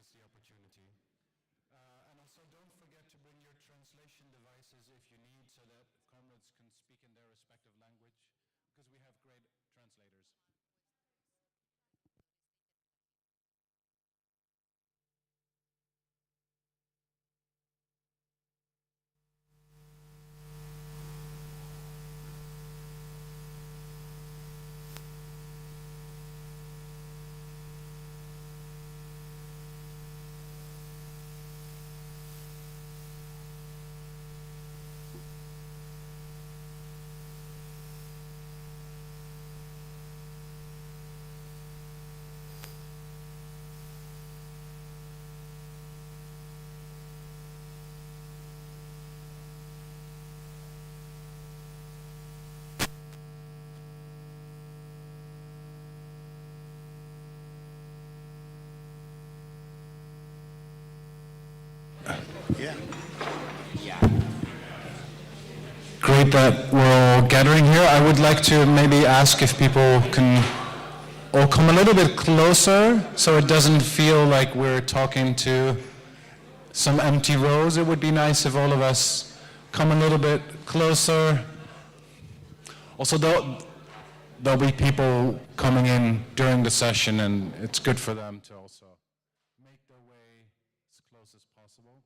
us the opportunity. And also don't forget to bring your translation devices if you need so that comrades can speak in their respective language, because we have great translators. Yeah. Great that we're all gathering here. I would like to maybe ask if people can all come a little bit closer so it doesn't feel like we're talking to some empty rows. It would be nice if all of us come a little bit closer. Also, there'll be people coming in during the session, and it's good for them to also make their way as close as possible.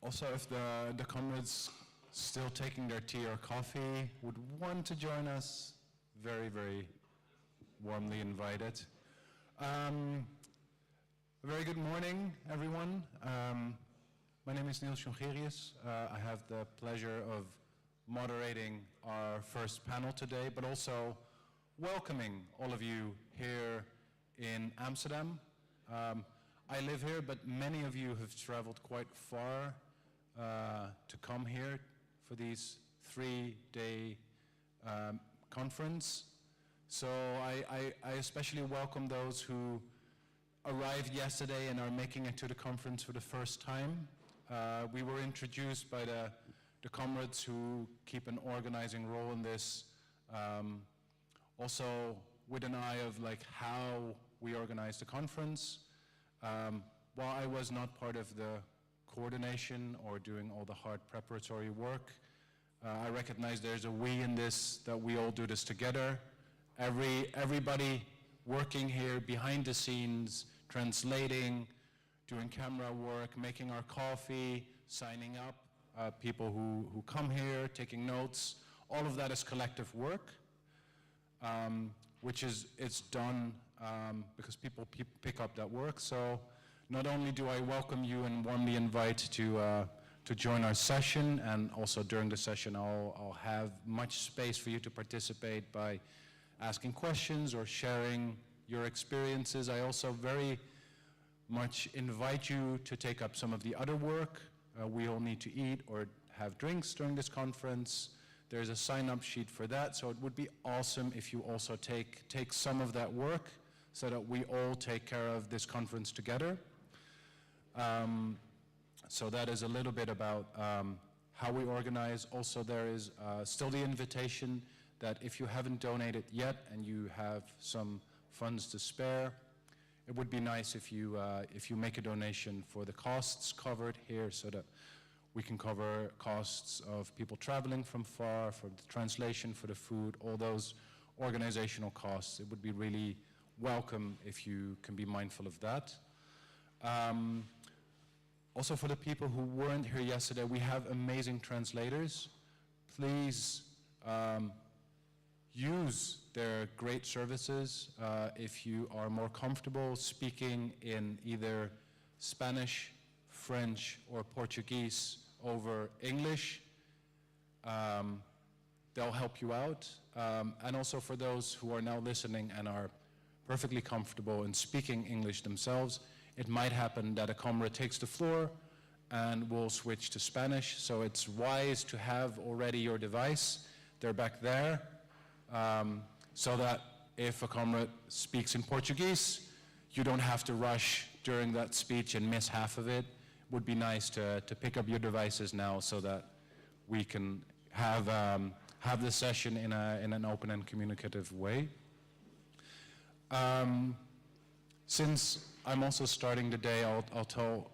Also, if the comrades still taking their tea or coffee would want to join us, very, very warmly invited. A very good morning, everyone. My name is Niels Jongerius. I have the pleasure of moderating our first panel today, but also welcoming all of you here in Amsterdam. I live here, but many of you have traveled quite far to come here for these 3-day conference. So I especially welcome those who arrived yesterday and are making it to the conference for the first time. We were introduced by the comrades who keep an organizing role in this, also with an eye of like how we organize the conference. While I was not part of the coordination or doing all the hard preparatory work, I recognize there's a we in this, that we all do this together. Everybody working here behind the scenes, translating, doing camera work, making our coffee, signing up, people who come here, taking notes, all of that is collective work, which is, it's done because people pick up that work. So not only do I welcome you and warmly invite to join our session, and also during the session I'll have much space for you to participate by asking questions or sharing your experiences. I also very much invite you to take up some of the other work. We all need to eat or have drinks during this conference. There's a sign-up sheet for that, so it would be awesome if you also take some of that work so that we all take care of this conference together. So that is a little bit about how we organize. Also, there is still the invitation that if you haven't donated yet and you have some funds to spare, it would be nice if you make a donation for the costs covered here so that we can cover costs of people traveling from far, for the translation, for the food, all those organizational costs. It would be really welcome if you can be mindful of that. Also, for the people who weren't here yesterday, we have amazing translators. Please use their great services if you are more comfortable speaking in either Spanish, French, or Portuguese over English. They'll help you out. And also for those who are now listening and are perfectly comfortable in speaking English themselves, it might happen that a comrade takes the floor and we'll switch to Spanish. So it's wise to have already your device. They're back there, so that if a comrade speaks in Portuguese, you don't have to rush during that speech and miss half of it. It would be nice to pick up your devices now so that we can have the session in an open and communicative way. Since I'm also starting the day, I'll tell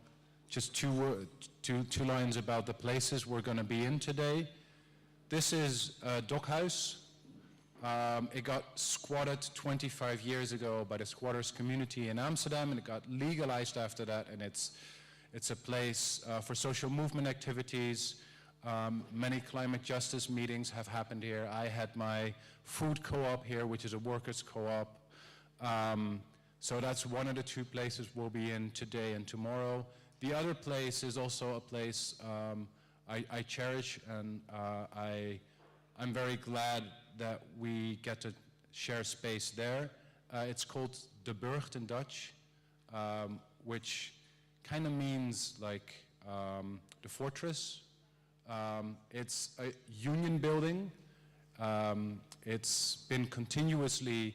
just two lines about the places we're going to be in today. This is Dokhuis. It got squatted 25 years ago by the squatters community in Amsterdam, and it got legalized after that, and it's a place for social movement activities. Many climate justice meetings have happened here. I had my food co-op here, which is a workers' co-op. So that's one of the two places we'll be in today and tomorrow. The other place is also a place I cherish, and I'm very glad that we get to share space there. It's called De Burgt in Dutch, which kind of means like the fortress. It's a union building. It's been continuously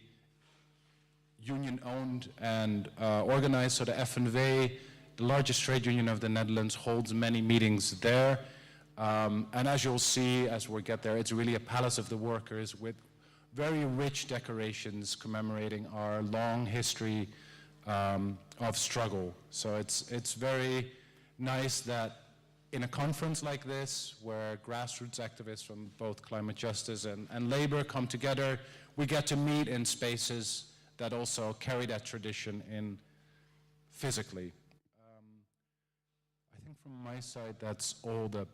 union-owned and organized, so the FNV, the largest trade union of the Netherlands, holds many meetings there. And as you'll see as we get there, it's really a palace of the workers with very rich decorations commemorating our long history of struggle. So it's very nice that in a conference like this, where grassroots activists from both climate justice and labor come together, we get to meet in spaces that also carry that tradition in physically. I think from my side, that's all the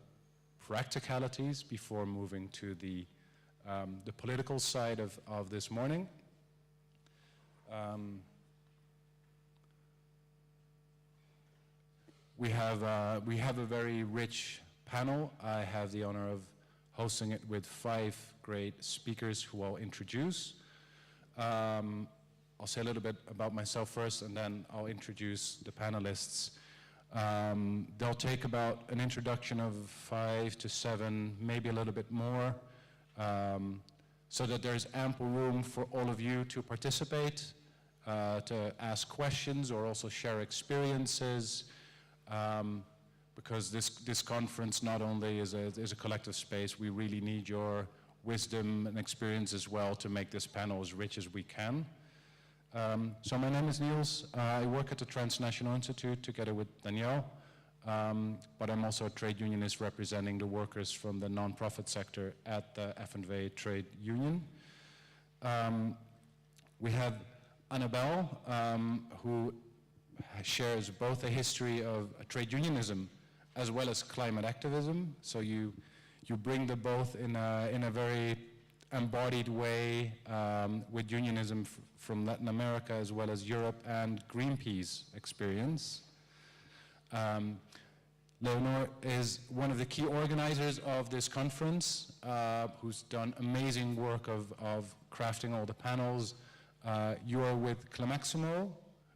practicalities before moving to the political side of this morning. We have a very rich panel. I have the honor of hosting it with 5 great speakers who I'll introduce. I'll say a little bit about myself first, and then I'll introduce the panelists. They'll take about an introduction of 5 to 7, maybe a little bit more, so that there's ample room for all of you to participate, to ask questions or also share experiences, because this conference not only is a collective space, we really need your wisdom and experience as well to make this panel as rich as we can. So my name is Niels. I work at the Transnational Institute together with Danielle, but I'm also a trade unionist representing the workers from the non-profit sector at the FNV Trade Union. We have Annabelle, who shares both a history of trade unionism as well as climate activism. So you bring the both in a very embodied way with unionism from Latin America as well as Europe and Greenpeace experience. Leonor is one of the key organizers of this conference, who's done amazing work of crafting all the panels. You are with Climaximo,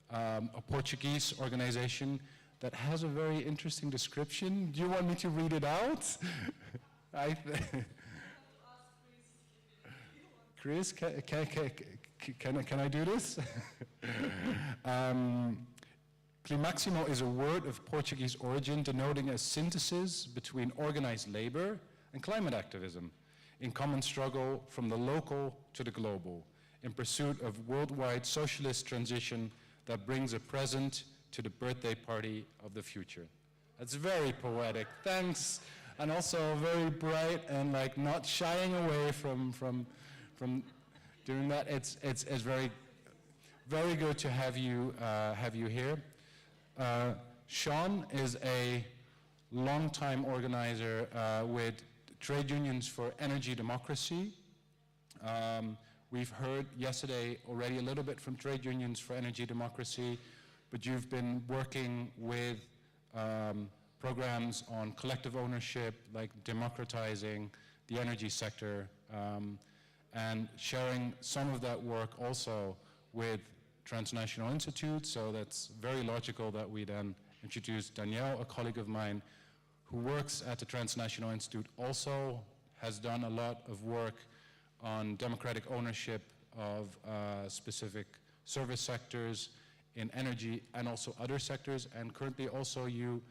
a Portuguese organization that has a very interesting description. Do you want me to read it out? Chris, can I do this? Climaximo is a word of Portuguese origin denoting a synthesis between organized labor and climate activism in common struggle from the local to the global, in pursuit of worldwide socialist transition that brings a present to the birthday party of the future. That's very poetic, thanks. And also very bright and like not shying away from doing that. It's very, very good to have you here. Sean is a longtime organizer with Trade Unions for Energy Democracy. We've heard yesterday already a little bit from Trade Unions for Energy Democracy, but you've been working with programs on collective ownership, like democratizing the energy sector, and sharing some of that work also with Transnational Institute, so that's very logical that we then introduce Danielle, a colleague of mine who works at the Transnational Institute, also has done a lot of work on democratic ownership of specific service sectors in energy and also other sectors, and currently also you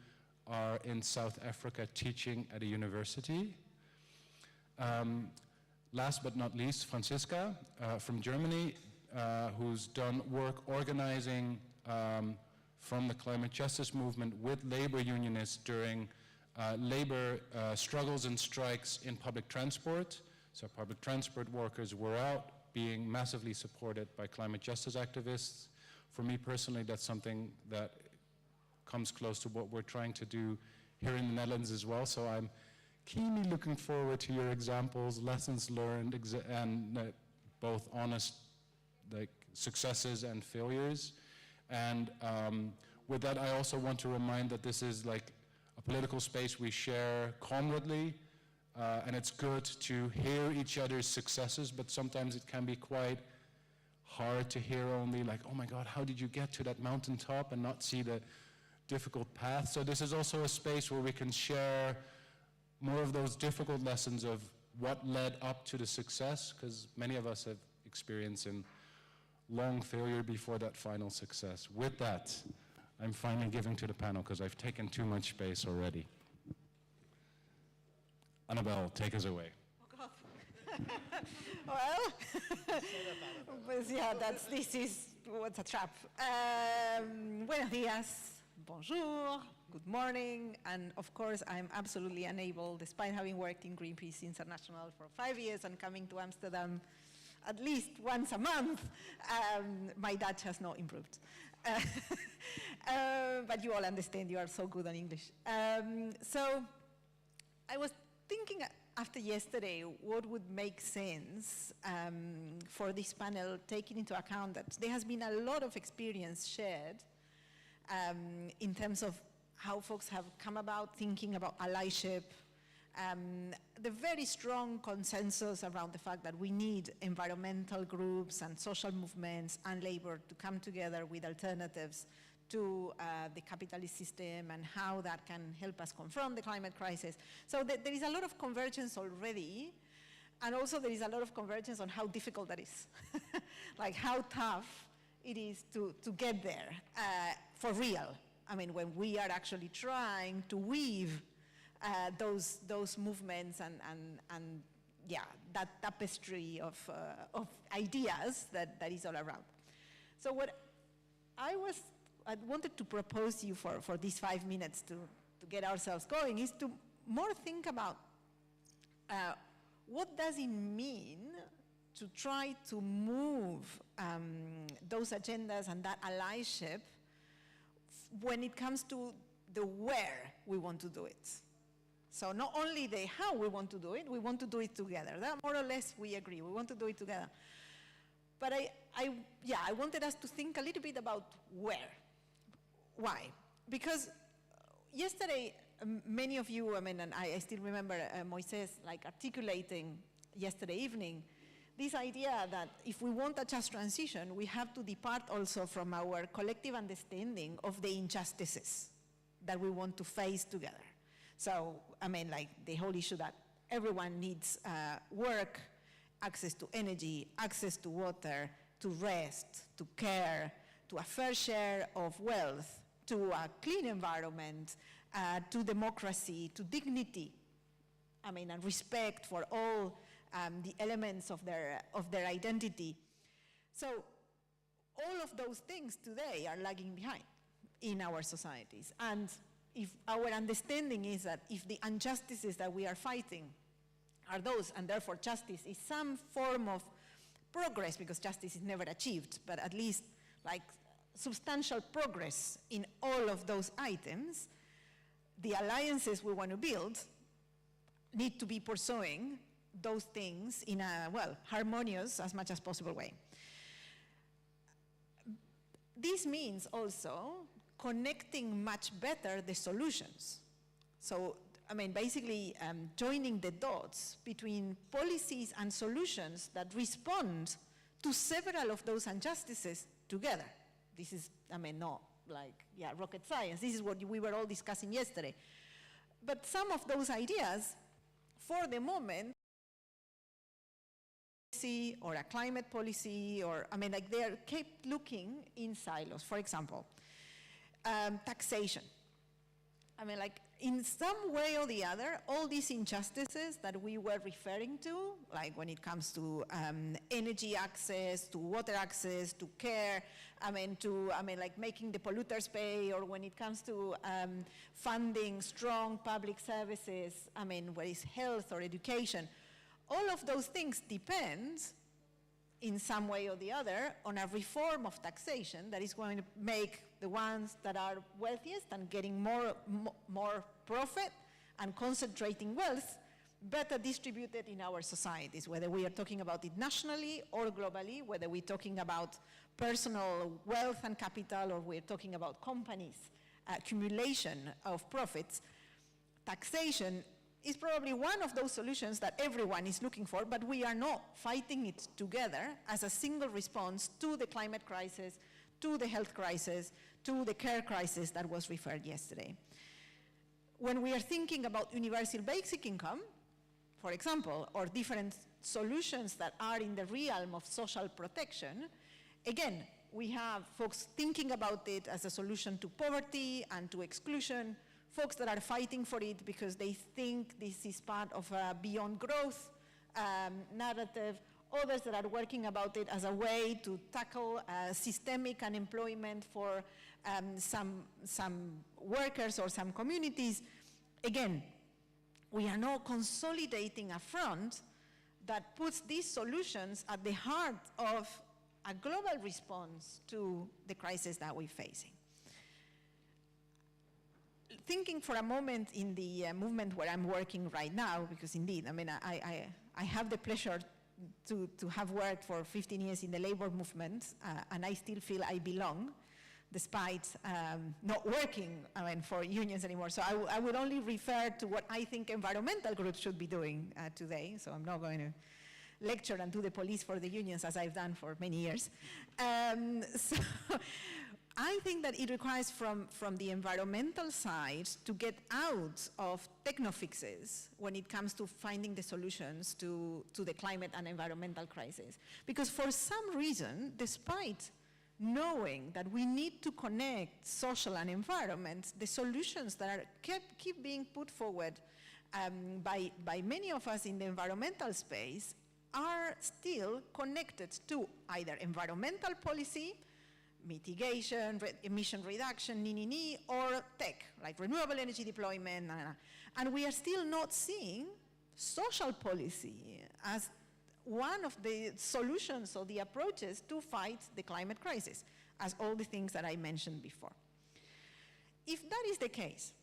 are in South Africa teaching at a university. Last but not least, Franziska from Germany, who's done work organizing from the climate justice movement with labor unionists during labor struggles and strikes in public transport. So public transport workers were out being massively supported by climate justice activists. For me personally, that's something that comes close to what we're trying to do here in the Netherlands as well. So I'm keenly looking forward to your examples, lessons learned, and both honest successes and failures. And with that, I also want to remind that this is like a political space we share comradely, and it's good to hear each other's successes, but sometimes it can be quite hard to hear only like, oh my God, how did you get to that mountaintop, and not see the difficult path. So this is also a space where we can share more of those difficult lessons of what led up to the success, because many of us have experience in long failure before that final success. With that, I'm finally giving to the panel because I've taken too much space already. Annabelle, take us away. Oh God. Well, yeah, this is what's a trap. Buenos dias, bonjour, good morning, and of course I'm absolutely unable, despite having worked in Greenpeace International for 5 years and coming to Amsterdam at least once a month, my Dutch has not improved. But you all understand, you are so good on English. So I was thinking after yesterday what would make sense for this panel, taking into account that there has been a lot of experience shared in terms of how folks have come about thinking about allyship, the very strong consensus around the fact that we need environmental groups and social movements and labor to come together with alternatives to the capitalist system and how that can help us confront the climate crisis. So there is a lot of convergence already, and also there is a lot of convergence on how difficult that is. Like how tough it is to get there for real. I mean, when we are actually trying to weave those movements and yeah, that tapestry of ideas that is all around. So what I wanted to propose you for these 5 minutes to get ourselves going is to more think about what does it mean to try to move those agendas and that allyship when it comes to the where we want to do it. So not only the how we want to do it, we want to do it together. That more or less we agree, we want to do it together. But I wanted us to think a little bit about where. Why? Because yesterday, many of you, I mean, and I still remember Moises like articulating yesterday evening, this idea that if we want a just transition, we have to depart also from our collective understanding of the injustices that we want to face together. So, I mean, like the whole issue that everyone needs work, access to energy, access to water, to rest, to care, to a fair share of wealth, to a clean environment, to democracy, to dignity, I mean, and respect for all the elements of their identity. So all of those things today are lagging behind in our societies. And if our understanding is that if the injustices that we are fighting are those, and therefore justice is some form of progress, because justice is never achieved, but at least like substantial progress in all of those items, the alliances we want to build need to be pursuing those things in a, well, harmonious as much as possible way. This means also connecting much better the solutions. So, I mean, basically joining the dots between policies and solutions that respond to several of those injustices together. This is, not like, rocket science. This is what we were all discussing yesterday. But some of those ideas, for the moment, or a climate policy, or, they're kept looking in silos. For example, taxation. In some way or the other, all these injustices that we were referring to, like when it comes to energy access, to water access, to care, like making the polluters pay, or when it comes to funding strong public services, whether it's health or education, all of those things depend, in some way or the other, on a reform of taxation that is going to make the ones that are wealthiest and getting more profit and concentrating wealth better distributed in our societies, whether we are talking about it nationally or globally, whether we're talking about personal wealth and capital, or we're talking about companies' accumulation of profits. Taxation is probably one of those solutions that everyone is looking for, but we are not fighting it together as a single response to the climate crisis, to the health crisis, to the care crisis that was referred yesterday. When we are thinking about universal basic income, for example, or different solutions that are in the realm of social protection, again, we have folks thinking about it as a solution to poverty and to exclusion, folks that are fighting for it because they think this is part of a beyond growth narrative, others that are working about it as a way to tackle systemic unemployment for some workers or some communities. Again, we are now consolidating a front that puts these solutions at the heart of a global response to the crisis that we're facing. Thinking for a moment in the movement where I'm working right now, because indeed, I have the pleasure to have worked for 15 years in the labor movement, and I still feel I belong, despite not working for unions anymore. So I would only refer to what I think environmental groups should be doing today, so I'm not going to lecture and do the police for the unions as I've done for many years. So I think that it requires from the environmental side to get out of techno-fixes when it comes to finding the solutions to the climate and environmental crisis. Because for some reason, despite knowing that we need to connect social and environment, the solutions that are keep being put forward by many of us in the environmental space are still connected to either environmental policy, mitigation, emission reduction, or tech, like renewable energy deployment, and we are still not seeing social policy as one of the solutions or the approaches to fight the climate crisis, as all the things that I mentioned before. If that is the case,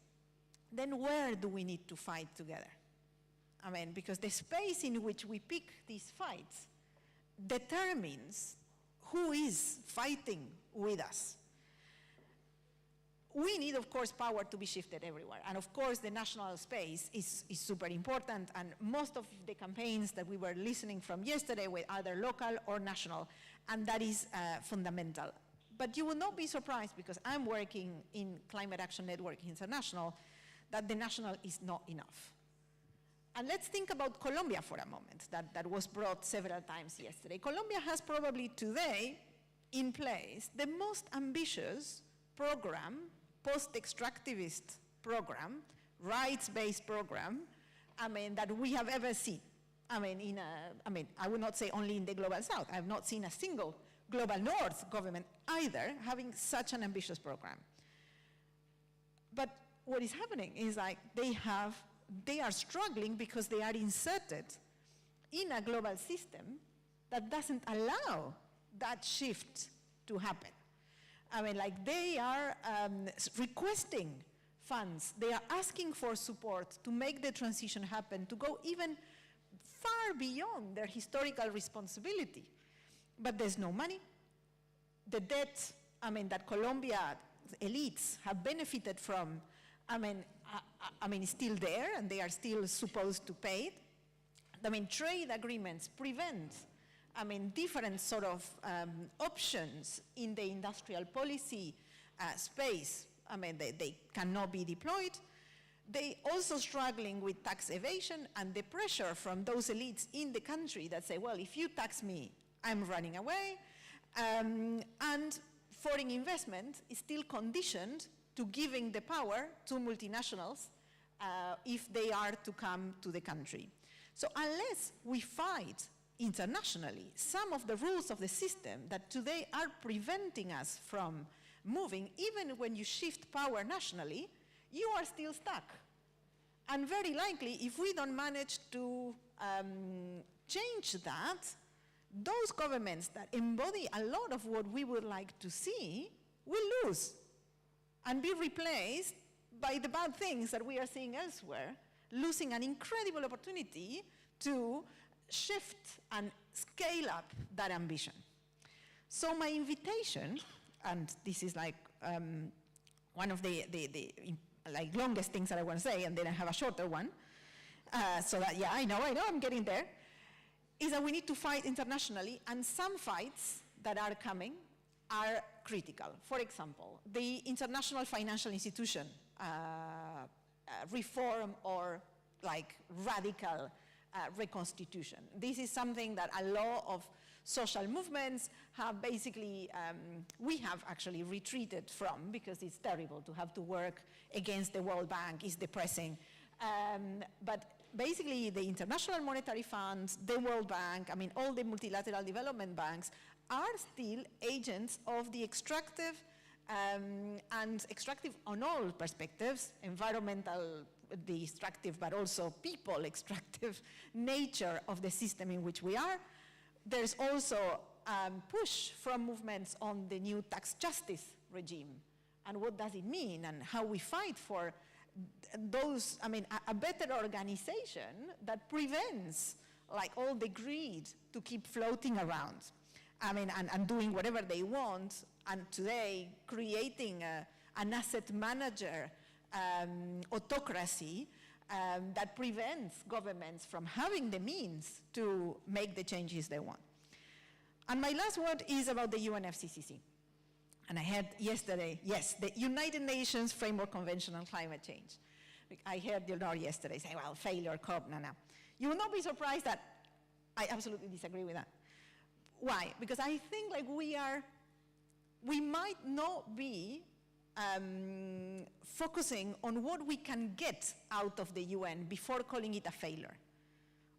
then where do we need to fight together? Because the space in which we pick these fights determines who is fighting with us. We need, of course, power to be shifted everywhere. And of course, the national space is super important. And most of the campaigns that we were listening from yesterday were either local or national. And that is fundamental. But you will not be surprised, because I'm working in Climate Action Network International, that the national is not enough. And let's think about Colombia for a moment, that was brought several times yesterday. Colombia has probably today in place the most ambitious program, post-extractivist program, rights-based program, that we have ever seen. I would not say only in the Global South. I have not seen a single Global North government either having such an ambitious program. But what is happening is like they are struggling because they are inserted in a global system that doesn't allow that shift to happen. They are requesting funds, they are asking for support to make the transition happen, to go even far beyond their historical responsibility. But there's no money. The debt, that Colombia elites have benefited from, is still there, and they are still supposed to pay it. Trade agreements prevent I mean, different sort of options in the industrial policy space. I mean, they cannot be deployed. They also struggling with tax evasion and the pressure from those elites in the country that say, well, if you tax me, I'm running away. And foreign investment is still conditioned to giving the power to multinationals if they are to come to the country. So unless we fight internationally some of the rules of the system that today are preventing us from moving, even when you shift power nationally, you are still stuck. And very likely, if we don't manage to change that, those governments that embody a lot of what we would like to see will lose and be replaced by the bad things that we are seeing elsewhere, losing an incredible opportunity to shift and scale up that ambition. So my invitation, and this is like one of the like longest things that I want to say, and then I have a shorter one, so that, yeah, I know, I'm getting there, is that we need to fight internationally, and some fights that are coming are critical. For example, the international financial institution reform or like radical reconstitution. This is something that a lot of social movements have basically, we have actually retreated from because it's terrible to have to work against the World Bank, it's depressing. But basically the International Monetary Fund, the World Bank, I mean all the multilateral development banks are still agents of the extractive and extractive on all perspectives, environmental, the extractive, but also people extractive nature of the system in which we are. There's also push from movements on the new tax justice regime. And what does it mean and how we fight for those, I mean, a better organization that prevents like all the greed to keep floating around. I mean, and doing whatever they want, and today creating an asset manager autocracy that prevents governments from having the means to make the changes they want. And my last word is about the UNFCCC. And I heard yesterday, yes, the United Nations Framework Convention on Climate Change. I heard Leonor yesterday say, well, failure, COP, no. You will not be surprised that I absolutely disagree with that. Why? Because I think like we might not be focusing on what we can get out of the UN before calling it a failure.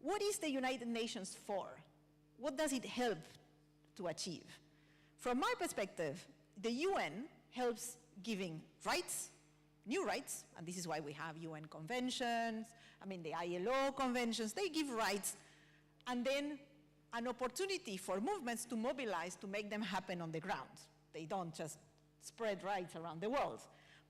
What is the United Nations for? What does it help to achieve? From my perspective, the UN helps giving rights, new rights, and this is why we have UN conventions, I mean the ILO conventions, they give rights, and then an opportunity for movements to mobilize to make them happen on the ground. They don't just spread rights around the world,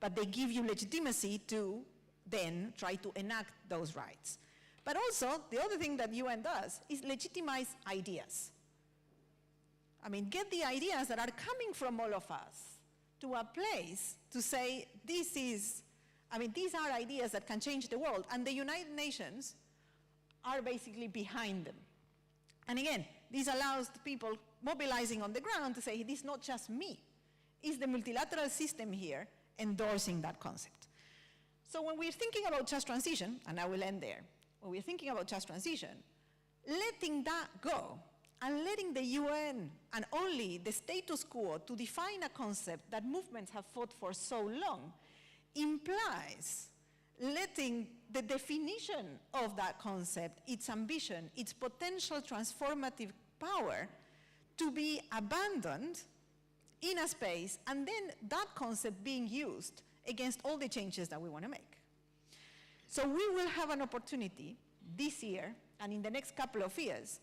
but they give you legitimacy to then try to enact those rights. But also, the other thing that UN does is legitimize ideas. I mean, get the ideas that are coming from all of us to a place to say, this is, I mean, these are ideas that can change the world, and the United Nations are basically behind them. And again, this allows the people mobilizing on the ground to say, this is not just me, it's the multilateral system here endorsing that concept. So when we're thinking about just transition, and I will end there, when we're thinking about just transition, letting that go and letting the UN and only the status quo to define a concept that movements have fought for so long implies letting the definition of that concept, its ambition, its potential transformative power to be abandoned in a space, and then that concept being used against all the changes that we want to make. So we will have an opportunity this year and in the next couple of years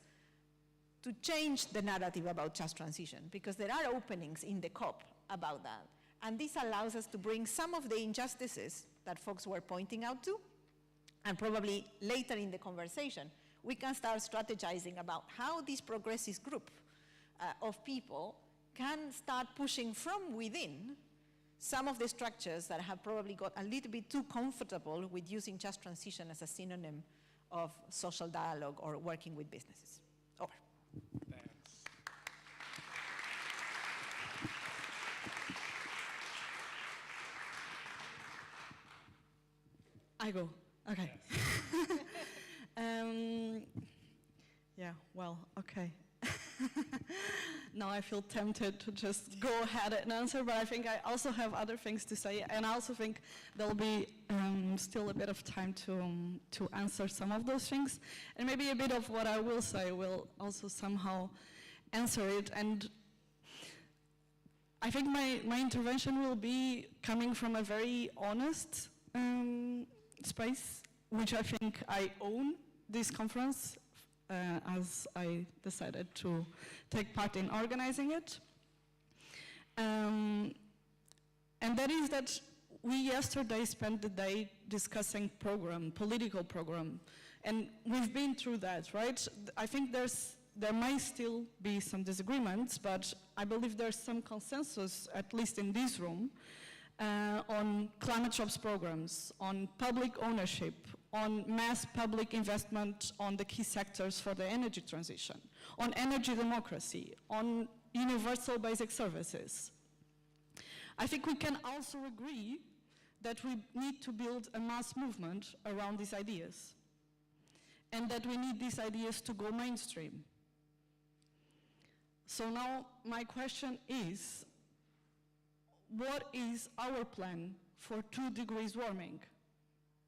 to change the narrative about just transition, because there are openings in the COP about that. And this allows us to bring some of the injustices that folks were pointing out to, and probably later in the conversation, we can start strategizing about how this progressive group of people can start pushing from within some of the structures that have probably got a little bit too comfortable with using just transition as a synonym of social dialogue or working with businesses. Over. I go. Okay. Yeah, well, okay. Now I feel tempted to just go ahead and answer, but I think I also have other things to say, and I also think there'll be still a bit of time to answer some of those things, and maybe a bit of what I will say will also somehow answer it. And I think my intervention will be coming from a very honest space, which I think I own this conference as I decided to take part in organizing it. And that is that we yesterday spent the day discussing political program, and we've been through that, right? I think there may still be some disagreements, but I believe there's some consensus, at least in this room, on climate jobs programs, on public ownership, on mass public investment on the key sectors for the energy transition, on energy democracy, on universal basic services. I think we can also agree that we need to build a mass movement around these ideas, and that we need these ideas to go mainstream. So now my question is, what is our plan for 2 degrees warming?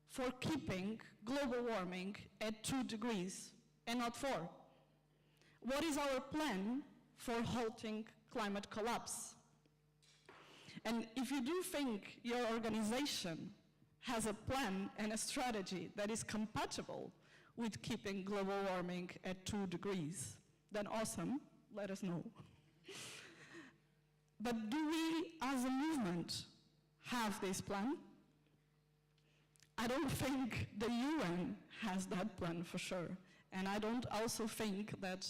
For keeping global warming at 2 degrees and not 4? What is our plan for halting climate collapse? And if you do think your organization has a plan and a strategy that is compatible with keeping global warming at 2 degrees, then awesome, let us know. But do we, as a movement, have this plan? I don't think the UN has that plan for sure. And I don't also think that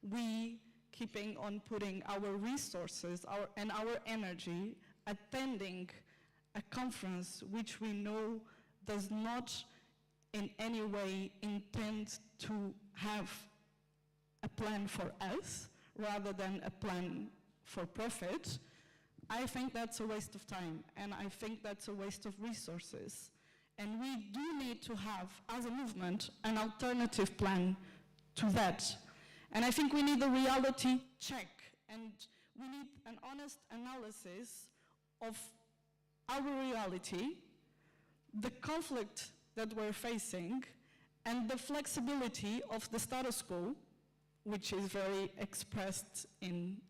we, keeping on putting our resources and our energy, attending a conference which we know does not in any way intend to have a plan for us, rather than a plan for profit, I think that's a waste of time, and I think that's a waste of resources. And we do need to have, as a movement, an alternative plan to that. And I think we need a reality check, and we need an honest analysis of our reality, the conflict that we're facing, and the flexibility of the status quo, which is very expressed in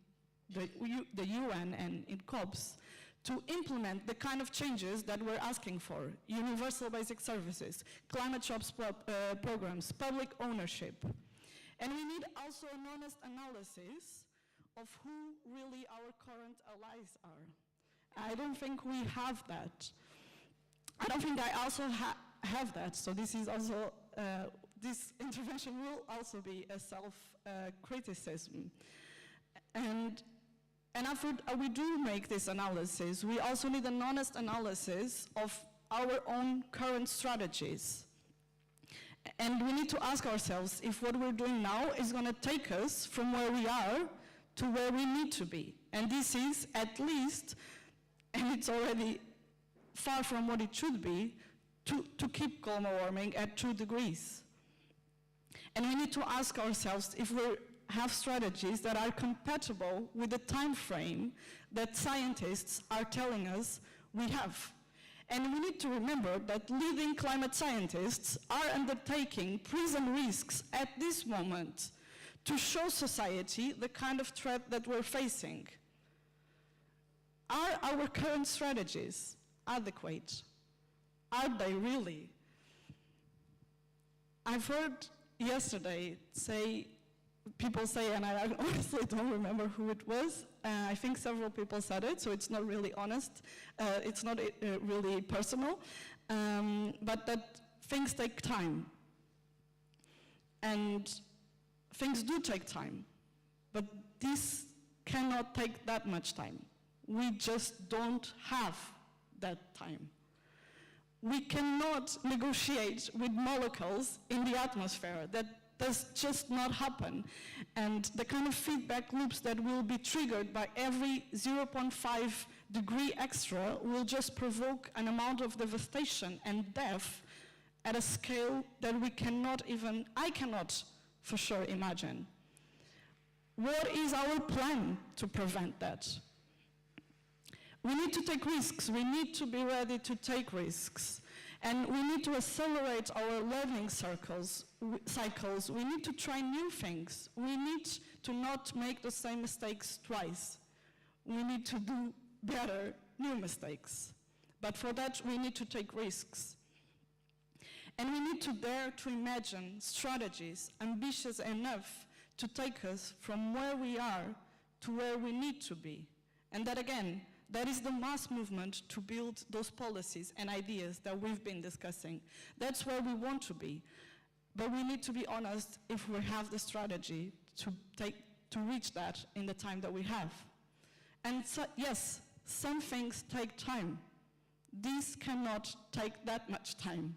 the UN and in COPs, to implement the kind of changes that we're asking for: universal basic services, climate jobs programs, public ownership. And we need also an honest analysis of who really our current allies are. I don't think we have that. I don't think I also have that, so this is also, this intervention will also be a self-criticism. And after we do make this analysis, we also need an honest analysis of our own current strategies. And we need to ask ourselves if what we're doing now is going to take us from where we are to where we need to be. And this is at least, and it's already far from what it should be, to keep global warming at 2 degrees. And we need to ask ourselves if we have strategies that are compatible with the time frame that scientists are telling us we have. And we need to remember that leading climate scientists are undertaking prison risks at this moment to show society the kind of threat that we're facing. Are our current strategies adequate? Are they really? I've heard yesterday people say, and I honestly don't remember who it was, I think several people said it, so it's not really honest, it's not really personal, but that things take time. And things do take time, but this cannot take that much time. We just don't have that time. We cannot negotiate with molecules in the atmosphere. That does just not happen. And the kind of feedback loops that will be triggered by every 0.5 degree extra will just provoke an amount of devastation and death at a scale that I cannot for sure imagine. What is our plan to prevent that? We need to take risks. We need to be ready to take risks. And we need to accelerate our learning cycles. We need to try new things. We need to not make the same mistakes twice. We need to do better new mistakes. But for that, we need to take risks. And we need to dare to imagine strategies ambitious enough to take us from where we are to where we need to be. And that, again, that is the mass movement to build those policies and ideas that we've been discussing. That's where we want to be. But we need to be honest if we have the strategy to reach that in the time that we have. And so, yes, some things take time. These cannot take that much time.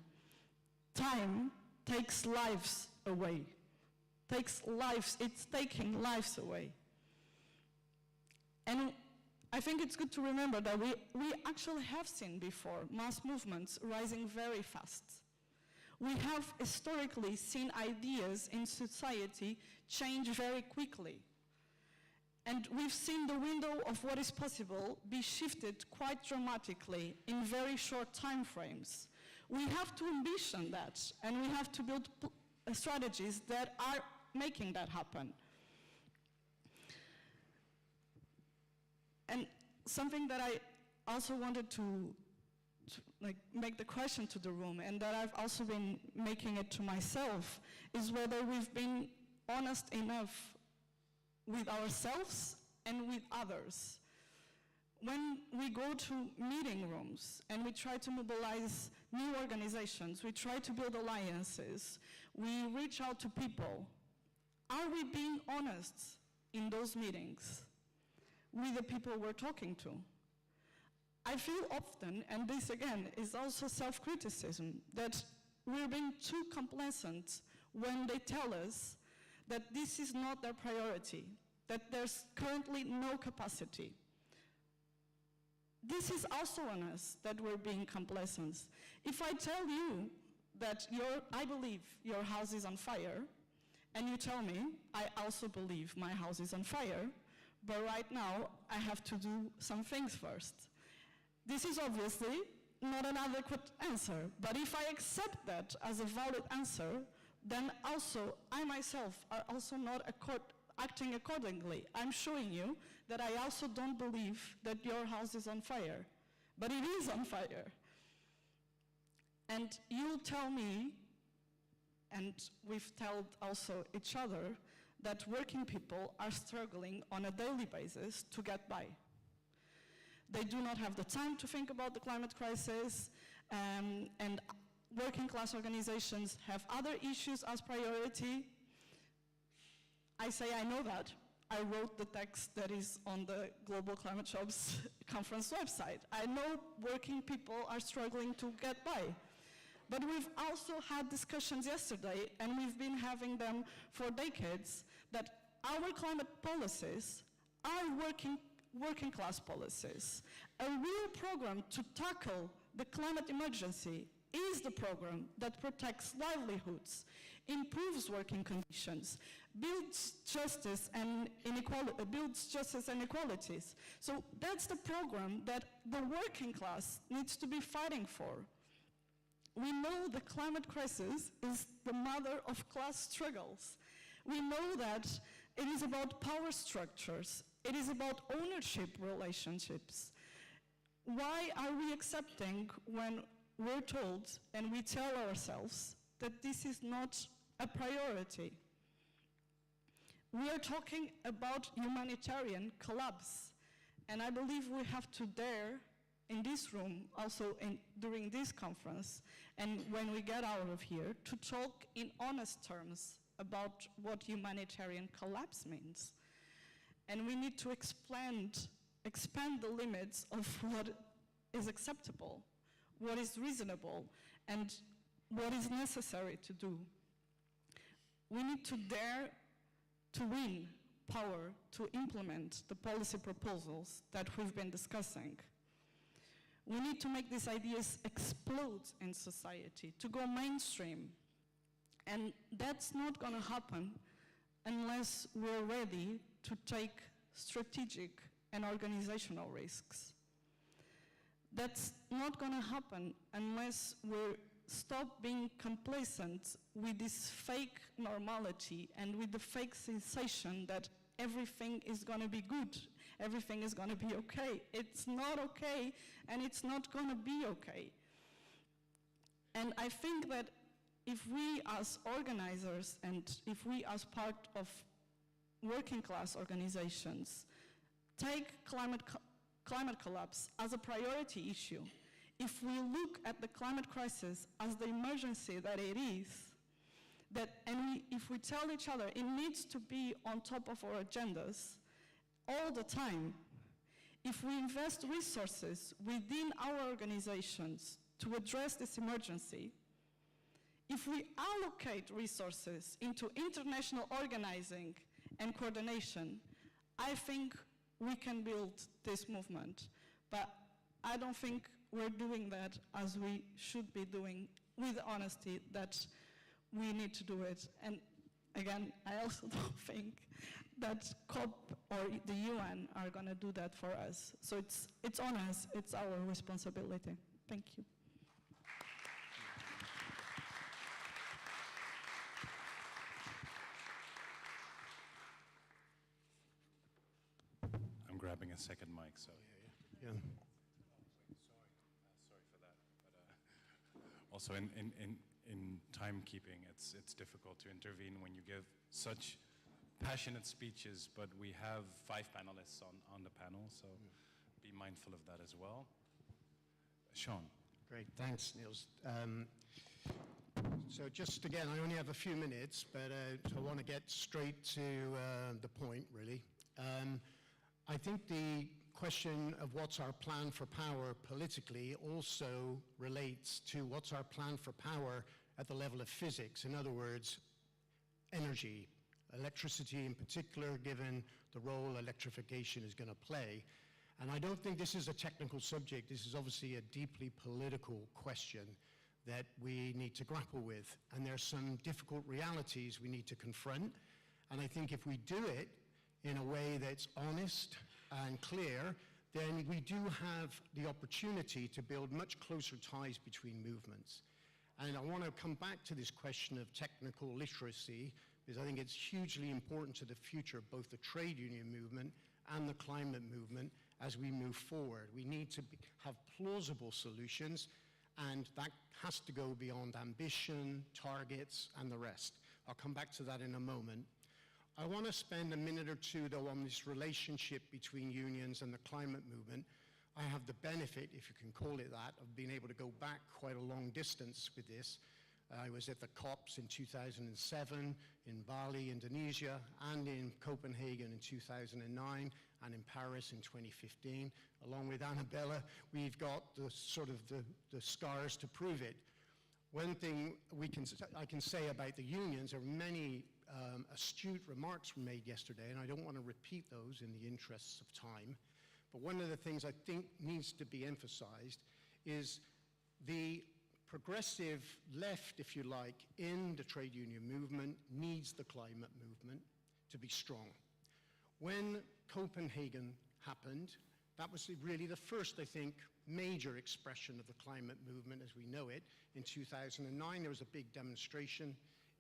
Time takes lives away. It's taking lives away. And I think it's good to remember that we actually have seen before mass movements rising very fast. We have historically seen ideas in society change very quickly. And we've seen the window of what is possible be shifted quite dramatically in very short time frames. We have to ambition that, and we have to build strategies that are making that happen. And something that I also wanted to make the question to the room, and that I've also been making it to myself, is whether we've been honest enough with ourselves and with others. When we go to meeting rooms and we try to mobilize new organizations, we try to build alliances, we reach out to people, are we being honest in those meetings with the people we're talking to? I feel often, and this again is also self-criticism, that we're being too complacent when they tell us that this is not their priority, that there's currently no capacity. This is also on us, that we're being complacent. If I tell you that I believe your house is on fire, and you tell me, I also believe my house is on fire, but right now I have to do some things first. This is obviously not an adequate answer, but if I accept that as a valid answer, then also I myself are also not acting accordingly. I'm showing you that I also don't believe that your house is on fire, but it is on fire. And you'll tell me, and we've told also each other, that working people are struggling on a daily basis to get by. They do not have the time to think about the climate crisis, and working class organizations have other issues as priority. I say I know that. I wrote the text that is on the Global Climate Jobs conference website. I know working people are struggling to get by. But we've also had discussions yesterday, and we've been having them for decades, that our climate policies are working class policies. A real program to tackle the climate emergency is the program that protects livelihoods, improves working conditions, builds justice and inequalities. So that's the program that the working class needs to be fighting for. We know the climate crisis is the mother of class struggles. We know that it is about power structures. It is about ownership relationships. Why are we accepting when we're told and we tell ourselves that this is not a priority? We are talking about humanitarian collapse, and I believe we have to dare in this room, also during this conference, and when we get out of here, to talk in honest terms about what humanitarian collapse means. And we need to expand the limits of what is acceptable, what is reasonable, and what is necessary to do. We need to dare to win power to implement the policy proposals that we've been discussing. We need to make these ideas explode in society, to go mainstream. And that's not going to happen unless we're ready to take strategic and organizational risks. That's not going to happen unless we stop being complacent with this fake normality and with the fake sensation that everything is going to be good, everything is going to be okay. It's not okay, and it's not going to be okay. And I think that if we as organizers and if we as part of working class organizations take climate collapse as a priority issue, if we look at the climate crisis as the emergency that it is, if we tell each other it needs to be on top of our agendas all the time, if we invest resources within our organizations to address this emergency, if we allocate resources into international organizing and coordination, I think we can build this movement. But I don't think we're doing that as we should be doing, with honesty, that we need to do it. And again, I also don't think that COP or the UN are going to do that for us. So it's on us, it's our responsibility. Thank you. I'm grabbing a second mic, so Yeah. sorry for that. But also in timekeeping, it's difficult to intervene when you give such passionate speeches, but we have 5 panelists on the panel, so be mindful of that as well. Sean. Great, thanks, Niels. So just again, I only have a few minutes, but so I want to get straight to the point, really. I think the question of what's our plan for power politically also relates to what's our plan for power at the level of physics. In other words, energy, electricity in particular, given the role electrification is going to play. And I don't think this is a technical subject. This is obviously a deeply political question that we need to grapple with. And there's some difficult realities we need to confront. And I think if we do it in a way that's honest and clear, then we do have the opportunity to build much closer ties between movements. And I want to come back to this question of technical literacy, because I think it's hugely important to the future of both the trade union movement and the climate movement as we move forward. We need to have plausible solutions, and that has to go beyond ambition, targets, and the rest. I'll come back to that in a moment. I want to spend a minute or two, though, on this relationship between unions and the climate movement. I have the benefit, if you can call it that, of being able to go back quite a long distance with this. I was at the COPs in 2007, in Bali, Indonesia, and in Copenhagen in 2009, and in Paris in 2015. Along with Annabella, we've got the scars to prove it. One thing I can say about the unions, there are many astute remarks were made yesterday, and I don't want to repeat those in the interests of time. But one of the things I think needs to be emphasized is the progressive left, if you like, in the trade union movement needs the climate movement to be strong. When Copenhagen happened, that was really the first, I think, major expression of the climate movement as we know it. In 2009, there was a big demonstration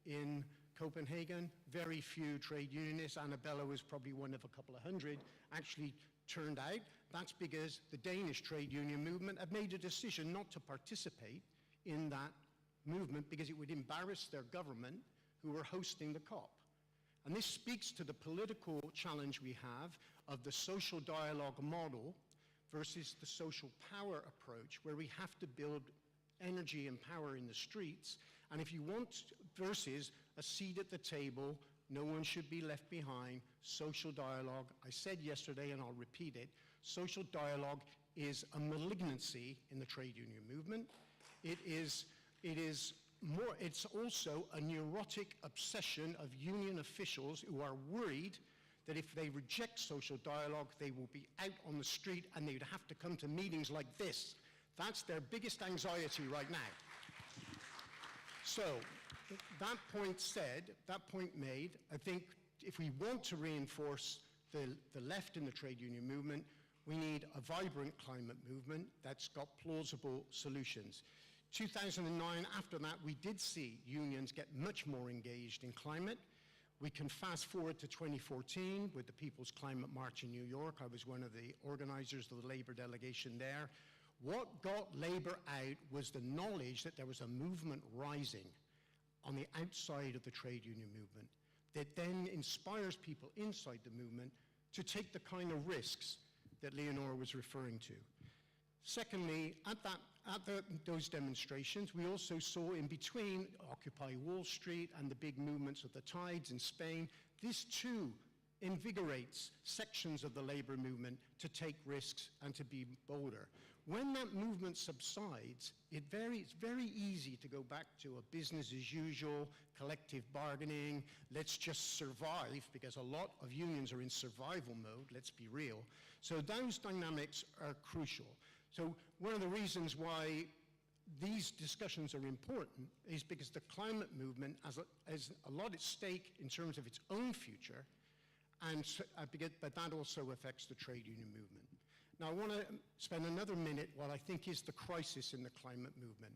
in Copenhagen. Very few trade unionists, Annabella was probably one of a couple of hundred, actually turned out. That's because the Danish trade union movement had made a decision not to participate in that movement because it would embarrass their government who were hosting the COP. And this speaks to the political challenge we have of the social dialogue model versus the social power approach, where we have to build energy and power in the streets. And if you want, versus a seat at the table, no one should be left behind, social dialogue. I said yesterday, and I'll repeat it, social dialogue is a malignancy in the trade union movement. It's also a neurotic obsession of union officials who are worried that if they reject social dialogue, they will be out on the street and they would have to come to meetings like this. That's their biggest anxiety right now. So, that point said, that point made, I think if we want to reinforce the left in the trade union movement, we need a vibrant climate movement that's got plausible solutions. 2009, after that, we did see unions get much more engaged in climate. We can fast forward to 2014 with the People's Climate March in New York. I was one of the organizers of the labor delegation there. What got labor out was the knowledge that there was a movement rising on the outside of the trade union movement that then inspires people inside the movement to take the kind of risks that Leonora was referring to. Secondly, at those demonstrations, we also saw in between Occupy Wall Street and the big movements of the tides in Spain, this too invigorates sections of the labor movement to take risks and to be bolder. When that movement subsides, it's very easy to go back to a business as usual, collective bargaining, let's just survive, because a lot of unions are in survival mode, let's be real. So those dynamics are crucial. So one of the reasons why these discussions are important is because the climate movement has a lot at stake in terms of its own future, but that also affects the trade union movement. Now I want to spend another minute what I think is the crisis in the climate movement.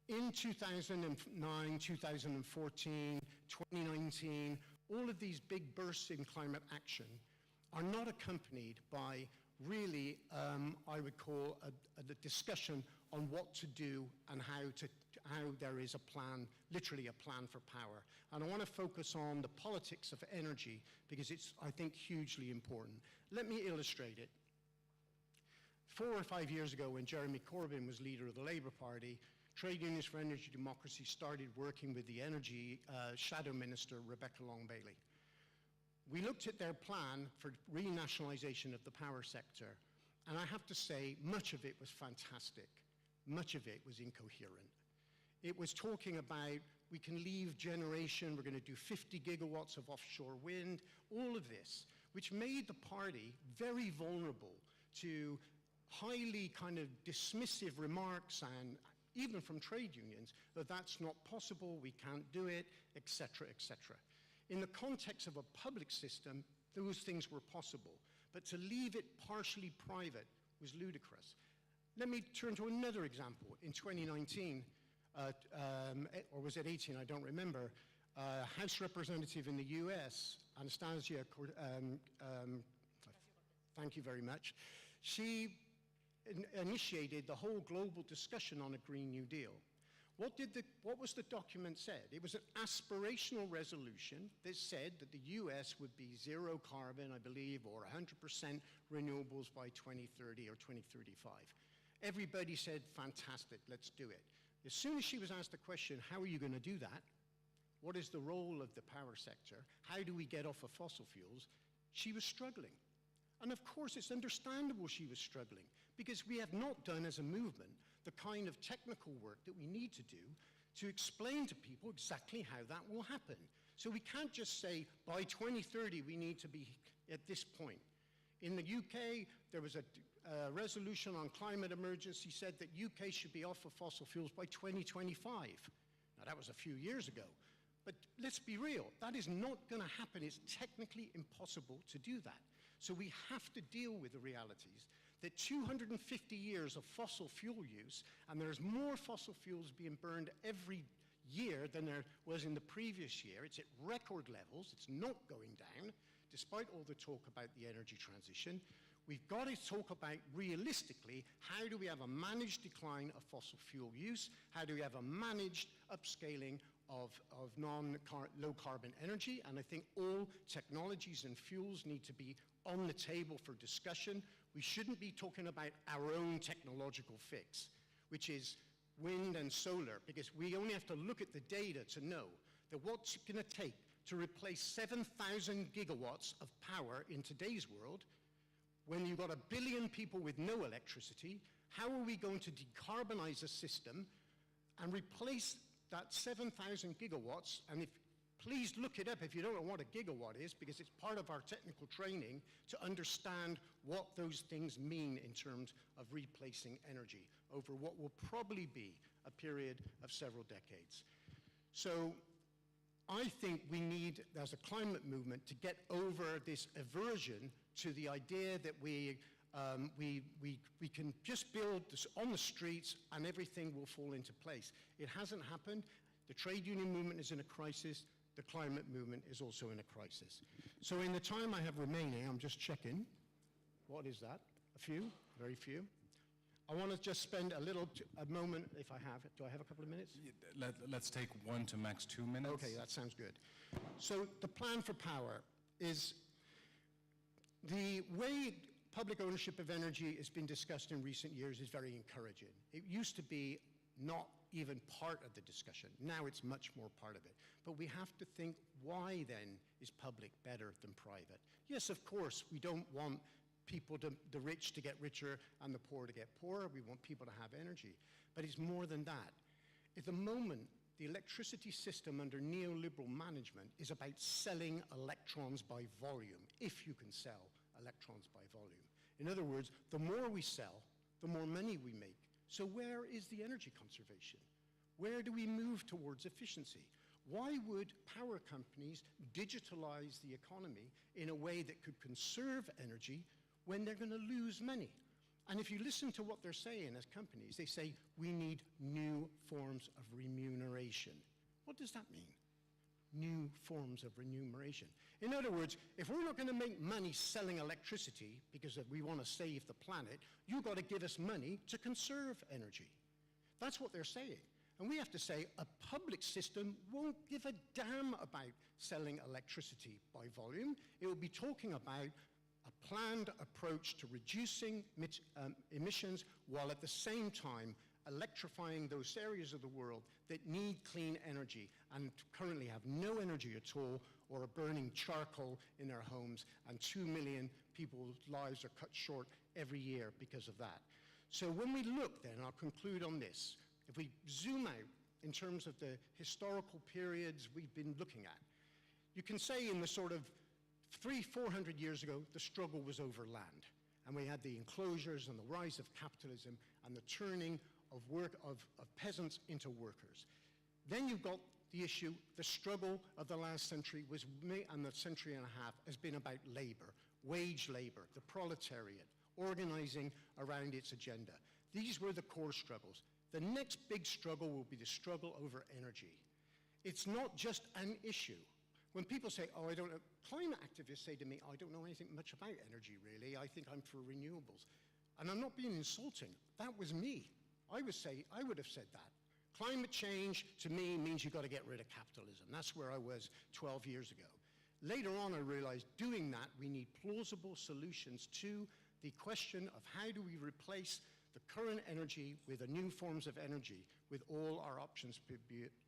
In 2009, 2014, 2019, all of these big bursts in climate action are not accompanied by really, I would call a discussion on what to do and how there is a plan, literally a plan for power. And I want to focus on the politics of energy because it's, I think, hugely important. Let me illustrate it. 4 or 5 years ago, when Jeremy Corbyn was leader of the Labour Party, Trade Unions for Energy Democracy started working with the Energy Shadow Minister, Rebecca Long-Bailey. We looked at their plan for renationalisation of the power sector, and I have to say, much of it was fantastic. Much of it was incoherent. It was talking about, we can leave generation, we're going to do 50 gigawatts of offshore wind, all of this, which made the party very vulnerable to highly kind of dismissive remarks, and even from trade unions, that that's not possible, we can't do it, etc., etc. In the context of a public system, those things were possible, but to leave it partially private was ludicrous. Let me turn to another example. In 2019, or was it 18, I don't remember, House Representative in the US, Anastasia, thank you very much, she initiated the whole global discussion on a Green New Deal. What was the document said? It was an aspirational resolution that said that the US would be zero carbon, I believe, or 100% renewables by 2030 or 2035. Everybody said, fantastic, let's do it. As soon as she was asked the question, how are you going to do that? What is the role of the power sector? How do we get off of fossil fuels? She was struggling. And of course, it's understandable she was struggling, because we have not done as a movement the kind of technical work that we need to do to explain to people exactly how that will happen. So we can't just say, by 2030, we need to be at this point. In the UK, there was a resolution on climate emergency said that UK should be off of fossil fuels by 2025. Now, that was a few years ago. But let's be real, that is not going to happen. It's technically impossible to do that. So we have to deal with the realities that 250 years of fossil fuel use, and there's more fossil fuels being burned every year than there was in the previous year. It's at record levels. It's not going down, despite all the talk about the energy transition. We've got to talk about, realistically, how do we have a managed decline of fossil fuel use? How do we have a managed upscaling of low carbon energy? And I think all technologies and fuels need to be on the table for discussion. We shouldn't be talking about our own technological fix, which is wind and solar, because we only have to look at the data to know that what's it going to take to replace 7,000 gigawatts of power in today's world when you've got 1 billion people with no electricity. How are we going to decarbonize a system and replace that 7,000 gigawatts? And please look it up if you don't know what a gigawatt is, because it's part of our technical training to understand what those things mean in terms of replacing energy. over what will probably be a period of several decades. So I think we need, as a climate movement, to get over this aversion to the idea that we can just build this on the streets and everything will fall into place. It hasn't happened. The trade union movement is in a crisis. The climate movement is also in a crisis. So in the time I have remaining, I'm just checking. What is that? A few? Very few. I want to just spend a moment, if I have it. Do I have a couple of minutes? Let's take 1 to max 2 minutes. Okay, that sounds good. So the plan for power is the way public ownership of energy has been discussed in recent years is very encouraging. It used to be not even part of the discussion. Now it's much more part of it. But we have to think, why then is public better than private? Yes, of course, we don't want the rich to get richer and the poor to get poorer. We want people to have energy. But it's more than that. At the moment, the electricity system under neoliberal management is about selling electrons by volume, if you can sell electrons by volume. In other words, the more we sell, the more money we make. So where is the energy conservation? Where do we move towards efficiency? Why would power companies digitalize the economy in a way that could conserve energy when they're going to lose money? And if you listen to what they're saying as companies, they say, we need new forms of remuneration. What does that mean? New forms of remuneration. In other words, if we're not going to make money selling electricity because we want to save the planet, you've got to give us money to conserve energy. That's what they're saying. And we have to say a public system won't give a damn about selling electricity by volume. It will be talking about a planned approach to reducing emissions while at the same time electrifying those areas of the world that need clean energy and currently have no energy at all or are burning charcoal in their homes, and 2 million people's lives are cut short every year because of that. So when we look then, I'll conclude on this, if we zoom out in terms of the historical periods we've been looking at, you can say in the sort of 300-400 years ago, the struggle was over land. And we had the enclosures and the rise of capitalism and the turning of peasants into workers. Then you've got the issue, the struggle of the last century and the century and a half has been about labor, wage labor, the proletariat, organizing around its agenda. These were the core struggles. The next big struggle will be the struggle over energy. It's not just an issue. When people say, oh, I don't know, climate activists say to me, I don't know anything much about energy, really. I think I'm for renewables. And I'm not being insulting. That was me. I would have said that. Climate change, to me, means you've got to get rid of capitalism. That's where I was 12 years ago. Later on, I realized doing that, we need plausible solutions to the question of how do we replace the current energy with the new forms of energy, with all our options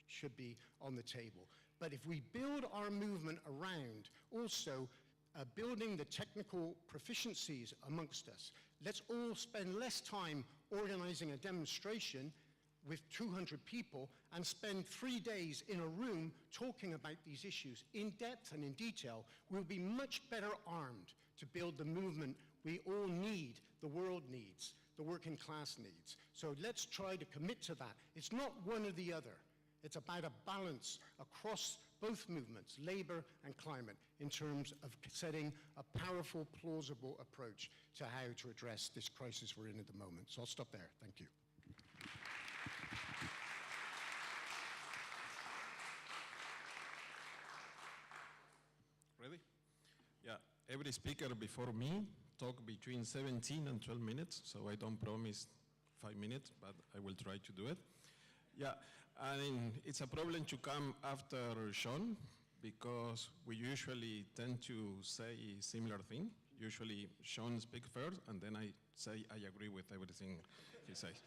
should be on the table. But if we build our movement around also building the technical proficiencies amongst us, let's all spend less time organizing a demonstration with 200 people and spend 3 days in a room talking about these issues in depth and in detail, we'll be much better armed to build the movement we all need, the world needs, the working class needs. So let's try to commit to that. It's not one or the other. It's about a balance across both movements, labor and climate, in terms of setting a powerful, plausible approach to how to address this crisis we're in at the moment. So I'll stop there. Thank you. Ready? Yeah, every speaker before me talked between 17 and 12 minutes, so I don't promise 5 minutes, but I will try to do it. Yeah, I mean, it's a problem to come after Sean, because we usually tend to say similar thing. Usually Sean speaks first, and then I say I agree with everything he says.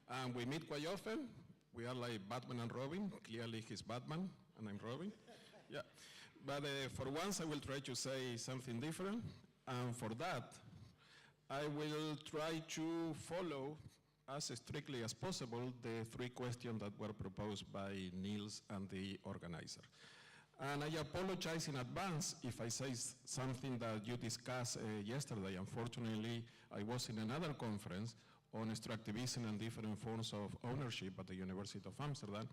And we meet quite often. We are like Batman and Robin. Clearly he's Batman, and I'm Robin. Yeah. But for once, I will try to say something different. And for that, I will try to follow as strictly as possible the 3 questions that were proposed by Niels and the organizer. And I apologize in advance if I say something that you discussed yesterday. Unfortunately, I was in another conference on extractivism and different forms of ownership at the University of Amsterdam.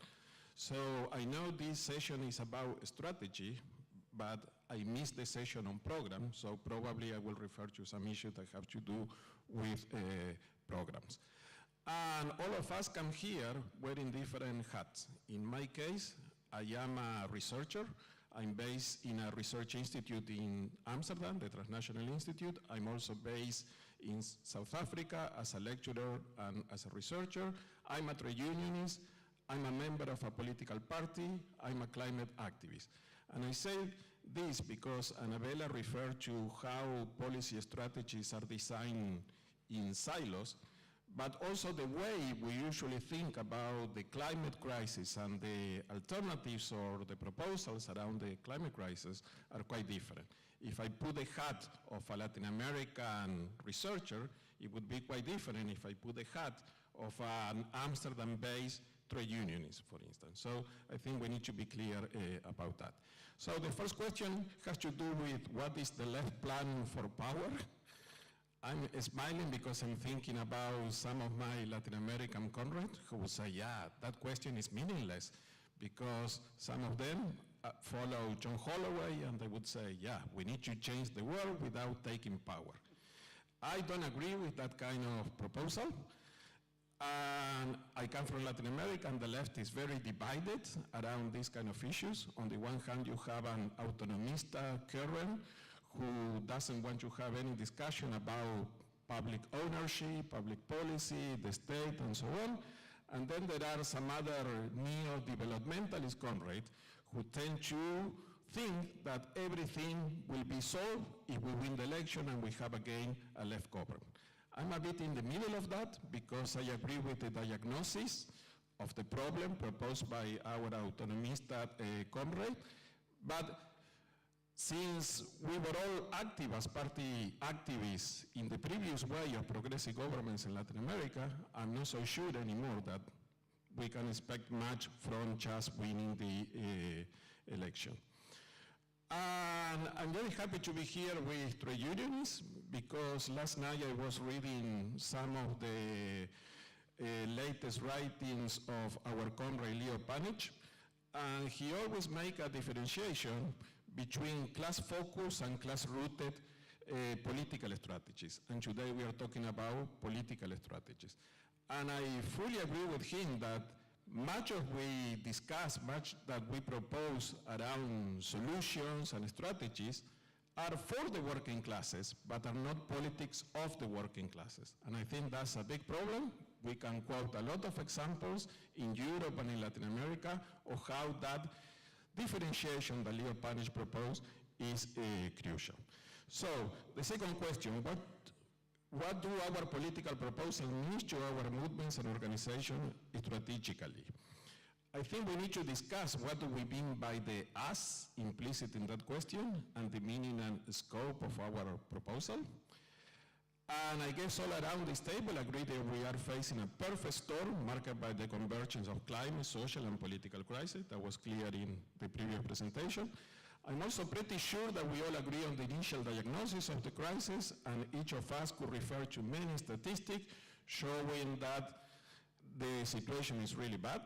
So I know this session is about strategy, but I missed the session on program, so probably I will refer to some issues that have to do with programs. And all of us come here wearing different hats. In my case, I am a researcher. I'm based in a research institute in Amsterdam, the Transnational Institute. I'm also based in South Africa as a lecturer and as a researcher. I'm a trade unionist. I'm a member of a political party. I'm a climate activist. And I say this because Annabella referred to how policy strategies are designed in silos, but also the way we usually think about the climate crisis and the alternatives or the proposals around the climate crisis are quite different. If I put the hat of a Latin American researcher, it would be quite different if I put the hat of an Amsterdam-based trade unionist, for instance. So I think we need to be clear about that. So the first question has to do with what is the left plan for power? I'm smiling because I'm thinking about some of my Latin American comrades who would say, yeah, that question is meaningless, because some of them follow John Holloway and they would say, yeah, we need to change the world without taking power. I don't agree with that kind of proposal. And I come from Latin America, and the left is very divided around these kind of issues. On the one hand, you have an autonomista current who doesn't want to have any discussion about public ownership, public policy, the state, and so on. And then there are some other neo-developmentalist comrades who tend to think that everything will be solved if we win the election and we have again a left government. I'm a bit in the middle of that because I agree with the diagnosis of the problem proposed by our autonomista comrade, but since we were all active as party activists in the previous way of progressive governments in Latin America, I'm not so sure anymore that we can expect much from just winning the election. And I'm very happy to be here with trade unionists because last night I was reading some of the latest writings of our comrade Leo Panich, and he always makes a differentiation between class-focused and class-rooted political strategies. And today we are talking about political strategies. And I fully agree with him that much of we discuss, much that we propose around solutions and strategies are for the working classes, but are not politics of the working classes. And I think that's a big problem. We can quote a lot of examples in Europe and in Latin America of how that differentiation that Leo Panich proposed is crucial. So the second question, what do our political proposals mean to our movements and organizations strategically? I think we need to discuss what do we mean by the us implicit in that question and the meaning and scope of our proposal. And I guess all around this table agree that we are facing a perfect storm marked by the convergence of climate, social, and political crisis. That was clear in the previous presentation. I'm also pretty sure that we all agree on the initial diagnosis of the crisis, and each of us could refer to many statistics showing that the situation is really bad.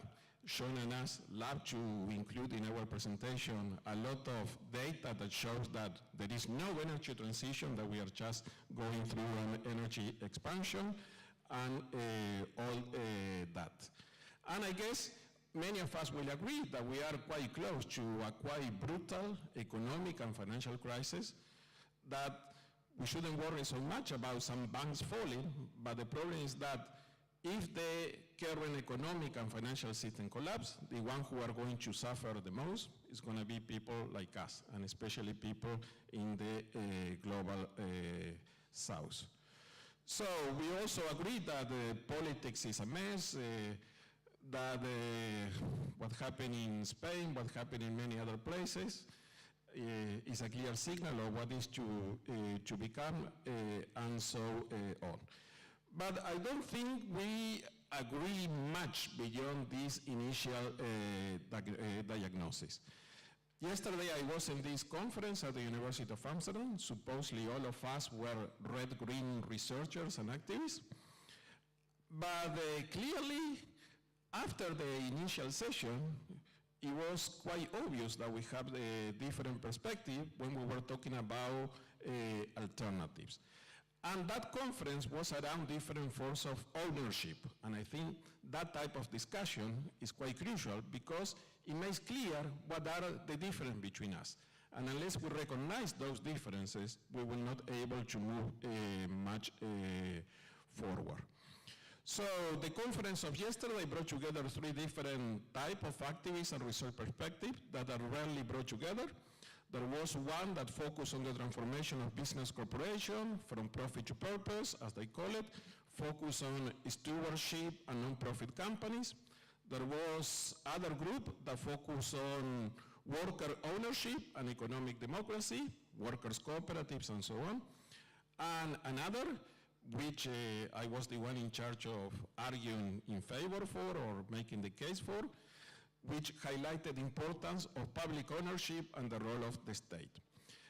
Sean and us love to include in our presentation a lot of data that shows that there is no energy transition, that we are just going through an energy expansion and all that. And I guess many of us will agree that we are quite close to a quite brutal economic and financial crisis, that we shouldn't worry so much about some banks falling, but the problem is that if the current economic and financial system collapse, the ones who are going to suffer the most is going to be people like us, and especially people in the global south. So we also agree that politics is a mess, that what happened in Spain, what happened in many other places, is a clear signal of what is to become, and so on. But I don't think we agree much beyond this initial diagnosis. Yesterday I was in this conference at the University of Amsterdam. Supposedly all of us were red-green researchers and activists. But clearly, after the initial session, it was quite obvious that we have a different perspective when we were talking about alternatives. And that conference was around different forms of ownership. And I think that type of discussion is quite crucial because it makes clear what are the differences between us. And unless we recognize those differences, we will not be able to move much forward. So the conference of yesterday brought together three different types of activists and research perspectives that are rarely brought together. There was one that focused on the transformation of business corporation from profit to purpose, as they call it, focused on stewardship and non-profit companies. There was other group that focused on worker ownership and economic democracy, workers' cooperatives and so on. And another, which I was the one in charge of arguing in favor for or making the case for, which highlighted the importance of public ownership and the role of the state.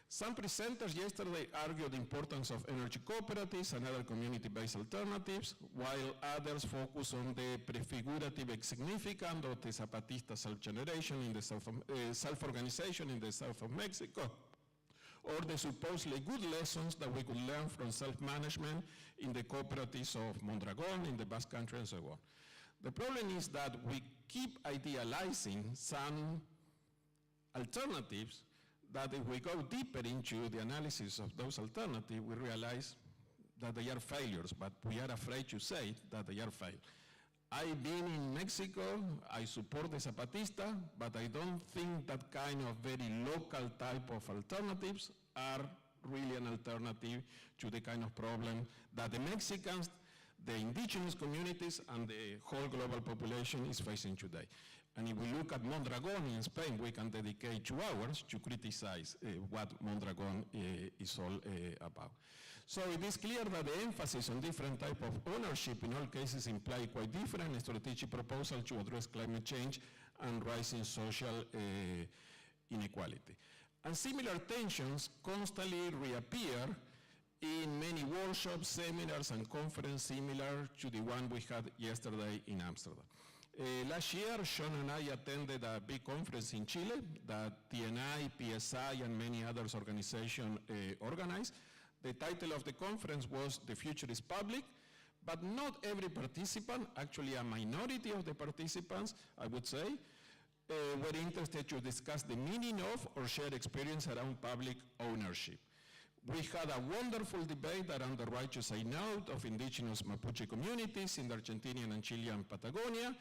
Some presenters yesterday argued the importance of energy cooperatives and other community-based alternatives, while others focused on the prefigurative significance of the Zapatista self-generation in the self-organization in the south of Mexico, or the supposedly good lessons that we could learn from self-management in the cooperatives of Mondragon, in the Basque Country, and so on. The problem is that we keep idealizing some alternatives that if we go deeper into the analysis of those alternatives, we realize that they are failures, but we are afraid to say that they are failed. I've been in Mexico, I support the Zapatista, but I don't think that kind of very local type of alternatives are really an alternative to the kind of problem that the Mexicans, the indigenous communities, and the whole global population is facing today. And if we look at Mondragon in Spain, we can dedicate 2 hours to criticize what Mondragon is all about. So it is clear that the emphasis on different type of ownership in all cases imply quite different strategic proposal to address climate change and rising social inequality. And similar tensions constantly reappear in many workshops, seminars, and conferences similar to the one we had yesterday in Amsterdam. Last year, Sean and I attended a big conference in Chile that TNI, PSI, and many others organizations organized. The title of the conference was "The Future is Public," but not every participant, actually a minority of the participants, I would say, were interested to discuss the meaning of or share experience around public ownership. We had a wonderful debate around the right to say no of indigenous Mapuche communities in the Argentinian and Chilean Patagonia,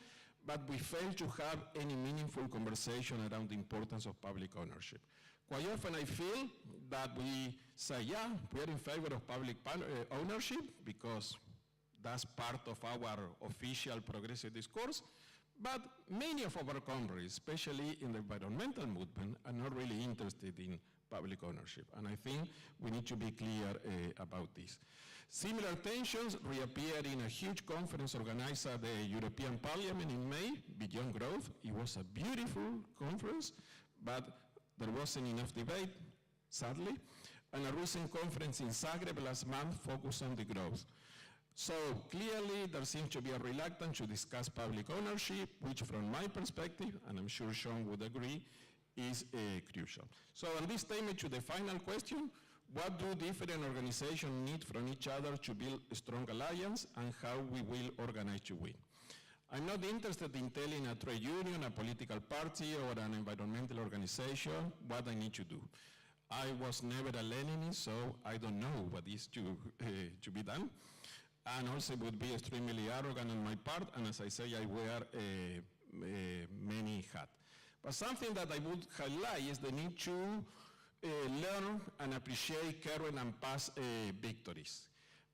but we failed to have any meaningful conversation around the importance of public ownership. Quite often I feel that we say, yeah, we are in favor of public ownership because that's part of our official progressive discourse, but many of our countries, especially in the environmental movement, are not really interested in public ownership. And I think we need to be clear about this. Similar tensions reappeared in a huge conference organized at the European Parliament in May, Beyond Growth. It was a beautiful conference, but there wasn't enough debate, sadly. And a recent conference in Zagreb last month focused on the growth. So clearly there seems to be a reluctance to discuss public ownership, which from my perspective, and I'm sure Sean would agree, is crucial. So on this statement to the final question, what do different organizations need from each other to build a strong alliance, and how we will organize to win? I'm not interested in telling a trade union, a political party, or an environmental organization what I need to do. I was never a Leninist, so I don't know what is to be done. And also it would be extremely arrogant on my part, and as I say, I wear many hats. But something that I would highlight is the need to learn and appreciate current and past victories.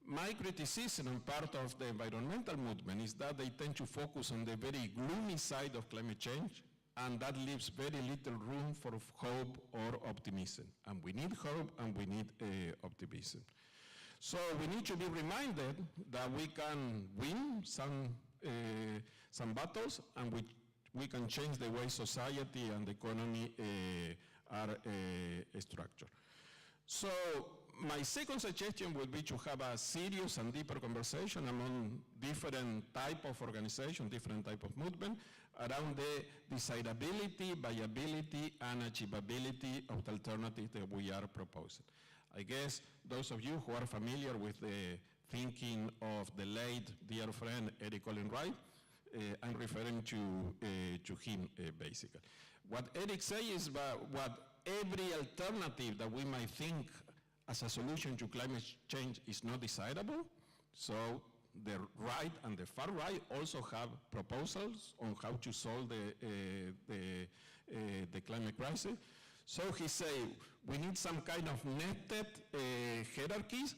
My criticism on part of the environmental movement is that they tend to focus on the very gloomy side of climate change, and that leaves very little room for hope or optimism. And we need hope and we need optimism. So we need to be reminded that we can win some battles, and we can change the way society and the economy are structured. So my second suggestion would be to have a serious and deeper conversation among different type of organization, different type of movement, around the desirability, viability, and achievability of the alternative that we are proposing. I guess those of you who are familiar with the thinking of the late dear friend Eric Olin Wright, I'm referring to him basically. What Eric says is what every alternative that we might think as a solution to climate change is not desirable. So the right and the far right also have proposals on how to solve the climate crisis. So he say we need some kind of netted hierarchies,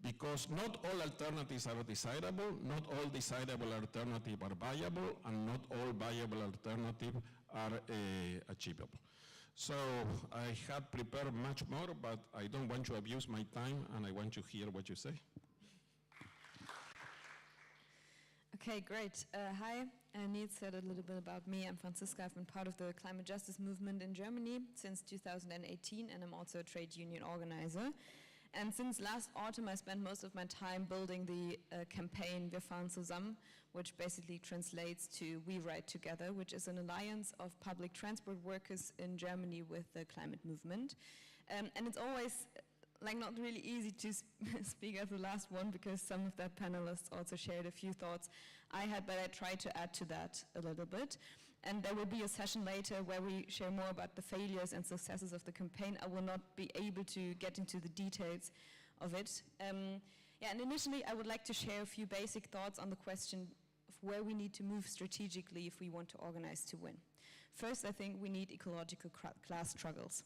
because not all alternatives are desirable, not all desirable alternatives are viable, and not all viable alternatives are achievable. So I had prepared much more, but I don't want to abuse my time, and I want to hear what you say. Okay, great. Hi, Nils said a little bit about me. I'm Franziska. I've been part of the climate justice movement in Germany since 2018, and I'm also a trade union organizer. And since last autumn, I spent most of my time building the campaign Wir fahren zusammen, which basically translates to We Ride Together, which is an alliance of public transport workers in Germany with the climate movement. And it's always not really easy to speak as the last one, because some of the panelists also shared a few thoughts I had, but I tried to add to that a little bit. And there will be a session later where we share more about the failures and successes of the campaign. I will not be able to get into the details of it. And initially I would like to share a few basic thoughts on the question of where we need to move strategically if we want to organize to win. First, I think we need ecological class struggles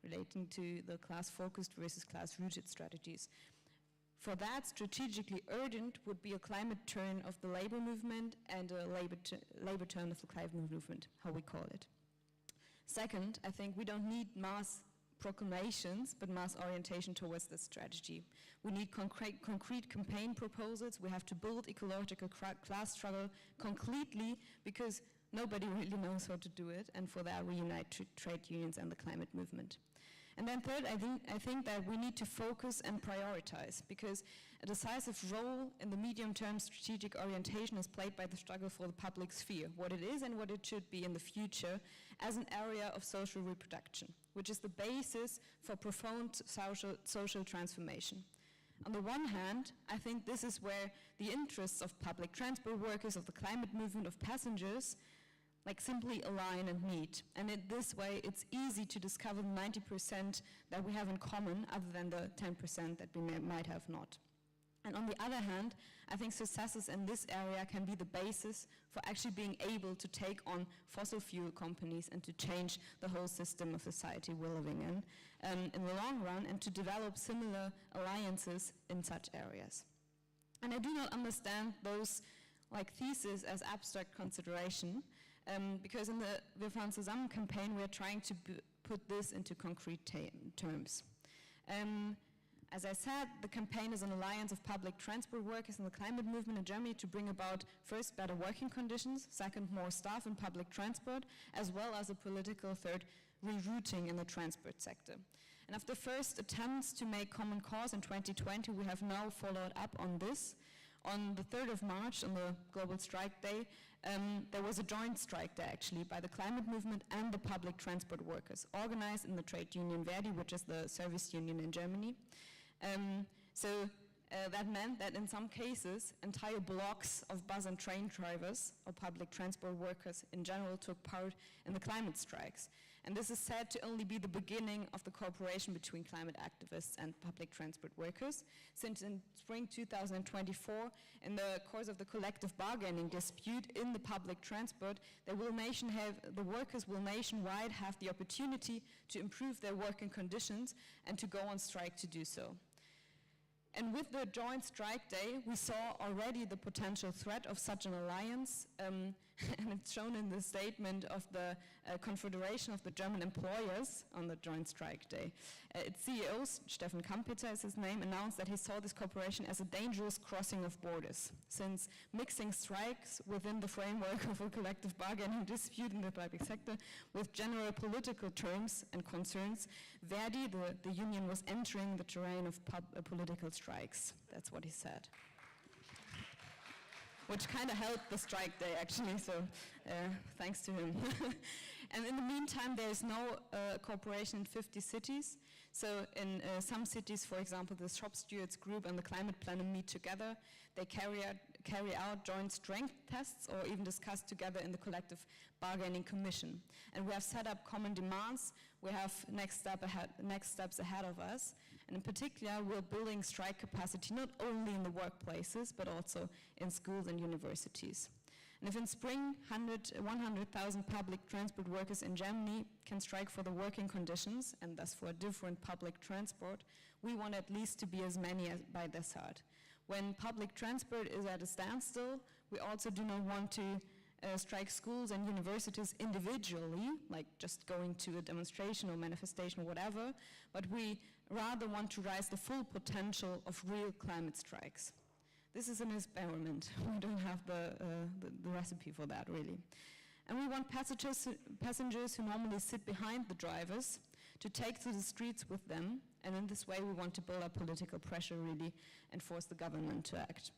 relating to the class-focused versus class-rooted strategies. For that, strategically urgent would be a climate turn of the labor movement and a labor turn of the climate movement, how we call it. Second, I think we don't need mass proclamations, but mass orientation towards this strategy. We need concrete campaign proposals. We have to build ecological class struggle concretely, because nobody really knows how to do it, and for that we unite trade unions and the climate movement. And then third, I think that we need to focus and prioritize, because a decisive role in the medium-term strategic orientation is played by the struggle for the public sphere, what it is and what it should be in the future as an area of social reproduction, which is the basis for profound social transformation. On the one hand, I think this is where the interests of public transport workers, of the climate movement, of passengers, simply align and meet. And in this way, it's easy to discover the 90% that we have in common, other than the 10% that we might have not. And on the other hand, I think successes in this area can be the basis for actually being able to take on fossil fuel companies and to change the whole system of society we're living in the long run, and to develop similar alliances in such areas. And I do not understand those theses as abstract consideration, because in the Wir fahren zusammen campaign, we are trying to put this into concrete terms. As I said, the campaign is an alliance of public transport workers and the climate movement in Germany to bring about, first, better working conditions, second, more staff in public transport, as well as a political third, rerouting in the transport sector. And after first attempts to make common cause in 2020, we have now followed up on this. On the 3rd of March, on the Global Strike Day, there was a joint strike day actually by the climate movement and the public transport workers, organized in the trade union Verdi, which is the service union in Germany. That meant that in some cases, entire blocks of bus and train drivers or public transport workers in general took part in the climate strikes. And this is said to only be the beginning of the cooperation between climate activists and public transport workers, since in spring 2024, in the course of the collective bargaining dispute in the public transport, the workers will nationwide have the opportunity to improve their working conditions and to go on strike to do so. And with the joint strike day, we saw already the potential threat of such an alliance, and it's shown in the statement of the Confederation of the German Employers on the Joint Strike Day. Its CEO, Steffen Kampeter is his name, announced that he saw this cooperation as a dangerous crossing of borders, since mixing strikes within the framework of a collective bargaining dispute in the public sector with general political terms and concerns, Verdi, the union, was entering the terrain of political strikes. That's what he said. Which kind of helped the strike day, actually, so thanks to him. And in the meantime, there is no cooperation in 50 cities. So in some cities, for example, the shop stewards group and the climate planner meet together. They carry out joint strength tests or even discuss together in the collective bargaining commission. And we have set up common demands. We have next steps ahead of us. And in particular, we're building strike capacity not only in the workplaces, but also in schools and universities. And if in spring 100,000 public transport workers in Germany can strike for the working conditions, and thus for a different public transport, we want at least to be as many as by their side. When public transport is at a standstill, we also do not want to strike schools and universities individually, like just going to a demonstration or manifestation or whatever, but we rather want to raise the full potential of real climate strikes. This is an experiment. We don't have the recipe for that, really. And we want passengers who normally sit behind the drivers to take to the streets with them, and in this way we want to build up political pressure, really, and force the government to act.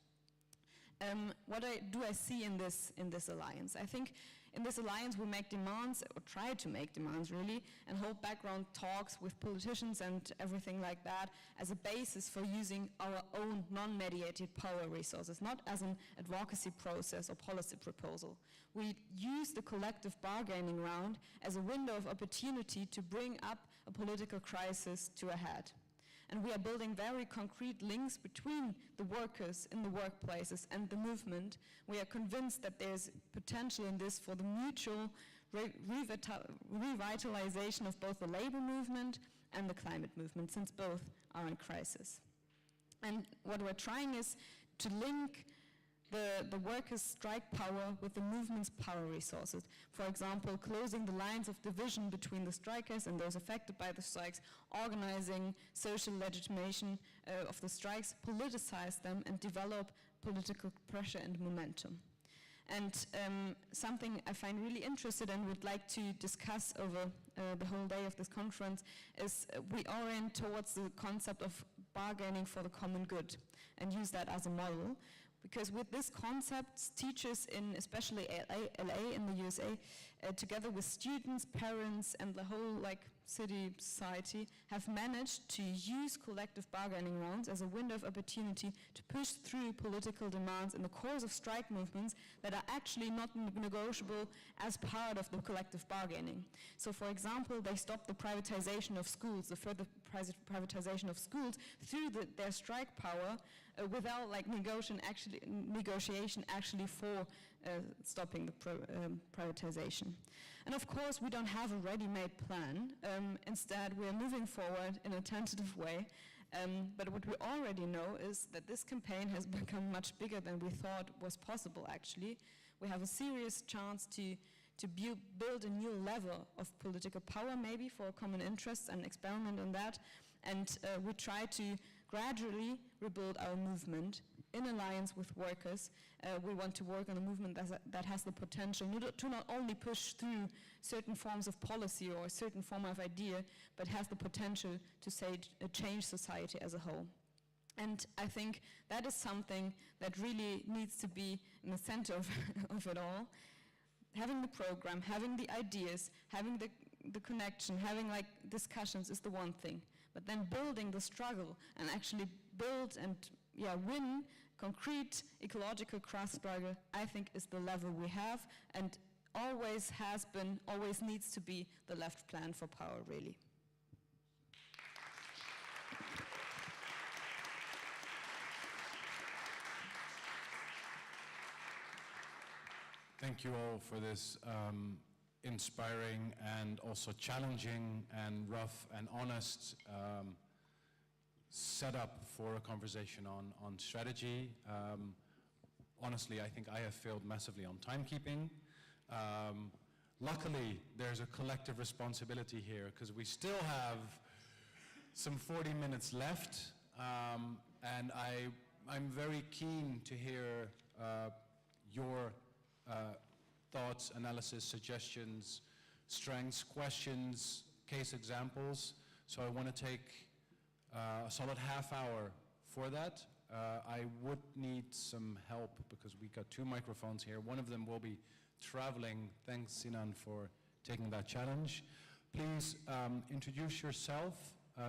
What do I see in this alliance? I think in this alliance we make demands, or try to make demands really, and hold background talks with politicians and everything like that as a basis for using our own non-mediated power resources, not as an advocacy process or policy proposal. We use the collective bargaining round as a window of opportunity to bring up a political crisis to a head. And we are building very concrete links between the workers in the workplaces and the movement. We are convinced that there's potential in this for the mutual revitalization of both the labor movement and the climate movement, since both are in crisis. And what we're trying is to link the workers' strike power with the movement's power resources. For example, closing the lines of division between the strikers and those affected by the strikes, organizing social legitimation of the strikes, politicize them, and develop political pressure and momentum. And something I find really interesting and would like to discuss over the whole day of this conference is we orient towards the concept of bargaining for the common good and use that as a model. Because with this concept, teachers in especially LA in the USA, together with students, parents, and the whole city society, have managed to use collective bargaining rounds as a window of opportunity to push through political demands in the course of strike movements that are actually not negotiable as part of the collective bargaining. So, for example, they stopped the privatization of schools, the further privatization of schools through their strike power without negotiation actually for stopping the privatization. And of course, we don't have a ready-made plan. Instead, we are moving forward in a tentative way. But what we already know is that this campaign has become much bigger than we thought was possible, actually. We have a serious chance to build a new level of political power, maybe, for common interests and experiment on that. And we try to gradually rebuild our movement in alliance with workers. We want to work on a movement that has the potential to not only push through certain forms of policy or a certain form of idea, but has the potential to change society as a whole. And I think that is something that really needs to be in the center of it all. Having the program, having the ideas, having the connection, having discussions is the one thing. But then building the struggle and actually build and win concrete ecological cross struggle, I think is the level we have and always has been, always needs to be the left plan for power, really. Thank you all for this inspiring and also challenging and rough and honest setup for a conversation on strategy. Honestly, I think I have failed massively on timekeeping. Luckily, there's a collective responsibility here because we still have some 40 minutes left, and I'm very keen to hear your thoughts, analysis, suggestions, strengths, questions, case examples. So I want to take a solid half hour for that. I would need some help because we got 2 microphones here. One of them will be traveling. Thanks, Sinan, for taking that challenge. Please introduce yourself.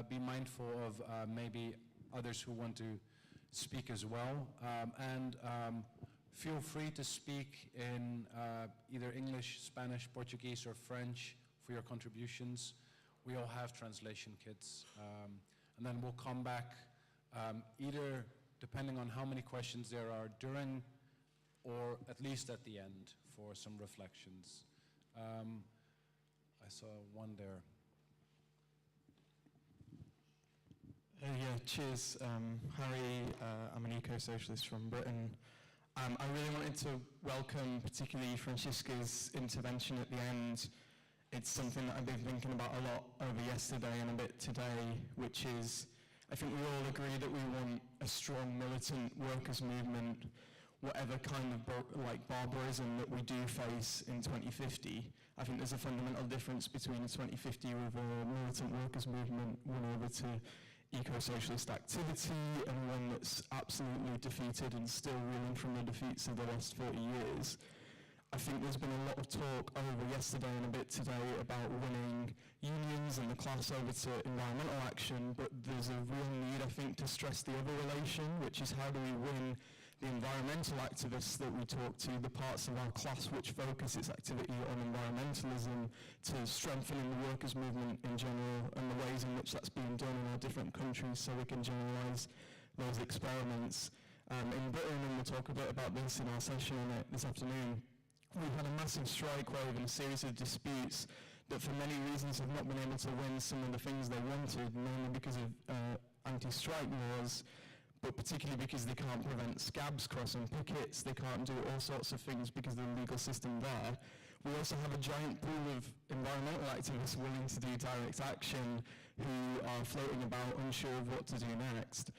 Be mindful of maybe others who want to speak as well. And feel free to speak in either English, Spanish, Portuguese, or French for your contributions. We all have translation kits. And then we'll come back either, depending on how many questions there are during, or at least at the end for some reflections. I saw one there. Yeah, cheers. Harry, I'm an eco-socialist from Britain. I really wanted to welcome particularly Francisca's intervention at the end. It's something that I've been thinking about a lot over yesterday and a bit today, which is, I think we all agree that we want a strong militant workers' movement, whatever kind of barbarism that we do face in 2050. I think there's a fundamental difference between 2050 with a militant workers' movement won over to eco-socialist activity and one that's absolutely defeated and still reeling from the defeats of the last 40 years. I think there's been a lot of talk over yesterday and a bit today about winning unions and the class over to environmental action, but there's a real need, I think, to stress the other relation, which is how do we win the environmental activists that we talk to, the parts of our class which focus its activity on environmentalism, to strengthening the workers' movement in general and the ways in which that's being done in our different countries so we can generalise those experiments. In Britain, and we'll talk a bit about this in our session on it this afternoon, we've had a massive strike wave and a series of disputes that for many reasons have not been able to win some of the things they wanted, mainly because of anti-strike laws, but particularly because they can't prevent scabs crossing pickets, they can't do all sorts of things because of the legal system there. We also have a giant pool of environmental activists willing to do direct action who are floating about unsure of what to do next.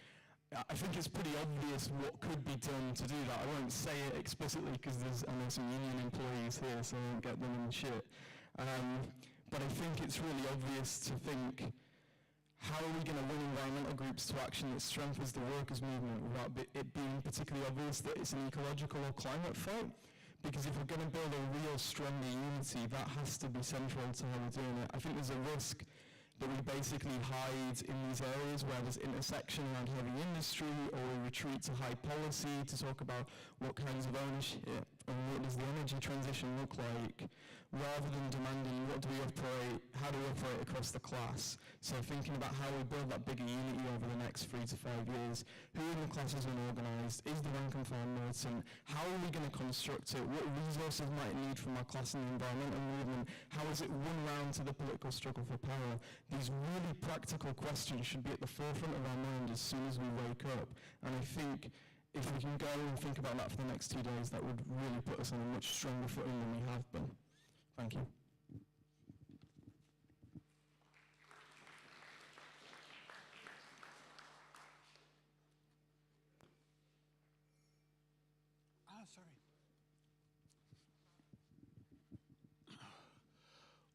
I think it's pretty obvious what could be done to do that. I won't say it explicitly because I know some union employees here, so I won't get them in shit. But I think it's really obvious to think, how are we going to win environmental groups to action that strengthens the workers' movement without it being particularly obvious that it's an ecological or climate fight? Because if we're going to build a real stronger unity, that has to be central to how we're doing it. I think there's a risk that we basically hide in these areas where there's intersection around heavy industry, or we retreat to high policy to talk about what kinds of ownership and what does the energy transition look like, rather than demanding what do we operate, how do we operate across the class. So thinking about how we build that bigger unity over the next 3 to 5 years, who in the class is unorganised, is the rank and file militant, how are we going to construct it, what resources might it need from our class in the environmental movement, how is it run round to the political struggle for power. These really practical questions should be at the forefront of our mind as soon as we wake up, and I think if we can go and think about that for the next 2 days, that would really put us on a much stronger footing than we have been. Thank you. Sorry.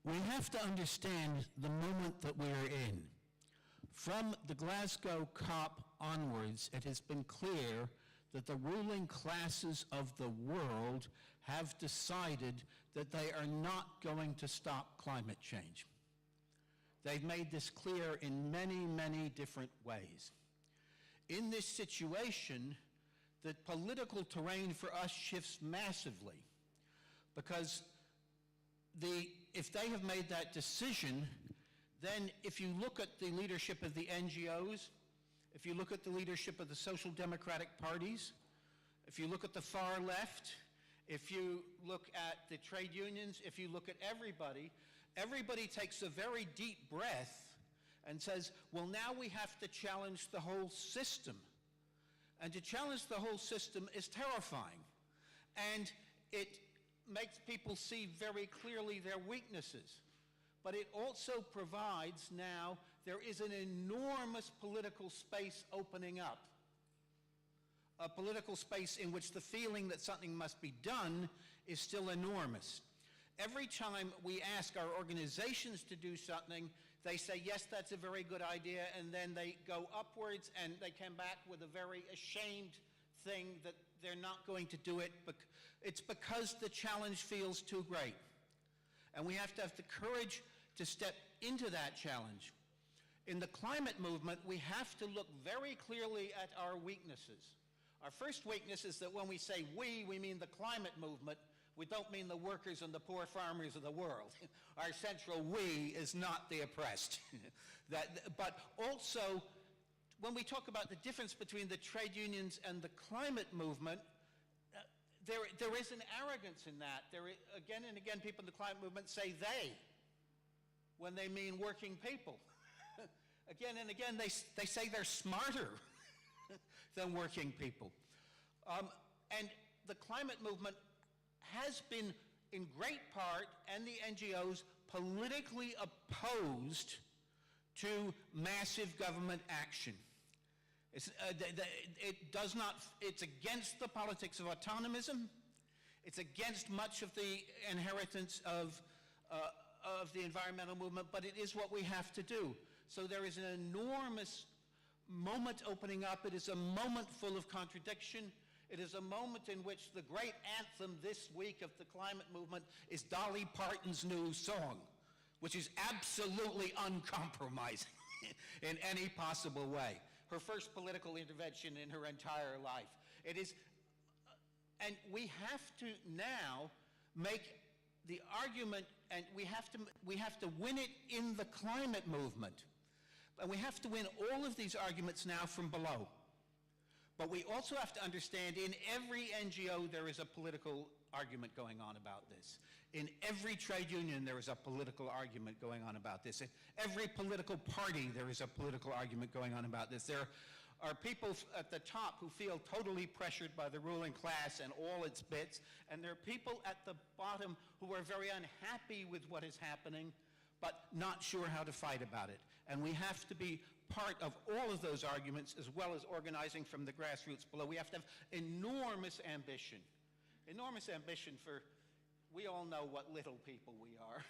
We have to understand the moment that we are in. From the Glasgow COP onwards, it has been clear that the ruling classes of the world have decided that they are not going to stop climate change. They've made this clear in many, many different ways. In this situation, the political terrain for us shifts massively, because if they have made that decision, then if you look at the leadership of the NGOs, if you look at the leadership of the social democratic parties, if you look at the far left, if you look at the trade unions, if you look at everybody takes a very deep breath and says, well, now we have to challenge the whole system. And to challenge the whole system is terrifying. And it makes people see very clearly their weaknesses. But it also provides now, there is an enormous political space opening up. A political space in which the feeling that something must be done is still enormous. Every time we ask our organizations to do something, they say, yes, that's a very good idea, and then they go upwards and they come back with a very ashamed thing that they're not going to do it. It's because the challenge feels too great. And we have to have the courage to step into that challenge. In the climate movement, we have to look very clearly at our weaknesses. Our first weakness is that when we say we mean the climate movement. We don't mean the workers and the poor farmers of the world. Our central we is not the oppressed. But also, when we talk about the difference between the trade unions and the climate movement, there is an arrogance in that. Again and again, people in the climate movement say they, when they mean working people. Again and again, they say they're smarter than working people. And the climate movement has been, in great part, and the NGOs, politically opposed to massive government action. It's against the politics of autonomism. It's against much of the inheritance of the environmental movement, but it is what we have to do. So there is an enormous moment opening up. It is a moment full of contradiction. It is a moment in which the great anthem this week of the climate movement is Dolly Parton's new song, which is absolutely uncompromising in any possible way. Her first political intervention in her entire life. It is, and we have to now make the argument, and we have to win it in the climate movement. And we have to win all of these arguments now from below. But we also have to understand in every NGO there is a political argument going on about this. In every trade union there is a political argument going on about this. In every political party there is a political argument going on about this. There are people at the top who feel totally pressured by the ruling class and all its bits, and there are people at the bottom who are very unhappy with what is happening, but not sure how to fight about it. And we have to be part of all of those arguments, as well as organizing from the grassroots below. We have to have enormous ambition. Enormous ambition for, we all know what little people we are.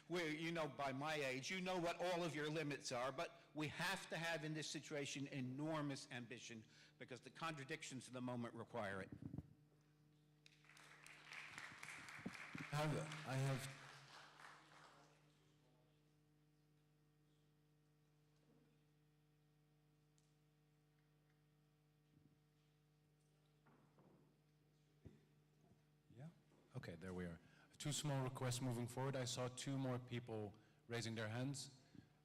You know, by my age, you know what all of your limits are, but we have to have in this situation enormous ambition because the contradictions of the moment require it. I have Okay, there we are. Two small requests moving forward. I saw two more people raising their hands.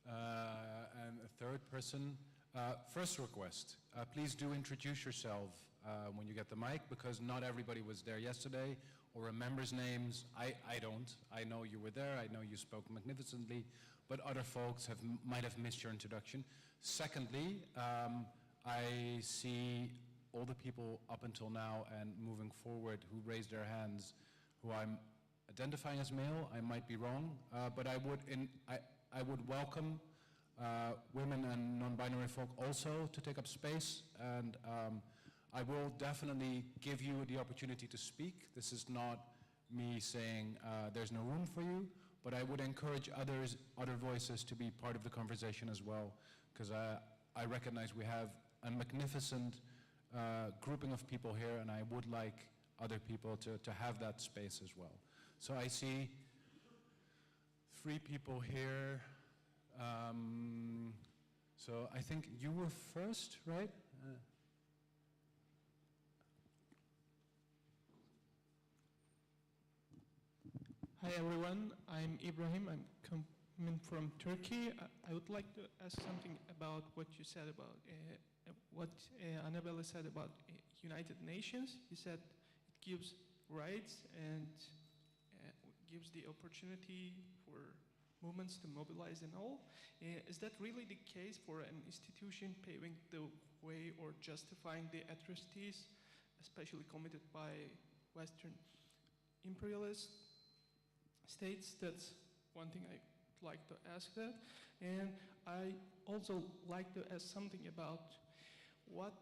And a third person. First request, please do introduce yourself when you get the mic, because not everybody was there yesterday or remembers names. I don't. I know you were there. I know you spoke magnificently, but other folks might have missed your introduction. Secondly, I see all the people up until now and moving forward who raised their hands, who I'm identifying as male. I might be wrong, but I would welcome women and non-binary folk also to take up space, and I will definitely give you the opportunity to speak. This is not me saying there's no room for you, but I would encourage other voices to be part of the conversation as well, because I recognize we have a magnificent grouping of people here, and I would like other people to have that space as well. So I see 3 people here. So I think you were first, right? Hi everyone, I'm Ibrahim. I'm coming from Turkey. I would like to ask something about what you said about what Annabella said about United Nations. You said it gives rights and gives the opportunity for movements to mobilize and all. Is that really the case for an institution paving the way or justifying the atrocities, especially committed by Western imperialist states. That's one thing I'd like to ask that. And I also like to ask something about what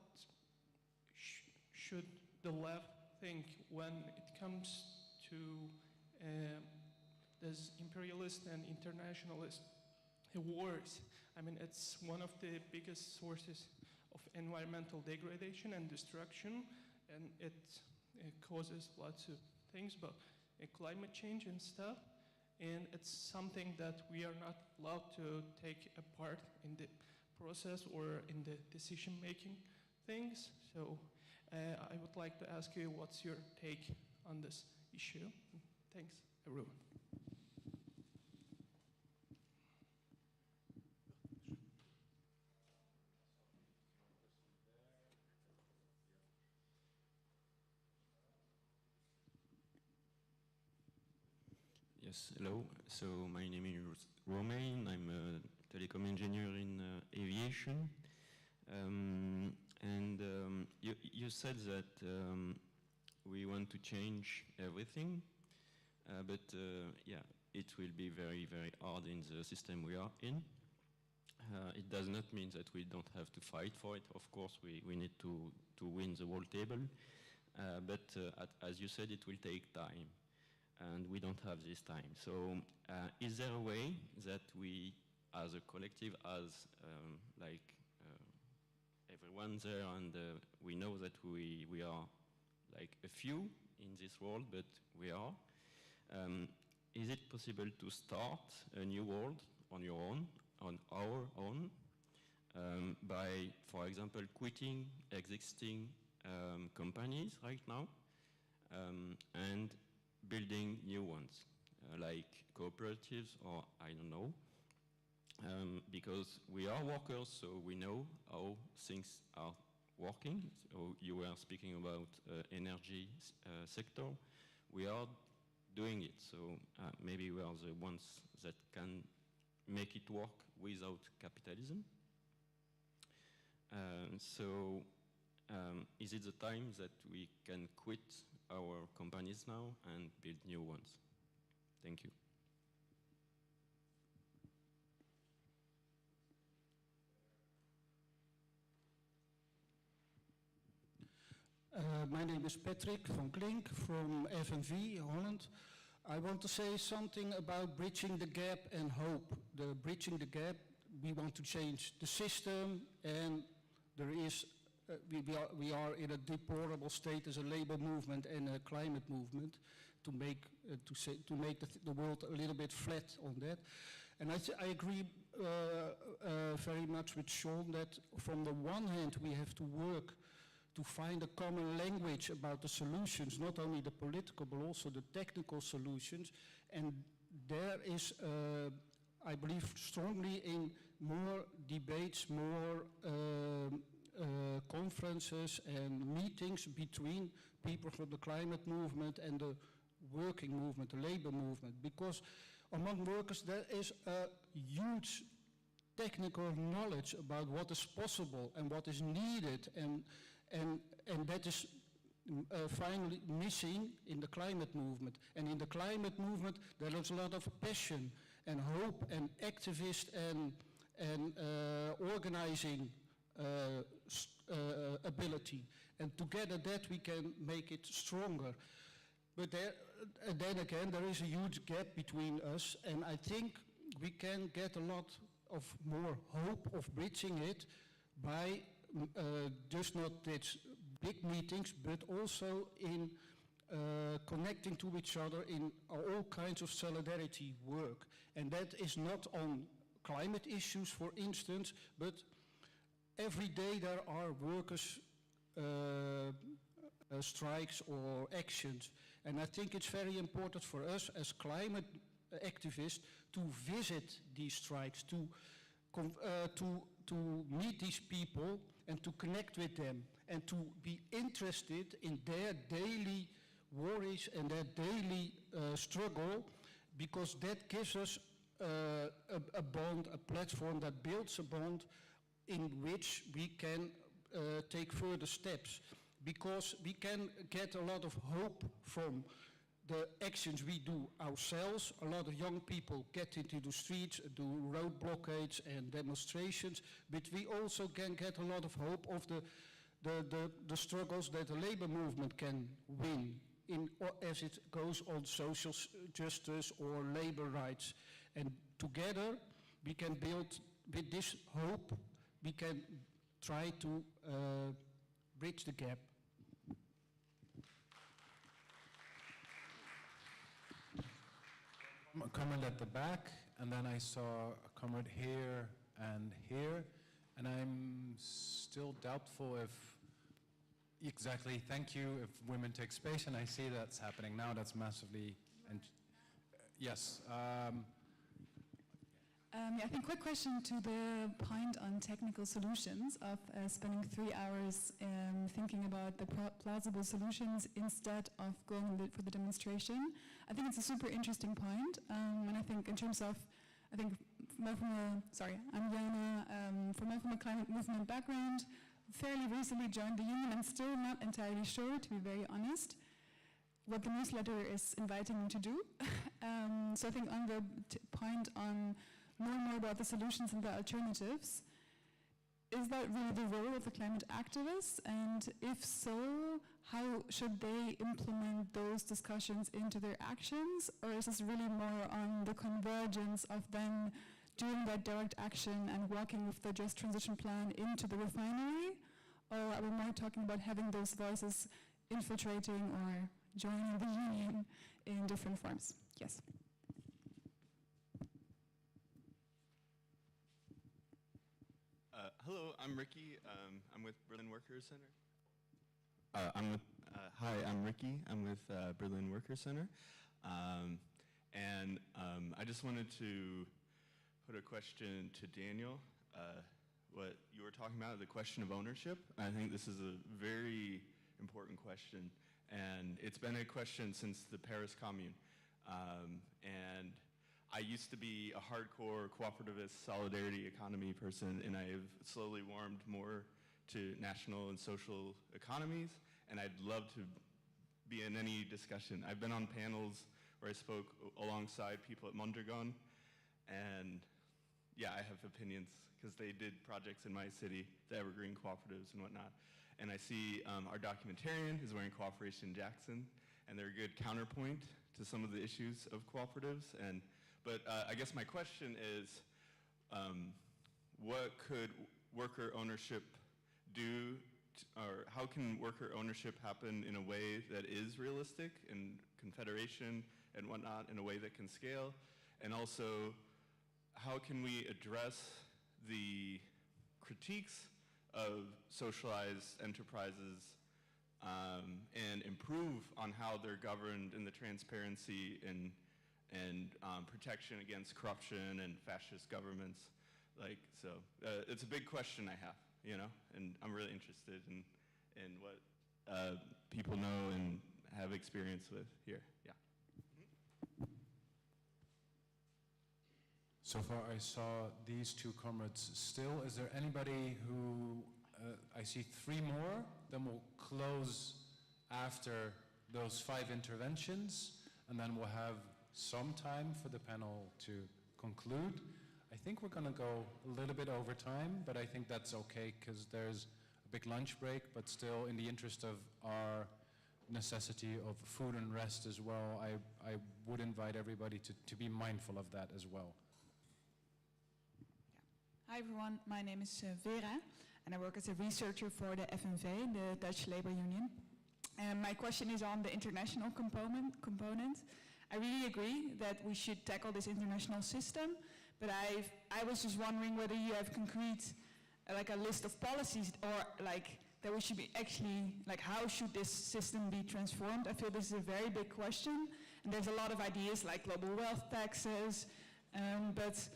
should the left think when it comes to this imperialist and internationalist wars. I mean, it's one of the biggest sources of environmental degradation and destruction, and it causes lots of things, but climate change and stuff. And it's something that we are not allowed to take a part in the process or in the decision-making things. So I would like to ask you, what's your take on this issue? Thanks, everyone. Yes, hello. So my name is Romain. I'm a telecom engineer in aviation. You said that we want to change everything, but yeah, it will be very, very hard in the system we are in. It does not mean that we don't have to fight for it. Of course, we need to win the whole table, but as you said, it will take time. And we don't have this time. So is there a way that we, as a collective, as everyone there, and we know that we are like a few in this world, but we are, is it possible to start a new world on your own, on our own, by, for example, quitting existing companies right now, and building new ones, like cooperatives or I don't know, because we are workers, so we know how things are working. So you were speaking about energy sector. We are doing it, so maybe we are the ones that can make it work without capitalism. Is it the time that we can quit our companies now and build new ones? Thank you. My name is Patrick van Klink from FNV Holland. I want to say something about bridging the gap and hope. The bridging the gap, we want to change the system, and there is we are in a deplorable state as a labor movement and a climate movement to make the world a little bit flat on that. And I agree very much with Sean that from the one hand we have to work to find a common language about the solutions, not only the political but also the technical solutions. And there is, I believe strongly in more debates, more conferences and meetings between people from the climate movement and the working movement, the labor movement, because among workers there is a huge technical knowledge about what is possible and what is needed, and that is finally missing in the climate movement. And in the climate movement there is a lot of passion and hope and activist and organizing ability, and together that we can make it stronger. But then again there is a huge gap between us, and I think we can get a lot of more hope of bridging it by just not these big meetings, but also in connecting to each other in all kinds of solidarity work. And that is not on climate issues, for instance, but every day there are workers' strikes or actions. And I think it's very important for us as climate activists to visit these strikes, to meet these people and to connect with them and to be interested in their daily worries and their daily struggle, because that gives us a bond, a platform that builds a bond in which we can take further steps, because we can get a lot of hope from the actions we do ourselves. A lot of young people get into the streets, do road blockades and demonstrations, but we also can get a lot of hope of the struggles that the labor movement can win as it goes on social justice or labor rights. And together we can build, with this hope, we can try to bridge the gap. A comrade at the back, and then I saw a comrade here, and I'm still doubtful if, exactly, thank you, if women take space, and I see that's happening now, that's massively, and yes. Yeah, I think quick question to the point on technical solutions of spending 3 hours thinking about the plausible solutions instead of going for the demonstration. I think it's a super interesting point, and I think in terms of, I'm Jana, from a climate movement background, fairly recently joined the union and still not entirely sure, to be very honest, what the newsletter is inviting me to do. So I think on the point on more and more about the solutions and the alternatives, is that really the role of the climate activists? And if so, how should they implement those discussions into their actions? Or is this really more on the convergence of them doing that direct action and working with the Just Transition Plan into the refinery? Or are we more talking about having those voices infiltrating or joining the union in different forms? Yes. Hello, I'm Ricky. I'm with Berlin Workers Center. Hi, I'm Ricky. I'm with Berlin Workers Center. And I just wanted to put a question to Daniel. What you were talking about, the question of ownership. I think this is a very important question. And it's been a question since the Paris Commune. And I used to be a hardcore cooperativist solidarity economy person, and I've slowly warmed more to national and social economies, and I'd love to be in any discussion. I've been on panels where I spoke alongside people at Mondragon, and yeah, I have opinions because they did projects in my city, the Evergreen Cooperatives and whatnot. And I see our documentarian is wearing Cooperation Jackson, and they're a good counterpoint to some of the issues of cooperatives. But I guess my question is, what could worker ownership do, or how can worker ownership happen in a way that is realistic and confederation and whatnot, in a way that can scale? And also, how can we address the critiques of socialized enterprises and improve on how they're governed in the transparency and protection against corruption and fascist governments? It's a big question I have, and I'm really interested in what people know and have experience with here. Yeah. So far I saw these two comrades still. Is there anybody who, I see 3 more, then we'll close after those 5 interventions, and then we'll have some time for the panel to conclude. I think we're going to go a little bit over time, but I think that's okay because there's a big lunch break, but still in the interest of our necessity of food and rest as well, I would invite everybody to be mindful of that as well. Hi everyone, my name is Vera and I work as a researcher for the FNV, the Dutch Labour Union. And my question is on the international component. I really agree that we should tackle this international system, but I was just wondering whether you have concrete, like a list of policies, or like that we should be actually, like how should this system be transformed? I feel this is a very big question, and there's a lot of ideas like global wealth taxes, but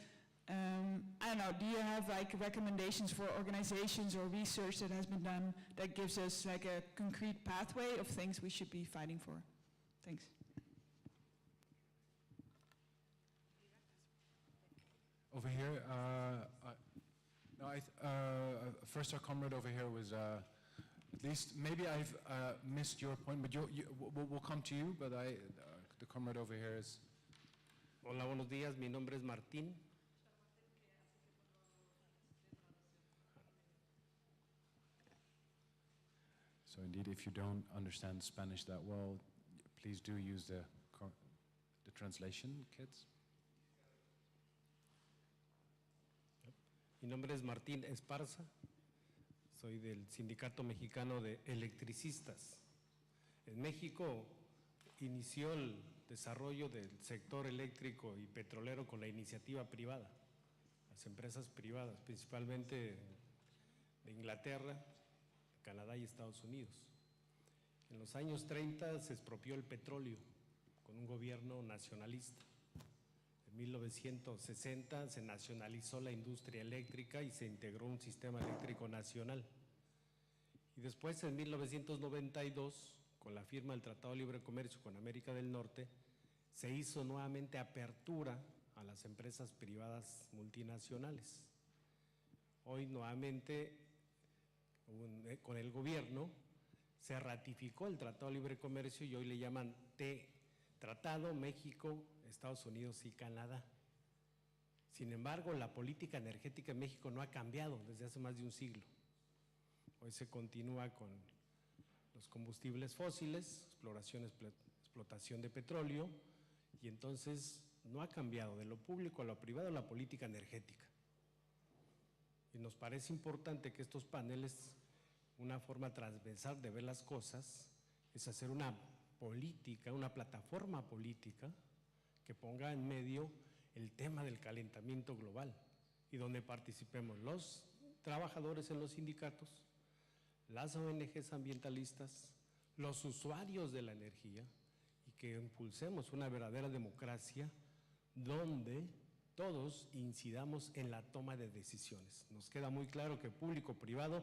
I don't know, do you have like recommendations for organizations or research that has been done that gives us like a concrete pathway of things we should be fighting for? Thanks. Over here, first our comrade over here was, at least, maybe I've missed your point, but we'll come to you, but the comrade over here is. Hola, buenos días. Mi nombre es Martín. So indeed, if you don't understand Spanish that well, please do use the translation kits. Mi nombre es Martín Esparza. Soy del Sindicato Mexicano de Electricistas. En México inició el desarrollo del sector eléctrico y petrolero con la iniciativa privada, las empresas privadas, principalmente de Inglaterra, Canadá y Estados Unidos. En los años 30 se expropió el petróleo con un gobierno nacionalista. En 1960 se nacionalizó la industria eléctrica y se integró un sistema eléctrico nacional. Y después, en 1992, con la firma del Tratado de Libre Comercio con América del Norte, se hizo nuevamente apertura a las empresas privadas multinacionales. Hoy nuevamente, con el gobierno, se ratificó el Tratado de Libre Comercio y hoy le llaman Tratado México, Estados Unidos y Canadá. Sin embargo, la política energética en México no ha cambiado desde hace más de un siglo. Hoy se continúa con los combustibles fósiles, explotación de petróleo, y entonces no ha cambiado de lo público a lo privado la política energética. Y nos parece importante que estos paneles, una forma transversal de ver las cosas, es hacer una política, una plataforma política que ponga en medio el tema del calentamiento global y donde participemos los trabajadores en los sindicatos, las ONGs ambientalistas, los usuarios de la energía y que impulsemos una verdadera democracia donde todos incidamos en la toma de decisiones. Nos queda muy claro que público-privado,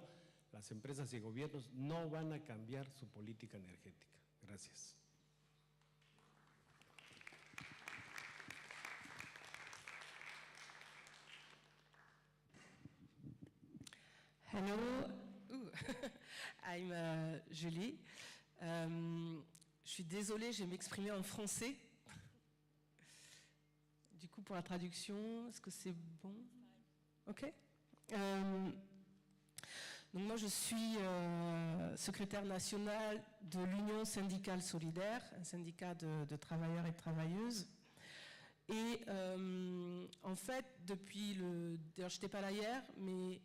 las empresas y gobiernos no van a cambiar su política energética. Gracias. Hello, I'm Julie. Je suis désolée, je vais m'exprimer en français. Du coup, pour la traduction, est-ce que c'est bon? Ok. Donc moi, je suis secrétaire nationale de l'Union syndicale solidaire, un syndicat de travailleurs et de travailleuses. Et en fait, d'ailleurs, je n'étais pas là hier, mais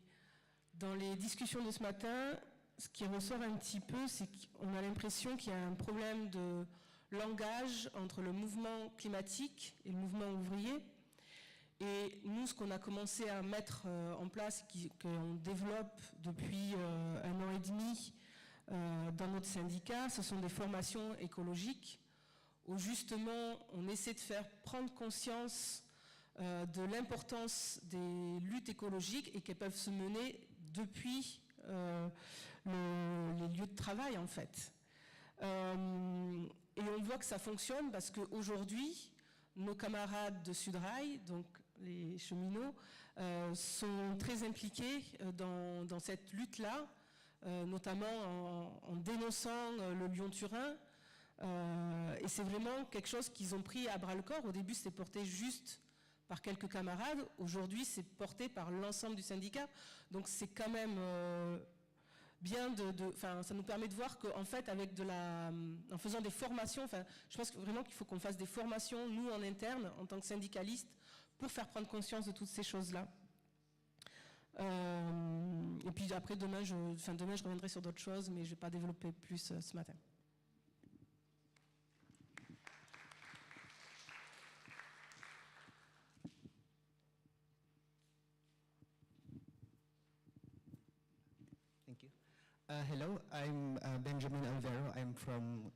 dans les discussions de ce matin, ce qui ressort un petit peu, c'est qu'on a l'impression qu'il y a un problème de langage entre le mouvement climatique et le mouvement ouvrier. Et nous, ce qu'on a commencé à mettre en place, qu'on développe depuis 1 an et demi dans notre syndicat, ce sont des formations écologiques où justement on essaie de faire prendre conscience de l'importance des luttes écologiques et qu'elles peuvent se mener depuis les lieux de travail en fait. Et on voit que ça fonctionne parce qu'aujourd'hui, nos camarades de Sudrail, donc les cheminots, sont très impliqués dans cette lutte-là, notamment en dénonçant le Lyon-Turin. Et c'est vraiment quelque chose qu'ils ont pris à bras-le-corps. Au début, c'était porté juste par quelques camarades. Aujourd'hui, c'est porté par l'ensemble du syndicat. Donc c'est quand même bien ça nous permet de voir qu'en fait, en faisant des formations, je pense vraiment qu'il faut qu'on fasse des formations, nous en interne, en tant que syndicalistes, pour faire prendre conscience de toutes ces choses-là. Et puis après, demain, je reviendrai sur d'autres choses, mais je ne vais pas développer plus ce matin. Hello, I'm Benjamin Alvero. I'm from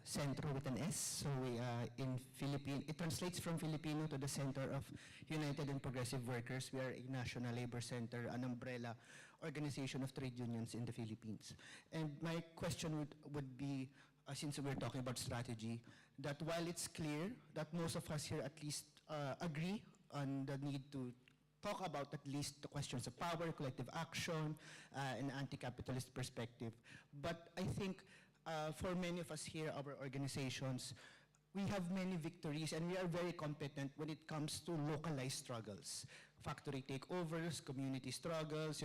Centro with an S. So we in Philippine, it translates from Filipino to the Center of United and Progressive Workers. We are a national labor center, an umbrella organization of trade unions in the Philippines. And my question would be, since we're talking about strategy, that while it's clear that most of us here at least agree on the need to talk about at least the questions of power, collective action, and anti-capitalist perspective. But I think for many of us here, our organizations, we have many victories and we are very competent when it comes to localized struggles. Factory takeovers, community struggles,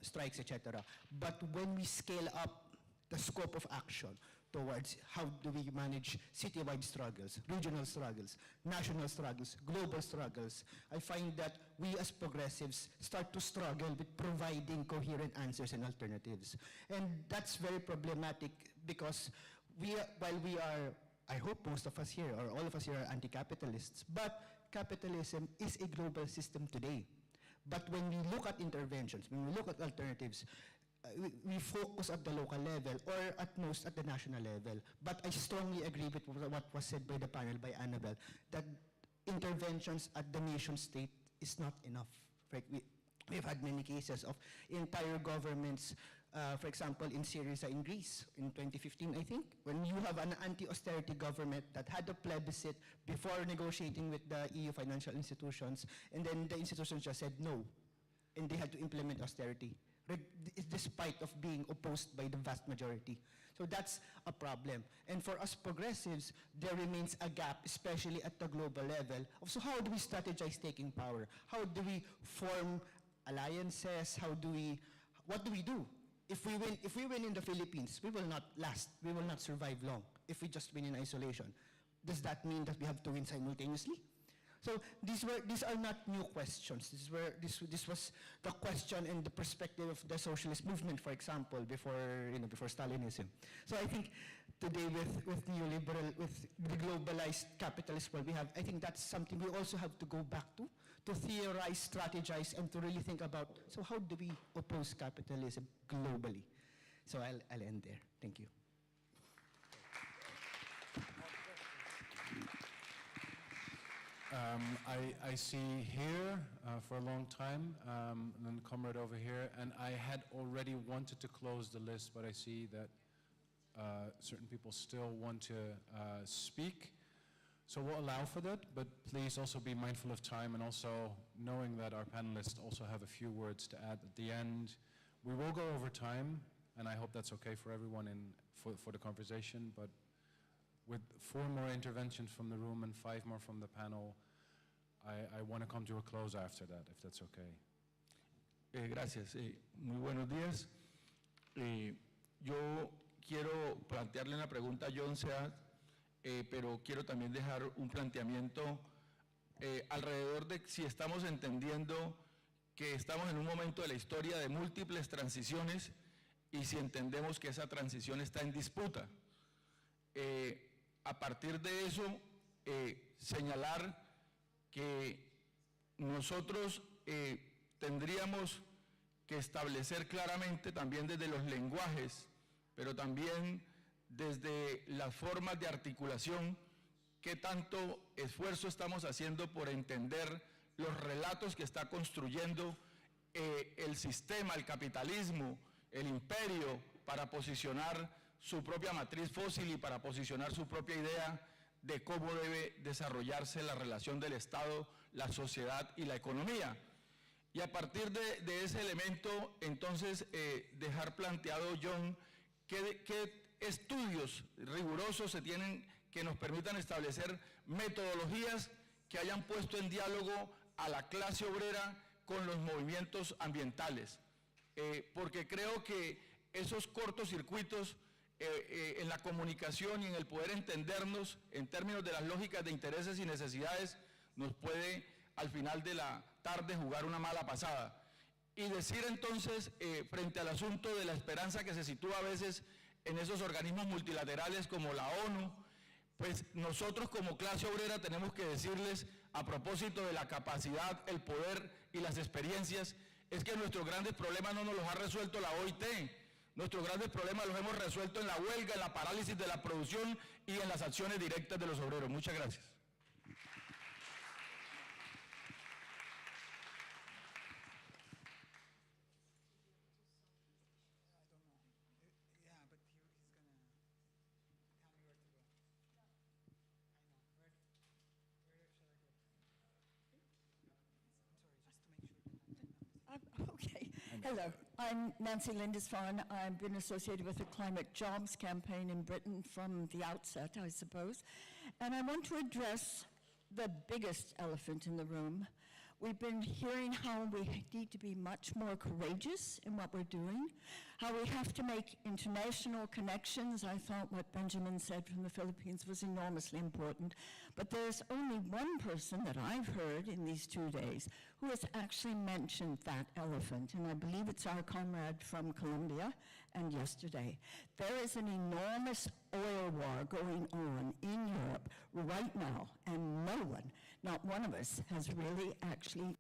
strikes, etc. But when we scale up the scope of action towards how do we manage citywide struggles, regional struggles, national struggles, global struggles, I find that we as progressives start to struggle with providing coherent answers and alternatives. And that's very problematic because while we are, I hope most of us here, or all of us here are anti-capitalists, but capitalism is a global system today. But when we look at interventions, when we look at alternatives, we focus at the local level or at most at the national level. But I strongly agree with what was said by the panel, by Annabelle, that interventions at the nation state is not enough. Right? We've had many cases of entire governments, for example, in Syriza in Greece in 2015, I think, when you have an anti-austerity government that had a plebiscite before negotiating with the EU financial institutions, and then the institutions just said no, and they had to implement austerity, despite of being opposed by the vast majority. So that's a problem. And for us progressives, there remains a gap, especially at the global level. So how do we strategize taking power? How do we form alliances? What do we do? If we win in the Philippines, we will not last. We will not survive long if we just win in isolation. Does that mean that we have to win simultaneously? So these are not new questions. This was the question and the perspective of the socialist movement, for example, before Stalinism. So I think today with neoliberal, with the globalized capitalist world we have, I think that's something we also have to go back to theorize, strategize, and to really think about, so how do we oppose capitalism globally? So I'll end there. Thank you. I see here for a long time, and then comrade over here, and I had already wanted to close the list, but I see that certain people still want to speak. So we'll allow for that, but please also be mindful of time and also knowing that our panelists also have a few words to add at the end. We will go over time, and I hope that's okay for everyone for the conversation, but with 4 more interventions from the room and 5 more from the panel, I want to come to a close after that, if that's okay. Gracias. Muy buenos días. Yo quiero plantearle una pregunta a John Seat, pero quiero también dejar un planteamiento alrededor de si estamos entendiendo que estamos en un momento de la historia de múltiples transiciones y si entendemos que esa transición está en disputa. A partir de eso, señalar que nosotros tendríamos que establecer claramente también desde los lenguajes, pero también desde las formas de articulación, qué tanto esfuerzo estamos haciendo por entender los relatos que está construyendo el sistema, el capitalismo, el imperio, para posicionar su propia matriz fósil y para posicionar su propia idea de cómo debe desarrollarse la relación del Estado, la sociedad y la economía. Y a partir de ese elemento, entonces, dejar planteado, John, qué estudios rigurosos se tienen que nos permitan establecer metodologías que hayan puesto en diálogo a la clase obrera con los movimientos ambientales. Porque creo que esos cortocircuitos en la comunicación y en el poder entendernos en términos de las lógicas de intereses y necesidades nos puede al final de la tarde jugar una mala pasada. Y decir entonces, frente al asunto de la esperanza que se sitúa a veces en esos organismos multilaterales como la ONU, pues nosotros como clase obrera tenemos que decirles, a propósito de la capacidad, el poder y las experiencias, es que nuestros grandes problemas no nos los ha resuelto la OIT. Nuestros grandes problemas los hemos resuelto en la huelga, en la parálisis de la producción y en las acciones directas de los obreros. Muchas gracias. Okay. Hello, I'm Nancy Lindisfarne. I've been associated with the Climate Jobs campaign in Britain from the outset, I suppose. And I want to address the biggest elephant in the room. We've been hearing how we need to be much more courageous in what we're doing, how we have to make international connections. I thought what Benjamin said from the Philippines was enormously important. But there's only one person that I've heard in these 2 days who has actually mentioned that elephant, and I believe it's our comrade from Colombia, and yesterday. There is an enormous oil war going on in Europe right now, and no one, not one of us, has really actually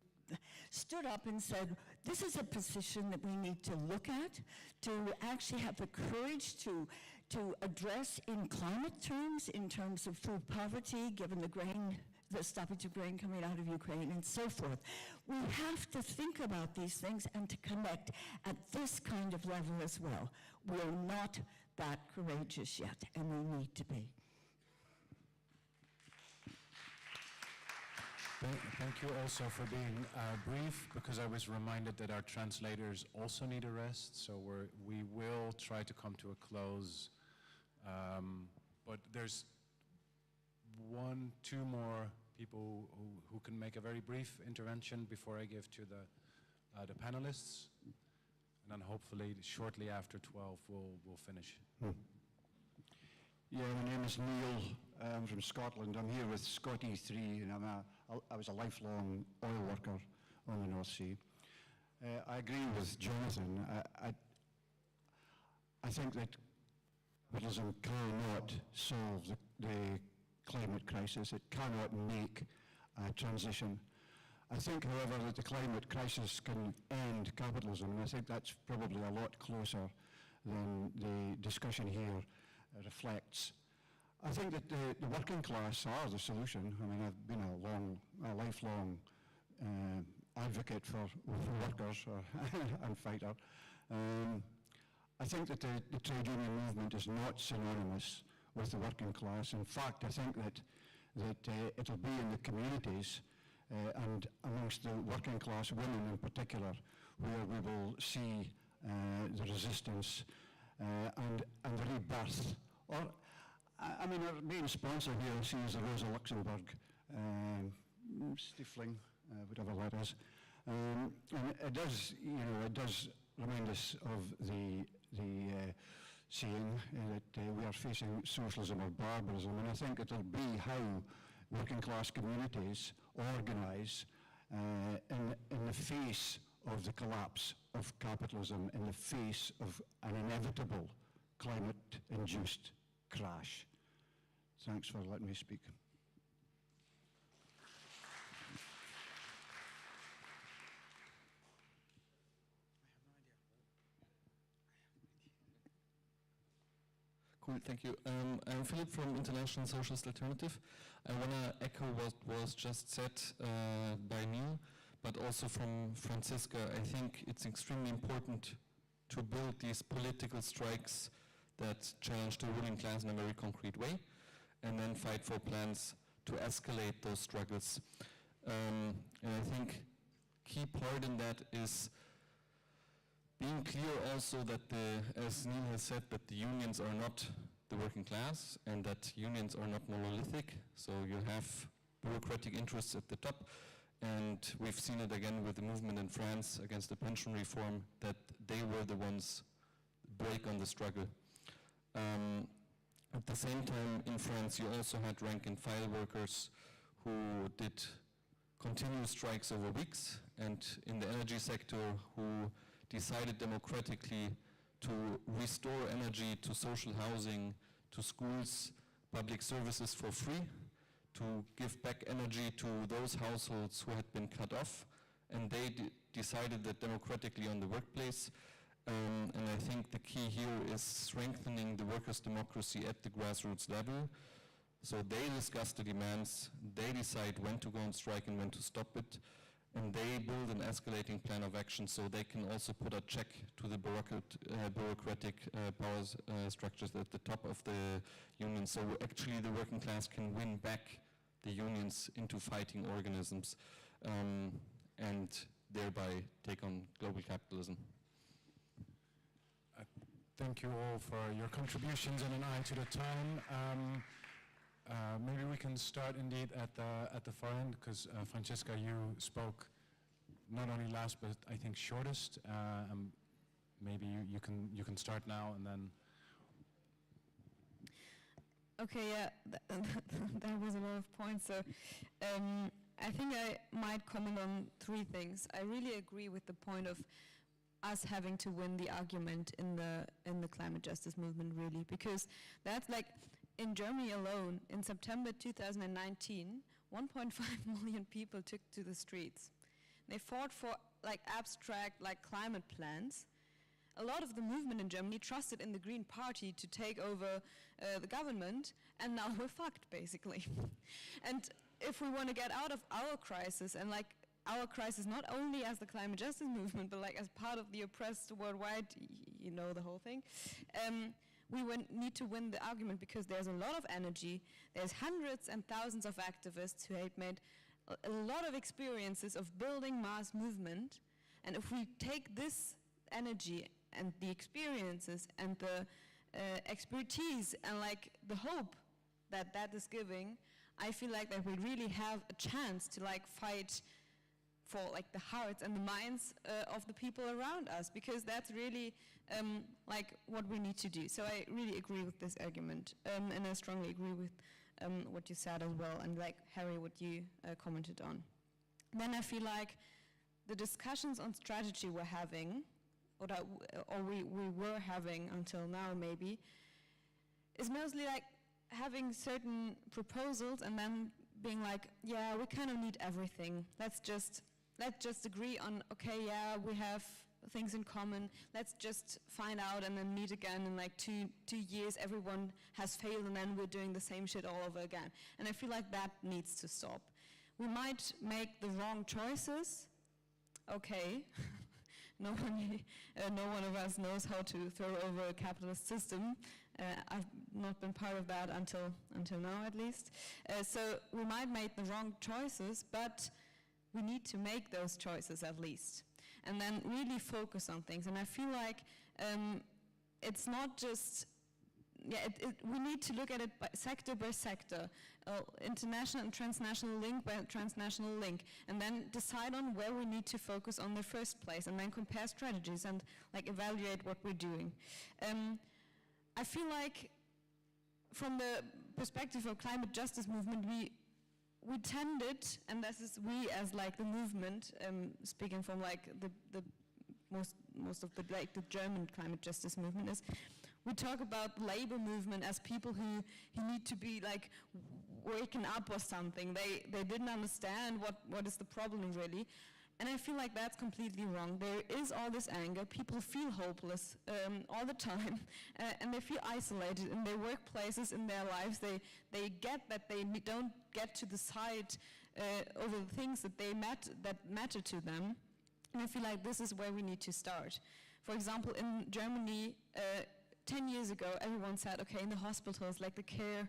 stood up and said, this is a position that we need to look at, to actually have the courage to address in climate terms, in terms of food poverty, given the stoppage of grain coming out of Ukraine and so forth. We have to think about these things and to connect at this kind of level as well. We're not that courageous yet, and we need to be. Thank you also for being brief, because I was reminded that our translators also need a rest, so we will try to come to a close. But there's 1, 2 more people who can make a very brief intervention before I give to the panelists, and then hopefully shortly after 12 we'll finish. Yeah, my name is Neil. I'm from Scotland. I'm here with Scotty 3, and I was a lifelong oil worker on the North Sea. I agree with Jonathan. I think that capitalism cannot solve the climate crisis. It cannot make a transition. I think, however, that the climate crisis can end capitalism, and I think that's probably a lot closer than the discussion here reflects. I think that the working class are the solution. I mean, I've been a lifelong advocate for workers and fighter. I think that the trade union movement is not synonymous with the working class. In fact, I think that it'll be in the communities and amongst the working class women in particular where we will see the resistance and the rebirth. Or, I mean, our main sponsor here, I see, is the Rosa Luxemburg stifling, whatever that is. And it does, it does remind us of the saying that we are facing socialism or barbarism, and I think it'll be how working class communities organize in the face of the collapse of capitalism, in the face of an inevitable climate-induced crash. Thanks for letting me speak. Cool, thank you. I'm Philip from International Socialist Alternative. I want to echo what was just said by Neil, but also from Franziska. I think it's extremely important to build these political strikes that challenge the ruling class in a very concrete way, and then fight for plans to escalate those struggles. And I think key part in that is being clear also that as Neil has said, that the unions are not the working class and that unions are not monolithic. So you have bureaucratic interests at the top, and we've seen it again with the movement in France against the pension reform, that they were the ones break on the struggle. At the same time, in France, you also had rank-and-file workers who did continuous strikes over weeks, and in the energy sector who decided democratically to restore energy to social housing, to schools, public services for free, to give back energy to those households who had been cut off, and they decided that democratically on the workplace. And I think the key here is strengthening the workers' democracy at the grassroots level. So they discuss the demands, they decide when to go on strike and when to stop it, and they build an escalating plan of action so they can also put a check to the bureaucratic power structures at the top of the union. So actually the working class can win back the unions into fighting organisms. And thereby take on global capitalism. Thank you all for your contributions and an eye to the time. Maybe we can start indeed at the far end, because Francesca, you spoke not only last but I think shortest. Maybe you can start now and then. Okay, yeah, that was a lot of points. So I think I might comment on three things. I really agree with the point of us having to win the argument in the climate justice movement, really, because that's like in Germany alone in September 2019, 1.5 million people took to the streets. They fought for like abstract like climate plans. A lot of the movement in Germany trusted in the Green Party to take over the government, and now we're fucked basically. And if we want to get out of our crisis, and like our crisis not only as the climate justice movement, but like as part of the oppressed worldwide, you know the whole thing, we need to win the argument, because there's a lot of energy, there's hundreds and thousands of activists who have made a lot of experiences of building mass movement, and if we take this energy and the experiences and the expertise and like the hope that that is giving, I feel like that we really have a chance to like fight for like the hearts and the minds of the people around us, because that's really like what we need to do. So I really agree with this argument, and I strongly agree with what you said as well, and like Harry, what you commented on. Then I feel like the discussions on strategy we're having, or we were having until now maybe, is mostly like having certain proposals and then being like, yeah, we kind of need everything. Let's just agree on, okay, yeah, we have things in common. Let's just find out and then meet again in like two years. Everyone has failed and then we're doing the same shit all over again. And I feel like that needs to stop. We might make the wrong choices. Okay. No one of us knows how to throw over a capitalist system. I've not been part of that until now, at least. So we might make the wrong choices, but we need to make those choices at least, and then really focus on things. And I feel like it's not just, we need to look at it sector by sector, international and transnational link by transnational link, and then decide on where we need to focus on the first place, and then compare strategies and like evaluate what we're doing. I feel like from the perspective of climate justice movement, we tended, and this is we as like the movement, speaking from like the most of the like the German climate justice movement, is we talk about labor movement as people who need to be like waken up or something. They didn't understand what is the problem really. And I feel like that's completely wrong. There is all this anger. People feel hopeless all the time, and they feel isolated in their workplaces, in their lives. They get that they don't get to decide over the things that matter to them. And I feel like this is where we need to start. For example, in Germany, 10 years ago, everyone said, okay, in the hospitals, like the care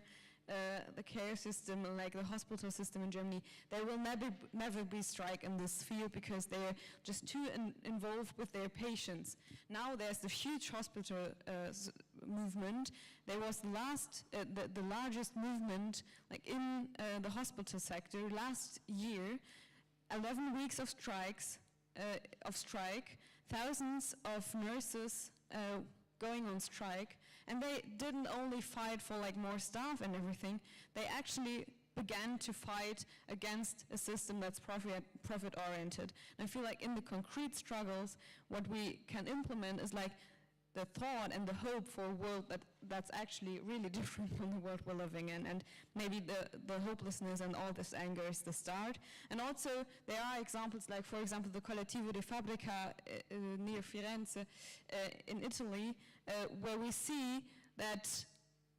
system and like the hospital system in Germany, there will never be strike in this field because they're just too involved with their patients. Now there's the huge hospital movement. There was the largest movement like in the hospital sector last year. 11 weeks of strike, thousands of nurses going on strike, and they didn't only fight for like more staff and everything, they actually began to fight against a system that's profit-oriented. And I feel like in the concrete struggles, what we can implement is like the thought and the hope for a world that's actually really different from the world we're living in. And maybe the hopelessness and all this anger is the start. And also there are examples like, for example, the Collettivo di Fabbrica near Firenze in Italy, where we see that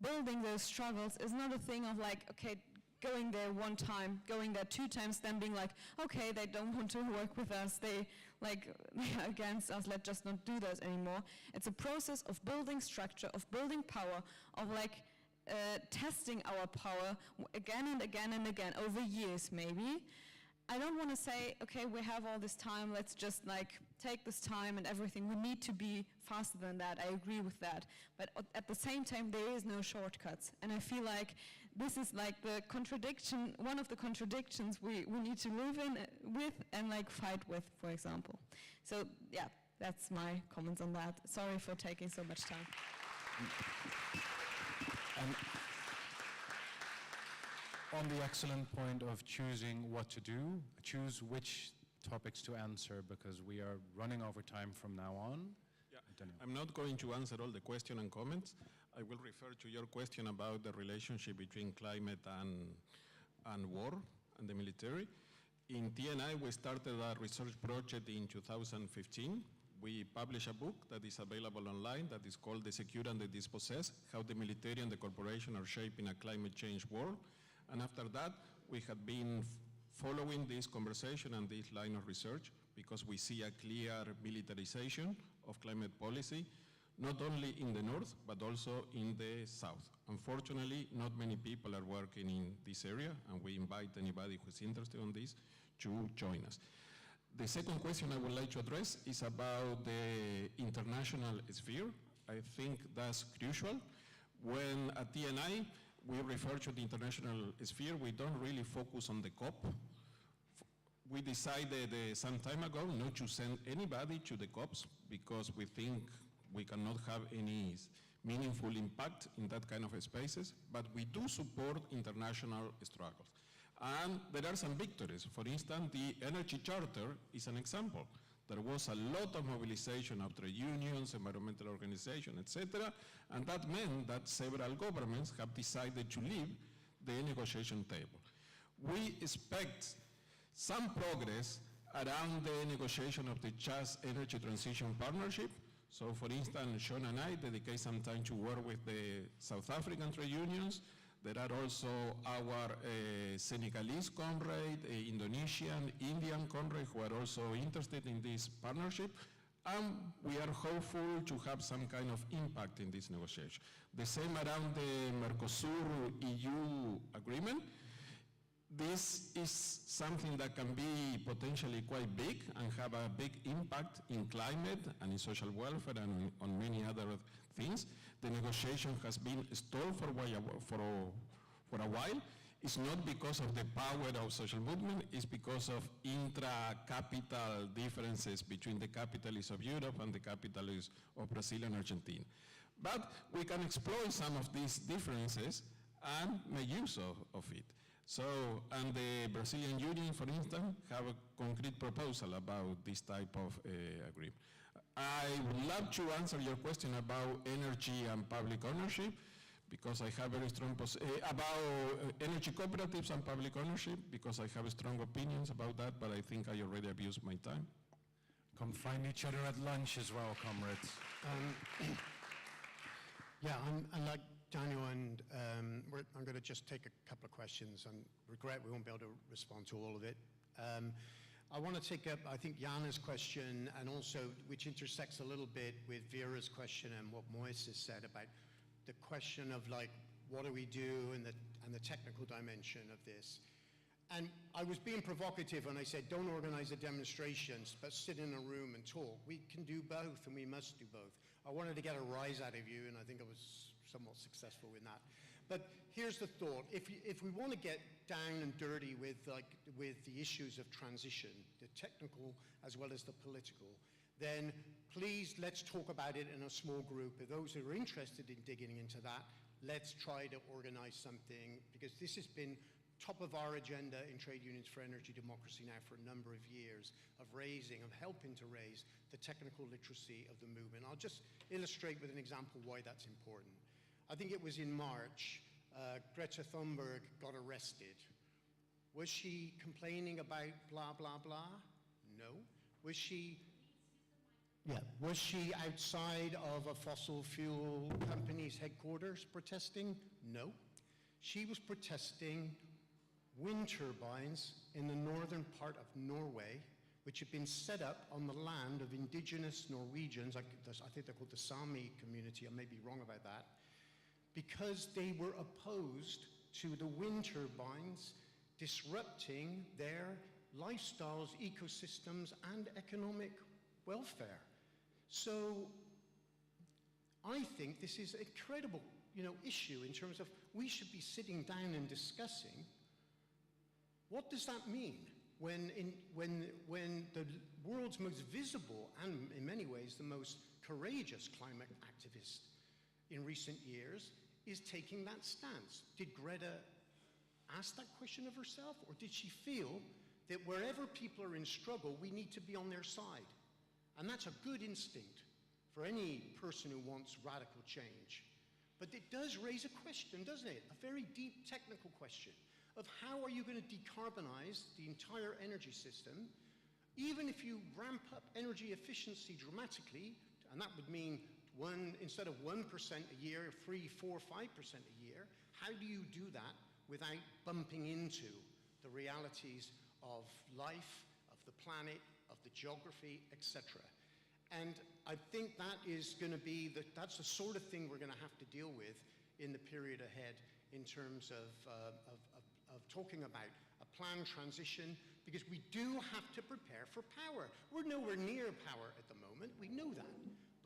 building those struggles is not a thing of like, okay, going there one time, going there 2 times, then being like, okay, they don't want to work with us, they're against us, let's just not do this anymore. It's a process of building structure, of building power, of like testing our power again and again and again, over years maybe, I don't want to say, okay, we have all this time, let's just like take this time and everything. We need to be faster than that. I agree with that. But at the same time, there is no shortcuts. And I feel like this is like the contradiction, one of the contradictions we need to live in with and like fight with, for example. So yeah, that's my comments on that. Sorry for taking so much time. And on the excellent point of choosing what to do, choose which topics to answer, because we are running over time from now on. Yeah. Daniel. I'm not going to answer all the question and comments. I will refer to your question about the relationship between climate and war and the military. In TNI, we started a research project in 2015. We published a book that is available online that is called The Secure and the Dispossessed, How the Military and the Corporation Are Shaping a Climate Change World. And after that, we had been following this conversation and this line of research because we see a clear militarization of climate policy, not only in the north, but also in the south. Unfortunately, not many people are working in this area, and we invite anybody who's interested in this to join us. The second question I would like to address is about the international sphere. I think that's crucial. When at TNI, we refer to the international sphere, we don't really focus on the COP. We decided some time ago not to send anybody to the COPs because we think we cannot have any meaningful impact in that kind of spaces, but we do support international struggles. And there are some victories. For instance, the Energy Charter is an example. There was a lot of mobilization of trade unions, environmental organizations, etc., and that meant that several governments have decided to leave the negotiation table. We expect some progress around the negotiation of the Just Energy Transition Partnership. So, for instance, Sean and I dedicate some time to work with the South African trade unions. There are also our Senegalese comrade, Indonesian, Indian comrade who are also interested in this partnership. And we are hopeful to have some kind of impact in this negotiation. The same around the Mercosur-EU agreement. This is something that can be potentially quite big and have a big impact in climate and in social welfare and on many other things. The negotiation has been stalled for a while. It's not because of the power of social movement, it's because of intra-capital differences between the capitalists of Europe and the capitalists of Brazil and Argentina. But we can exploit some of these differences and make use of it. So, and the Brazilian Union, for instance, have a concrete proposal about this type of agreement. I would love to answer your question about energy and public ownership, because I have very strong about energy cooperatives and public ownership, because I have strong opinions about that, but I think I already abused my time. Come find each other at lunch as well, comrades. Yeah, I'm like Daniel, and I'm going to just take a couple of questions, and regret we won't be able to respond to all of it. I want to take up, I think, Jana's question, and also, which intersects a little bit with Vera's question and what Moise has said about the question of, like, what do we do and the technical dimension of this. And I was being provocative when I said, don't organize the demonstrations, but sit in a room and talk. We can do both, and we must do both. I wanted to get a rise out of you, and I think I was somewhat successful in that. But here's the thought. If we want to get down and dirty with the issues of transition, the technical as well as the political, then please let's talk about it in a small group. For those who are interested in digging into that, let's try to organize something, because this has been top of our agenda in Trade Unions for Energy Democracy now for a number of years, of helping to raise the technical literacy of the movement. I'll just illustrate with an example why that's important. I think it was in March, Greta Thunberg got arrested. Was she complaining about blah, blah, blah? No. Was she outside of a fossil fuel company's headquarters protesting? No. She was protesting wind turbines in the northern part of Norway, which had been set up on the land of indigenous Norwegians. I think they're called the Sami community. I may be wrong about that. Because they were opposed to the wind turbines disrupting their lifestyles, ecosystems, and economic welfare. So I think this is an incredible, issue in terms of we should be sitting down and discussing what does that mean when the world's most visible and in many ways the most courageous climate activist in recent years is taking that stance. Did Greta ask that question of herself, or did she feel that wherever people are in struggle, we need to be on their side? And that's a good instinct for any person who wants radical change. But it does raise a question, doesn't it? A very deep technical question of how are you going to decarbonize the entire energy system, even if you ramp up energy efficiency dramatically, and that would mean instead of 1% a year, 3, 4, 5% a year, how do you do that without bumping into the realities of life, of the planet, of the geography, etc.? And I think that is going to be, that's the sort of thing we're going to have to deal with in the period ahead in terms of talking about a planned transition, because we do have to prepare for power. We're nowhere near power at the moment, we know that.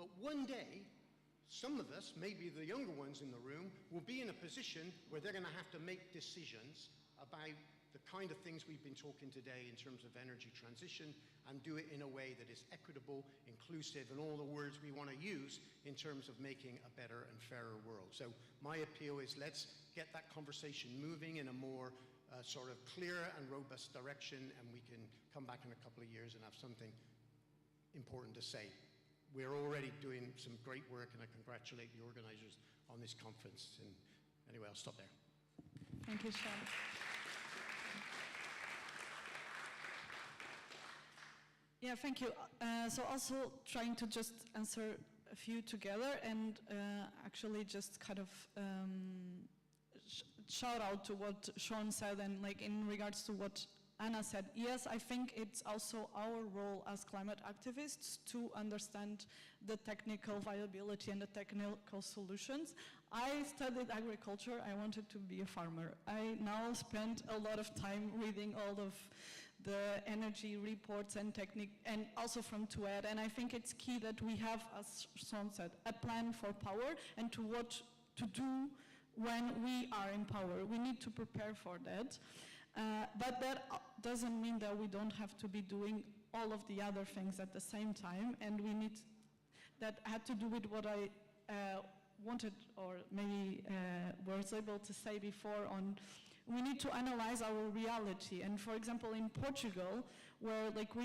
But one day, some of us, maybe the younger ones in the room, will be in a position where they're going to have to make decisions about the kind of things we've been talking today in terms of energy transition, and do it in a way that is equitable, inclusive, and all the words we want to use in terms of making a better and fairer world. So my appeal is let's get that conversation moving in a more sort of clear and robust direction, and we can come back in a couple of years and have something important to say. We're already doing some great work, and I congratulate the organizers on this conference. And anyway, I'll stop there. Thank you, Sean. Yeah, thank you. So also trying to just answer a few together, and actually just kind of shout out to what Sean said, and like in regards to what Anna said. Yes, I think it's also our role as climate activists to understand the technical viability and the technical solutions. I studied agriculture. I wanted to be a farmer. I now spend a lot of time reading all of the energy reports and technique, and also from TUED, and I think it's key that we have, as Sean said, a plan for power and to what to do when we are in power. We need to prepare for that, but that doesn't mean that we don't have to be doing all of the other things at the same time, and we need, that had to do with what I wanted, or maybe was able to say before on, we need to analyze our reality. And for example, in Portugal, where like we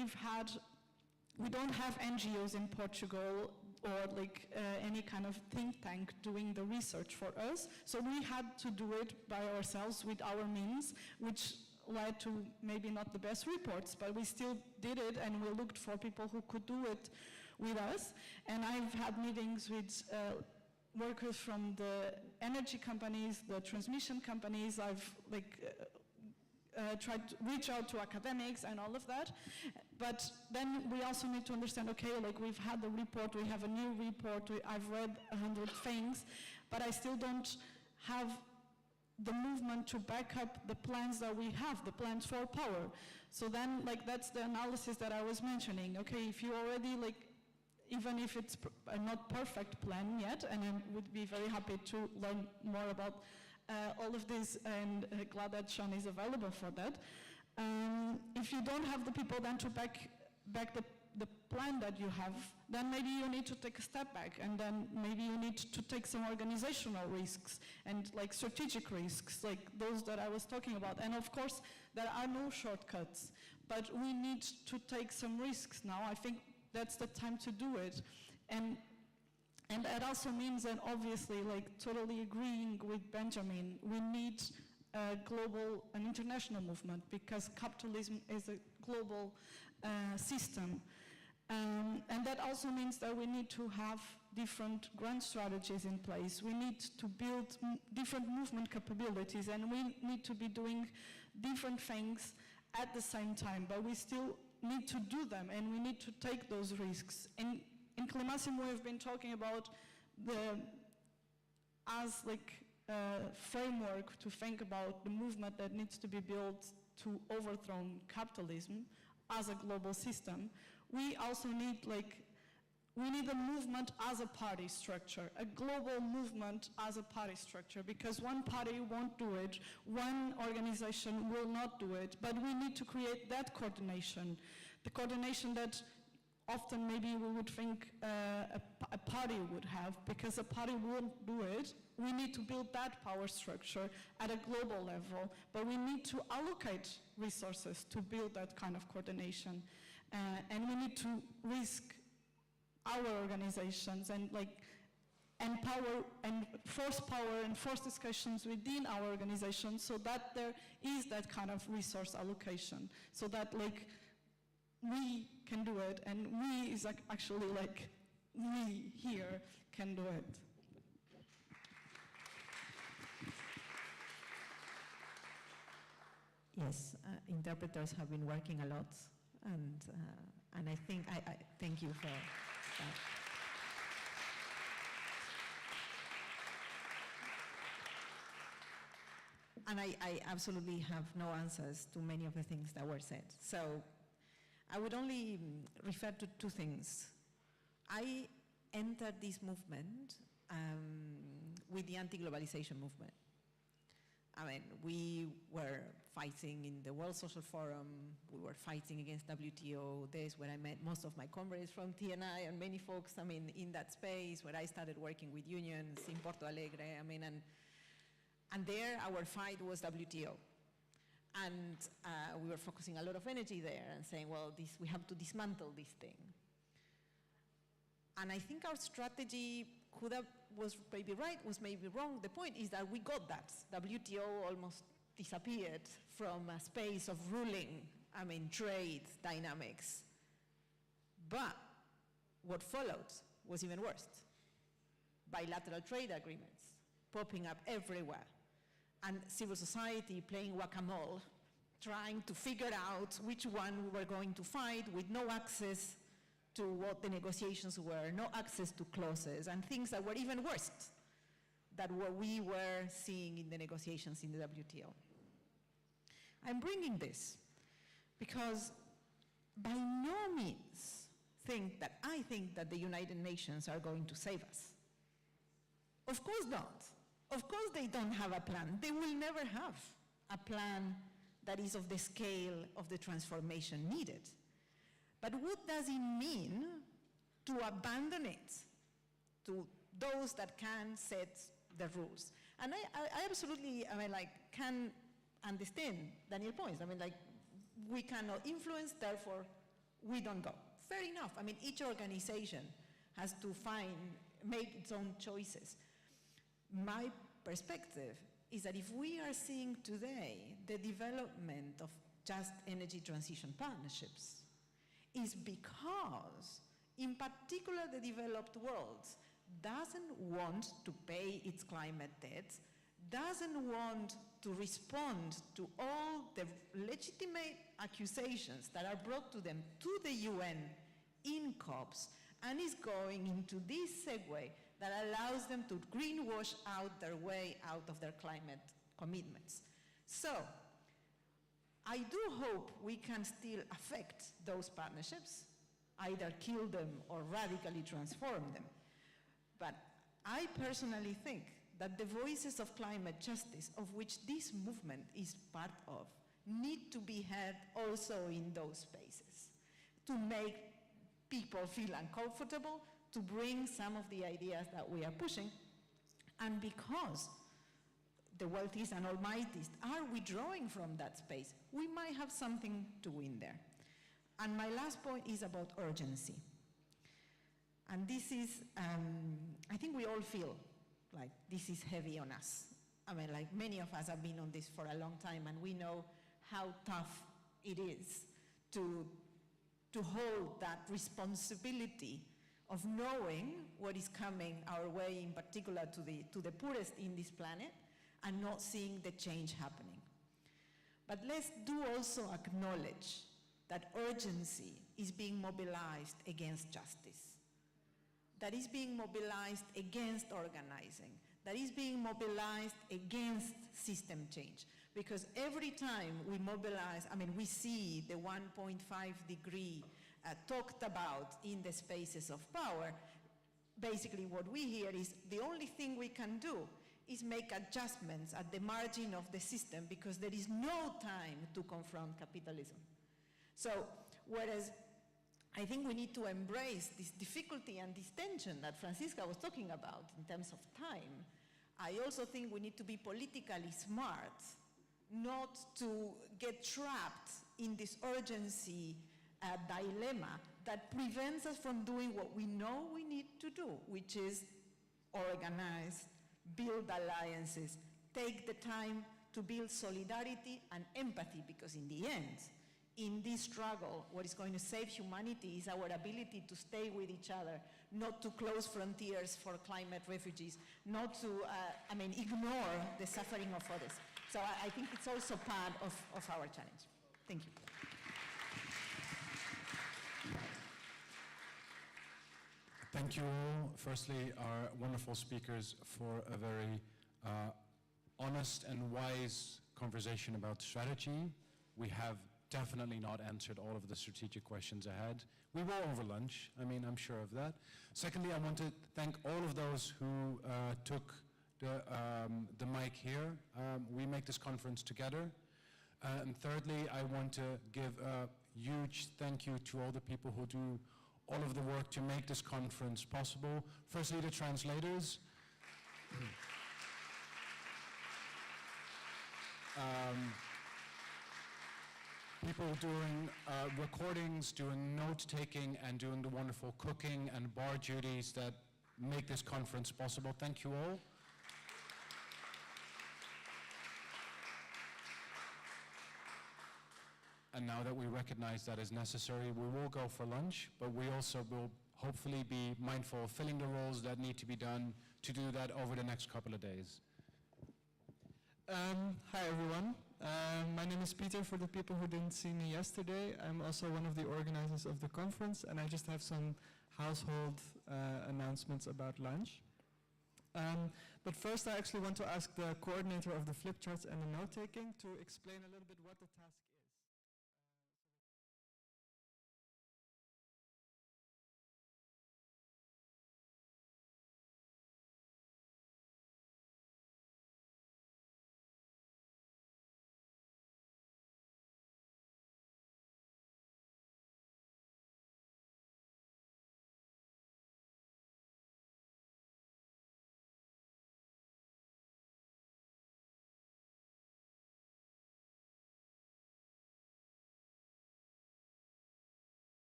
don't have NGOs in Portugal, or like any kind of think tank doing the research for us. So we had to do it by ourselves with our means, which led to maybe not the best reports, but we still did it, and we looked for people who could do it with us. And I've had meetings with workers from the energy companies, the transmission companies. I've tried to reach out to academics and all of that. But then we also need to understand, okay, like we've had the report, we have a new report, I've read 100 things, but I still don't have the movement to back up the plans that we have, the plans for power. So then, like, that's the analysis that I was mentioning. Okay, if you already, like, even if it's a not perfect plan yet, and I would be very happy to learn more about all of this, and glad that Sean is available for that. If you don't have the people then to back the plan that you have, then maybe you need to take a step back, and then maybe you need to take some organizational risks and like strategic risks, like those that I was talking about. And of course, there are no shortcuts, but we need to take some risks now. I think that's the time to do it. And that also means that obviously, like totally agreeing with Benjamin, we need a global, an international movement, because capitalism is a global system. And that also means that we need to have different grand strategies in place. We need to build different movement capabilities, and we need to be doing different things at the same time, but we still need to do them, and we need to take those risks. In Climasim, we have been talking about as like a framework to think about the movement that needs to be built to overthrow capitalism as a global system, we also need we need a movement as a party structure, a global movement as a party structure, because one party won't do it, one organization will not do it, but we need to create that coordination, the coordination that often maybe we would think a party would have, because a party won't do it. We need to build that power structure at a global level, but we need to allocate resources to build that kind of coordination. And we need to risk our organizations and empower and force power and force discussions within our organizations so that there is that kind of resource allocation, so that we can do it, and we is actually we here can do it. Yes, interpreters have been working a lot, and I think I thank you for that. And I absolutely have no answers to many of the things that were said. So I would only refer to two things. I entered this movement with the anti-globalization movement. I mean, we were fighting in the World Social Forum, we were fighting against WTO. There's where I met most of my comrades from TNI and many folks, I mean, in that space where I started working with unions in Porto Alegre, I mean, and there our fight was WTO. And we were focusing a lot of energy there and saying, well, we have to dismantle this thing. And I think our strategy was maybe right, was maybe wrong. The point is that we got that. WTO almost disappeared from a space of ruling, I mean, trade dynamics. But what followed was even worse. Bilateral trade agreements popping up everywhere, and civil society playing whack-a-mole, trying to figure out which one we were going to fight with no access to what the negotiations were, no access to clauses, and things that were even worse than what we were seeing in the negotiations in the WTO. I'm bringing this because by no means I think that the United Nations are going to save us. Of course not. Of course they don't have a plan. They will never have a plan that is of the scale of the transformation needed. But what does it mean to abandon it to those that can set the rules? And I absolutely, can understand Daniel's points. We cannot influence, therefore we don't go. Fair enough. Each organization has to make its own choices. My perspective is that if we are seeing today the development of just energy transition partnerships, is because, in particular, the developed world doesn't want to pay its climate debts, doesn't want to respond to all the legitimate accusations that are brought to them to the UN in COPs, and is going into this segue that allows them to greenwash out their way out of their climate commitments. So, I do hope we can still affect those partnerships, either kill them or radically transform them. But I personally think that the voices of climate justice, of which this movement is part of, need to be heard also in those spaces to make people feel uncomfortable, to bring some of the ideas that we are pushing. And because the wealthies and almighties are withdrawing from that space, we might have something to win there. And my last point is about urgency. And this is, I think we all feel like this is heavy on us. Many of us have been on this for a long time, and we know how tough it is to hold that responsibility of knowing what is coming our way, in particular to the poorest in this planet, and not seeing the change happening. But let's do also acknowledge that urgency is being mobilized against justice, that is being mobilized against organizing, that is being mobilized against system change. Because every time we mobilize, I mean, we see the 1.5 degree talked about in the spaces of power. Basically what we hear is the only thing we can do is make adjustments at the margin of the system because there is no time to confront capitalism. So, whereas I think we need to embrace this difficulty and this tension that Francisca was talking about in terms of time, I also think we need to be politically smart, not to get trapped in this urgency dilemma that prevents us from doing what we know we need to do, which is organize, build alliances, take the time to build solidarity and empathy, because in the end, in this struggle, what is going to save humanity is our ability to stay with each other, not to close frontiers for climate refugees, not to, ignore the suffering of others. So I think it's also part of our challenge. Thank you. Thank you all. Firstly, our wonderful speakers for a very honest and wise conversation about strategy. We have definitely not answered all of the strategic questions ahead. We will over lunch, I'm sure of that. Secondly, I want to thank all of those who took the mic here. We make this conference together. And thirdly, I want to give a huge thank you to all the people who do all of the work to make this conference possible. Firstly, the translators. People doing recordings, doing note-taking, and doing the wonderful cooking and bar duties that make this conference possible. Thank you all. And now that we recognize that is necessary, we will go for lunch, but we also will hopefully be mindful of filling the roles that need to be done to do that over the next couple of days. Hi everyone. My name is Peter, for the people who didn't see me yesterday. I'm also one of the organizers of the conference, and I just have some household announcements about lunch. But first I actually want to ask the coordinator of the flip charts and the note-taking to explain a little bit what the task is.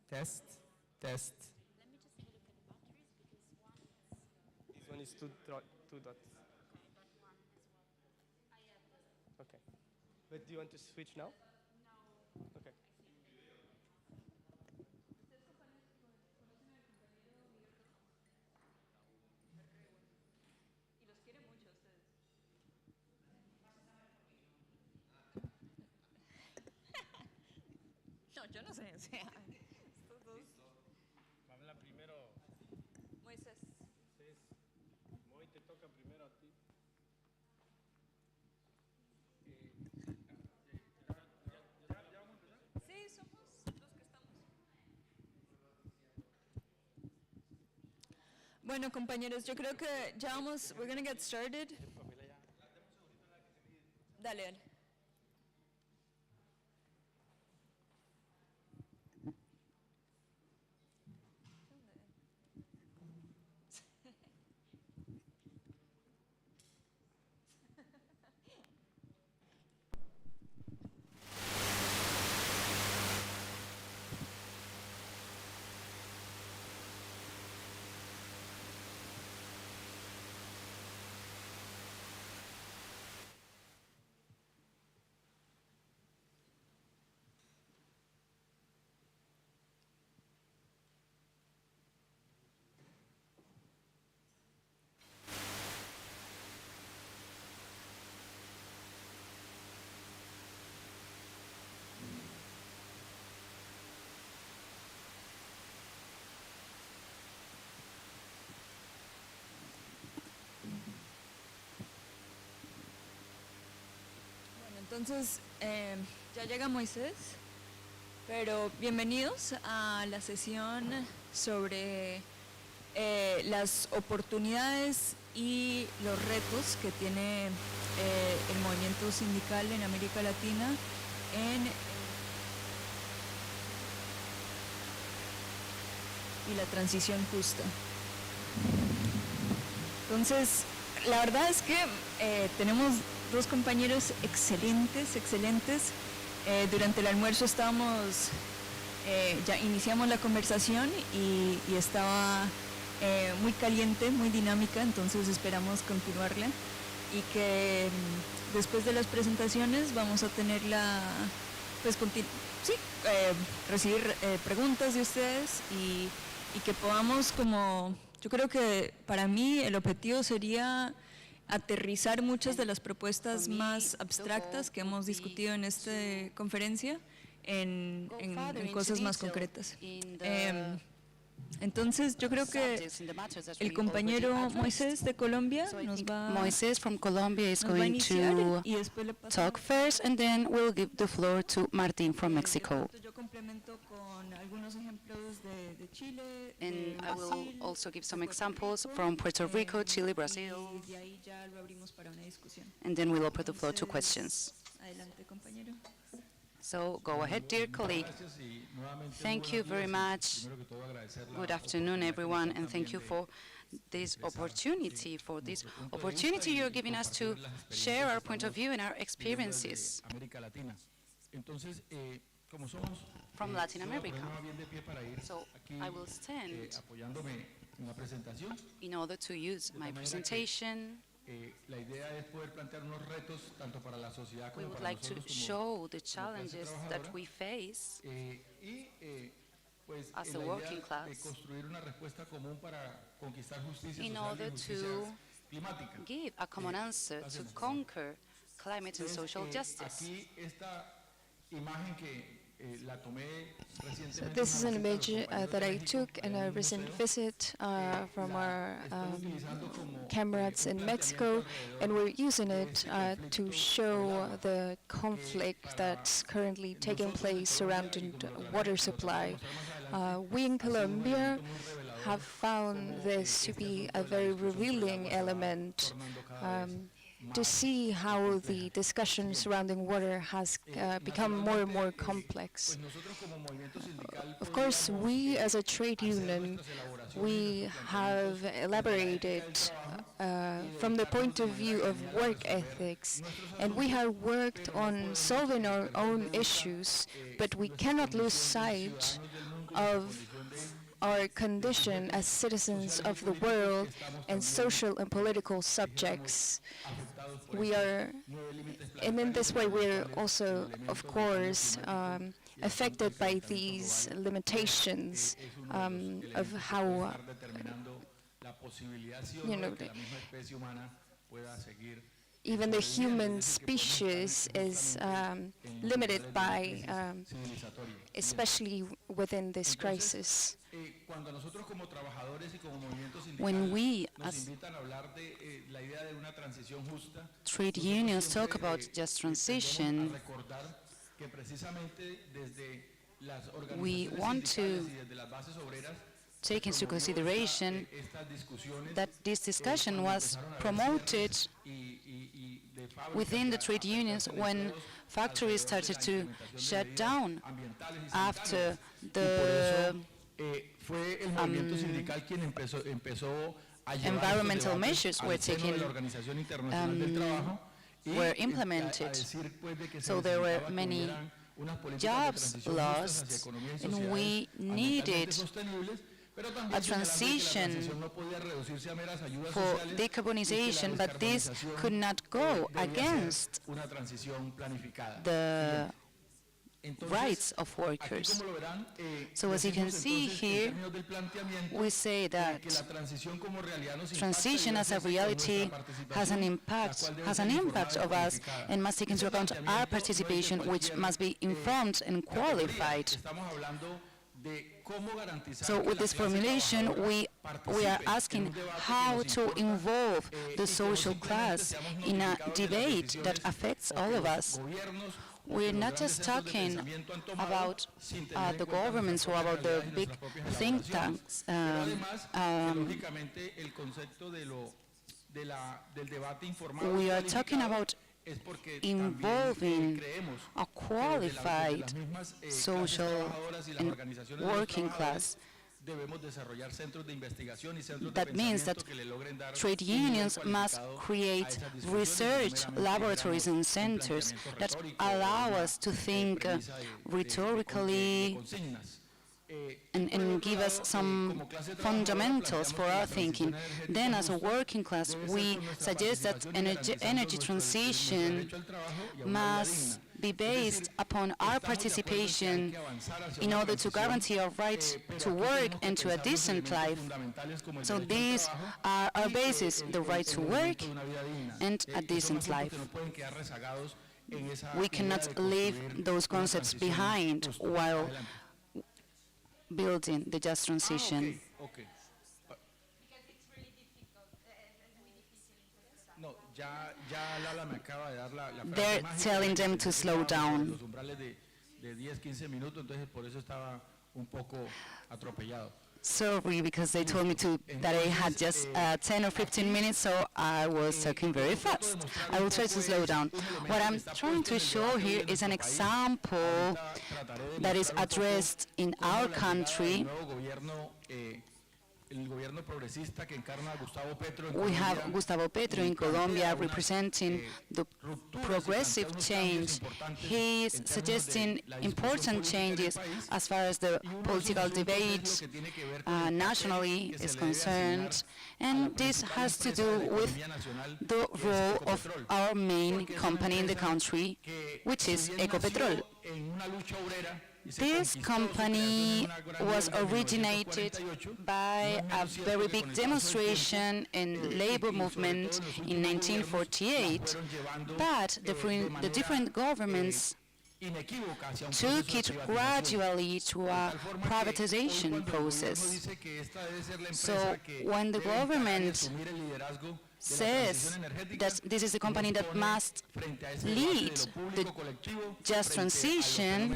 Test, test. This one is two dots. Okay. But do you want to switch now? No. Okay. No, yo no sé, o sea, estos dos. Habla primero. Moisés. Moy, te toca primero a ti. Sí, somos los que estamos. Bueno, compañeros, yo creo que ya vamos, we're going to get started. Dale, dale. Entonces, ya llega Moisés, pero bienvenidos a la sesión sobre las oportunidades y los retos que tiene el movimiento sindical en América Latina y la transición justa. Entonces, la verdad es que tenemos dos compañeros excelentes. Durante el almuerzo ya iniciamos la conversación y estaba muy caliente, muy dinámica, entonces esperamos continuarla y que después de las presentaciones vamos a tener recibir preguntas de ustedes y que podamos yo creo que para mí el objetivo sería aterrizar muchas de las propuestas más abstractas que hemos discutido en esta conferencia en cosas más concretas. Entonces, yo creo que el compañero Moisés de Colombia Moisés from Colombia is nos va a going iniciar to y después le pasamos. talk first, and then we'll give the floor to Martin from Mexico. Yo complemento con algunos ejemplos de Chile, And de I will Brasil, also give some de Puerto examples Rico, from Puerto Rico, Chile, Brazil, y de ahí ya lo abrimos para una discusión. and then we'll open the floor to Entonces, questions. Adelante, compañero. So go ahead, dear colleague. Thank you very much. Good afternoon, everyone, and thank you for this opportunity, you're giving us to share our point of view and our experiences from Latin America. So I will stand in order to use my presentation. La idea es poder plantear unos retos tanto para la sociedad We como would para like to nosotros show the como clase challenges that trabajadora. we face Pues as la a idea working de class construir una respuesta común para conquistar justicia in social order y justicia to climática. give a common answer to conquer climate and social justice. Aquí esta imagen que la tomé So recientemente. this is an image that I took in a recent visit from our comrades in Mexico, and we're using it to show the conflict that's currently taking place surrounding the water supply. We in Colombia have found this to be a very revealing element to see how the discussion surrounding water has become more and more complex. Of course, we as a trade union, we have elaborated from the point of view of work ethics, and we have worked on solving our own issues, but we cannot lose sight of our condition as citizens of the world and social and political subjects. We are, and in this way we're also, of course, affected by these limitations of how, even the human species is limited by, especially within this crisis. When we, as trade unions, talk about just transition, we want to take into consideration that this discussion was promoted within the trade unions when factories started to shut down after the environmental measures were taken, were implemented. So there were many jobs lost, and we needed a transition for decarbonization, but this could not go against the rights of workers. So as you can see here, we say that transition as a reality has an impact of us and must take into account our participation, which must be informed and qualified. So with this formulation, we are asking how to involve the social class in a debate that affects all of us. We're not just talking about the governments or about the big think tanks. We are talking about involving a qualified social and working class. That means that trade unions must create research laboratories and centers that allow us to think rhetorically and give us some fundamentals for our thinking. Then as a working class, we suggest that energy transition must be based upon our participation in order to guarantee our right to work and to a decent life. So these are our bases: the right to work and a decent life. We cannot leave those concepts behind while building the just transition. They're telling them to slow down. Sorry, because they told me that I had just 10 or 15 minutes, so I was talking very fast. I will try to slow down. What I'm trying to show here is an example that is addressed in our country. We have Gustavo Petro in Colombia representing the progressive change. He is suggesting important changes as far as the political debate nationally is concerned, and this has to do with the role of our main company in the country, which is Ecopetrol. This company was originated by a very big demonstration and labor movement in 1948, but the different governments took it gradually to a privatization process. So when the government says that this is the company that must lead the just transition,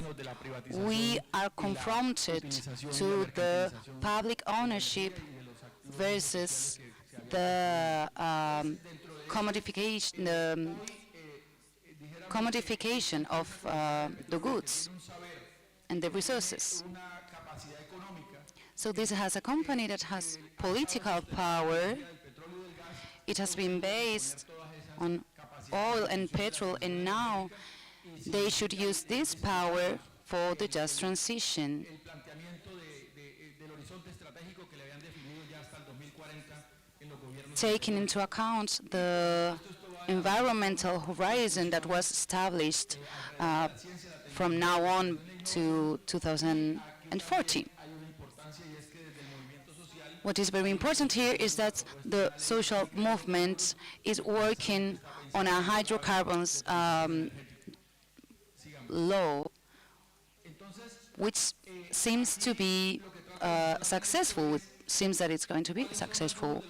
we are confronted to the public ownership versus the commodification of the goods and the resources. So this has a company that has political power. It has been based on oil and petrol, and now they should use this power for the just transition. taking into account the environmental horizon that was established from now on to 2040. What is very important here is that the social movement is working on a hydrocarbons law, which seems to be successful. It seems that it's going to be successful.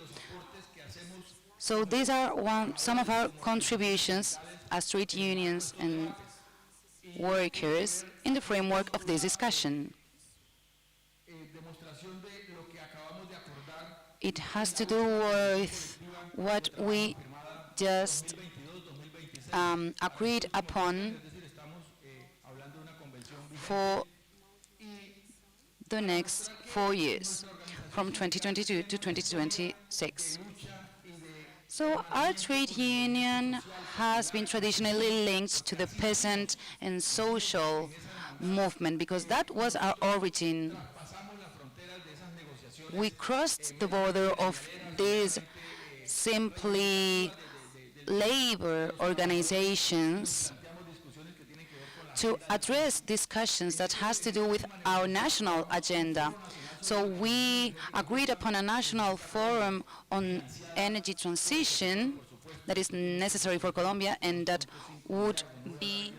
So these are some of our contributions as trade unions and workers in the framework of this discussion. It has to do with what we just agreed upon for the next 4 years, from 2022 to 2026. So our trade union has been traditionally linked to the peasant and social movement because that was our origin. We crossed the border of these simply labor organizations to address discussions that has to do with our national agenda. So we agreed upon a national forum on energy transition that is necessary for Colombia and that would be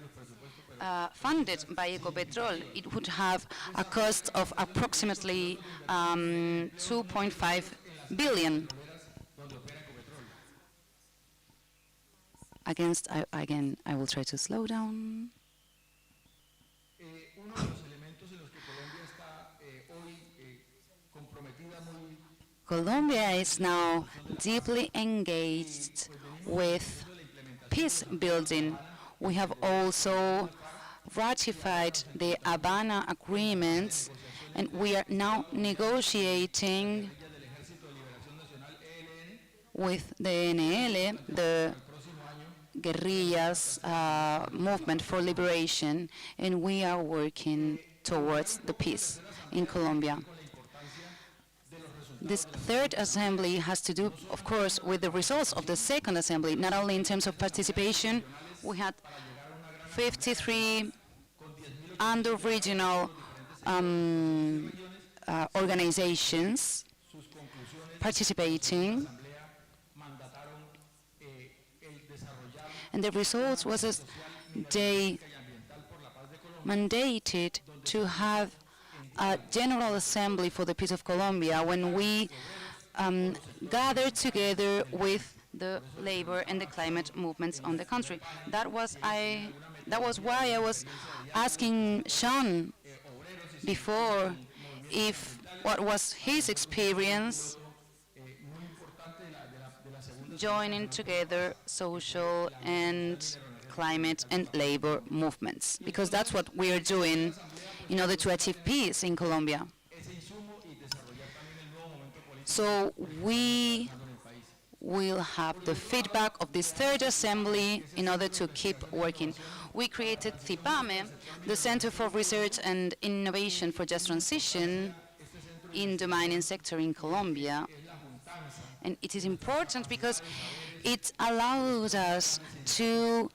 funded by Ecopetrol. It would have a cost of approximately 2.5 billion. Again, I will try to slow down. Colombia is now deeply engaged with peace building. We have also ratified the Habana agreements, and we are now negotiating with the NL, the guerrillas movement for liberation, and we are working towards the peace in Colombia. This third assembly has to do, of course, with the results of the second assembly, not only in terms of participation. We had 53 under-regional organizations participating, and the results was that they mandated to have a General Assembly for the Peace of Colombia when we gathered together with the labor and the climate movements on the country. That was why I was asking Sean before if what was his experience joining together social and climate and labor movements, because that's what we are doing in order to achieve peace in Colombia. So we will have the feedback of this third assembly in order to keep working. We created CIPAME, the Center for Research and Innovation for Just Transition in the mining sector in Colombia. And it is important because it allows us to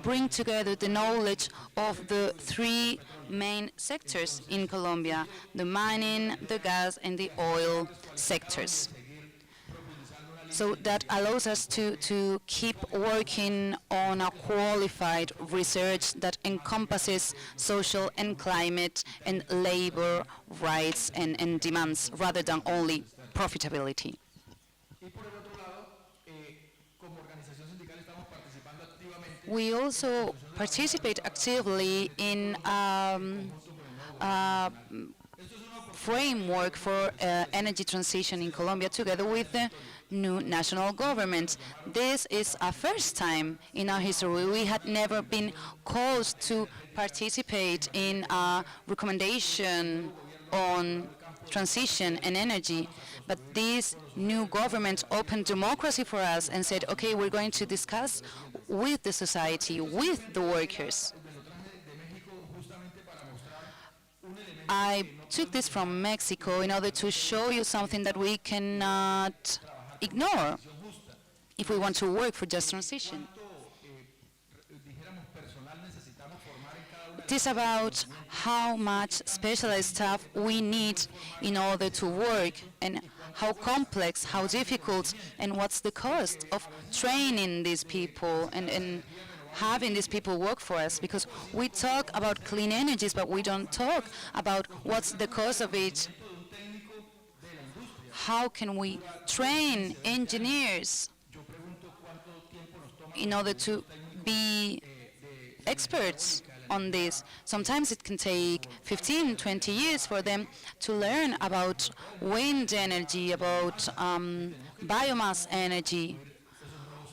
bring together the knowledge of the three main sectors in Colombia: the mining, the gas, and the oil sectors. So that allows us to keep working on a qualified research that encompasses social and climate and labor rights and demands rather than only profitability. We also participate actively in framework for energy transition in Colombia together with the new national government. This is a first time in our history. We had never been called to participate in a recommendation on transition and energy, but this new government opened democracy for us and said, okay, we're going to discuss with the society, with the workers. I took this from Mexico in order to show you something that we cannot ignore if we want to work for just transition. It is about how much specialized staff we need in order to work, and how complex, how difficult, and what's the cost of training these people and having these people work for us. Because we talk about clean energies, but we don't talk about what's the cost of it. How can we train engineers in order to be experts on this? Sometimes it can take 15, 20 years for them to learn about wind energy, about biomass energy.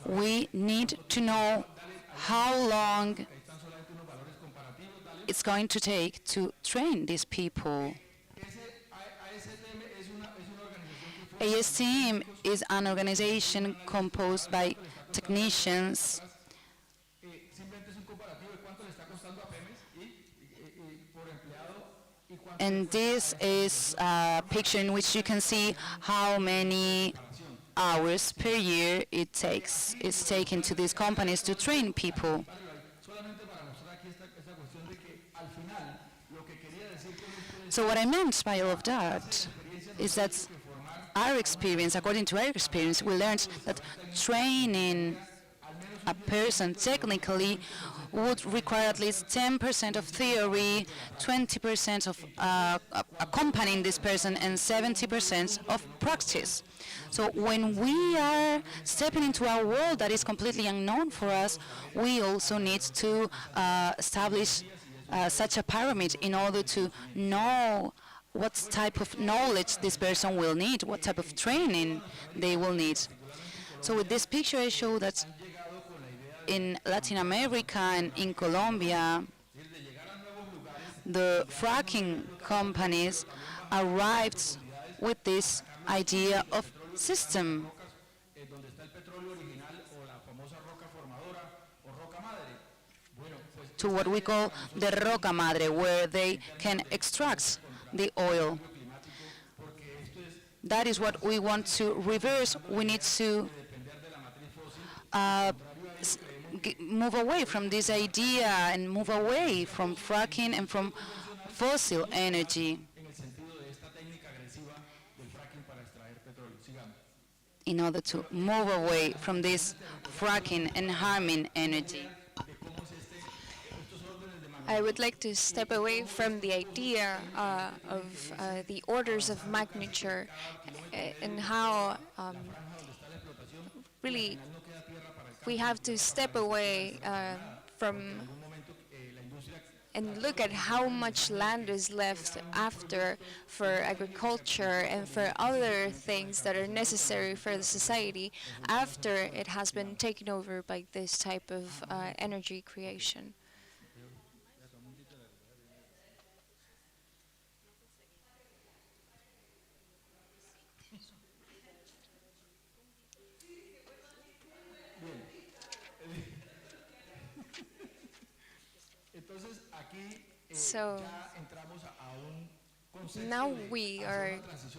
We need to know how long it's going to take to train these people. ASTM is an organization composed by technicians, and this is a picture in which you can see how many hours per year it's taken to these companies to train people. So what I meant by all of that is that our experience, according to our experience, we learned that training a person technically would require at least 10% of theory, 20% of accompanying this person, and 70% of practice. So when we are stepping into a world that is completely unknown for us, we also need to establish such a pyramid in order to know what type of knowledge this person will need, what type of training they will need. So with this picture I show that in Latin America and in Colombia, the fracking companies arrived with this idea of system, to what we call the roca madre, where they can extract the oil. That is what we want to reverse. We need to move away from this idea and move away from fracking and from fossil energy in order to move away from this fracking and harming energy. I would like to step away from the idea of the orders of magnitude and how really we have to step away from and look at how much land is left after for agriculture and for other things that are necessary for the society after it has been taken over by this type of energy creation. So now we are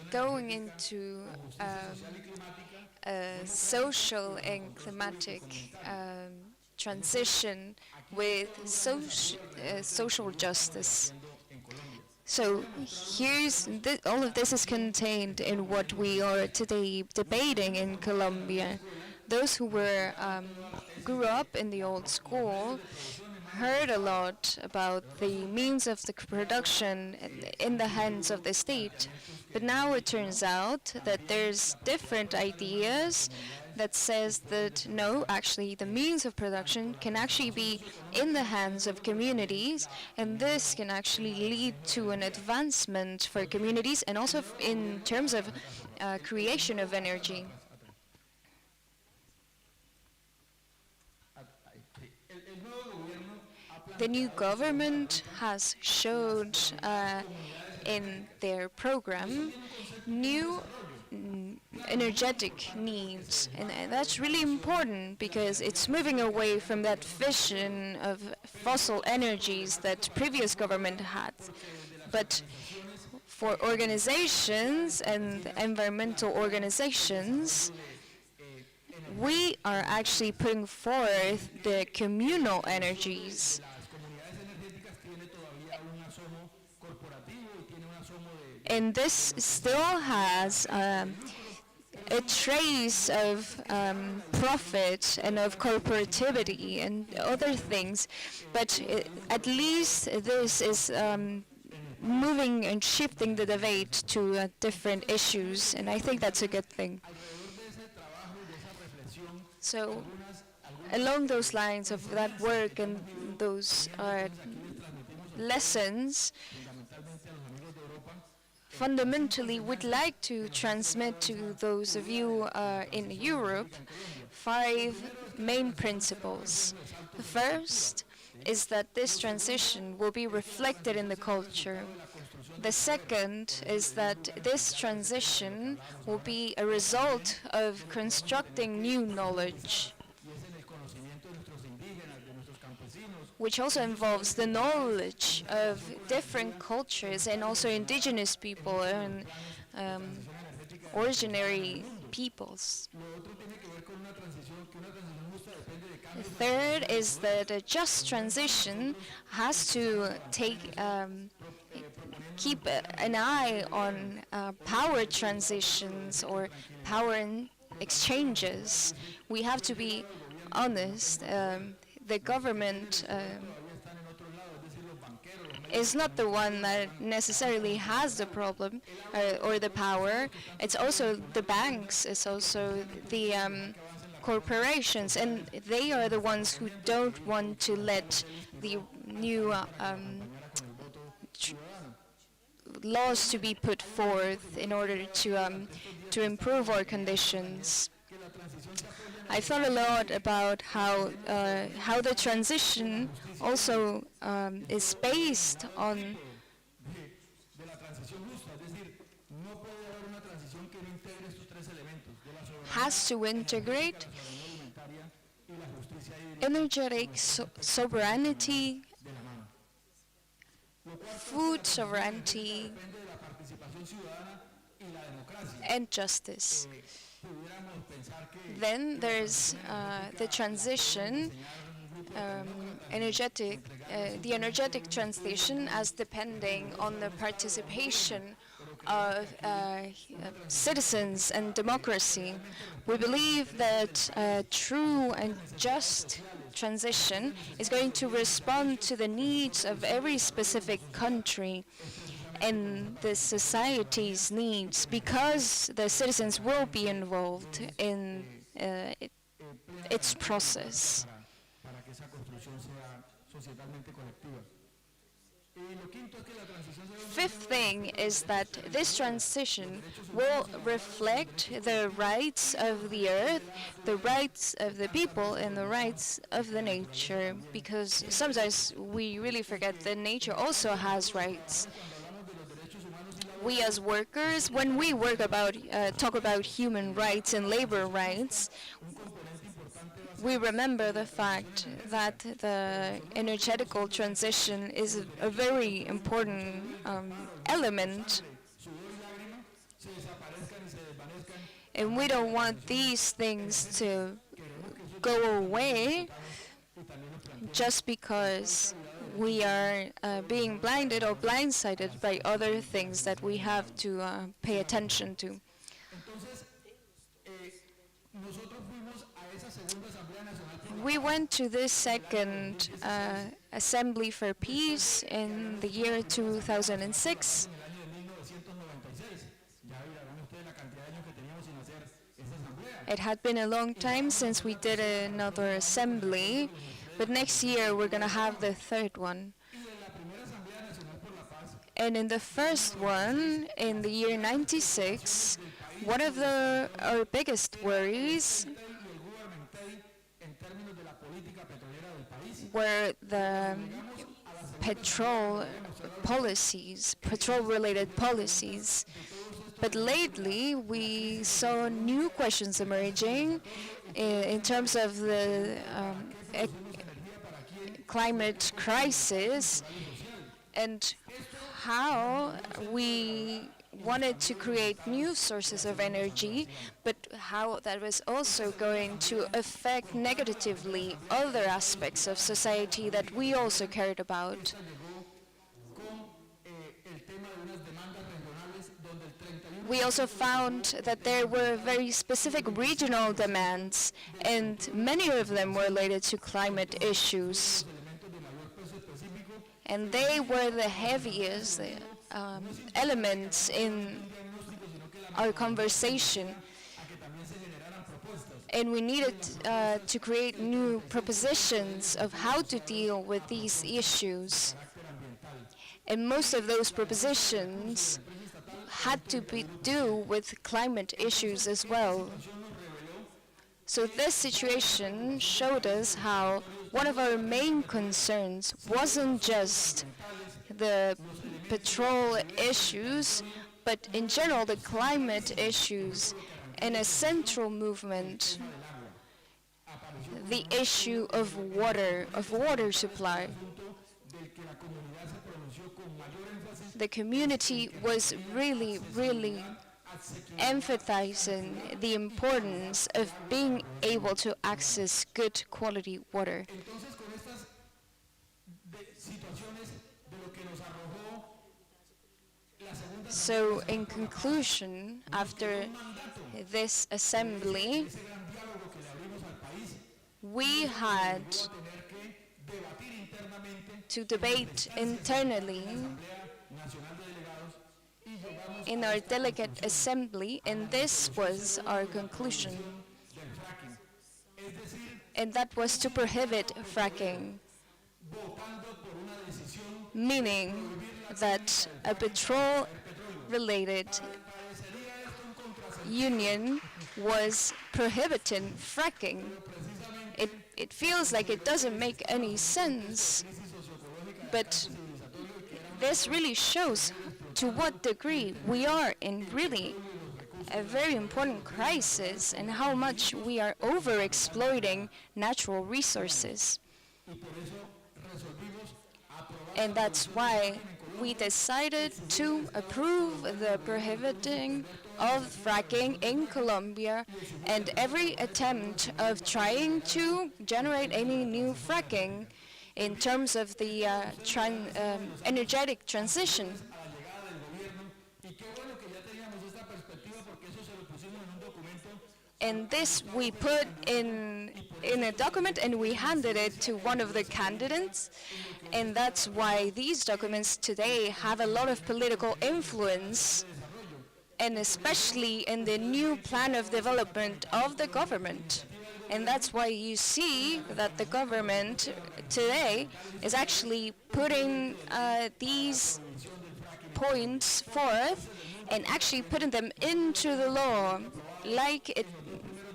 going into a social and climatic transition with social justice. So all of this is contained in what we are today debating in Colombia. Those who grew up in the old school heard a lot about the means of the production in the hands of the state, but now it turns out that there's different ideas that says that no, actually the means of production can actually be in the hands of communities, and this can actually lead to an advancement for communities and also in terms of creation of energy. The new government has showed in their program new energetic needs. And that's really important because it's moving away from that vision of fossil energies that previous government had. But for organizations and environmental organizations, we are actually putting forth the communal energies. And this still has a trace of profit and of corporativity and other things, but at least this is moving and shifting the debate to different issues, and I think that's a good thing. So, along those lines of that work and those lessons, fundamentally, we'd like to transmit to those of you in Europe 5 main principles. The first is that this transition will be reflected in the culture. The second is that this transition will be a result of constructing new knowledge, which also involves the knowledge of different cultures and also indigenous people and originary peoples. The third is that a just transition has to keep an eye on power transitions or power exchanges. We have to be honest. The government is not the one that necessarily has the problem or the power. It's also the banks, it's also the corporations, and they are the ones who don't want to let the new laws to be put forth in order to improve our conditions. I thought a lot about how the transition also is based on has to integrate energetic sovereignty, food sovereignty, and justice. Then there's the transition, the energetic transition as depending on the participation of citizens and democracy. We believe that a true and just transition is going to respond to the needs of every specific country and the society's needs, because the citizens will be involved in its process. Fifth thing is that this transition will reflect the rights of the earth, the rights of the people, and the rights of the nature, because sometimes we really forget that nature also has rights. We as workers, when we talk about human rights and labor rights, we remember the fact that the energetical transition is a very important element, and we don't want these things to go away just because we are being blinded or blindsided by other things that we have to pay attention to. We went to this second Assembly for Peace in the year 2006. It had been a long time since we did another assembly, but next year we're going to have the third one. And in the first one, in the year 96, one of our biggest worries were the petrol-related policies. But lately, we saw new questions emerging in terms of the climate crisis and how we wanted to create new sources of energy, but how that was also going to affect negatively other aspects of society that we also cared about. We also found that there were very specific regional demands, and many of them were related to climate issues. And they were the heaviest elements in our conversation. And we needed to create new propositions of how to deal with these issues. And most of those propositions had to do with climate issues as well. So this situation showed us how one of our main concerns wasn't just the petrol issues, but in general the climate issues, and a central movement, the issue of water supply. The community was really emphasizing the importance of being able to access good quality water. So in conclusion, after this assembly, we had to debate internally in our delegate assembly, and this was our conclusion. And that was to prohibit fracking, meaning that a petrol-related union was prohibiting fracking. It feels like it doesn't make any sense, but this really shows to what degree we are in really a very important crisis and how much we are over-exploiting natural resources. And that's why we decided to approve the prohibiting of fracking in Colombia and every attempt of trying to generate any new fracking in terms of the energetic transition. And this we put in a document and we handed it to one of the candidates. And that's why these documents today have a lot of political influence, and especially in the new plan of development of the government. And that's why you see that the government today is actually putting these points forth and actually putting them into the law,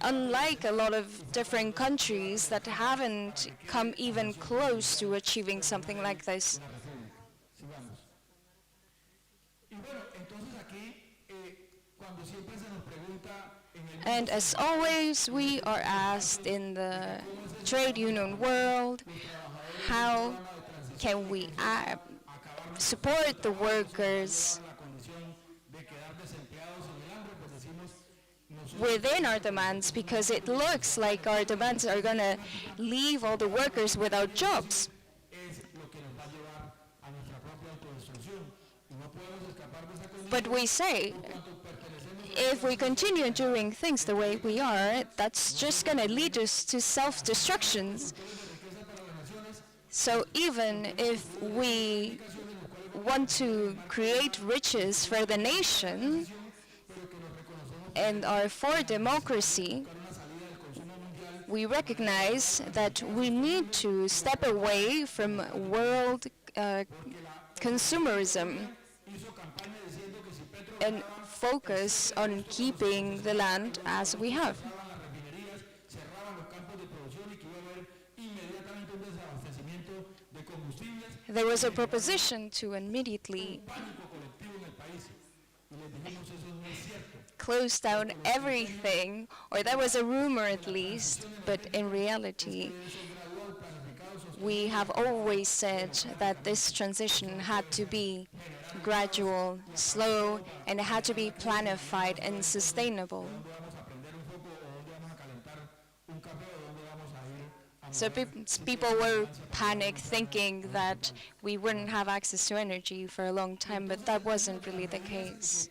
unlike a lot of different countries that haven't come even close to achieving something like this. And as always, we are asked in the trade union world, how can we support the workers within our demands, because it looks like our demands are going to leave all the workers without jobs. But we say, if we continue doing things the way we are, that's just going to lead us to self-destructions. So even if we want to create riches for the nation and are for democracy, we recognize that we need to step away from world consumerism and focus on keeping the land as we have. There was a proposition to immediately closed down everything, or that was a rumor at least, but in reality, we have always said that this transition had to be gradual, slow, and it had to be planified and sustainable. So people were panicked thinking that we wouldn't have access to energy for a long time, but that wasn't really the case.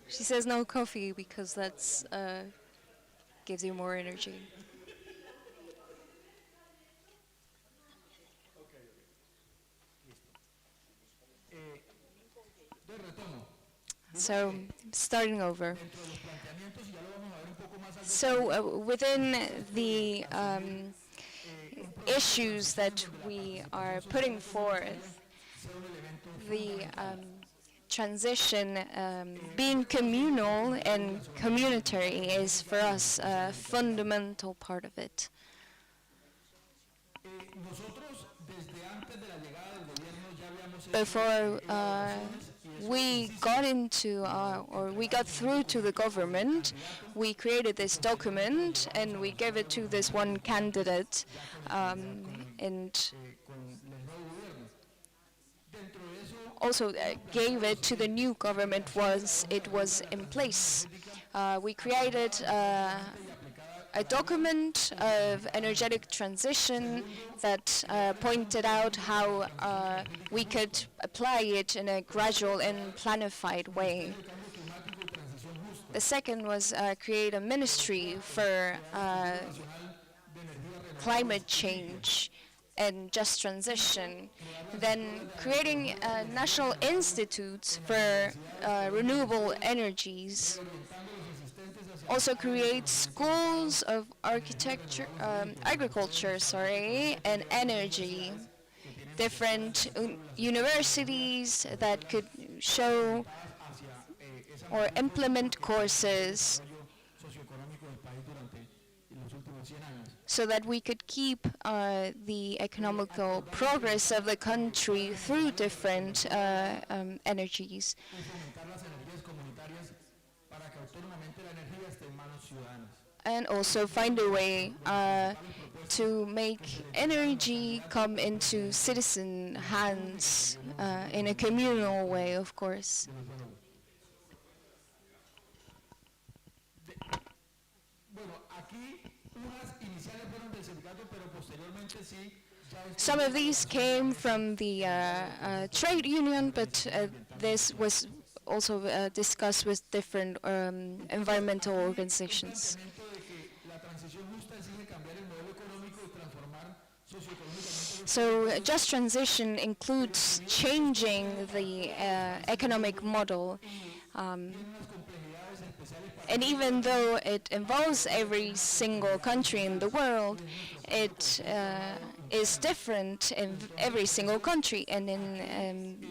She says no coffee because that's gives you more energy. So, starting over. So, within the issues that we are putting forth, the transition being communal and communitary is for us a fundamental part of it. Before we got into, or we got through to the government, we created this document and we gave it to this one candidate, and also gave it to the new government once it was in place. We created a document of energetic transition that pointed out how we could apply it in a gradual and planified way. The second was create a ministry for climate change and just transition. Then creating national institutes for renewable energies. Also create schools of architecture, agriculture, and energy. Different universities that could show or implement courses so that we could keep the economical progress of the country through different energies. And also find a way to make energy come into citizen hands in a communal way, of course. Some of these came from the trade union, but this was also discussed with different environmental organizations. So just transition includes changing the economic model. And even though it involves every single country in the world, it is different in every single country. And in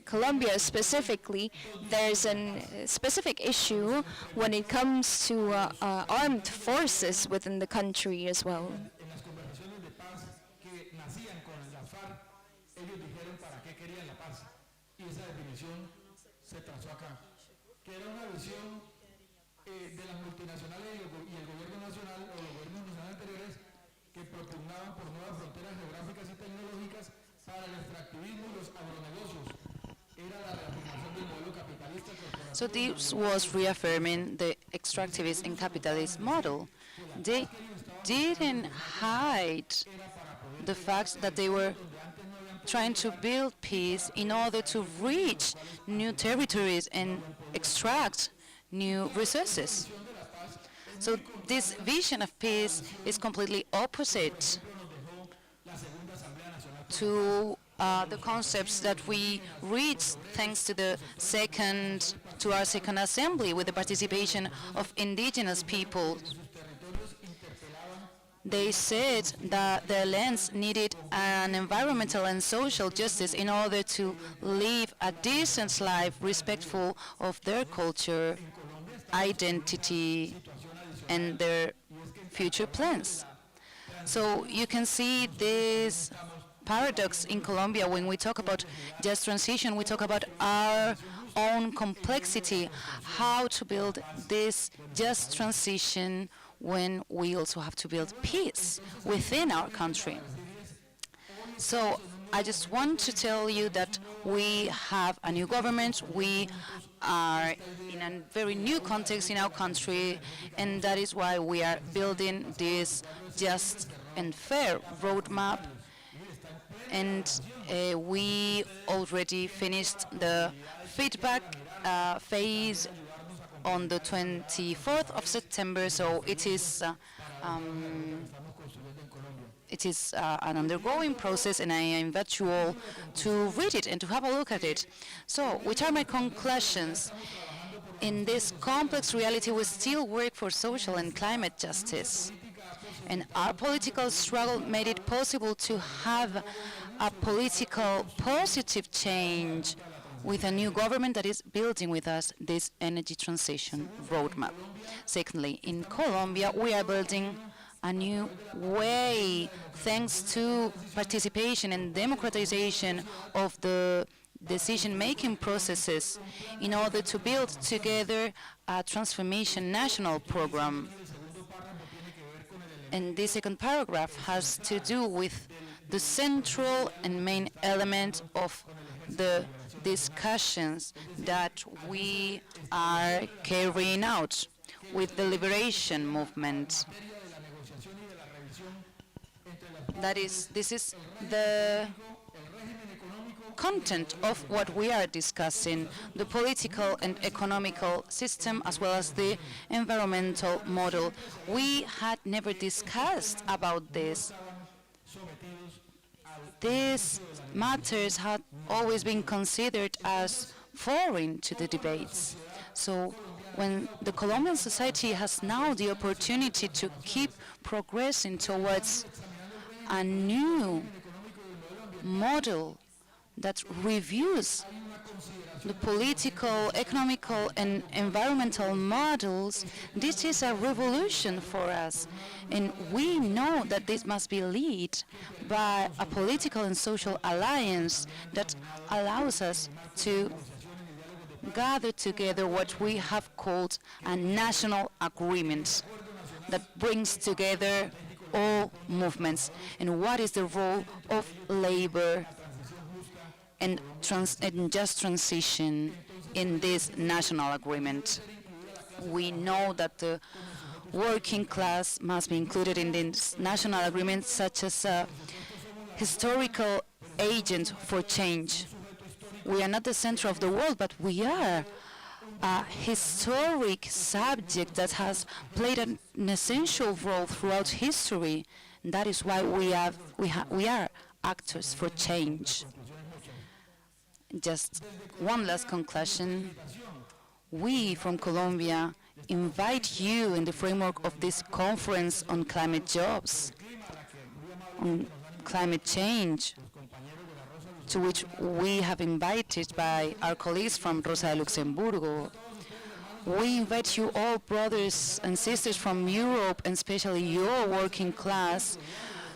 Colombia specifically, there's a specific issue when it comes to armed forces within the country as well. So this was reaffirming the extractivist and capitalist model. They didn't hide the fact that they were trying to build peace in order to reach new territories and extract new resources. So this vision of peace is completely opposite to the concepts that we reached thanks to our second assembly with the participation of indigenous people. They said that their lands needed an environmental and social justice in order to live a decent life respectful of their culture, identity, and their future plans. So you can see this paradox in Colombia. When we talk about just transition, we talk about our own complexity, how to build this just transition when we also have to build peace within our country. So I just want to tell you that we have a new government, we are in a very new context in our country, and that is why we are building this just and fair roadmap. And we already finished the feedback phase on the 24th of September, so it is an undergoing process, and I invite you all to read it and to have a look at it. So, which are my conclusions? In this complex reality, we still work for social and climate justice. And our political struggle made it possible to have a political positive change with a new government that is building with us this energy transition roadmap. Secondly, in Colombia, we are building a new way thanks to participation and democratization of the decision-making processes in order to build together a transformation national program. And the second paragraph has to do with the central and main element of the discussions that we are carrying out with the liberation movement. This is the content of what we are discussing, the political and economical system as well as the environmental model. We had never discussed about this. These matters had always been considered as foreign to the debates. So when the Colombian society has now the opportunity to keep progressing towards a new model that reviews the political, economical, and environmental models, this is a revolution for us. And we know that this must be led by a political and social alliance that allows us to gather together what we have called a national agreement that brings together all movements. And what is the role of labor and just transition in this national agreement? We know that the working class must be included in this national agreement, such as a historical agent for change. We are not the center of the world, but we are a historic subject that has played an essential role throughout history. And that is why we are actors for change. Just one last conclusion. We from Colombia invite you in the framework of this conference on climate jobs, on climate change, to which we have invited by our colleagues from Rosa de Luxemburgo. We invite you all, brothers and sisters from Europe, and especially your working class,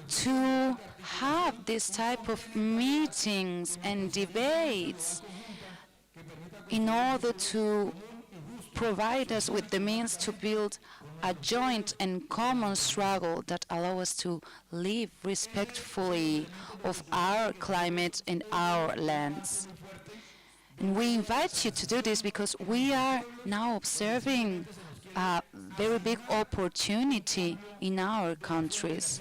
to have this type of meetings and debates in order to provide us with the means to build a joint and common struggle that allow us to live respectfully of our climate and our lands. And we invite you to do this because we are now observing a very big opportunity in our countries.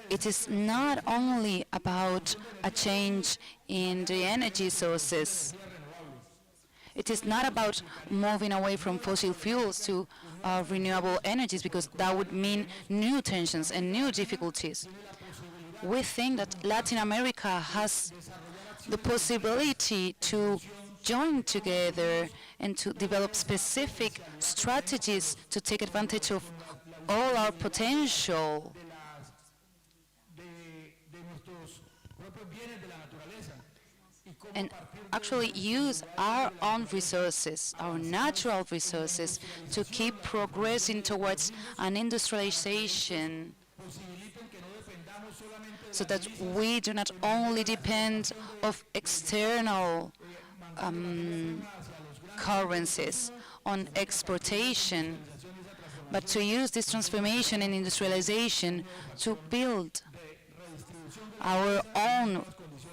It is not only about a change in the energy sources. It is not about moving away from fossil fuels to renewable energies, because that would mean new tensions and new difficulties. We think that Latin America has the possibility to join together and to develop specific strategies to take advantage of all our potential and actually use our own resources, our natural resources, to keep progressing towards an industrialization so that we do not only depend of external currencies on exportation, but to use this transformation and industrialization to build our own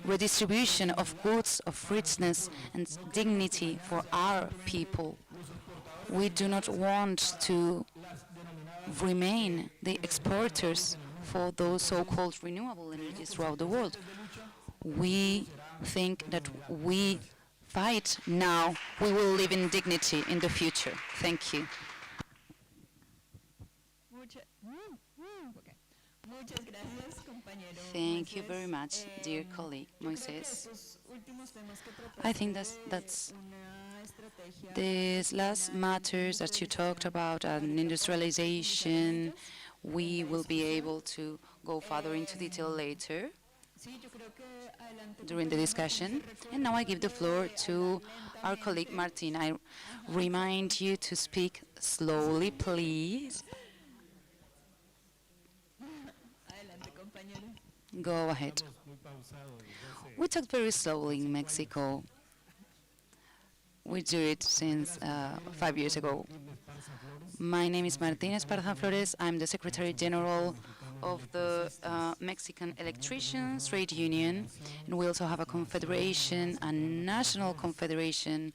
redistribution of goods, of richness and dignity for our people. We do not want to remain the exporters for those so-called renewable energies throughout the world. We think that we fight now, we will live in dignity in the future. Thank you. Thank you very much, dear colleague Moises. I think that's these last matters that you talked about, industrialization, we will be able to go further into detail later during the discussion. And now I give the floor to our colleague Martin. I remind you to speak slowly, please. Go ahead. We talk very slowly in Mexico. We do it since 5 years ago. My name is Martín Esparza Flores. I'm the Secretary General of the Mexican Electricians Trade Union, and we also have a confederation, a national confederation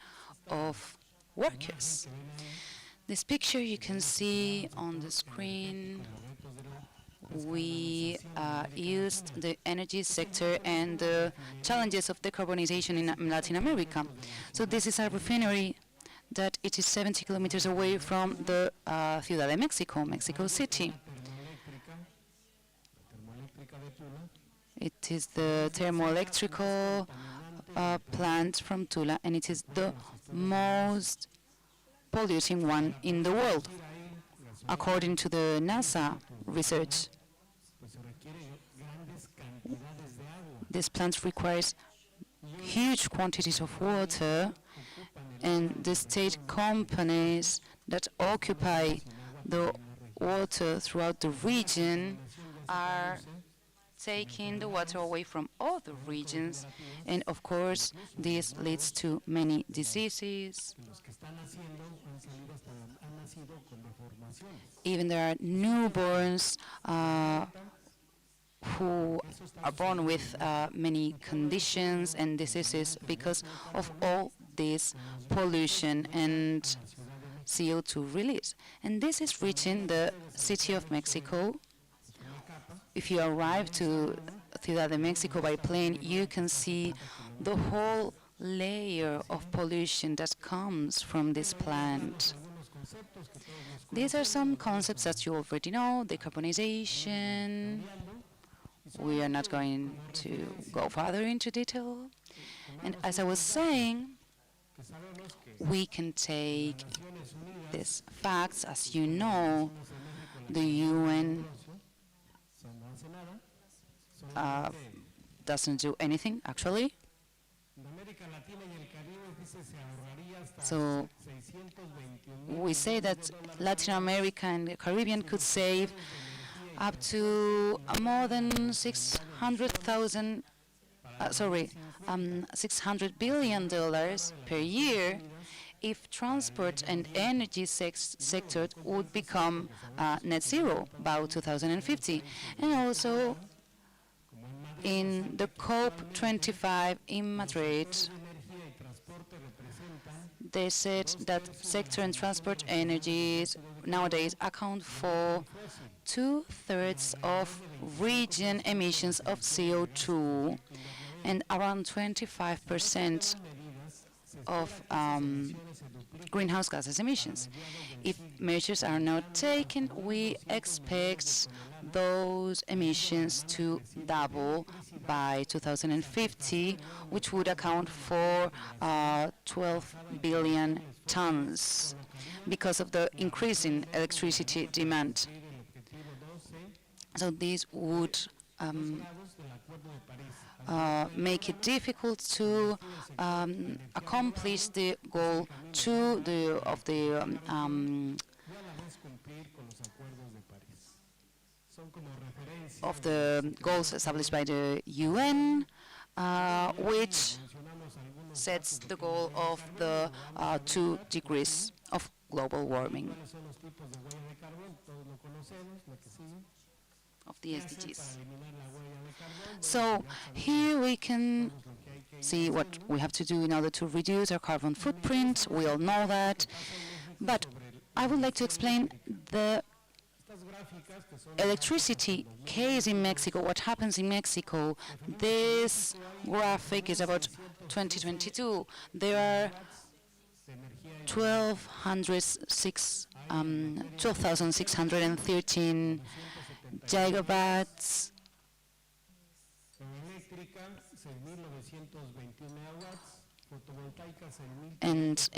of workers. This picture you can see on the screen, we used the energy sector and the challenges of decarbonization in Latin America. So this is a refinery that it is 70 kilometers away from the Ciudad de Mexico, Mexico City. It is the thermoelectrical plant from Tula, and it is the most polluting one in the world, according to the NASA research. This plant requires huge quantities of water, and the state companies that occupy the water throughout the region are taking the water away from other regions, and of course this leads to many diseases. Even there are newborns who are born with many conditions and diseases because of all this pollution and CO2 release. And this is reaching the city of Mexico. If you arrive to Ciudad de Mexico by plane, you can see the whole layer of pollution that comes from this plant. These are some concepts that you already know: decarbonization. We are not going to go further into detail. And as I was saying, we can take these facts. As you know, the UN doesn't do anything, actually. So we say that Latin America and the Caribbean could save up to more than $600 billion per year if transport and energy sector would become net zero by 2050. And also in the COP25 in Madrid, they said that sector and transport energies nowadays account for 2/3 of region emissions of CO2 and around 25% of greenhouse gases emissions. If measures are not taken, we expect those emissions to double by 2050, which would account for 12 billion tons because of the increasing electricity demand. So this would make it difficult to accomplish the goal of the goals established by the UN, which sets the goal of the 2 degrees of global warming of the SDGs. So here we can see what we have to do in order to reduce our carbon footprint. We all know that. But I would like to explain the electricity case in Mexico, what happens in Mexico. This graphic is about 2022. There are 12,613 gigawatts and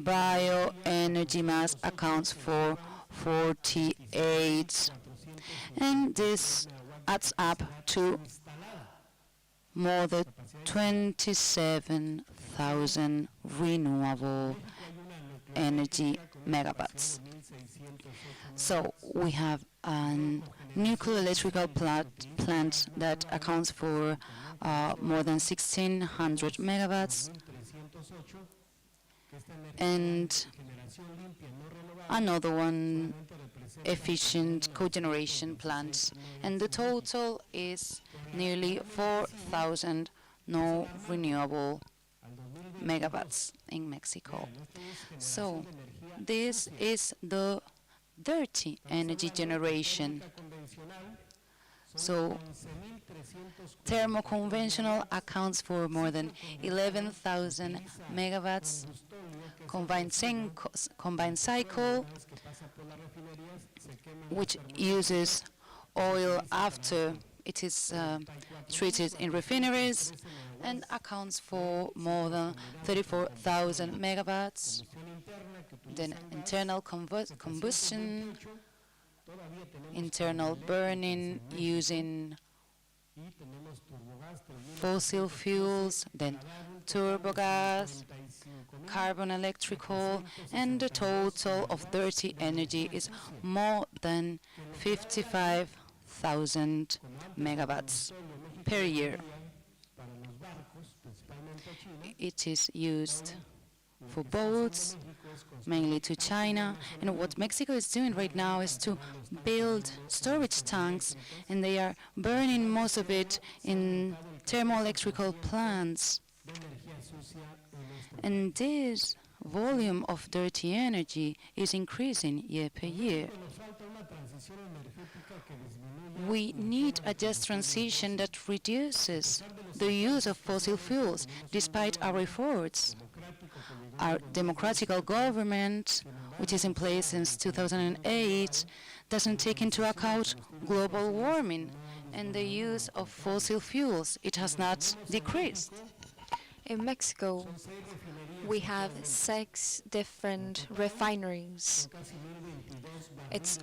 bioenergy mass accounts for 48, and this adds up to more than 27,000 renewable energy megawatts. So we have a nuclear electrical plant that accounts for more than 1,600 megawatts, and another one efficient cogeneration plants, and the total is nearly 4,000 no renewable megawatts in Mexico. So this is the dirty energy generation. So thermoconventional accounts for more than 11,000 megawatts. Combined cycle, which uses oil after it is treated in refineries, and accounts for more than 34,000 megawatts. Then internal combustion, internal burning using fossil fuels, then turbogas, carbon electrical, and the total of dirty energy is more than 55,000 megawatts per year. It is used for boats, mainly to China, and what Mexico is doing right now is to build storage tanks, and they are burning most of it in thermoelectrical plants. And this volume of dirty energy is increasing year per year. We need a just transition that reduces the use of fossil fuels, despite our efforts. Our democratic government, which is in place since 2008, doesn't take into account global warming and the use of fossil fuels. It has not decreased. In Mexico, we have 6 different refineries. It's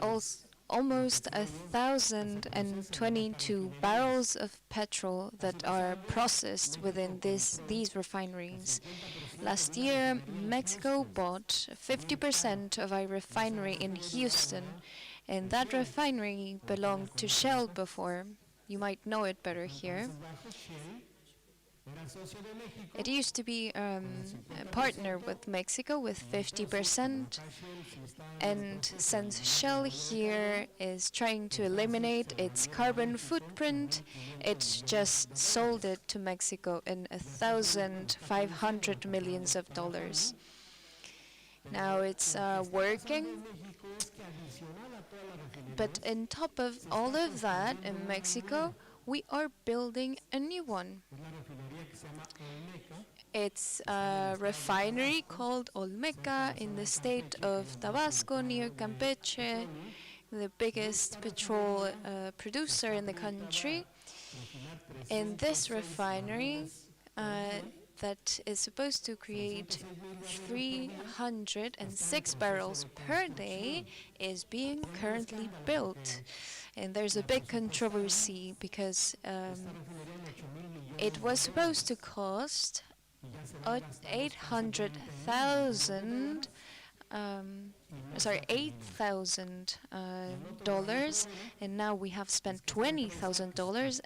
almost 1,022 barrels of petrol that are processed within these refineries. Last year, Mexico bought 50% of a refinery in Houston, and that refinery belonged to Shell before. You might know it better here. It used to be a partner with Mexico with 50%, and since Shell here is trying to eliminate its carbon footprint, it just sold it to Mexico in $1,500 million. Now it's working, but on top of all of that, in Mexico, we are building a new one. It's a refinery called Olmeca in the state of Tabasco near Campeche, the biggest petrol producer in the country. In this refinery, that is supposed to create 306 barrels per day is being currently built. And there's a big controversy because it was supposed to cost 800,000 $8,000, and now we have spent $20,000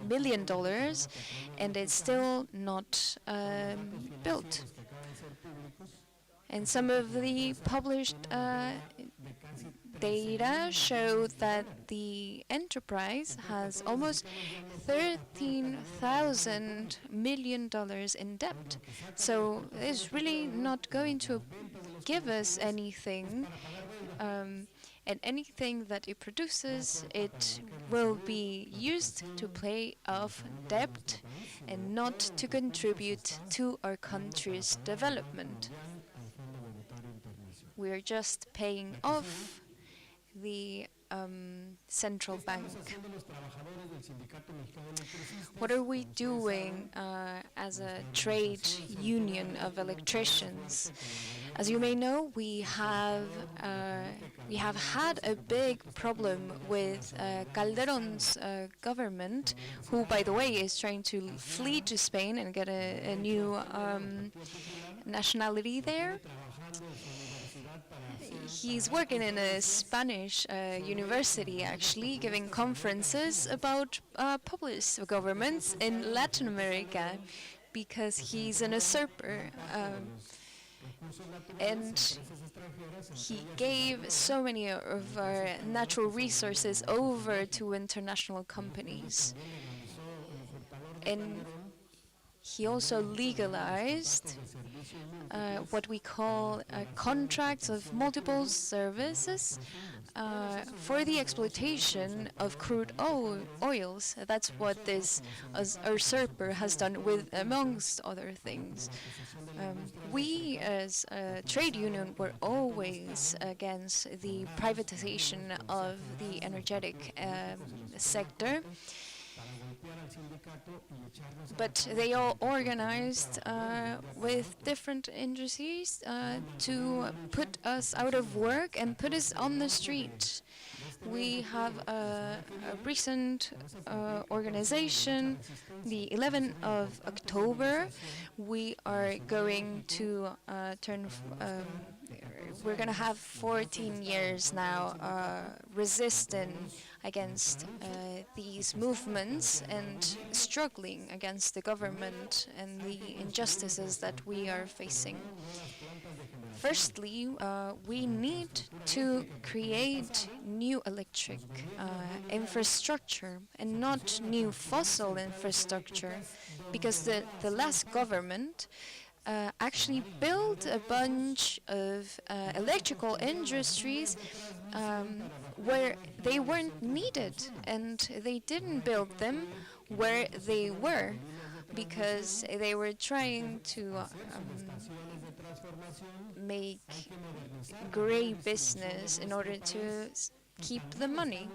million dollars, and it's still not built. And some of the published data show that the enterprise has almost $13,000 million in debt. So it's really not going to give us anything, and anything that it produces, it will be used to pay off debt and not to contribute to our country's development. We're just paying off the central bank. What are we doing as a trade union of electricians? As you may know, we have had a big problem with Calderón's government, who, by the way, is trying to flee to Spain and get a new nationality there. He's working in a Spanish university, actually, giving conferences about populist governments in Latin America, because he's an usurper. And he gave so many of our natural resources over to international companies. And he also legalized what we call contracts of multiple services for the exploitation of crude oils. That's what this usurper has done with, amongst other things. We, as a trade union, were always against the privatization of the energetic sector. But they all organized with different industries to put us out of work and put us on the street. We have a recent organization, the 11th of October. We are going to we're going to have 14 years now resisting against these movements and struggling against the government and the injustices that we are facing. Firstly, we need to create new electric infrastructure and not new fossil infrastructure, because the last government actually built a bunch of electrical industries where they weren't needed, and they didn't build them where they were because they were trying to make gray business in order to keep the money.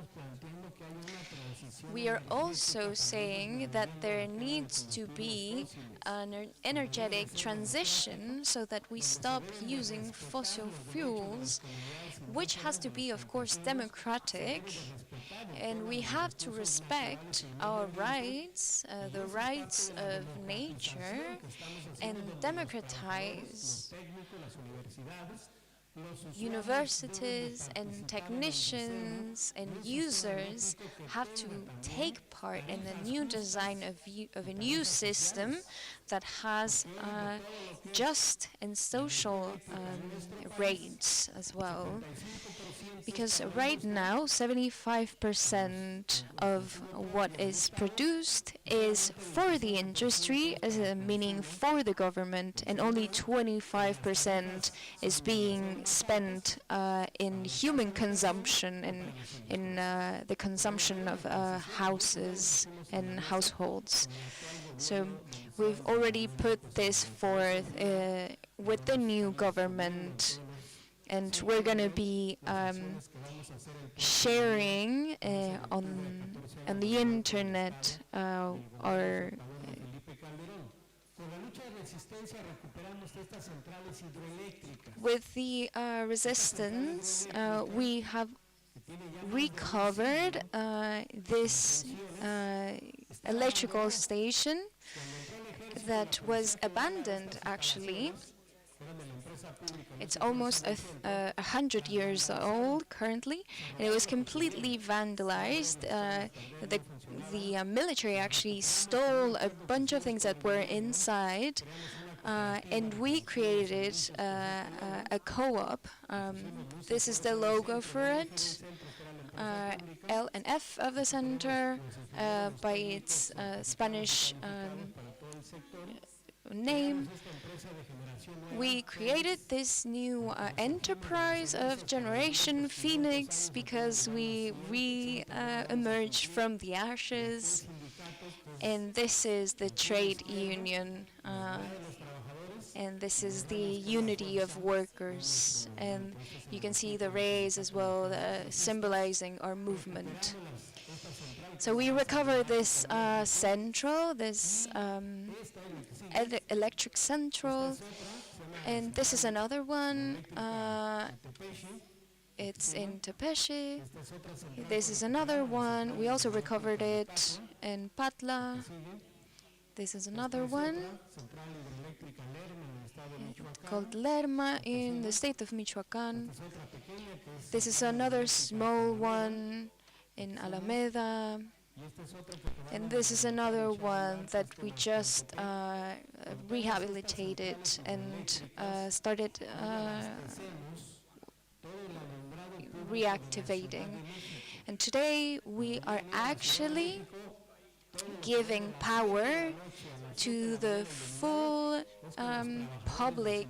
We are also saying that there needs to be an energetic transition so that we stop using fossil fuels, which has to be, of course, democratic, and we have to respect our rights, the rights of nature, and democratize. Universities and technicians and users have to take part in the new design of a new system that has just and social rates as well. Because right now, 75% of what is produced is for the industry, meaning for the government, and only 25% is being spent in human consumption and in the consumption of houses and households. So we've already put this forth with the new government, and we're going to be sharing on the internet our With the resistance, we have recovered this electrical station that was abandoned, actually. It's almost 100 years old currently, and it was completely vandalized. The military actually stole a bunch of things that were inside, and we created a co-op. This is the logo for it. L and F of the center by its Spanish name. We created this new enterprise of Generation Phoenix because we emerged from the ashes, and this is the trade union, and this is the unity of workers, and you can see the rays as well, symbolizing our movement. So we recover this central, this electric central, and this is another one. It's in Tepeshi. This is another one. We also recovered it in Patla. This is another one called Lerma in the state of Michoacán. This is another small one in Alameda. And this is another one that we just rehabilitated and started reactivating. And today we are actually giving power to the full public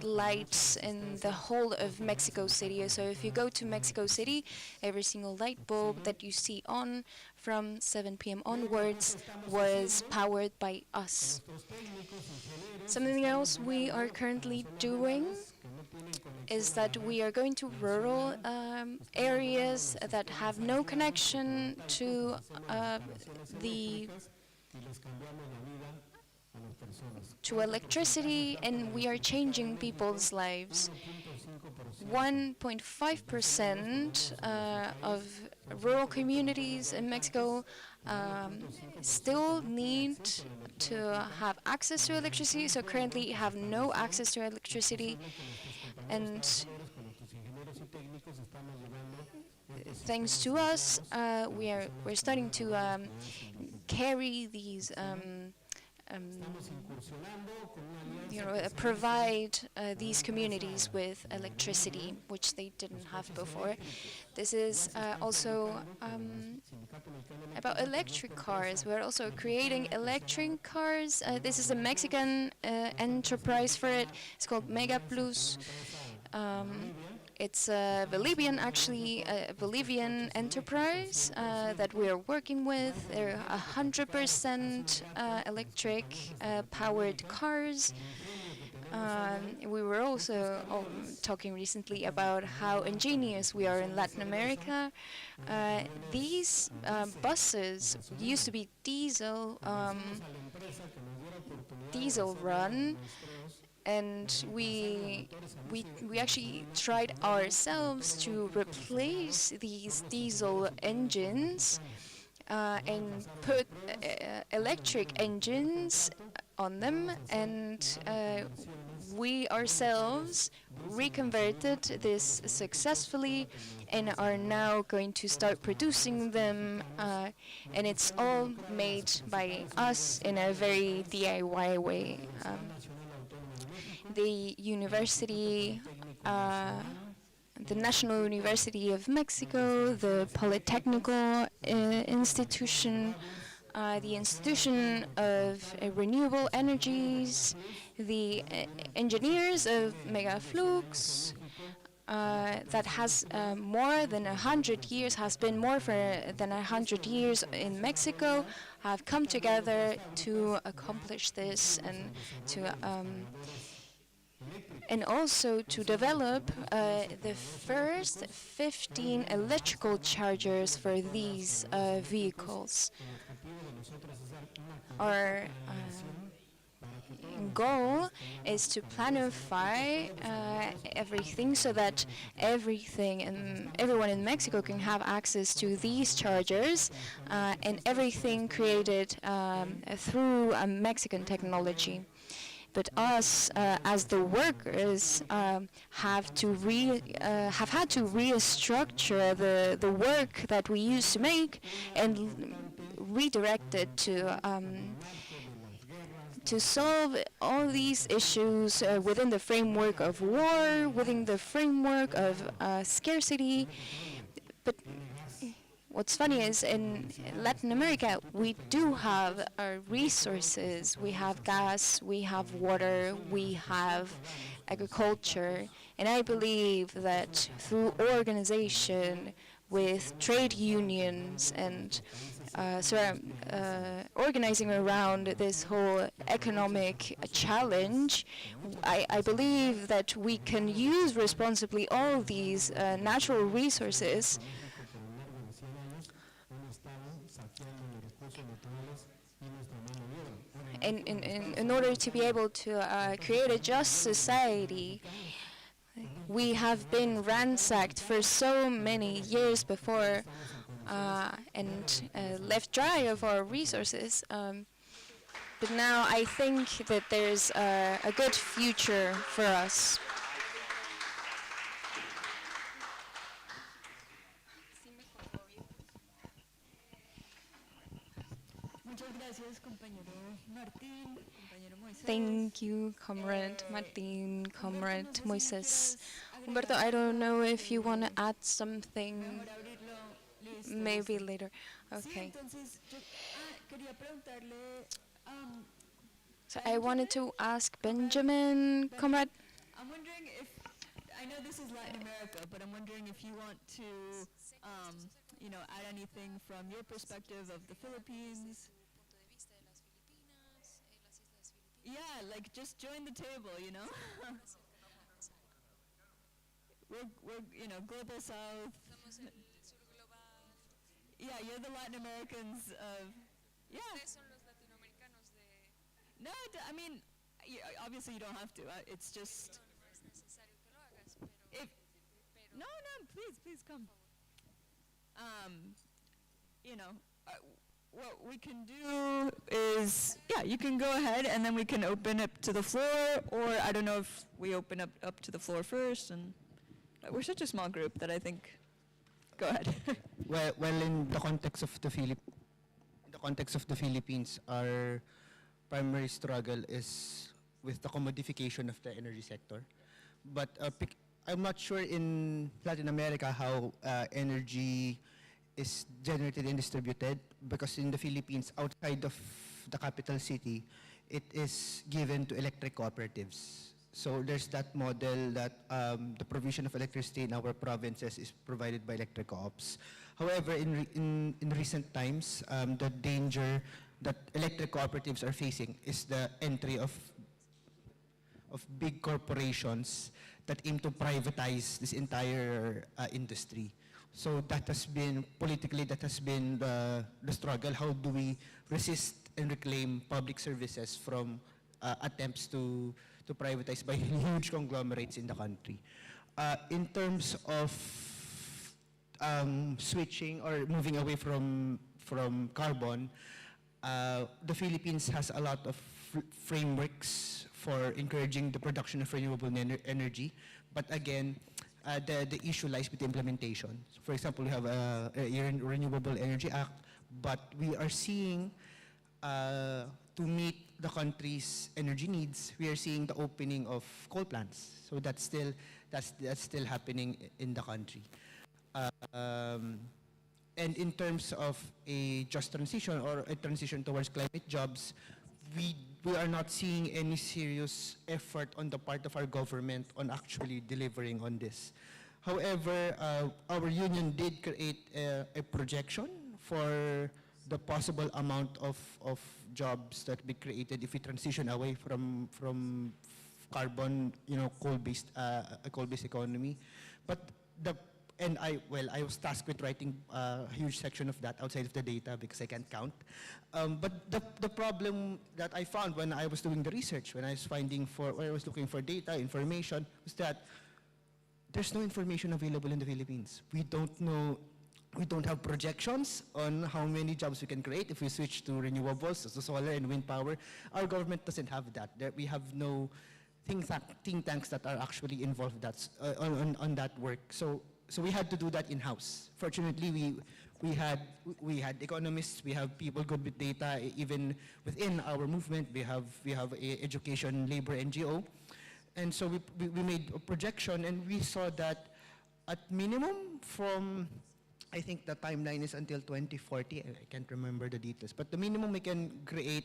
lights in the whole of Mexico City. So if you go to Mexico City, every single light bulb that you see on from 7 p.m. onwards was powered by us. Something else we are currently doing is that we are going to rural areas that have no connection to electricity, and we are changing people's lives. 1.5% of rural communities in Mexico still need to have access to electricity, so currently have no access to electricity, and thanks to us, we're starting to carry these provide these communities with electricity, which they didn't have before. This is also about electric cars. We're also creating electric cars. This is a Mexican enterprise for it. It's called Mega Plus. It's a Bolivian, actually, a Bolivian enterprise that we are working with. They're 100% electric powered cars. We were also talking recently about how ingenious we are in Latin America. These buses used to be diesel run, and we actually tried ourselves to replace these diesel engines and put electric engines on them, and we ourselves reconverted this successfully and are now going to start producing them, and it's all made by us in a very DIY way. The university, the National University of Mexico, the Polytechnical Institution, the Institution of Renewable Energies, the engineers of Megaflux, that has more than 100 years, has been more than 100 years in Mexico, have come together to accomplish this and also to develop the first 15 electrical chargers for these vehicles. Our goal is to planify everything so that everyone in Mexico can have access to these chargers, and everything created through Mexican technology. But us, as the workers, have had to restructure the work that we used to make and redirect it to solve all these issues within the framework of war, within the framework of scarcity. But what's funny is in Latin America, we do have our resources. We have gas, we have water, we have agriculture. And I believe that through organization with trade unions and organizing around this whole economic challenge, I believe that we can use responsibly all these natural resources in order to be able to create a just society. We have been ransacked for so many years before and left dry of our resources. But now I think that there's a good future for us. Thank you, Comrade Martin, Comrade Moises. Humberto, I don't know if you want to add something, maybe later. Okay. So I wanted to ask Benjamin, Comrade. I'm wondering if, I know this is Latin America, but I'm wondering if you want to, add anything from your perspective of the Philippines. Yeah, like just join the table, we're global south. Yeah, you're the Latin Americans of, yeah. No, I mean, obviously you don't have to. It's just, no, please come. What we can do is, you can go ahead and then we can open up to the floor, or I don't know if we open up to the floor first, and we're such a small group that I think, go ahead. Well, in the context of the Philippines, our primary struggle is with the commodification of the energy sector. But I'm not sure in Latin America how energy is generated and distributed, because in the Philippines, outside of the capital city, it is given to electric cooperatives. So there's that model that the provision of electricity in our provinces is provided by electric co-ops. However, in recent times, the danger that electric cooperatives are facing is the entry of big corporations that aim to privatize this entire industry. So that has been, politically, that has been the struggle. How do we resist and reclaim public services from attempts to privatize by huge conglomerates in the country? In terms of switching or moving away from carbon, the Philippines has a lot of frameworks for encouraging the production of renewable energy, but again, the issue lies with the implementation. So for example, we have a Renewable Energy Act, but we are seeing, to meet the country's energy needs, we are seeing the opening of coal plants. So that's still happening in the country. And in terms of a just transition or a transition towards climate jobs, we are not seeing any serious effort on the part of our government on actually delivering on this. However, our union did create a projection for the possible amount of jobs that be created if we transition away from carbon, coal-based economy. But and I was tasked with writing a huge section of that outside of the data because I can't count. But the problem that I found when I was doing the research, when I was looking for data, information, was that there's no information available in the Philippines. We don't have projections on how many jobs we can create if we switch to renewables, so solar and wind power. Our government doesn't have that. We have no think tanks that are actually involved on that work. So we had to do that in-house. Fortunately, we had economists, we have people good with data, even within our movement. We have a education labor NGO. And so we made a projection, and we saw that at minimum from, I think the timeline is until 2040, I can't remember the details, but the minimum we can create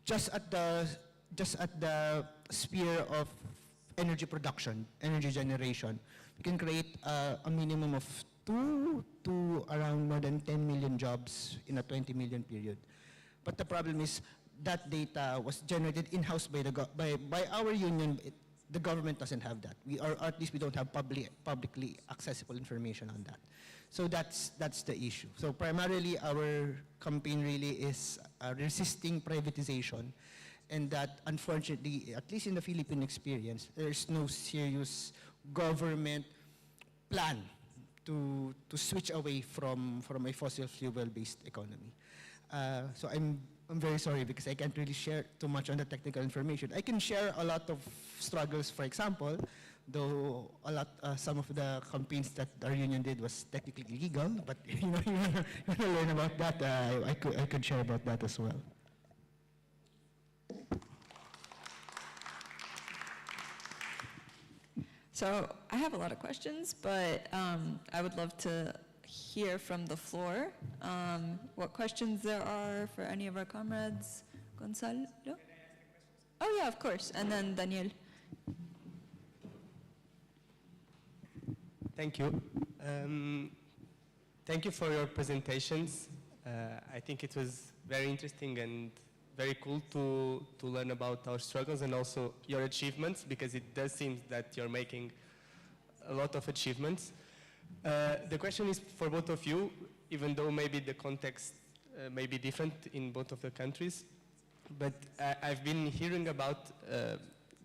just at the sphere of energy production, energy generation, we can create a minimum of 2 to around more than 10 million jobs in a 20 million period. But the problem is that data was generated in-house by our union. The government doesn't have that. Or at least we don't have publicly accessible information on that. So that's the issue. So primarily our campaign really is resisting privatization, and that unfortunately, at least in the Philippine experience, there's no serious government plan to switch away from a fossil fuel-based economy. So I'm very sorry because I can't really share too much on the technical information. I can share a lot of struggles, for example, though some of the campaigns that our union did was technically illegal, but you want to learn about that, I could share about that as well. So I have a lot of questions, but I would love to hear from the floor what questions there are for any of our comrades. Gonzalo? Oh yeah, of course. And then Daniel. Thank you. Thank you for your presentations. I think it was very interesting and very cool to learn about our struggles and also your achievements, because it does seem that you're making a lot of achievements. The question is for both of you, even though maybe the context may be different in both of the countries, but I've been hearing about,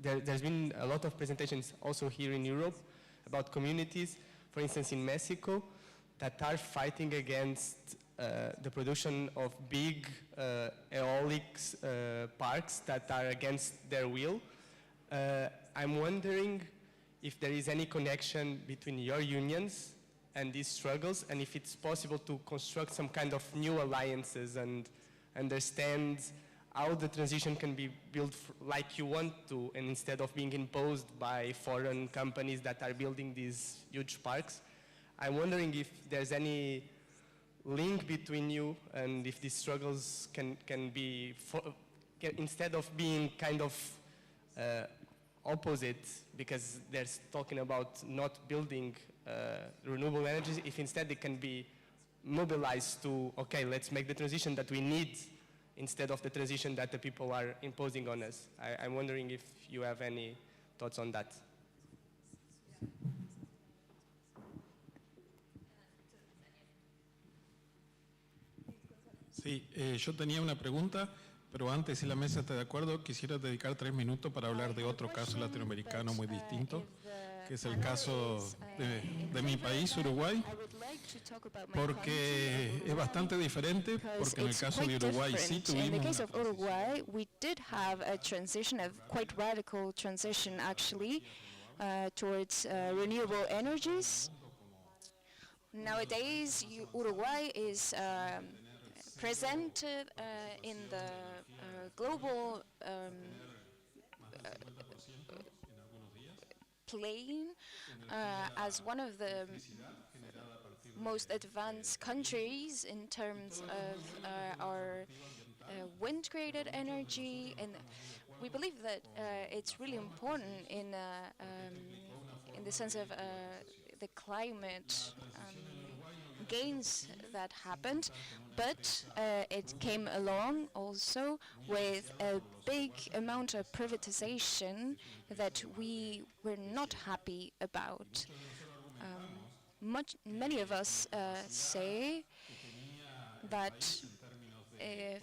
there's been a lot of presentations also here in Europe about communities, for instance in Mexico, that are fighting against the production of big aeolics parks that are against their will. I'm wondering if there is any connection between your unions and these struggles, and if it's possible to construct some kind of new alliances and understand how the transition can be built like you want to, and instead of being imposed by foreign companies that are building these huge parks. I'm wondering if there's any link between you, and if these struggles can be, instead of being kind of opposite, because they're talking about not building renewable energies, if instead they can be mobilized to, okay, let's make the transition that we need instead of the transition that the people are imposing on us. I'm wondering if you have any thoughts on that. Sí, yo tenía una pregunta, pero antes, si la mesa está de acuerdo, quisiera dedicar 3 minutos para hablar de otro caso latinoamericano muy distinto, que es el caso de mi país, Uruguay, porque es bastante diferente, porque en el caso de Uruguay sí tuvimos In the case of Uruguay, we did have a transition, a quite radical transition actually, towards renewable energies. Nowadays, Uruguay is present in the global plane as one of the most advanced countries in terms of our wind-created energy, and we believe that it's really important in the sense of the climate gains that happened, but it came along also with a big amount of privatization that we were not happy about. many of us say that if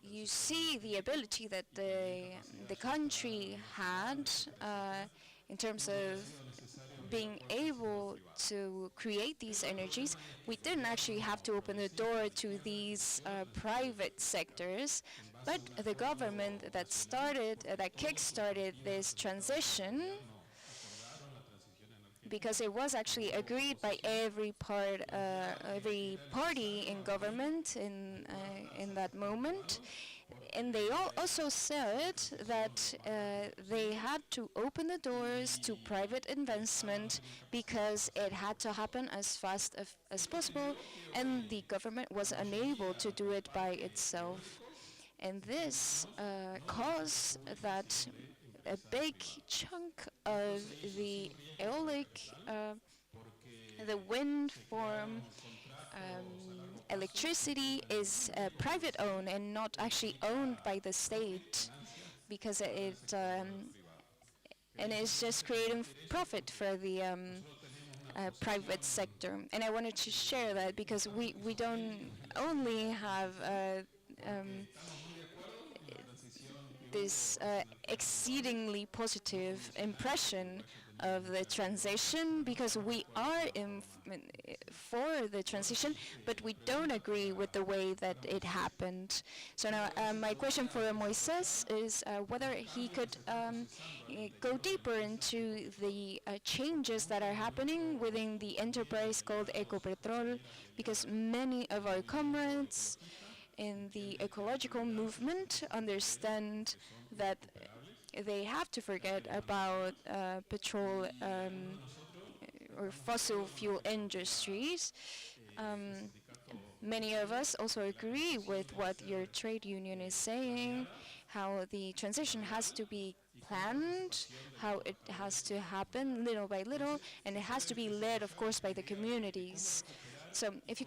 you see the ability that the country had in terms of being able to create these energies, we didn't actually have to open the door to these private sectors, but the government that kick-started this transition, because it was actually agreed by every party in government in that moment. And they also said that they had to open the doors to private investment because it had to happen as fast as possible, and the government was unable to do it by itself. And this caused that a big chunk of the eolic, the wind farm, electricity is private owned and not actually owned by the state, because and it's just creating profit for the private sector. And I wanted to share that because we don't only have this exceedingly positive impression of the transition, because we are for the transition, but we don't agree with the way that it happened. So now my question for Moises is whether he could go deeper into the changes that are happening within the enterprise called Ecopetrol, because many of our comrades in the ecological movement understand that they have to forget about petrol or fossil fuel industries. Many of us also agree with what your trade union is saying, how the transition has to be planned, how it has to happen little by little, and it has to be led, of course, by the communities. So if you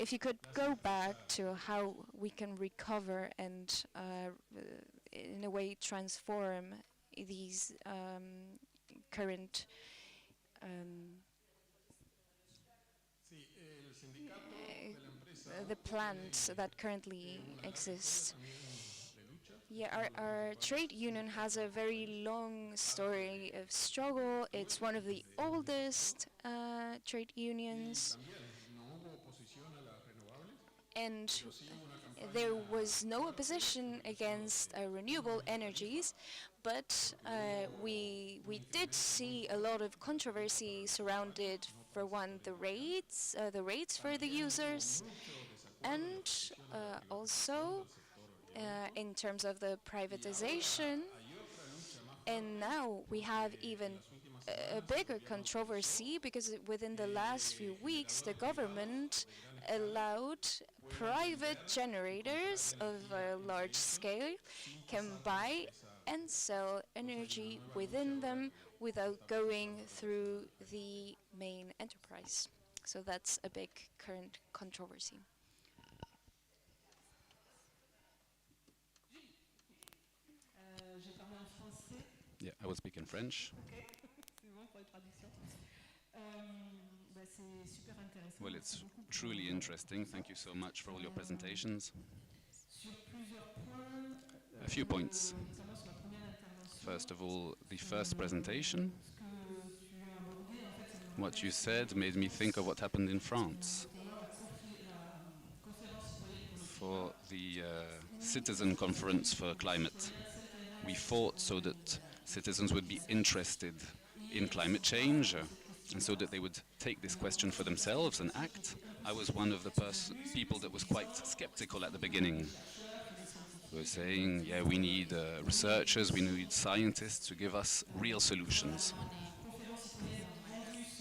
if you could go back to how we can recover and in a way transform these current the plants that currently exist. Yeah, our trade union has a very long story of struggle. It's one of the oldest trade unions. And there was no opposition against renewable energies, but we did see a lot of controversy surrounded, for one, the rates for the users, and also in terms of the privatization. And now we have even a bigger controversy, because within the last few weeks the government allowed private generators of a large scale can buy and sell energy within them without going through the main enterprise. So that's a big current controversy. Yeah, I will speak in French. Well, it's truly interesting. Thank you so much for all your presentations. A few points. First of all, the first presentation. What you said made me think of what happened in France. For the Citizen Conference for Climate, we fought so that citizens would be interested in climate change, and so that they would take this question for themselves and act. I was one of the people that was quite skeptical at the beginning. We were saying, yeah, we need researchers, we need scientists to give us real solutions.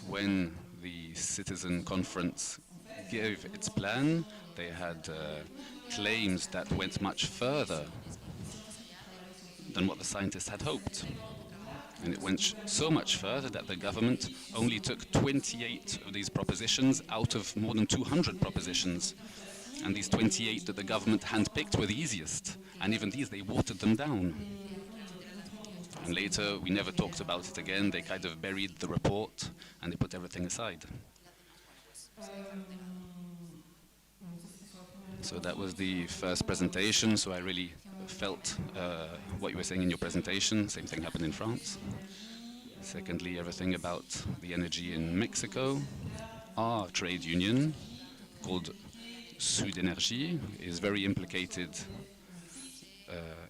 When the Citizen Conference gave its plan, they had claims that went much further than what the scientists had hoped. And it went so much further that the government only took 28 of these propositions out of more than 200 propositions. And these 28 that the government handpicked were the easiest. And even these, they watered them down. And later, we never talked about it again. They kind of buried the report and they put everything aside. So that was the first presentation, so I really felt what you were saying in your presentation. Same thing happened in France. Secondly, everything about the energy in Mexico. Our trade union, called Sud Energy, is very implicated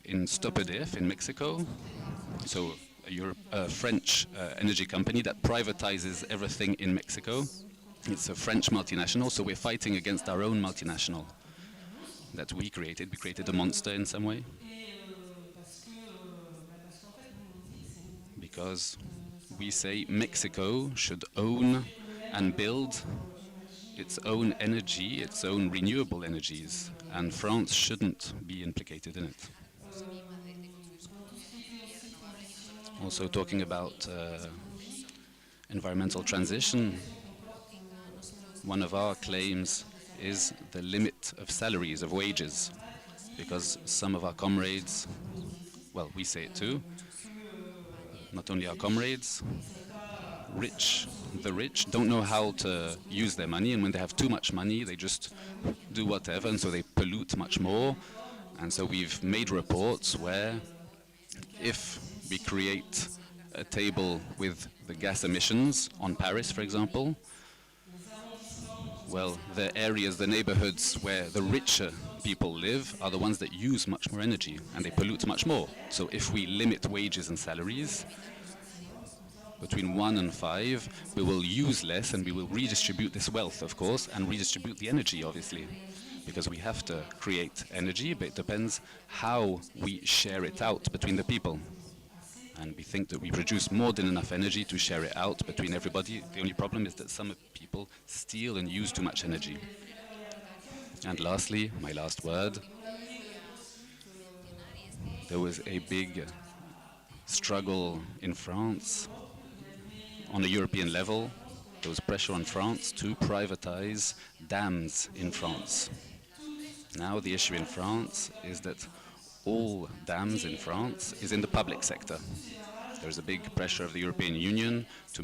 in Stop EDF in Mexico. So a French energy company that privatizes everything in Mexico. It's a French multinational, so we're fighting against our own multinational that we created. We created a monster in some way. Because we say Mexico should own and build its own energy, its own renewable energies, and France shouldn't be implicated in it. Also talking about environmental transition, one of our claims is the limit of salaries, of wages, because some of our comrades, well, we say it too, not only our comrades, the rich don't know how to use their money, and when they have too much money, they just do whatever, and so they pollute much more. And so we've made reports where if we create a table with the gas emissions on Paris, for example, well, the areas, the neighborhoods where the richer people live are the ones that use much more energy and they pollute much more. So if we limit wages and salaries between 1 and 5, we will use less and we will redistribute this wealth, of course, and redistribute the energy, obviously, because we have to create energy, but it depends how we share it out between the people. And we think that we produce more than enough energy to share it out between everybody. The only problem is that some people steal and use too much energy. And lastly, my last word, there was a big struggle in France on a European level. There was pressure on France to privatize dams in France. Now the issue in France is that all dams in France is in the public sector. There's a big pressure of the European Union to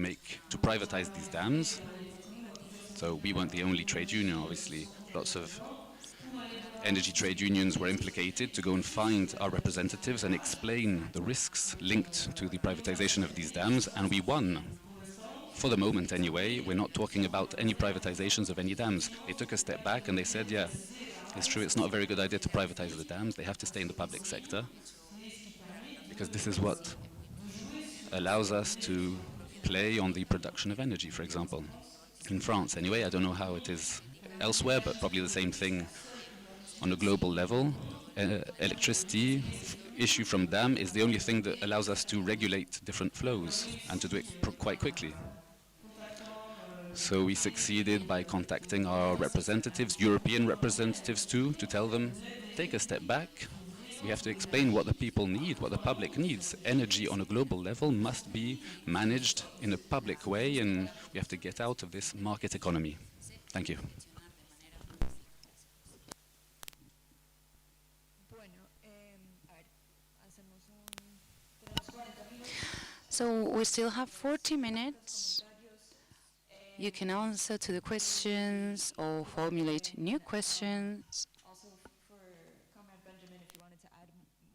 privatize these dams. So we weren't the only trade union, obviously. Lots of energy trade unions were implicated to go and find our representatives and explain the risks linked to the privatization of these dams, and we won. For the moment anyway, we're not talking about any privatizations of any dams. They took a step back and they said, yeah, it's true, it's not a very good idea to privatize the dams. They have to stay in the public sector, because this is what allows us to play on the production of energy, for example. In France, anyway, I don't know how it is elsewhere, but probably the same thing on a global level. Electricity issue from dam is the only thing that allows us to regulate different flows and to do it quite quickly. So we succeeded by contacting our representatives, European representatives too, to tell them, take a step back. We have to explain what the people need, what the public needs. Energy on a global level must be managed in a public way, and we have to get out of this market economy. Thank you. So we still have 40 minutes. You can answer to the questions or formulate new questions. Also for Comrade Benjamin, if you wanted to add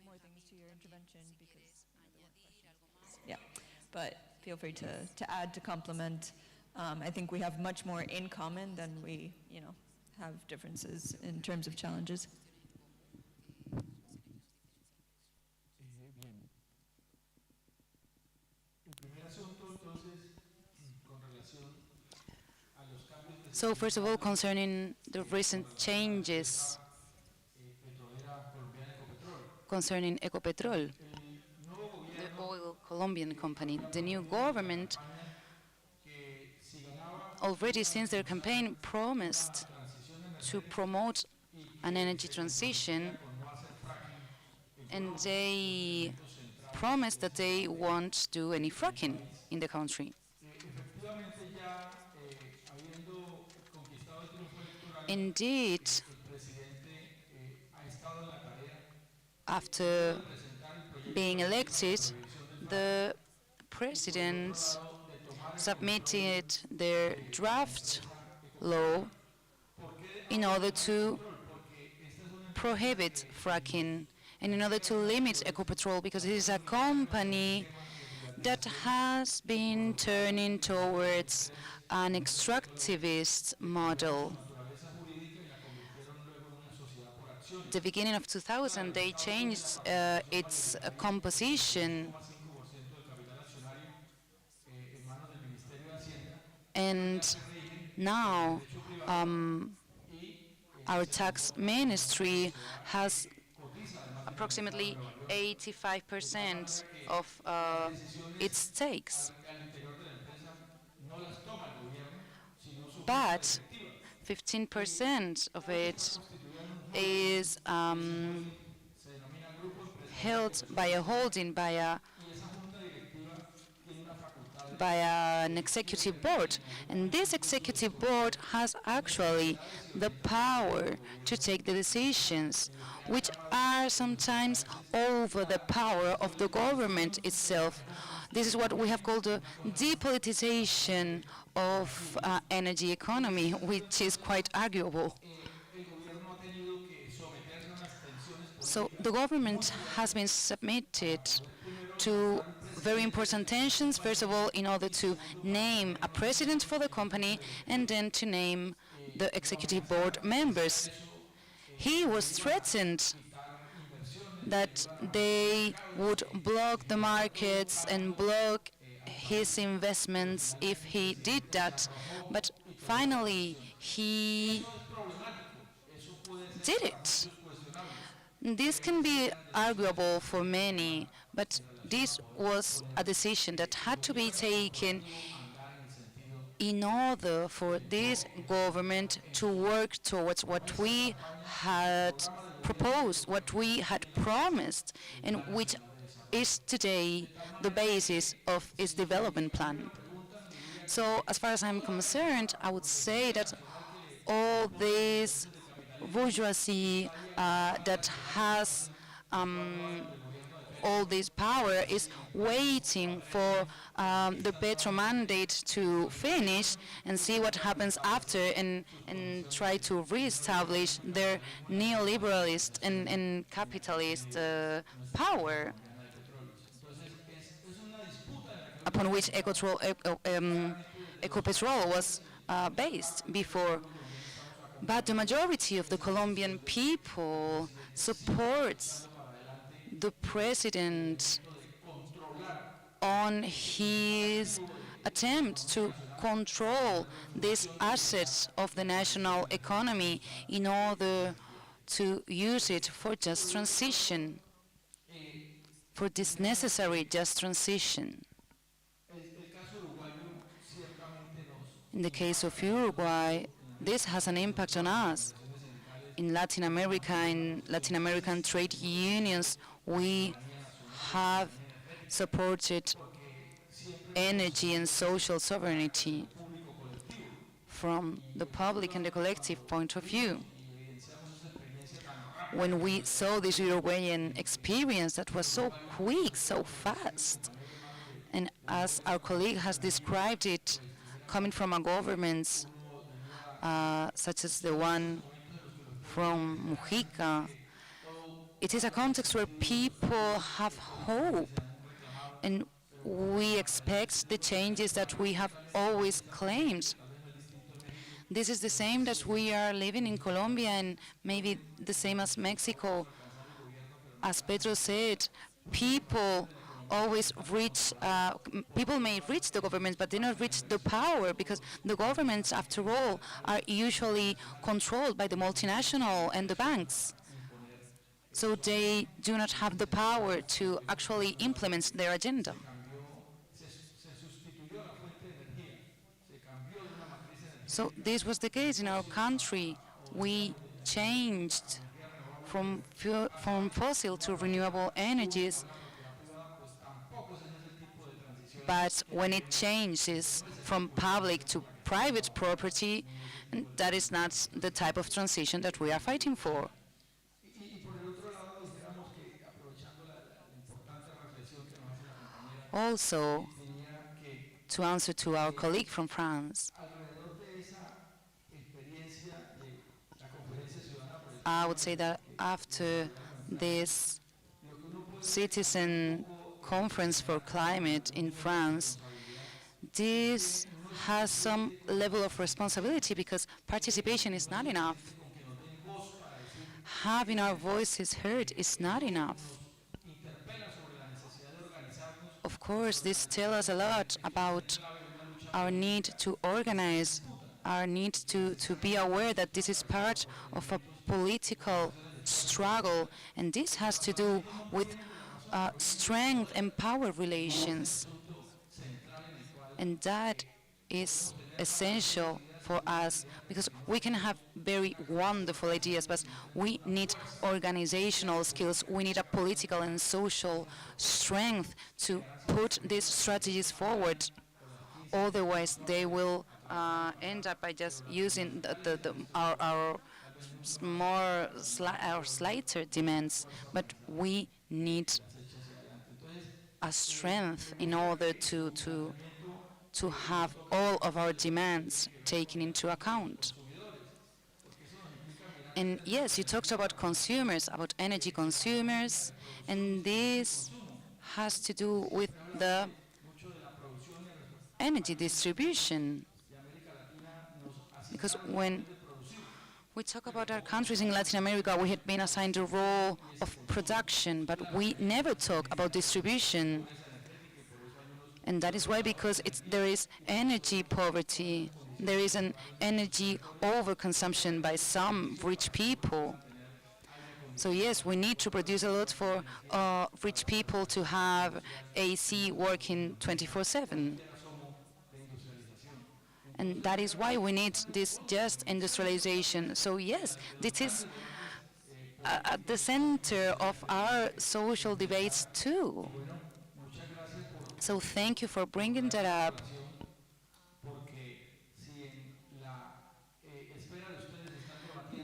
more things to your intervention, because yeah, but feel free to add, to complement. I think we have much more in common than we, have differences in terms of challenges. So first of all, concerning the recent changes concerning Ecopetrol, the oil Colombian company, the new government already since their campaign promised to promote an energy transition, and they promised that they won't do any fracking in the country. Indeed, after being elected, the president submitted their draft law in order to prohibit fracking and in order to limit Ecopetrol, because it is a company that has been turning towards an extractivist model. The beginning of 2000, they changed its composition, and now our tax ministry has approximately 85% of its stakes. But 15% of it is held by a holding, by an executive board. And this executive board has actually the power to take the decisions, which are sometimes over the power of the government itself. This is what we have called the depolitization of energy economy, which is quite arguable. So the government has been submitted to very important tensions, first of all, in order to name a president for the company and then to name the executive board members. He was threatened that they would block the markets and block his investments if he did that, but finally he did it. This can be arguable for many, but this was a decision that had to be taken in order for this government to work towards what we had proposed, what we had promised, and which is today the basis of its development plan. So as far as I'm concerned, I would say that all this bourgeoisie that has all this power is waiting for the Petro mandate to finish and see what happens after, and try to reestablish their neoliberalist and capitalist power upon which Ecopetrol was based before. But the majority of the Colombian people supports the president on his attempt to control these assets of the national economy in order to use it for just transition, for this necessary just transition. In the case of Uruguay, this has an impact on us. In Latin America, in Latin American trade unions, we have supported energy and social sovereignty from the public and the collective point of view. When we saw this Uruguayan experience that was so quick, so fast, and as our colleague has described it, coming from a government such as the one from Mujica, it is a context where people have hope, and we expect the changes that we have always claimed. This is the same that we are living in Colombia, and maybe the same as Mexico. As Pedro said, people always reach, people may reach the government, but they not reach the power, because the governments, after all, are usually controlled by the multinational and the banks. So they do not have the power to actually implement their agenda. So this was the case in our country. We changed from fossil to renewable energies. But when it changes from public to private property, that is not the type of transition that we are fighting for. Also, to answer to our colleague from France, I would say that after this citizen conference for climate in France, this has some level of responsibility because participation is not enough. Having our voices heard is not enough. Of course, this tells us a lot about our need to organize, our need to be aware that this is part of a political struggle, and this has to do with strength and power relations. And that is essential for us because we can have very wonderful ideas, but we need organizational skills. We need a political and social strength to put these strategies forward. Otherwise, they will end up by just using our slighter demands. But we need a strength in order to have all of our demands taken into account. And yes, you talked about consumers, about energy consumers, and this has to do with the energy distribution. Because when we talk about our countries in Latin America, we had been assigned the role of production, but we never talk about distribution. And that is why, because there is energy poverty, there is an energy overconsumption by some rich people. So yes, we need to produce a lot for rich people to have AC working 24/7. And that is why we need this just industrialization. So yes, this is at the center of our social debates too. So thank you for bringing that up.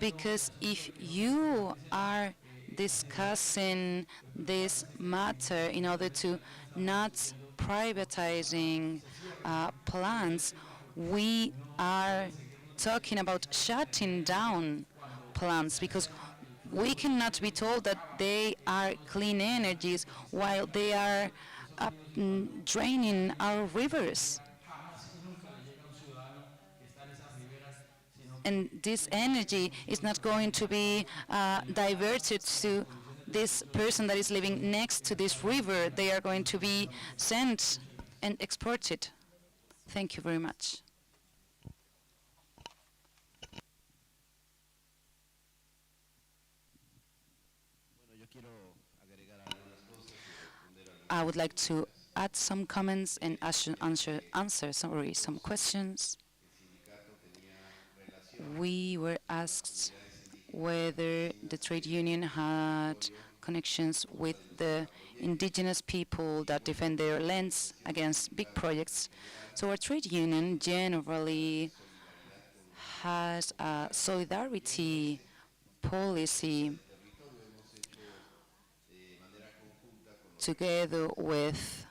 Because if you are discussing this matter in order to not privatizing plants, we are talking about shutting down plants, because we cannot be told that they are clean energies while they are draining our rivers. And this energy is not going to be diverted to this person that is living next to this river. They are going to be sent and exported. Thank you very much. I would like to add some comments and answer some questions. We were asked whether the trade union had connections with the indigenous people that defend their lands against big projects. So our trade union generally has a solidarity policy together with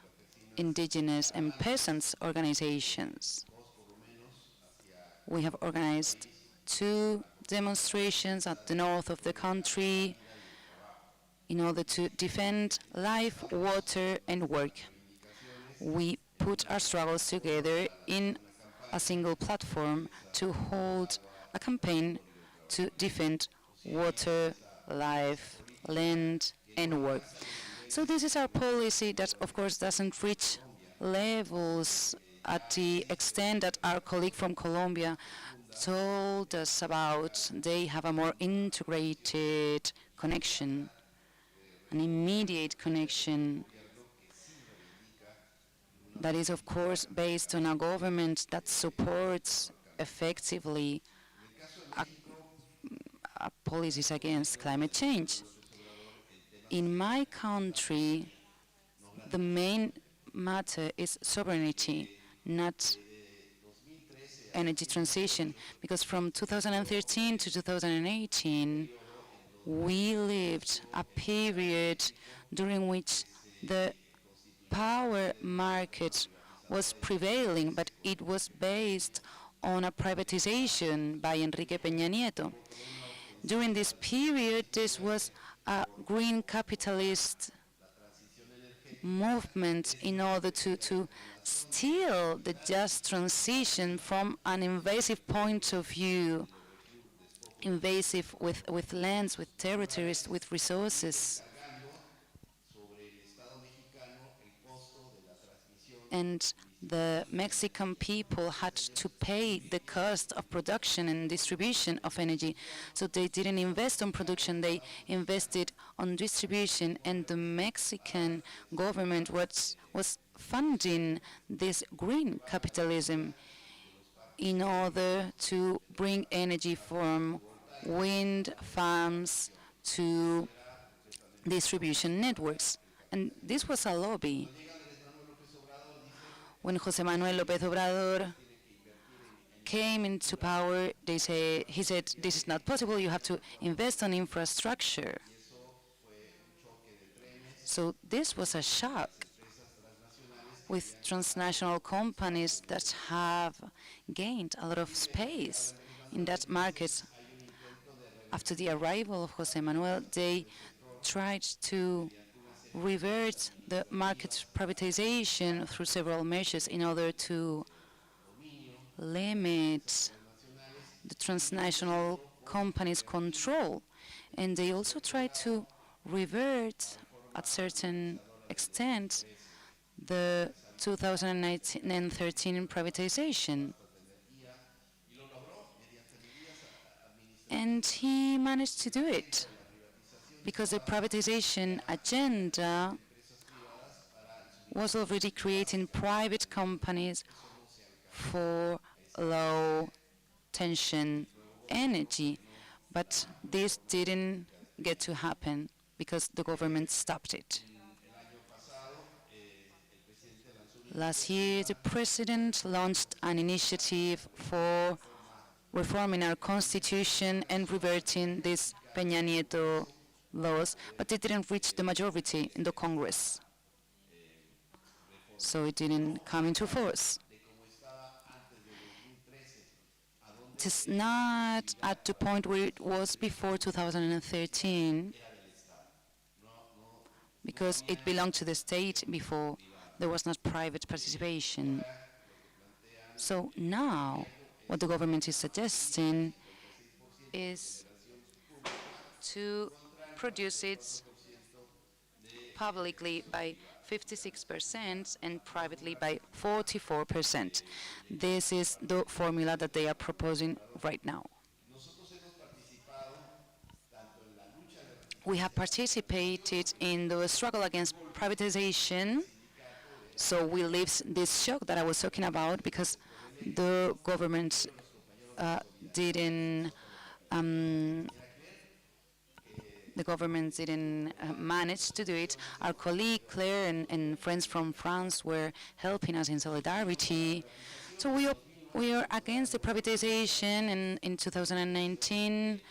indigenous and peasants organizations. We have organized 2 demonstrations at the north of the country in order to defend life, water, and work. We put our struggles together in a single platform to hold a campaign to defend water, life, land, and work. So this is our policy that, of course, doesn't reach levels at the extent that our colleague from Colombia told us about. They have a more integrated connection, an immediate connection that is, of course, based on a government that supports effectively policies against climate change. In my country, the main matter is sovereignty, not energy transition, because from 2013 to 2018, we lived a period during which the power market was prevailing, but it was based on a privatization by Enrique Peña Nieto. During this period, this was a green capitalist movement in order to steal the just transition from an invasive point of view, invasive with lands, with territories, with resources. And the Mexican people had to pay the cost of production and distribution of energy. So they didn't invest on production, they invested on distribution, and the Mexican government was funding this green capitalism in order to bring energy from wind farms to distribution networks. And this was a lobby. When José Manuel López Obrador came into power, he said, this is not possible, you have to invest on infrastructure. So this was a shock with transnational companies that have gained a lot of space in that market. After the arrival of José Manuel, they tried to revert the market privatization through several measures in order to limit the transnational companies' control. And they also tried to revert, at certain extent, the 2013 privatization. And he managed to do it, because the privatization agenda was already creating private companies for low-tension energy. But this didn't get to happen because the government stopped it. Last year, the president launched an initiative for reforming our constitution and reverting these Peña Nieto laws, but it didn't reach the majority in the Congress. So it didn't come into force. It is not at the point where it was before 2013, because it belonged to the state before. There was not private participation. So now, what the government is suggesting is to produce it publicly by 56% and privately by 44%. This is the formula that they are proposing right now. We have participated in the struggle against privatization, so we lived this shock that I was talking about, because the government didn't manage to do it. Our colleague Claire and friends from France were helping us in solidarity. So we are against the privatization, and in 2019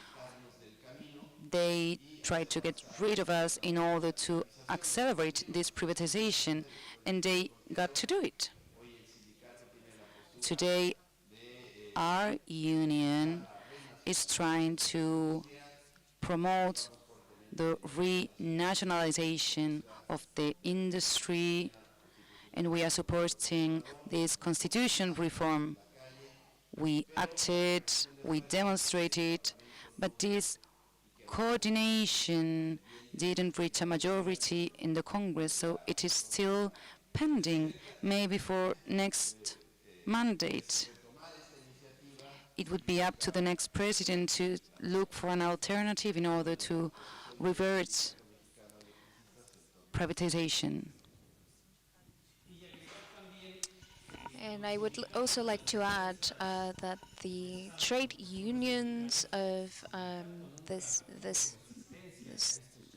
they tried to get rid of us in order to accelerate this privatization, and they got to do it. Today, our union is trying to promote the renationalization of the industry, and we are supporting this constitution reform. We acted, we demonstrated, but this coordination didn't reach a majority in the Congress, so it is still pending, maybe for next mandate. It would be up to the next president to look for an alternative in order to revert privatization. And I would also like to add that the trade unions of this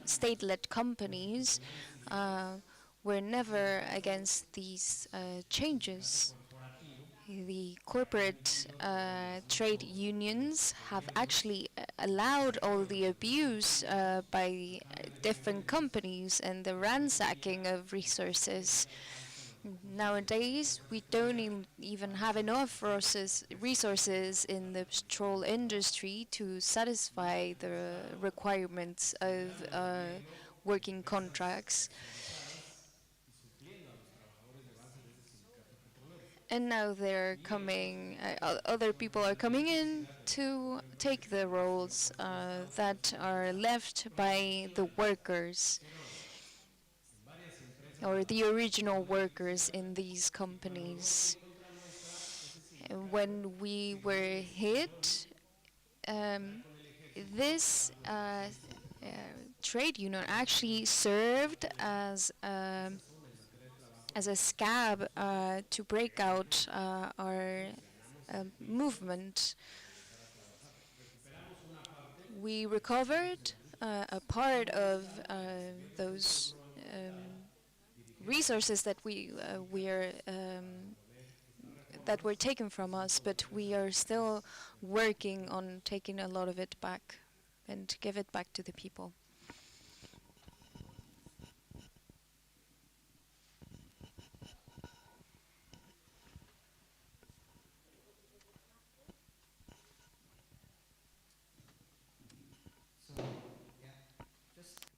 state-led companies were never against these changes. The corporate trade unions have actually allowed all the abuse by different companies and the ransacking of resources. Nowadays, we don't even have enough resources in the petrol industry to satisfy the requirements of working contracts. And now they're coming, other people are coming in to take the roles that are left by the workers or the original workers in these companies. And when we were hit, this trade union actually served as a scab to break out our movement. We recovered a part of those resources that that were taken from us, but we are still working on taking a lot of it back and give it back to the people.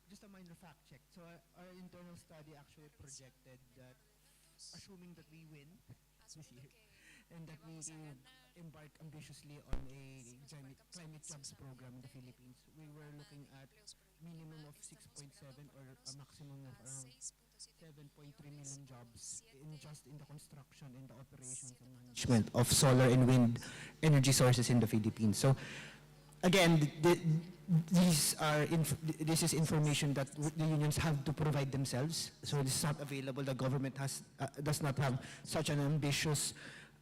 Just a minor fact check. So our internal study actually projected that, assuming that we win this year, and that we embark ambitiously on a climate jobs program in the Philippines, we were looking at minimum of 6.7 or a maximum of around 7.3 million jobs in the construction and the operations and management of solar and wind energy sources in the Philippines. So again, this is information that the unions have to provide themselves. So this is not available. The government does not have such an ambitious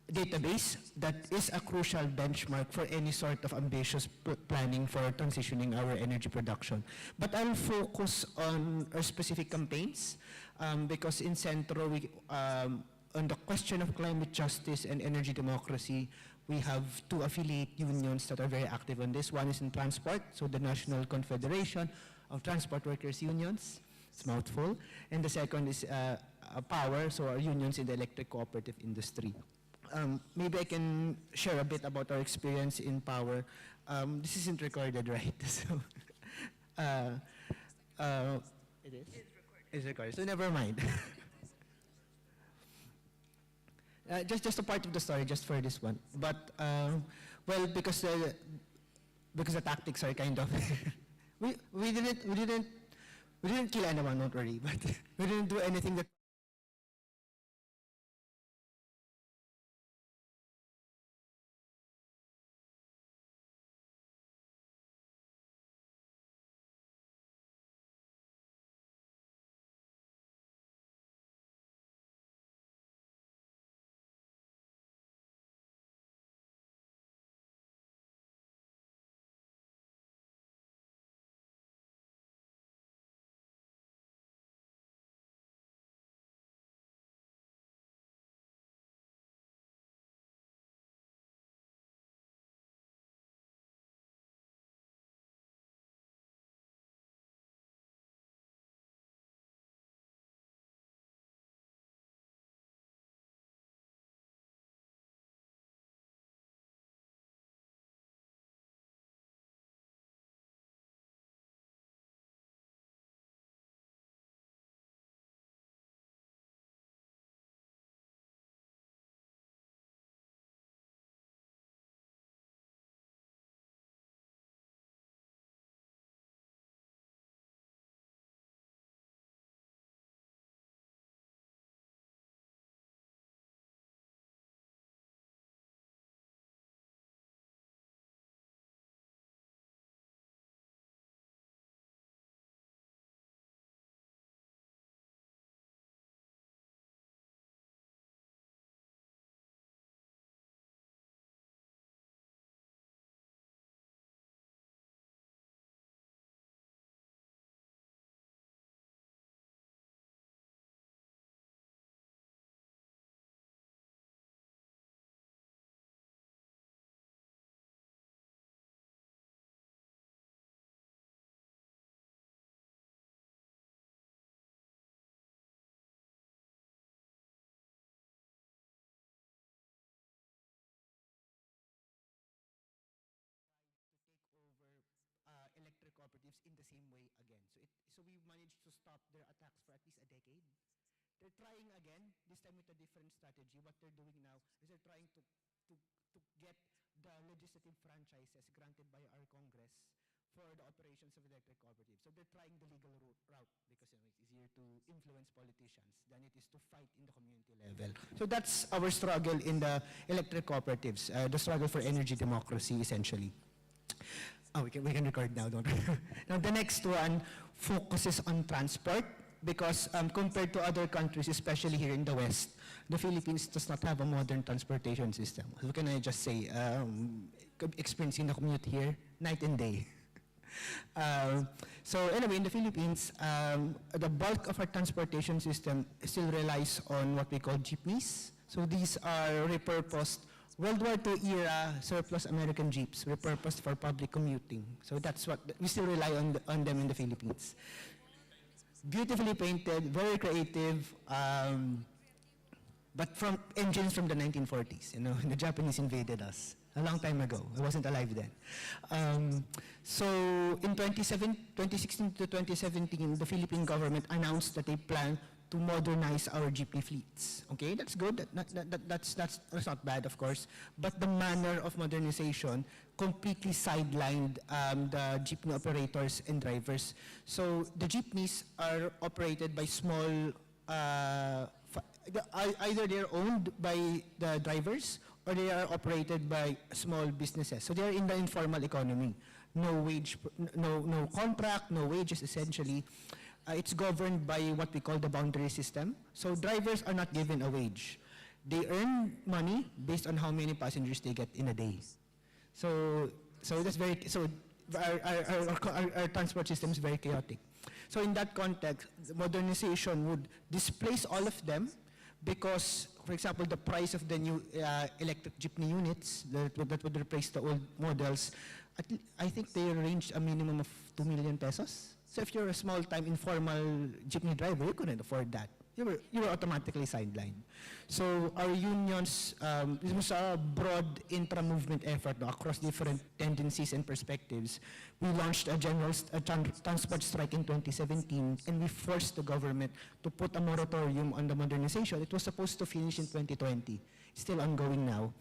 database that is a crucial benchmark for any sort of ambitious planning for transitioning our energy production. But I'll focus on our specific campaigns because in Centro, on the question of climate justice and energy democracy, we have two affiliate unions that are very active on this. One is in transport, so the National Confederation of Transport Workers Unions, it's a mouthful. And the second is power, so our unions in the electric cooperative industry. Maybe I can share a bit about our experience in power. This isn't recorded, right? So, it is? It's recorded, so never mind. Just a part of the story, just for this one. But well, because the tactics are kind of we didn't kill anyone, don't worry. But we didn't do anything that cooperatives in the same way again. So we managed to stop their attacks for at least a decade. They're trying again, this time with a different strategy. What they're doing now is they're trying to get the legislative franchises granted by our Congress for the operations of electric cooperatives. So they're trying the legal route because it's easier to influence politicians than it is to fight in the community level. So that's our struggle in the electric cooperatives, the struggle for energy democracy, essentially. Oh, we can record now, don't we? Now, the next one focuses on transport because compared to other countries, especially here in the West, the Philippines does not have a modern transportation system. So can I just say, experiencing the commute here, night and day. So anyway, in the Philippines, the bulk of our transportation system still relies on what we call jeepneys. So these are repurposed World War II era surplus American jeeps, repurposed for public commuting. So that's what we still rely on them in the Philippines. Beautifully painted, very creative, but from engines from the 1940s. You know, the Japanese invaded us a long time ago. I wasn't alive then. So in 2016 to 2017, the Philippine government announced that they plan to modernize our jeepney fleets. Okay, that's good. That's not bad, of course. But the manner of modernization completely sidelined the jeepney operators and drivers. So the jeepneys are operated by small, either they're owned by the drivers or they are operated by small businesses. So they're in the informal economy. No wage, no contract, no wages, essentially. It's governed by what we call the boundary system. So drivers are not given a wage. They earn money based on how many passengers they get in a day. So that's our transport system is very chaotic. So in that context, the modernization would displace all of them because, for example, the price of the new electric jeepney units that would replace the old models, I think they range a minimum of 2 million pesos. So if you're a small-time informal jeepney driver, you couldn't afford that. You were automatically sidelined. So our unions, this was a broad intra-movement effort across different tendencies and perspectives. We launched a general transport strike in 2017, and we forced the government to put a moratorium on the modernization. It was supposed to finish in 2020. It's still ongoing now.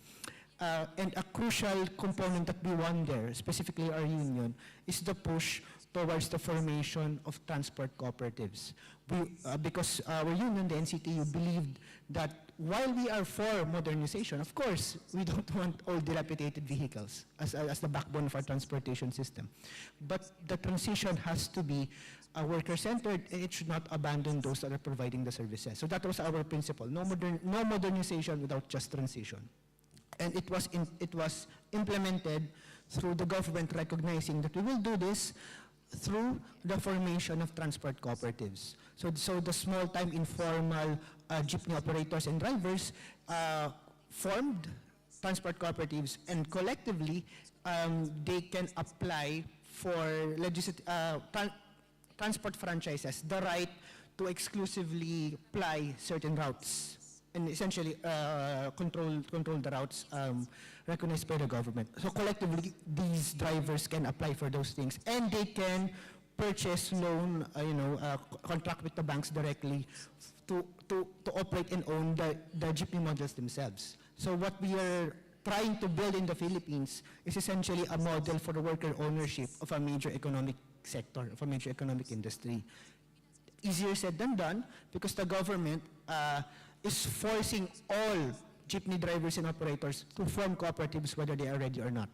And a crucial component that we won there, specifically our union, is the push towards the formation of transport cooperatives. Because our union, the NCTU, believed that while we are for modernization, of course, we don't want old dilapidated vehicles as the backbone of our transportation system. But the transition has to be worker-centered, and it should not abandon those that are providing the services. So that was our principle, no modernization without just transition. And it was implemented through the government recognizing that we will do this through the formation of transport cooperatives. So the small-time informal jeepney operators and drivers formed transport cooperatives, and collectively they can apply for transport franchises the right to exclusively ply certain routes and essentially control the routes recognized by the government. So collectively, these drivers can apply for those things, and they can purchase, loan, contract with the banks directly to operate and own the jeepney models themselves. So what we are trying to build in the Philippines is essentially a model for the worker ownership of a major economic sector, of a major economic industry. Easier said than done because the government is forcing all jeepney drivers and operators to form cooperatives whether they are ready or not.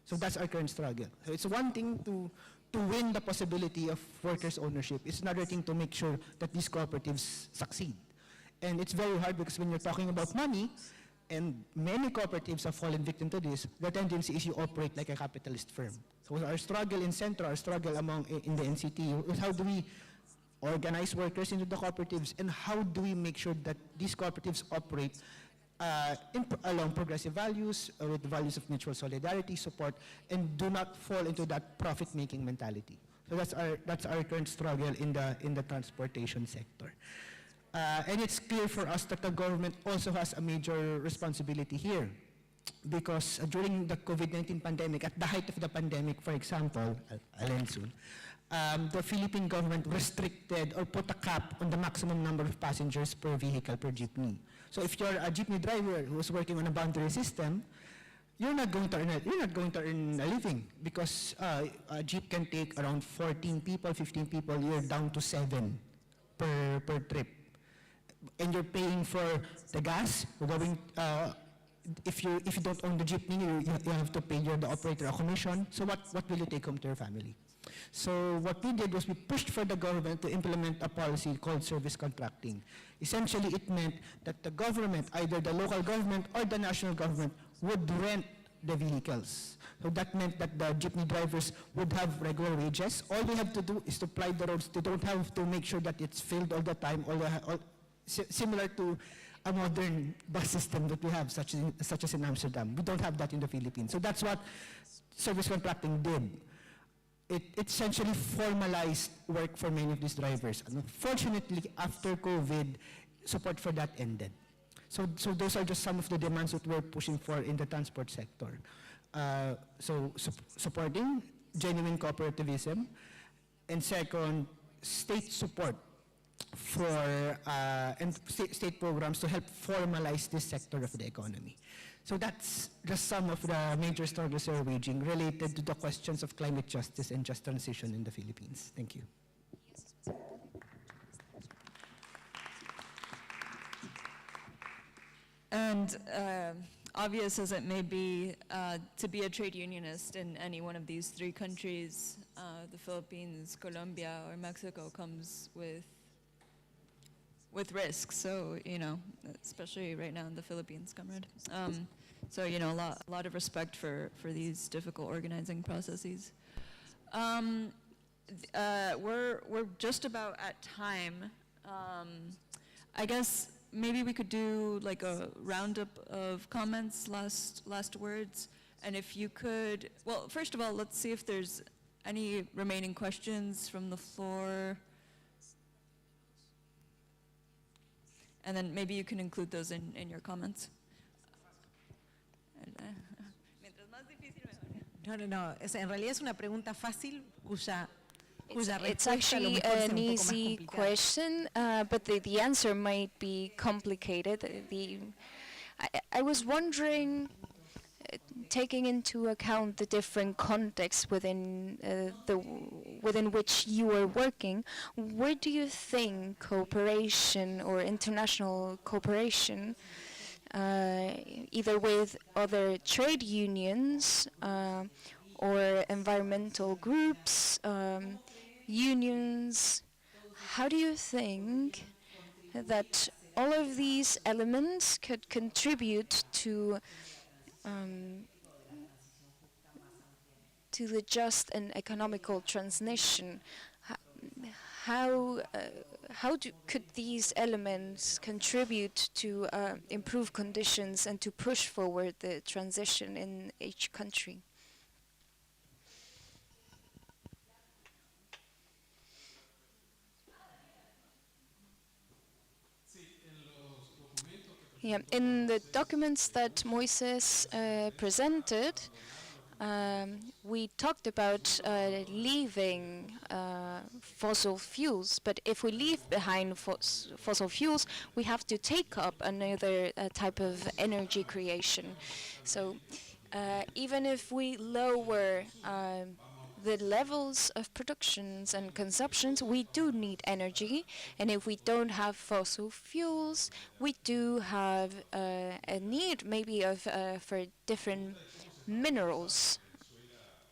So that's our current struggle. So it's one thing to win the possibility of workers' ownership. It's another thing to make sure that these cooperatives succeed. And it's very hard because when you're talking about money, and many cooperatives have fallen victim to this, the tendency is you operate like a capitalist firm. So our struggle in Centro, our struggle in the NCTU is how do we organize workers into the cooperatives, and how do we make sure that these cooperatives operate along progressive values, with values of mutual solidarity, support, and do not fall into that profit-making mentality. So that's our current struggle in the transportation sector. And it's clear for us that the government also has a major responsibility here. Because during the COVID-19 pandemic, at the height of the pandemic, for example, I'll end soon, the Philippine government restricted or put a cap on the maximum number of passengers per vehicle per jeepney. So if you're a jeepney driver who's working on a boundary system, you're not going to earn a living because a jeep can take around 14 people, 15 people. You're down to 7 per trip, and you're paying for the gas. You're going if you don't own the jeepney, you have to pay the operator a commission. So what will you take home to your family? So what we did was we pushed for the government to implement a policy called service contracting. Essentially, it meant that the government, either the local government or the national government, would rent the vehicles. So that meant that the jeepney drivers would have regular wages. All they have to do is to ply the roads. They don't have to make sure that it's filled all the time, similar to a modern bus system that we have, such as in Amsterdam. We don't have that in the Philippines. So that's what service contracting did. It essentially formalized work for many of these drivers. And unfortunately, after COVID, support for that ended. So those are just some of the demands that we're pushing for in the transport sector. Supporting genuine cooperativism, and second, state support for and state programs to help formalize this sector of the economy. So that's just some of the major struggles we're waging related to the questions of climate justice and just transition in the Philippines. Thank you. And obvious as it may be, to be a trade unionist in any one of these three countries, the Philippines, Colombia, or Mexico, comes with risk. So, especially right now in the Philippines, comrade. So, a lot of respect for these difficult organizing processes. We're just about at time. I guess maybe we could do like a roundup of comments, last words. And if you could, well, first of all, let's see if there's any remaining questions from the floor. And then maybe you can include those in your comments. No. En realidad es una pregunta fácil cuya It's respuesta a lo actually mejor sea an un poco más easy complicada. question, but the answer might be complicated. I was wondering, taking into account the different contexts within which you are working, where do you think cooperation or international cooperation, either with other trade unions or environmental groups, unions, how do you think that all of these elements could contribute to the just and economical transition? Could these elements contribute to improve conditions and to push forward the transition in each country? Yeah, in the documents that Moises presented, we talked about leaving fossil fuels, but if we leave behind fossil fuels, we have to take up another type of energy creation. So even if we lower the levels of productions and consumptions, we do need energy, and if we don't have fossil fuels, we do have a need maybe of for different minerals.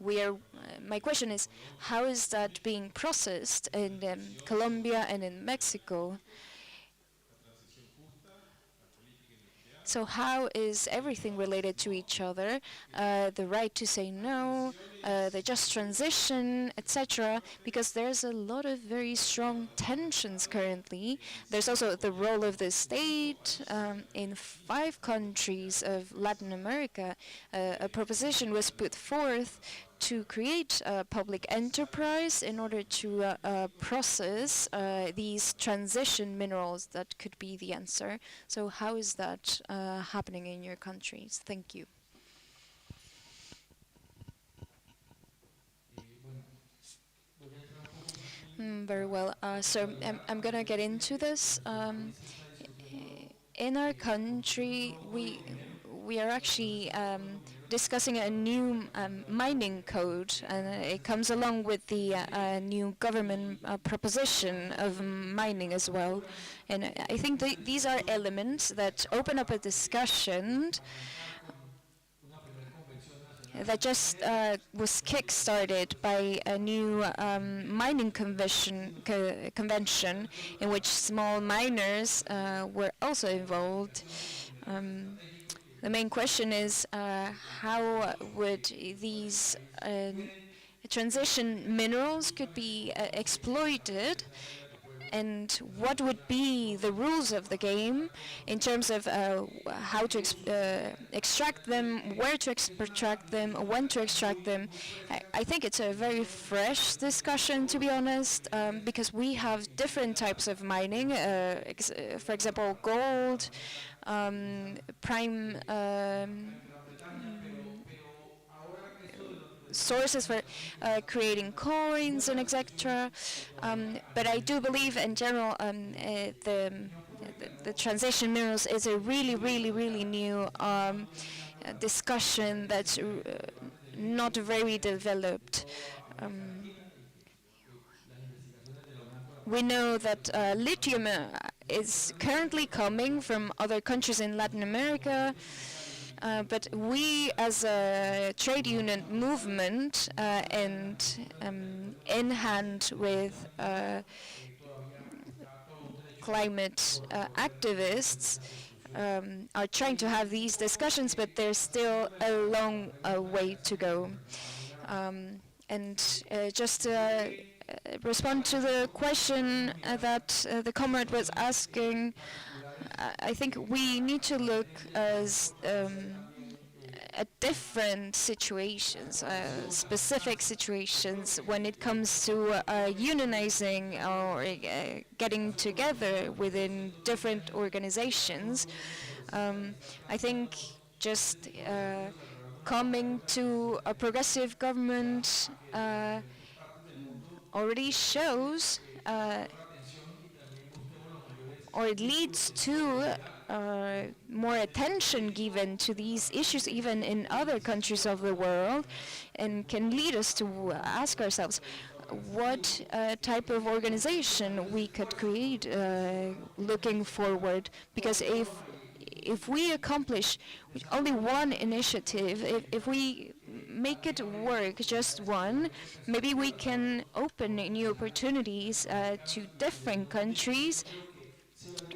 My question is, how is that being processed in Colombia and in Mexico? So how is everything related to each other? The right to say no, the just transition, etc. Because there's a lot of very strong tensions currently. There's also the role of the state. In 5 countries of Latin America, a proposition was put forth to create a public enterprise in order to process these transition minerals that could be the answer. So how is that happening in your countries? Thank you. Very well. So I'm gonna get into this. In our country, we are actually discussing a new mining code, and it comes along with the new government proposition of mining as well. And I think these are elements that open up a discussion that just was kick-started by a new mining convention in which small miners were also involved. The main question is how would these transition minerals could be exploited, and what would be the rules of the game in terms of how to extract them, where to extract them, when to extract them. I think it's a very fresh discussion, to be honest, because we have different types of mining. For example, gold, prime sources for creating coins and etc. But I do believe in general the transition minerals is a really new discussion that's not very developed. We know that lithium is currently coming from other countries in Latin America. But we, as a trade union movement, and in hand with climate activists, are trying to have these discussions, but there's still a long way to go. Just to respond to the question that the comrade was asking, I think we need to look at different situations, specific situations when it comes to unionizing or getting together within different organizations. I think just coming to a progressive government already shows or it leads to more attention given to these issues even in other countries of the world, and can lead us to ask ourselves what type of organization we could create looking forward. Because if we accomplish only one initiative, if we make it work, just one, maybe we can open new opportunities to different countries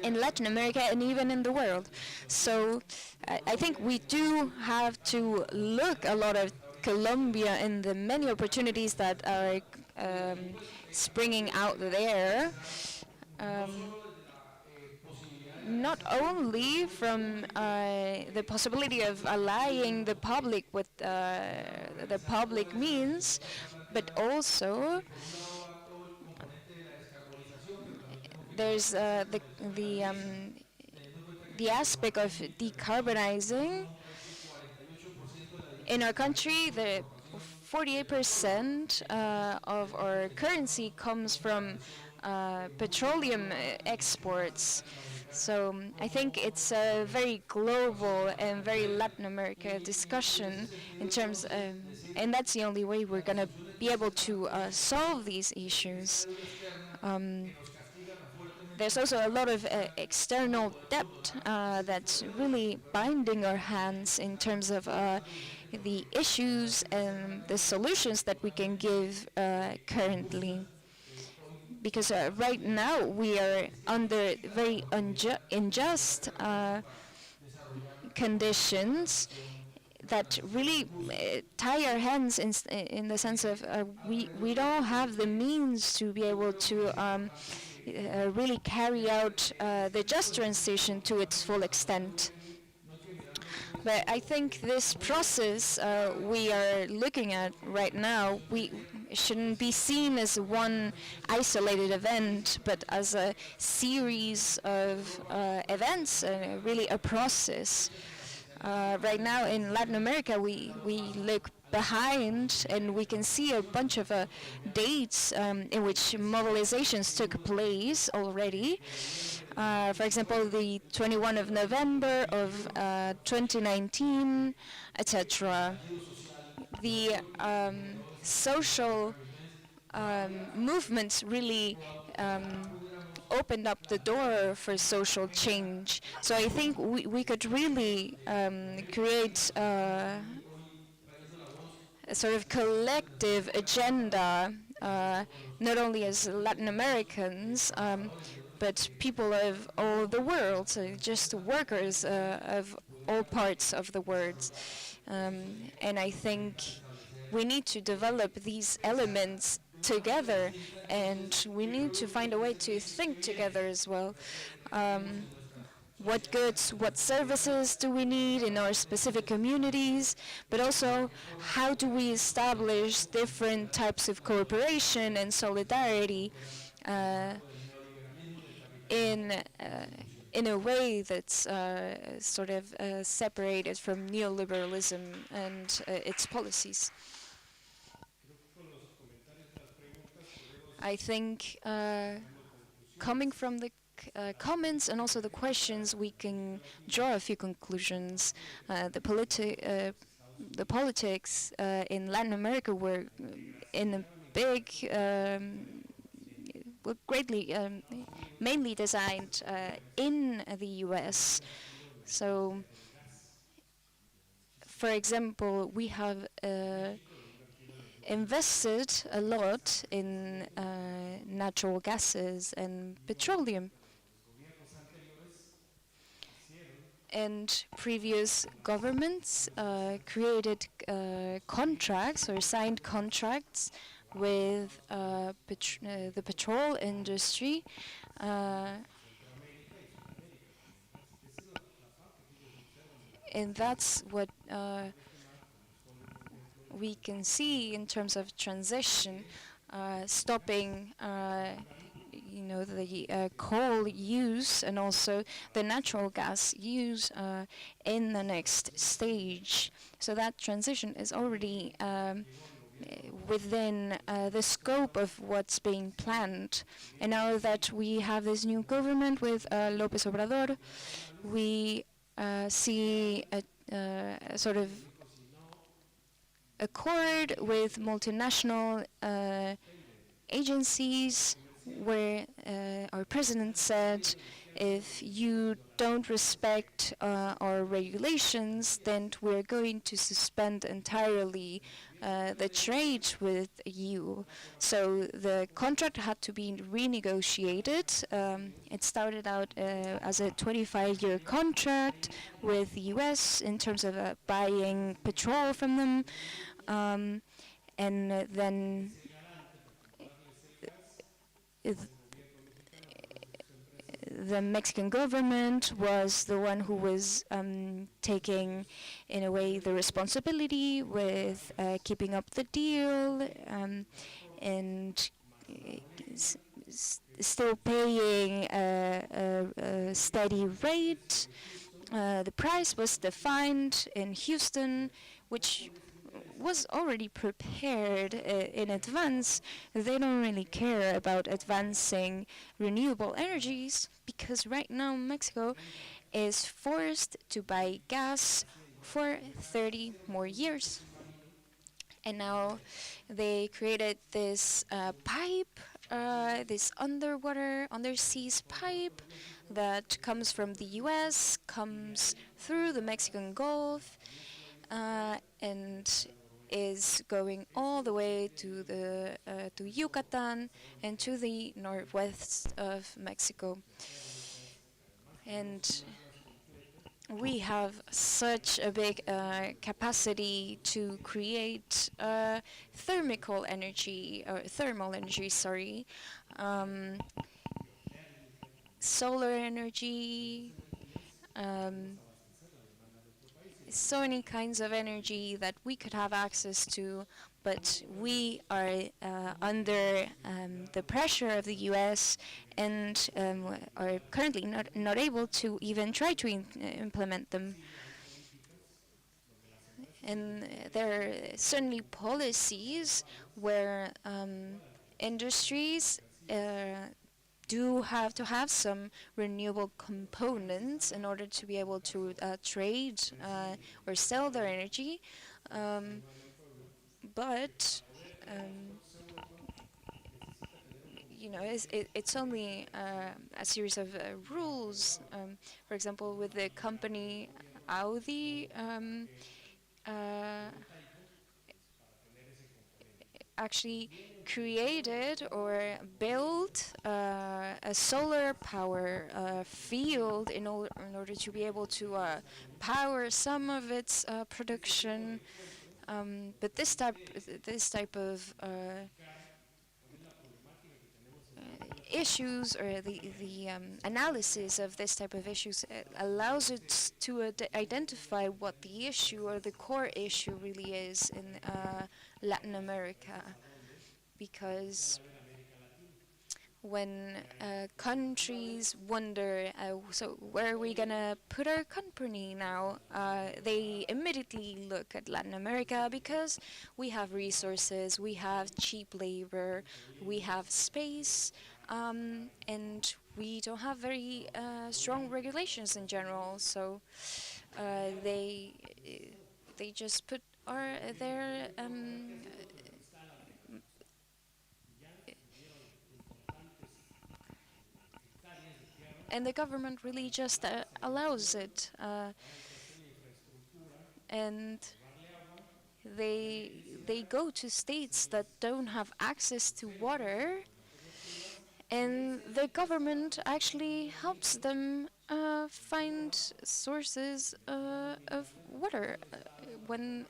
in Latin America and even in the world. So I think we do have to look a lot at Colombia and the many opportunities that are springing out there. Not only from the possibility of allying the public with the public means, but also there's the aspect of decarbonizing. In our country, the 48% of our currency comes from petroleum exports. So I think it's a very global and very Latin America discussion in terms of, and that's the only way we're going to be able to solve these issues. There's also a lot of external debt that's really binding our hands in terms of the issues and the solutions that we can give currently. Because right now we are under very unjust conditions that really tie our hands in the sense of we don't have the means to be able to really carry out the just transition to its full extent. But I think this process we are looking at right now, we shouldn't be seen as one isolated event, but as a series of events, really a process. Right now in Latin America, we look behind, and we can see a bunch of dates in which mobilizations took place already. For example, the 21 of November of 2019, etc. The social movements really opened up the door for social change. So I think we could really create a sort of collective agenda, not only as Latin Americans, but people of all the world, so just workers of all parts of the world. And I think we need to develop these elements together, and we need to find a way to think together as well. What goods, what services do we need in our specific communities, but also how do we establish different types of cooperation and solidarity in a way that's sort of separated from neoliberalism and its policies. I think coming from the comments and also the questions, we can draw a few conclusions. The politics in Latin America were in a big, were greatly, mainly designed in the US. So, for example, we have invested a lot in natural gases and petroleum. And previous governments created contracts or signed contracts with the petrol industry. And that's what we can see in terms of transition, stopping the coal use and also the natural gas use in the next stage. So that transition is already within the scope of what's being planned. And now that we have this new government with López Obrador, we see a sort of accord with multinational agencies where our president said, if you don't respect our regulations, then we're going to suspend entirely the trade with you. So the contract had to be renegotiated. It started out as a 25-year contract with the US in terms of buying petrol from them. And then the Mexican government was the one who was taking, in a way, the responsibility with keeping up the deal and still paying a steady rate. The price was defined in Houston, which was already prepared in advance. They don't really care about advancing renewable energies because right now Mexico is forced to buy gas for 30 more years. And now they created this pipe, this underseas pipe that comes from the US, comes through the Mexican Gulf, and is going all the way to Yucatan and to the northwest of Mexico. And we have such a big capacity to create thermal energy, solar energy, so many kinds of energy that we could have access to, but we are under the pressure of the US and are currently not able to even try to implement them. And there are certainly policies where industries do have to have some renewable components in order to be able to trade or sell their energy. But you know, it's only a series of rules. For example, with the company Audi, actually created or built a solar power field in order to be able to power some of its production. But this type of issues, or the analysis of this type of issues allows it to identify what the issue or the core issue really is in Latin America. Because when countries wonder, so where are we gonna put our company now? They immediately look at Latin America because we have resources, we have cheap labor, we have space, and we don't have very strong regulations in general. So they just put their and the government really just allows it, and they go to states that don't have access to water, and the government actually helps them find sources of water when.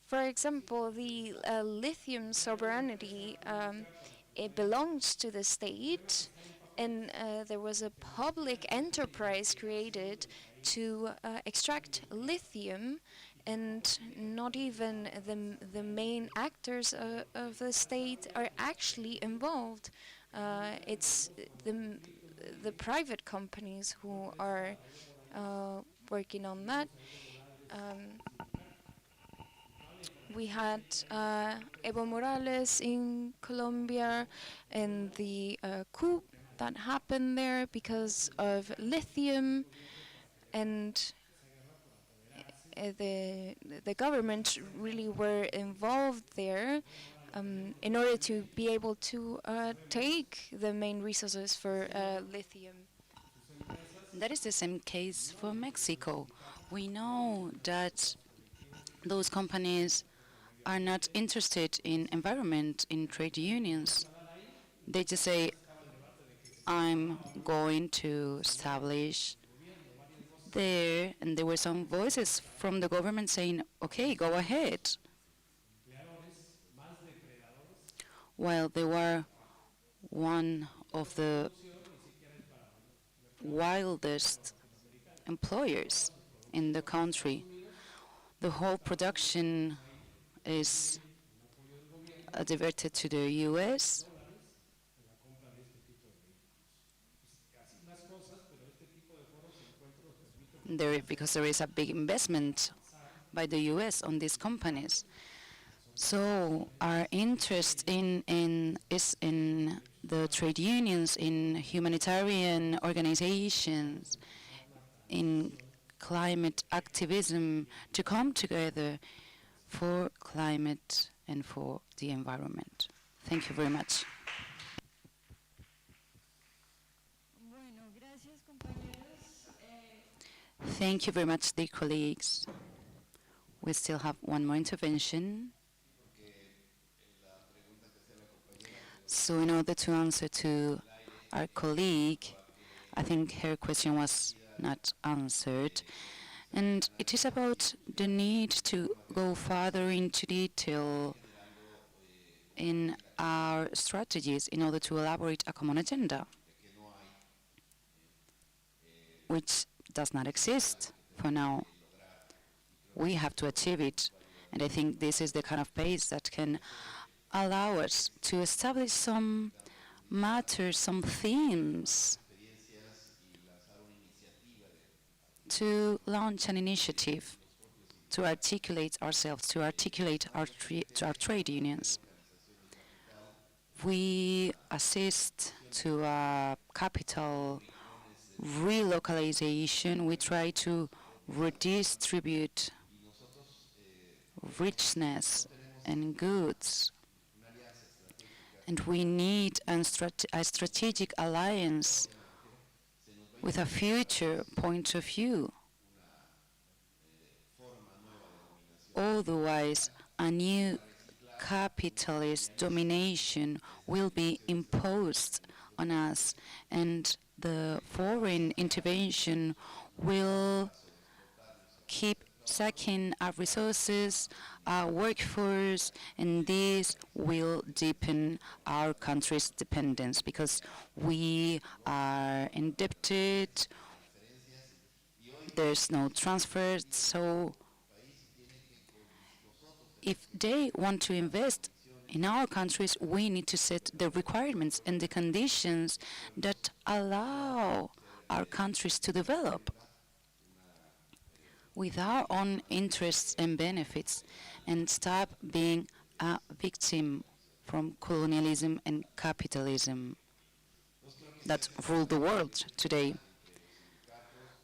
For example, the lithium sovereignty, it belongs to the state, and there was a public enterprise created to extract lithium, and not even the main actors of the state are actually involved. It's the private companies who are working on that. We had Evo Morales in Colombia and the coup that happened there because of lithium, and the government really were involved there in order to be able to take the main resources for lithium. That is the same case for Mexico. We know that those companies are not interested in environment, in trade unions. They just say, I'm going to establish there, and there were some voices from the government saying, okay, go ahead. While they were one of the wildest employers in the country. The whole production is diverted to the US. Because there is a big investment by the US on these companies. So our interest is in the trade unions, in humanitarian organizations, in climate activism, to come together for climate and for the environment. Thank you very much. Thank you very much, dear colleagues. We still have one more intervention. So in order to answer to our colleague, I think her question was not answered. And it is about the need to go further into detail in our strategies in order to elaborate a common agenda, which does not exist for now. We have to achieve it, and I think this is the kind of pace that can allow us to establish some matters, some themes to launch an initiative to articulate ourselves, to articulate our trade unions. We assist to capital relocalization. We try to redistribute richness and goods. And we need a strategic alliance with a future point of view. Otherwise, a new capitalist domination will be imposed on us, and the foreign intervention will keep sucking our resources, our workforce, and this will deepen our country's dependence because we are indebted, there's no transfer, so if they want to invest in our countries, we need to set the requirements and the conditions that allow our countries to develop with our own interests and benefits and stop being a victim from colonialism and capitalism that rule the world today.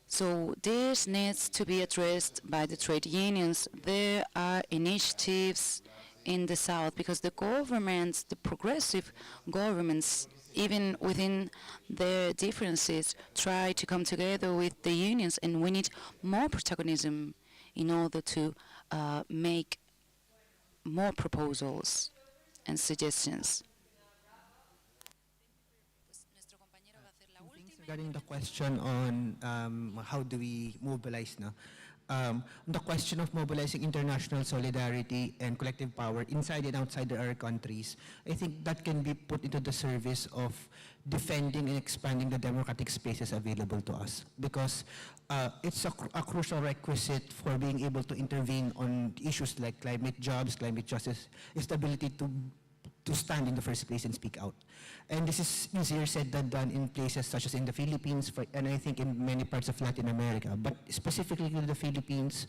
So this needs to be addressed by the trade unions. There are initiatives in the South because the governments, the progressive governments, even within their differences, try to come together with the unions, and we need more protagonism in order to make more proposals and suggestions. Regarding the question on how do we mobilize, no? The question of mobilizing international solidarity and collective power inside and outside our countries, I think that can be put into the service of defending and expanding the democratic spaces available to us, because it's a crucial requisite for being able to intervene on issues like climate jobs, climate justice, is the ability to stand in the first place and speak out. And this is easier said than done in places such as in the Philippines, and I think in many parts of Latin America. But specifically in the Philippines,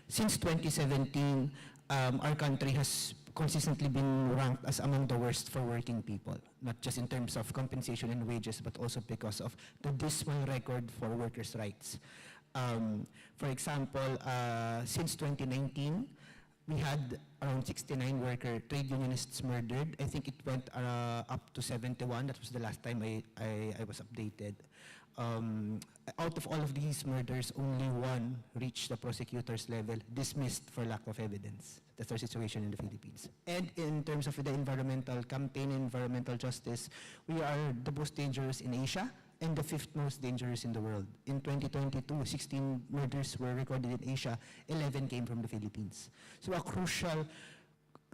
since 2017, our country has consistently been ranked as among the worst for working people, not just in terms of compensation and wages, but also because of the dismal record for workers' rights. For example, since 2019, we had around 69 trade unionists murdered. I think it went up to 71. That was the last time I was updated. Out of all of these murders, only one reached the prosecutor's level, dismissed for lack of evidence. That's our situation in the Philippines. And in terms of the environmental campaign, environmental justice, we are the most dangerous in Asia and the 5th most dangerous in the world. In 2022, 16 murders were recorded in Asia, 11 came from the Philippines. So a crucial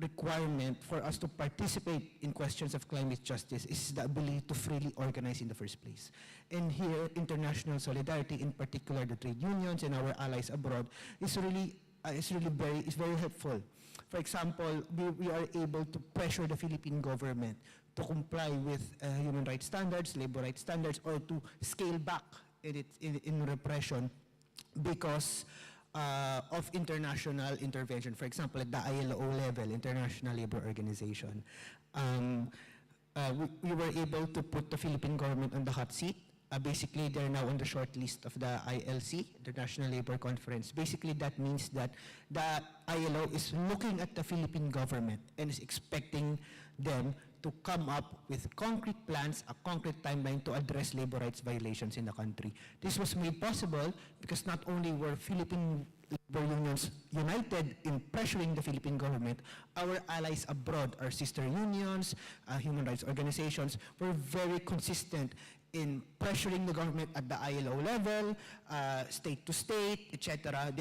requirement for us to participate in questions of climate justice is the ability to freely organize in the first place. And here, international solidarity, in particular the trade unions and our allies abroad, is very helpful. For example, we are able to pressure the Philippine government to comply with human rights standards, labor rights standards, or to scale back in repression because of international intervention. For example, at the ILO level, International Labor Organization, we were able to put the Philippine government on the hot seat. Basically, they're now on the short list of the ILC, International Labor Conference. Basically, that means that the ILO is looking at the Philippine government and is expecting them to come up with concrete plans, a concrete timeline to address labor rights violations in the country. This was made possible because not only were Philippine labor unions united in pressuring the Philippine government, our allies abroad, our sister unions, human rights organizations, were very consistent in pressuring the government at the ILO level, state to state, etc.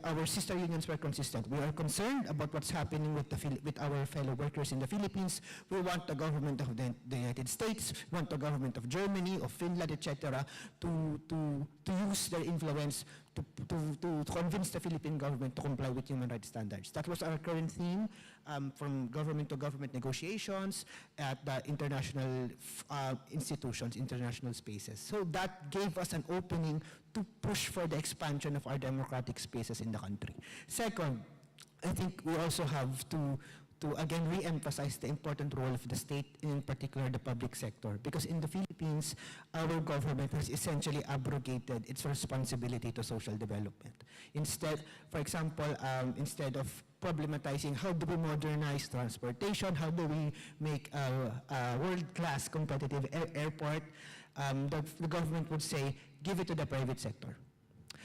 Our sister unions were consistent. We are concerned about what's happening with our fellow workers in the Philippines. We want the government of the United States, we want the government of Germany, of Finland, etc. to use their influence to convince the Philippine government to comply with human rights standards. That was our current theme from government to government negotiations at the international institutions, international spaces. So that gave us an opening to push for the expansion of our democratic spaces in the country. Second, I think we also have to again re-emphasize the important role of the state, in particular the public sector, because in the Philippines, our government has essentially abrogated its responsibility to social development. Instead, for example, instead of problematizing how do we modernize transportation, how do we make a world-class competitive airport, the government would say, give it to the private sector.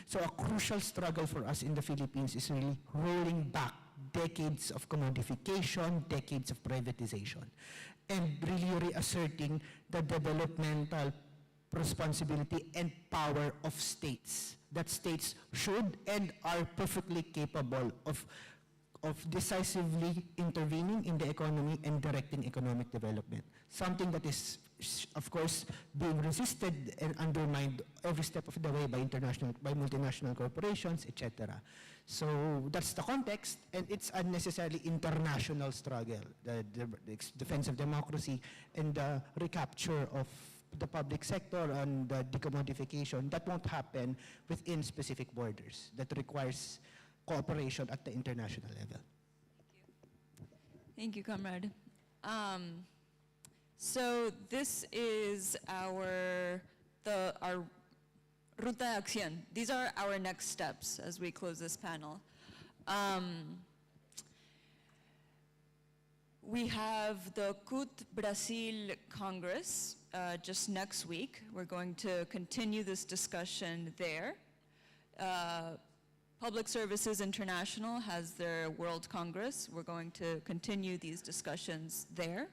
So a crucial struggle for us in the Philippines is really rolling back decades of commodification, decades of privatization, and really reasserting the developmental responsibility and power of states, that states should and are perfectly capable of decisively intervening in the economy and directing economic development, something that is of course being resisted and undermined every step of the way by multinational corporations, etc. So that's the context, and it's a necessarily international struggle, the defense of democracy and the recapture of the public sector and the decommodification. That won't happen within specific borders. That requires cooperation at the international level. Thank you, comrade. So this is our Ruta de Acción. These are our next steps as we close this panel. We have the CUT Brazil Congress just next week. We're going to continue this discussion there. Public Services International has their World Congress. We're going to continue these discussions there.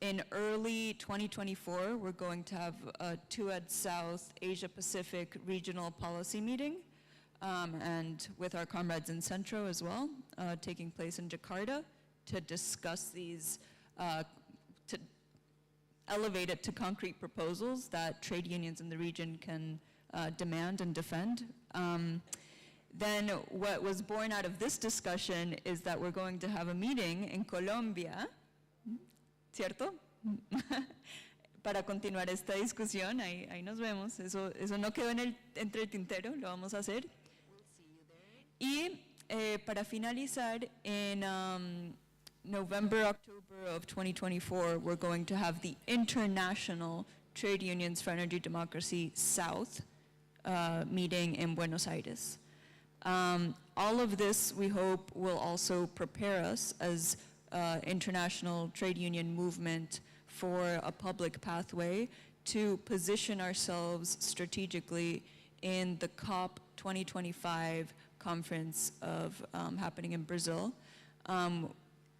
In early 2024, we're going to have a TUAD South Asia Pacific Regional Policy Meeting, and with our comrades in Centro as well, taking place in Jakarta to discuss these, to elevate it to concrete proposals that trade unions in the region can demand and defend. Then what was born out of this discussion is that we're going to have a meeting in Colombia, ¿cierto? Para continuar esta discusión, ahí nos vemos. Eso no quedó entre el tintero, lo vamos a hacer. Y para finalizar, in November, October of 2024, we're going to have the International Trade Unions for Energy Democracy South meeting in Buenos Aires. All of this, we hope, will also prepare us as international trade union movement for a public pathway to position ourselves strategically in the COP 2025 conference of happening in Brazil.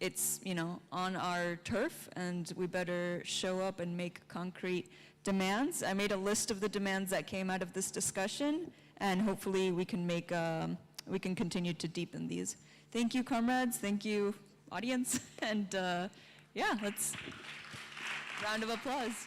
It's, you know, on our turf, and we better show up and make concrete demands. I made a list of the demands that came out of this discussion, and hopefully we can make we can continue to deepen these. Thank you, comrades. Thank you, audience. And yeah, let's round of applause.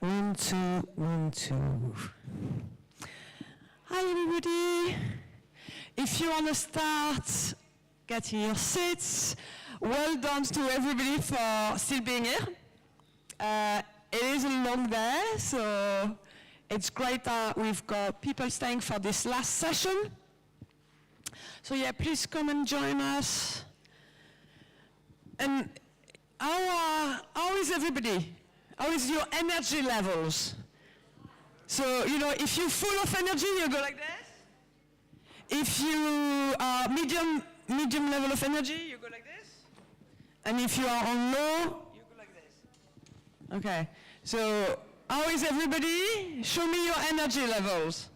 1, 2, 1, 2. Hi, everybody. If you want to start getting your seats, well done to everybody for still being here. It is a long day, so it's great that we've got people staying for this last session. So yeah, please come and join us. And how is everybody? How is your energy levels? So, you know, if you're full of energy, you go like this. If you are medium level of energy, you go like this. And if you are on low, you go like this. Okay, so how is everybody? Show me your energy levels.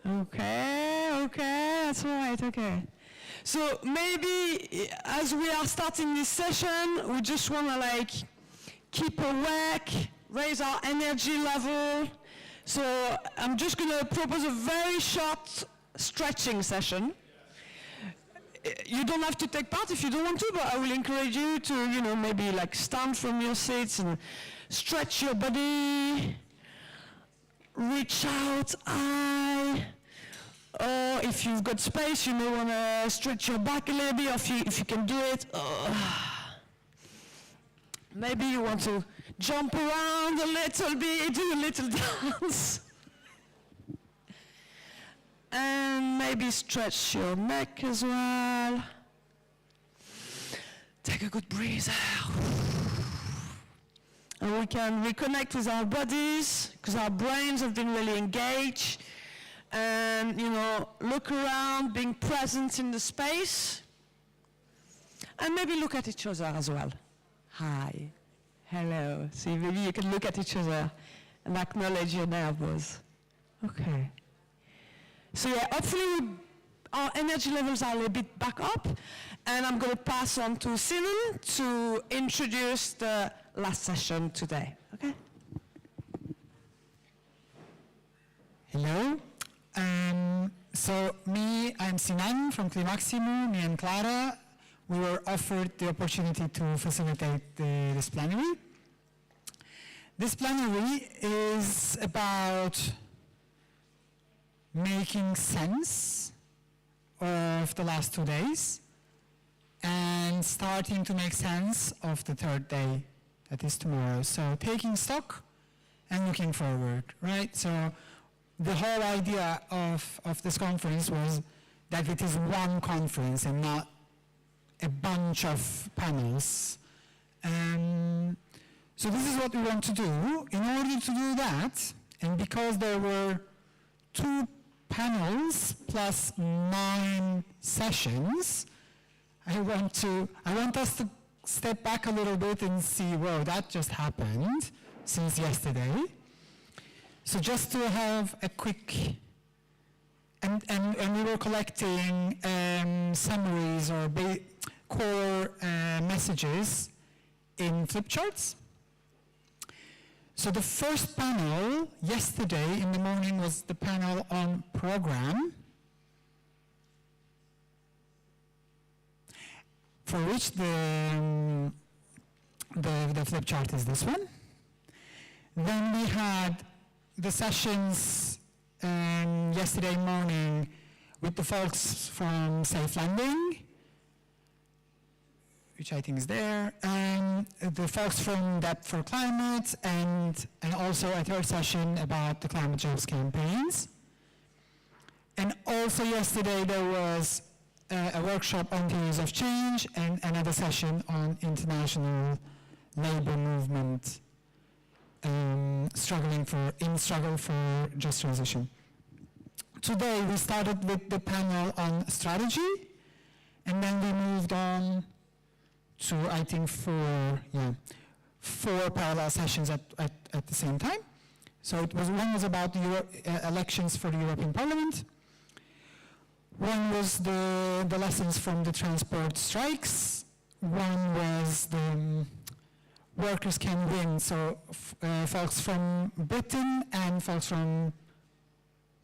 Okay, that's all right, okay. So maybe as we are starting this session, we just want to like keep awake, raise our energy level. So I'm just going to propose a very short stretching session. You don't have to take part if you don't want to, but I will encourage you to, you know, maybe like stand from your seats and stretch your body, reach out high. Or if you've got space, you may want to stretch your back a little bit, or if you can do it. Maybe you want to jump around a little bit, do a little dance. And maybe stretch your neck as well. Take a good breathe. And we can reconnect with our bodies, because our brains have been really engaged. And, you know, look around, being present in the space. And maybe look at each other as well. Hi, hello. See, maybe you can look at each other and acknowledge your neighbors. Okay. So yeah, hopefully our energy levels are a little bit back up. And I'm going to pass on to Simon to introduce the last session today. Okay? Hello. So I'm Sinan from Climaximo. Me and Clara, we were offered the opportunity to facilitate this plenary. This plenary is about making sense of the last 2 days and starting to make sense of the third day, that is tomorrow. So taking stock and looking forward, right? So the whole idea of this conference was that it is one conference and not a bunch of panels. So this is what we want to do. In order to do that, and because there were 2 panels plus 9 sessions, I want us to step back a little bit and see, whoa, that just happened since yesterday. So just to have a quick, and we were collecting summaries or core messages in flip charts. So the first panel yesterday in the morning was the panel on program, for which the flip chart is this one. Then we had the sessions yesterday morning with the folks from Safe Landing, which I think is there, and the folks from Depth for Climate, and also a third session about the Climate Jobs campaigns. And also yesterday there was a workshop on theories of change and another session on international labor movement, struggle for just transition. Today we started with the panel on strategy, and then we moved on to, I think, 4 parallel sessions at the same time. So one was about the elections for the European Parliament. One was the lessons from the transport strikes. One was the workers can win. So folks from Britain and folks from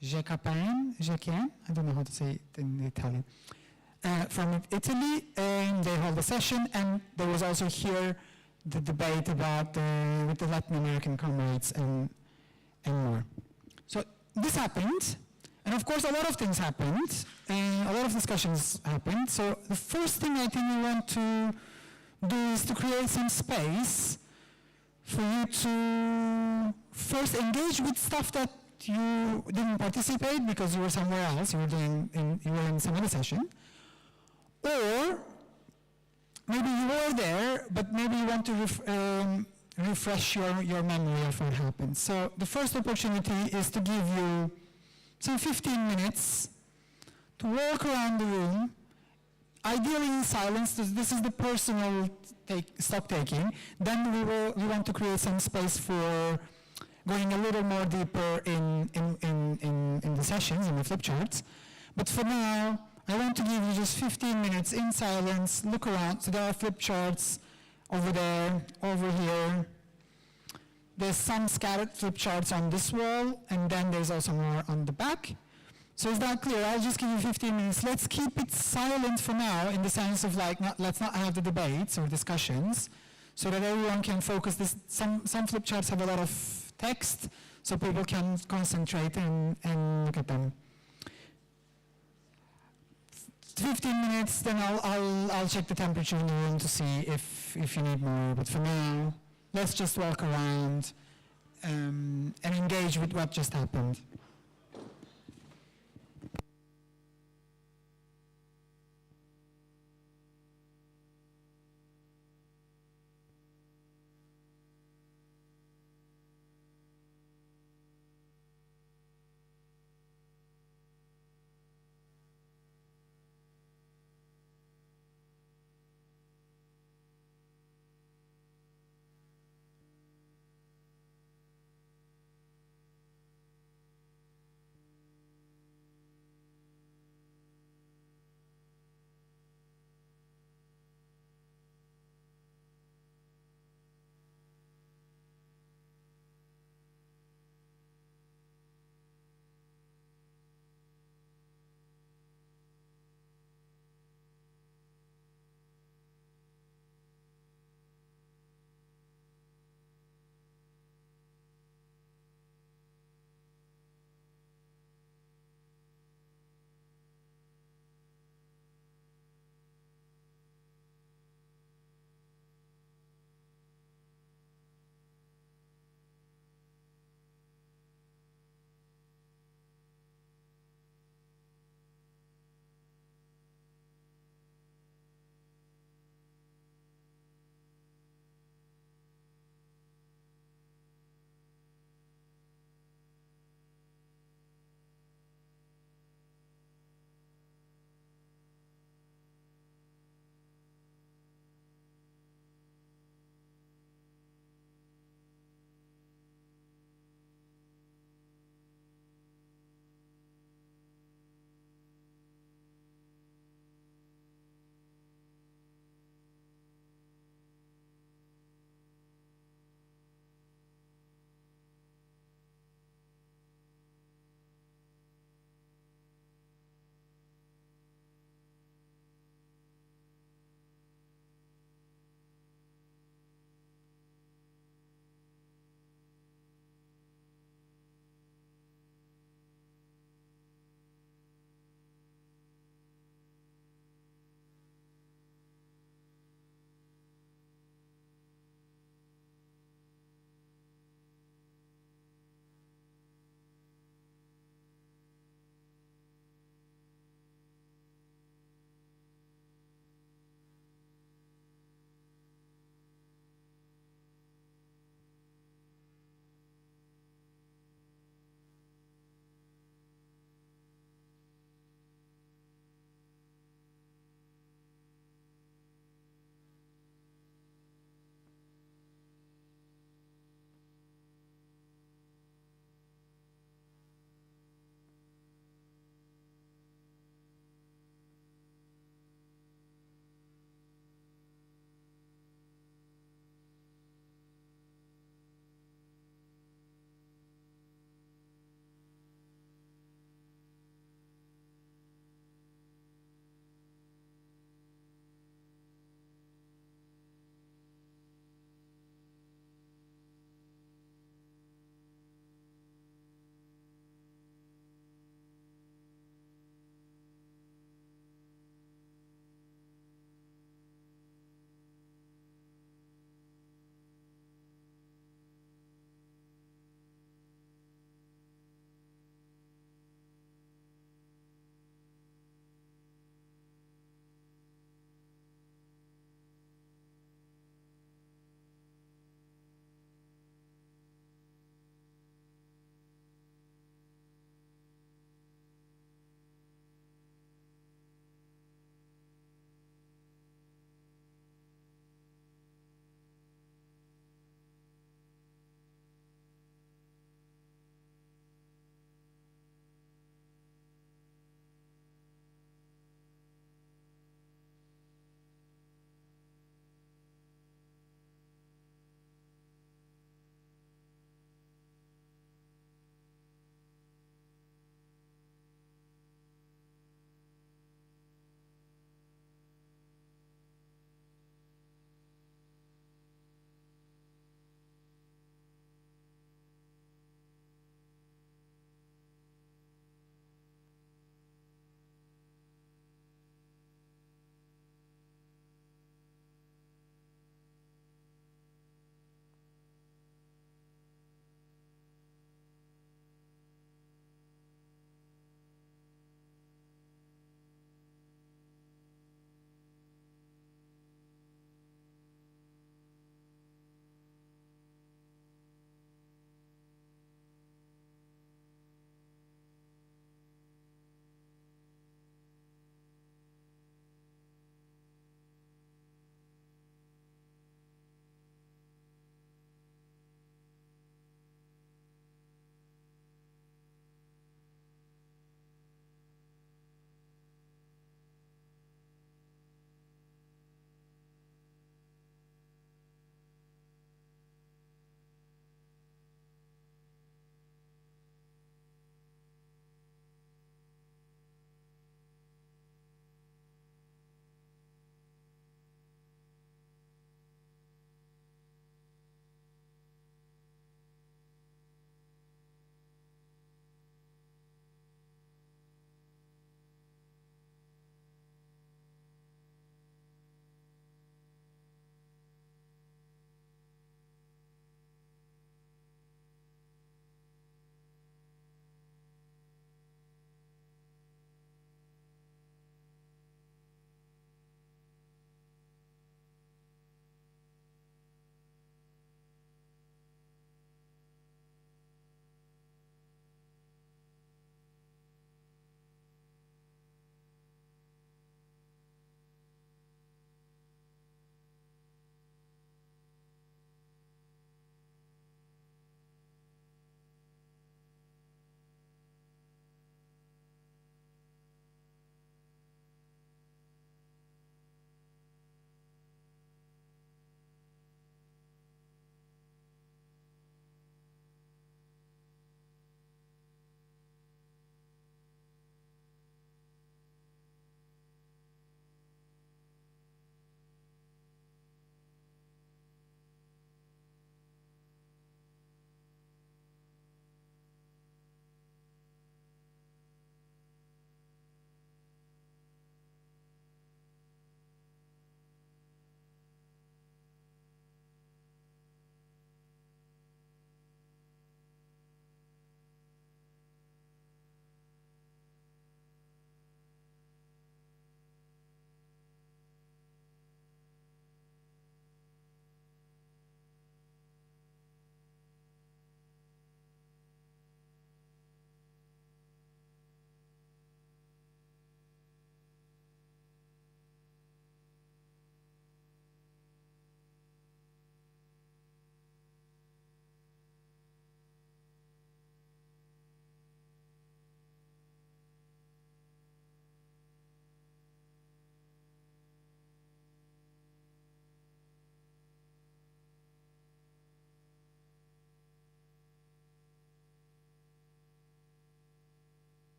GKN, I don't know how to say it in Italian, from Italy, and they held a session, and there was also here the debate about with the Latin American comrades and more. So this happened, and of course a lot of things happened, and a lot of discussions happened. So the first thing I think we want to do is to create some space for you to first engage with stuff that you didn't participate because you were somewhere else, you were in some other session, or maybe you were there, but maybe you want to refresh your memory of what happened. So the first opportunity is to give you some 15 minutes to walk around the room, ideally in silence. This is the personal stock taking. Then we want to create some space for going a little more deeper in the sessions, in the flip charts. But for now, I want to give you just 15 minutes in silence, look around. So there are flip charts over there, over here. There's some scattered flip charts on this wall, and then there's also more on the back. So is that clear? I'll just give you 15 minutes. Let's keep it silent for now, in the sense of like, let's not have the debates or discussions, so that everyone can focus. Some flip charts have a lot of text, so people can concentrate and look at them. 15 minutes, then I'll check the temperature in the room to see if you need more. But for now, let's just walk around and engage with what just happened.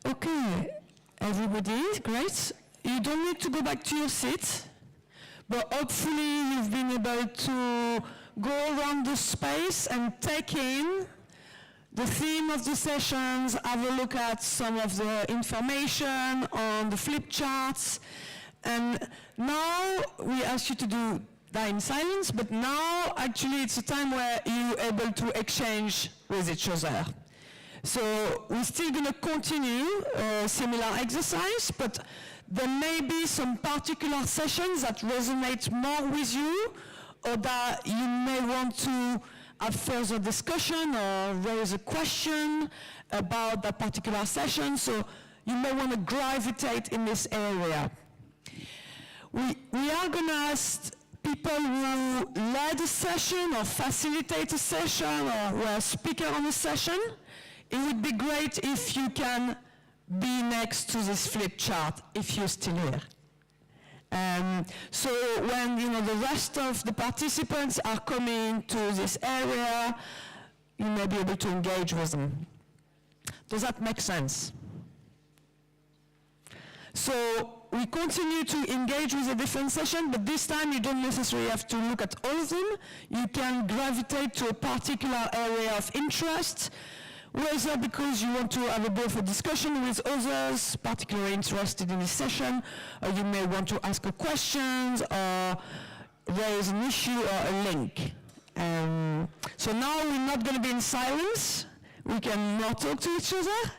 Okay, everybody, great. You don't need to go back to your seat, but hopefully you've been able to go around the space and take in the theme of the sessions, have a look at some of the information on the flip charts. And now we ask you to do that in silence, but now actually it's a time where you're able to exchange with each other. So we're still going to continue a similar exercise, but there may be some particular sessions that resonate more with you, or that you may want to have further discussion or raise a question about that particular session. So you may want to gravitate in this area. We are going to ask people who led a session or facilitate a session or were a speaker on a session. It would be great if you can be next to this flip chart if you're still here. So when the rest of the participants are coming to this area, you may be able to engage with them. Does that make sense? So we continue to engage with a different session, but this time you don't necessarily have to look at all of them. You can gravitate to a particular area of interest, whether because you want to have a bit of a discussion with others particularly interested in this session, or you may want to ask a question or raise an issue or a link. So now we're not going to be in silence. We can now talk to each other,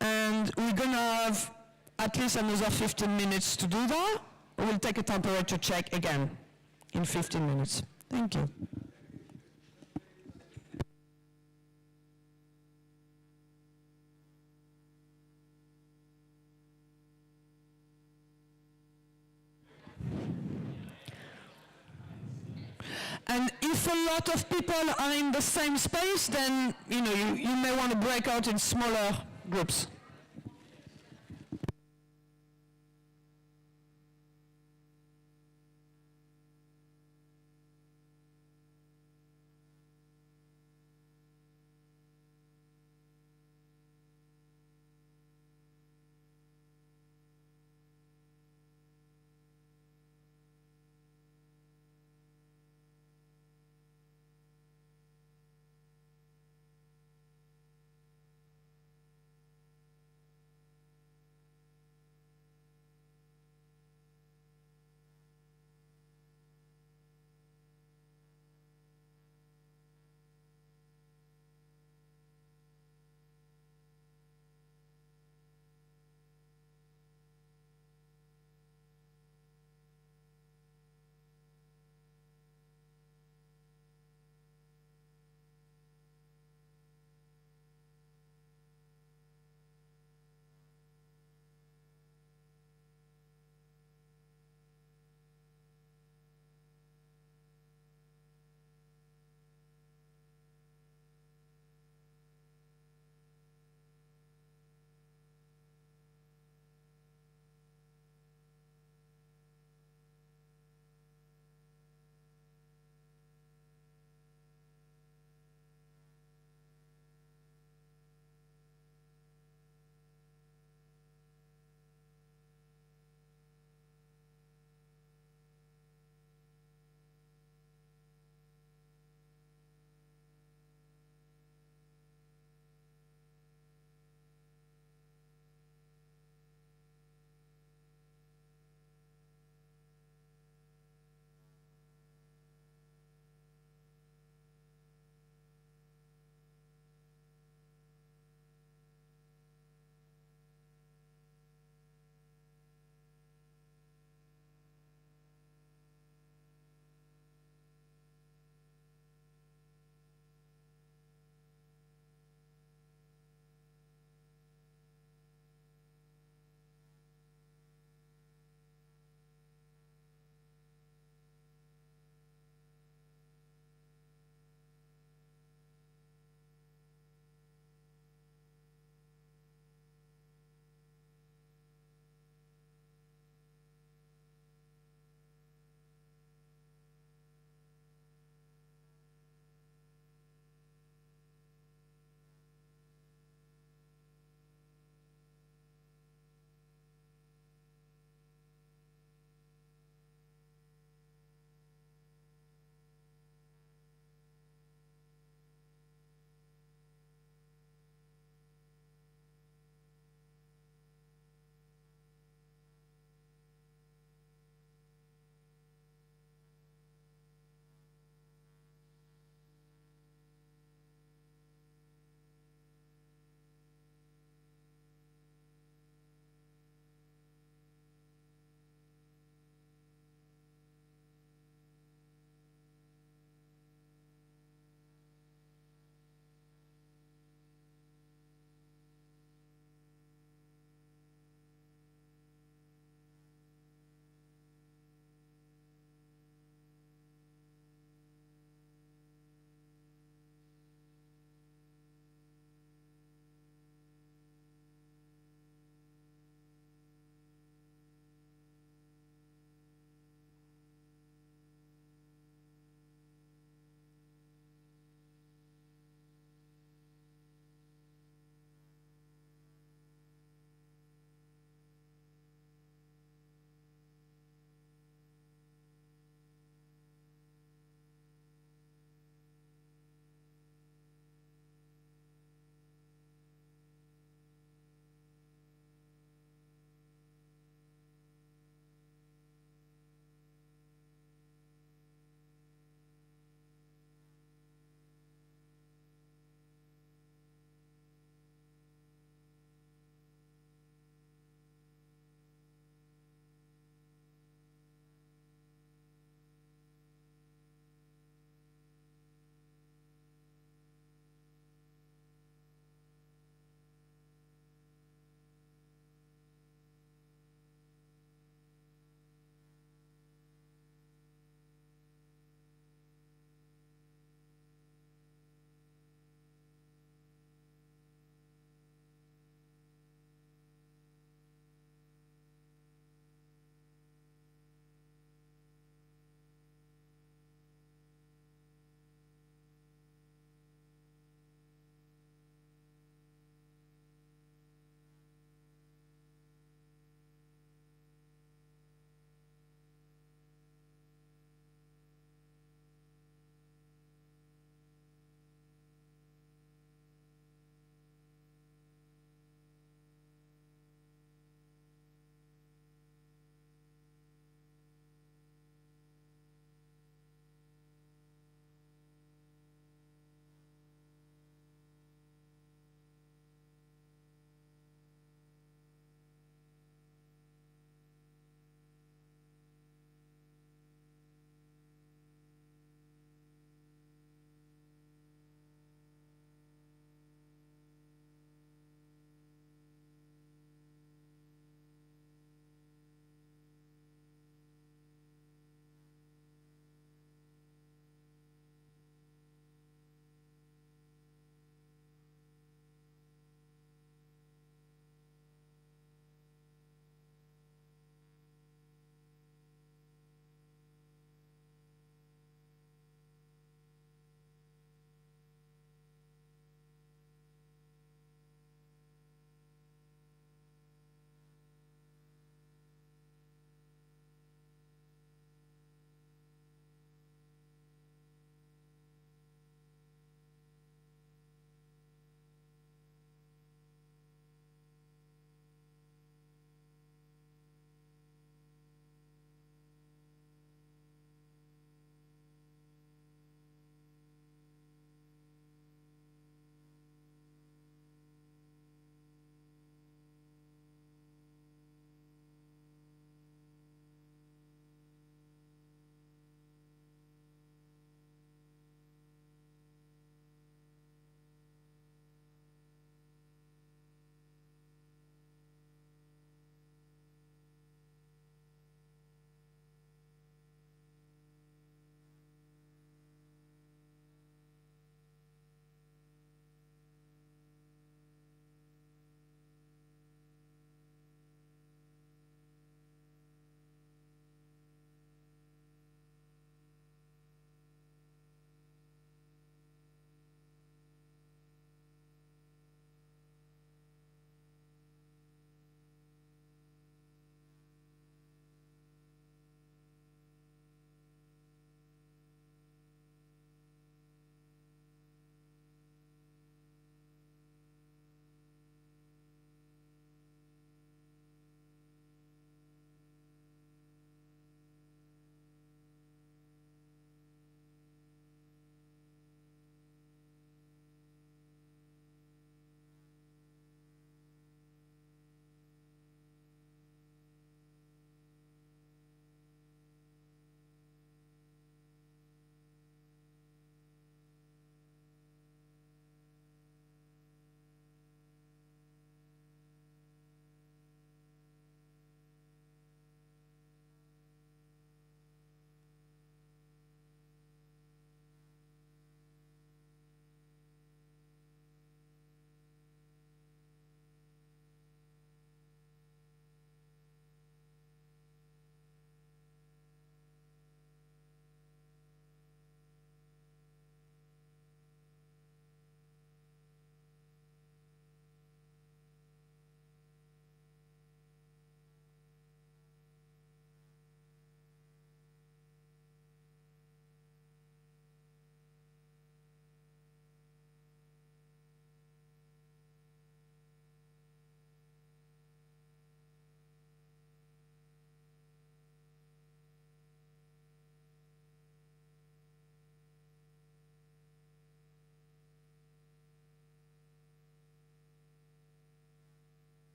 and we're going to have at least another 15 minutes to do that. We'll take a temperature check again in 15 minutes. Thank you. And if a lot of people are in the same space, then you may want to break out in smaller groups.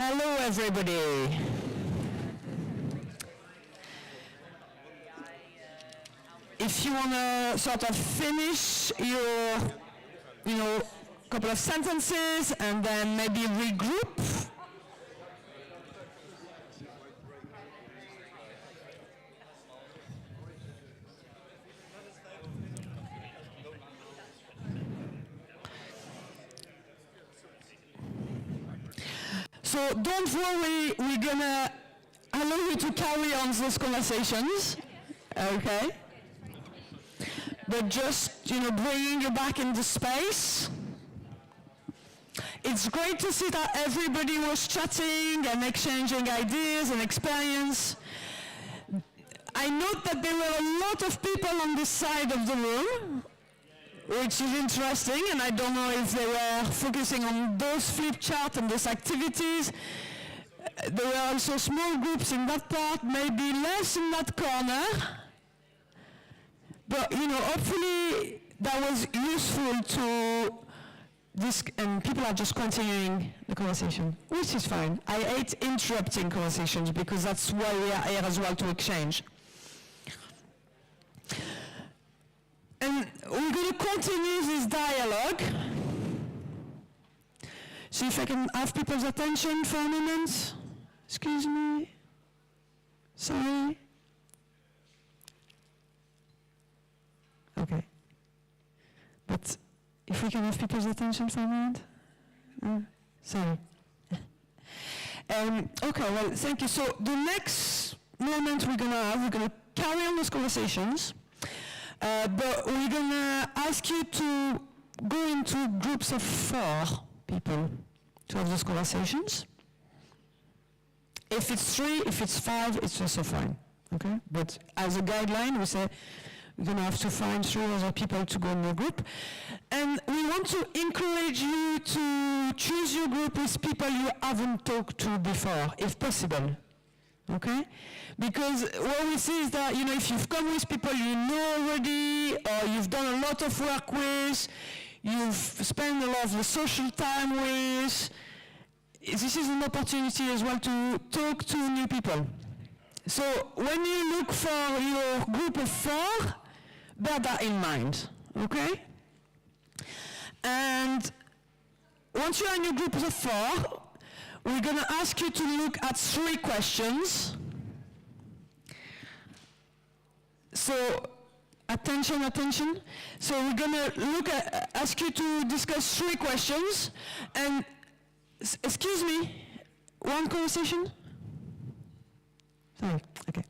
Hello, everybody. If you want to sort of finish your, couple of sentences and then maybe regroup. So don't worry, we're gonna allow you to carry on those conversations, okay? But just, bringing you back into space. It's great to see that everybody was chatting and exchanging ideas and experience. I note that there were a lot of people on this side of the room, which is interesting, and I don't know if they were focusing on those flip charts and those activities. There were also small groups in that part, maybe less in that corner. But, hopefully that was useful to this, and people are just continuing the conversation, which is fine. I hate interrupting conversations because that's why we are here as well, to exchange. And we're going to continue this dialogue. So if I can have people's attention for a moment. Excuse me. Sorry. Okay. But if we can have people's attention for a moment. Sorry. Okay, well, thank you. So the next moment we're going to carry on those conversations. But we're going to ask you to go into groups of 4 people to have those conversations. If it's 3, if it's 5, it's also fine, okay? But as a guideline, we say we're going to have to find 3 other people to go in your group. And we want to encourage you to choose your group with people you haven't talked to before, if possible, okay? Because what we see is that, if you've come with people you know already, or you've done a lot of work with, you've spent a lot of the social time with, this is an opportunity as well to talk to new people. So when you look for your group of 4, bear that in mind, okay? And once you're in your group of 4, we're going to ask you to look at 3 questions. So, attention. So we're going to ask you to discuss 3 questions. And, excuse me, 1 conversation? Sorry, okay.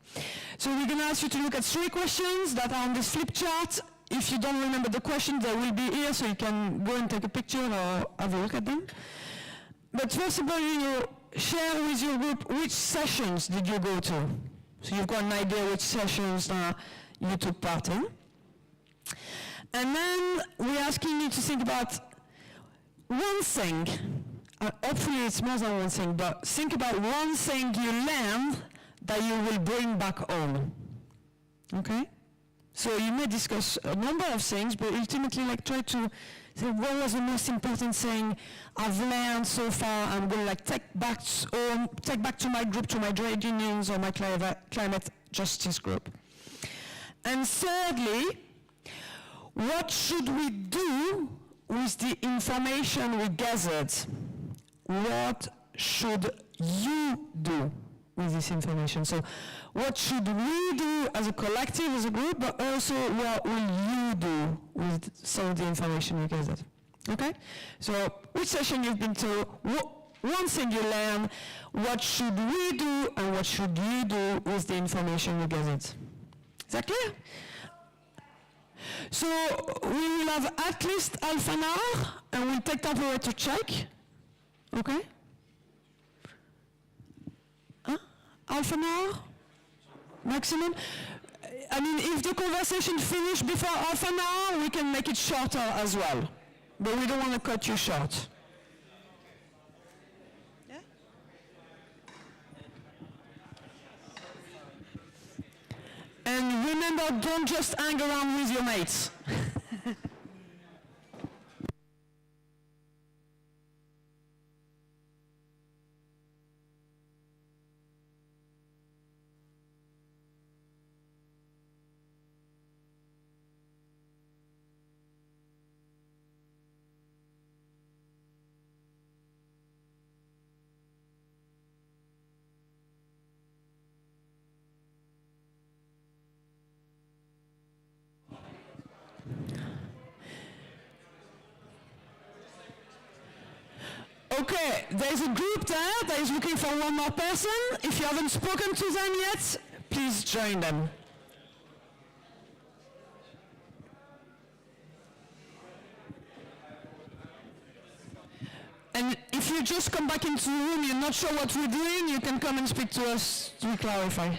So we're going to ask you to look at 3 questions that are on this flip chart. If you don't remember the questions, they will be here, so you can go and take a picture or have a look at them. But first of all, share with your group which sessions did you go to. So you've got an idea which sessions you took part in. And then we're asking you to think about one thing. Hopefully it's more than one thing, but think about one thing you learned that you will bring back home. Okay? So you may discuss a number of things, but ultimately try to say, what was the most important thing I've learned so far? I'm going to take back to my group, to my trade unions or my climate justice group. And thirdly, what should we do with the information we gathered? What should you do with this information? So what should we do as a collective, as a group, but also what will you do with some of the information we gathered? Okay? So which session you've been to, one thing you learned, what should we do and what should you do with the information we gathered? Is that clear? So we will have at least half an hour and we'll take time for it to check. Okay? Half an hour? Maximum? I mean, if the conversation finishes before half an hour, we can make it shorter as well. But we don't want to cut you short. Yeah? And remember, don't just hang around with your mates. Okay, there's a group there that is looking for one more person. If you haven't spoken to them yet, please join them. And if you just come back into the room, you're not sure what we're doing, you can come and speak to us to clarify.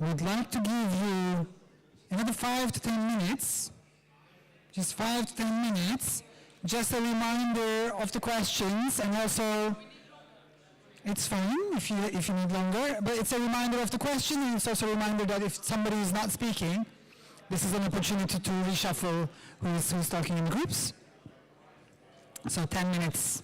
would like to give you another 5 to 10 minutes, just 5 to 10 minutes, just a reminder of the questions, and also, it's fine if you need longer, but it's a reminder of the question, and it's also a reminder that if somebody is not speaking, this is an opportunity to reshuffle who's talking in groups. So 10 minutes.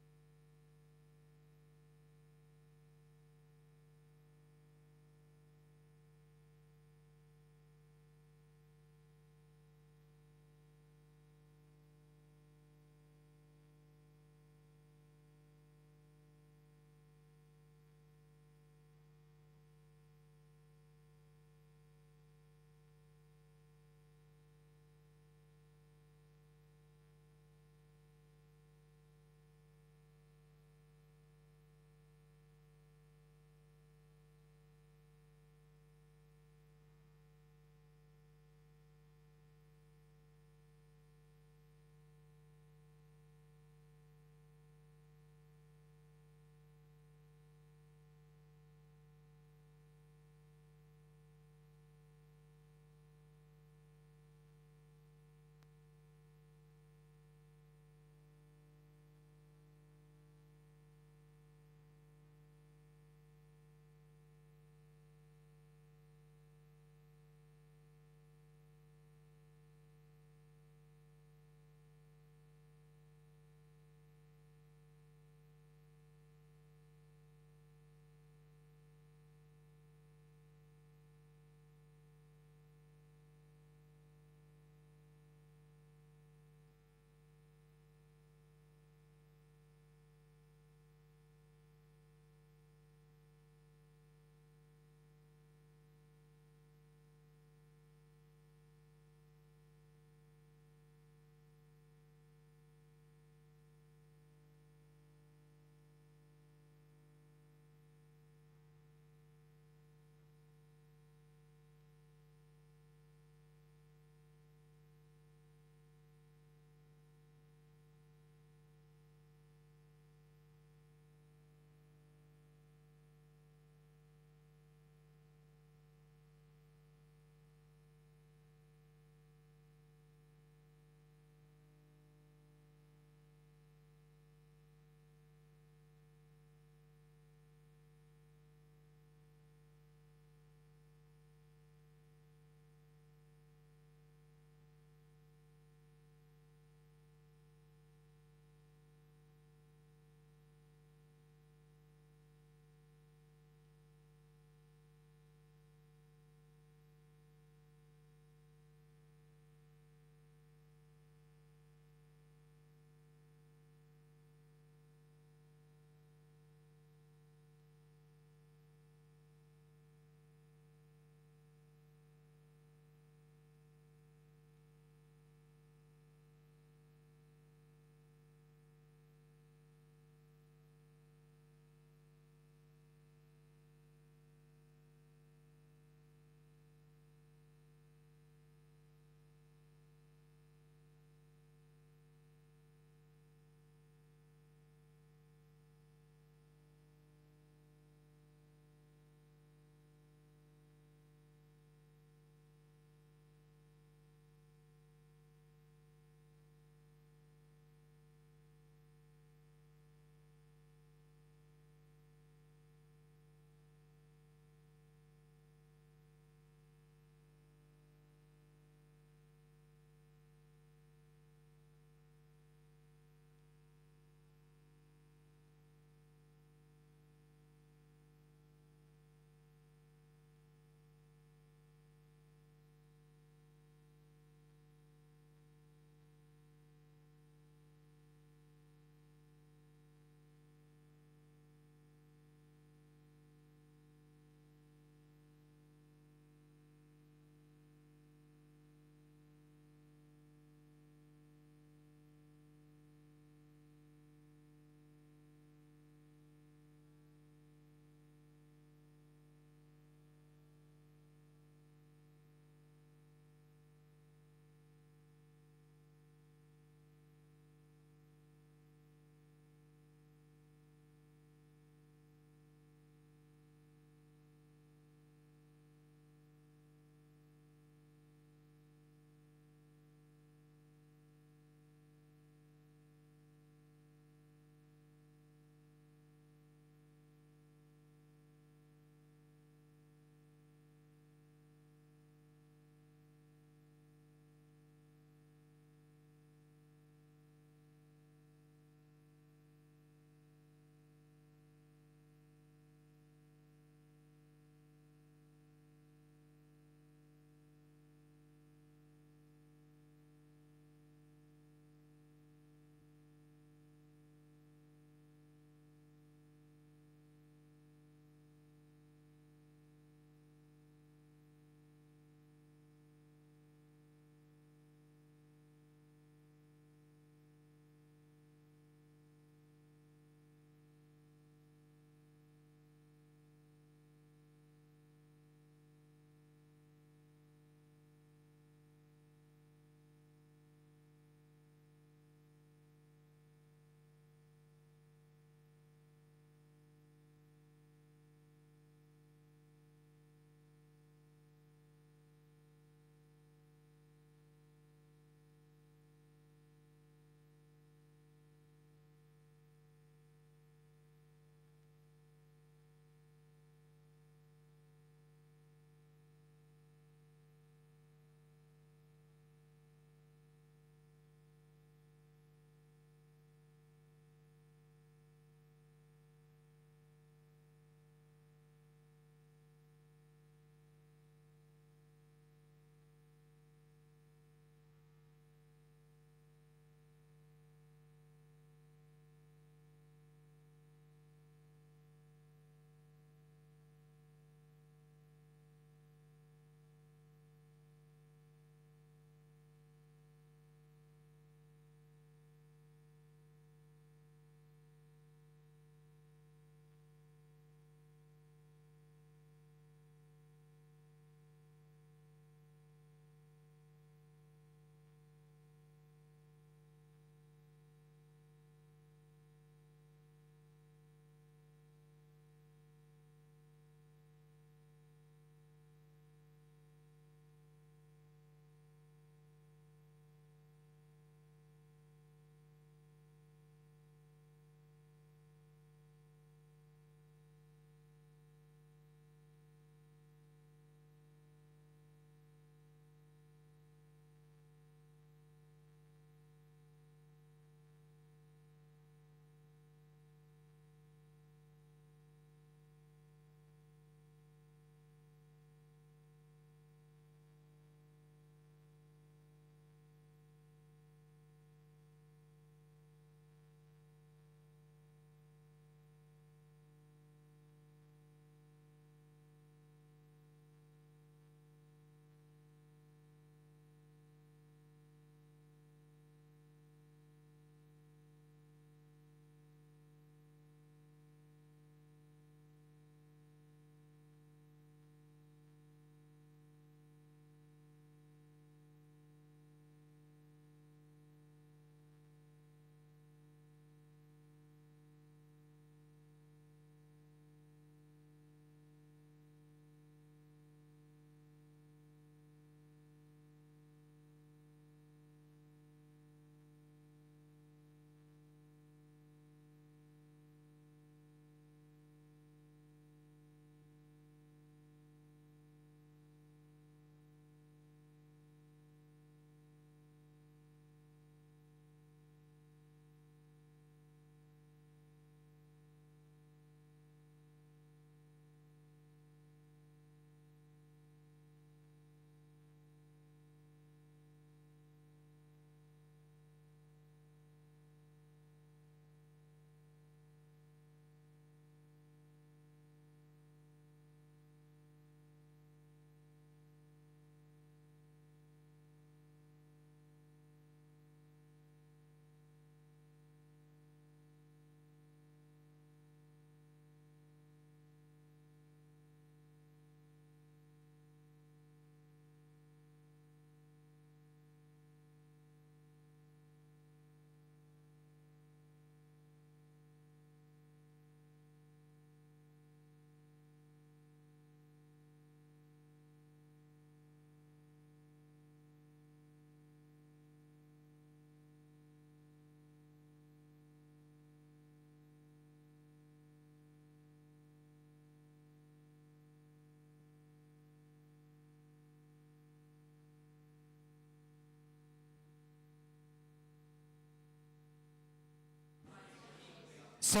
So,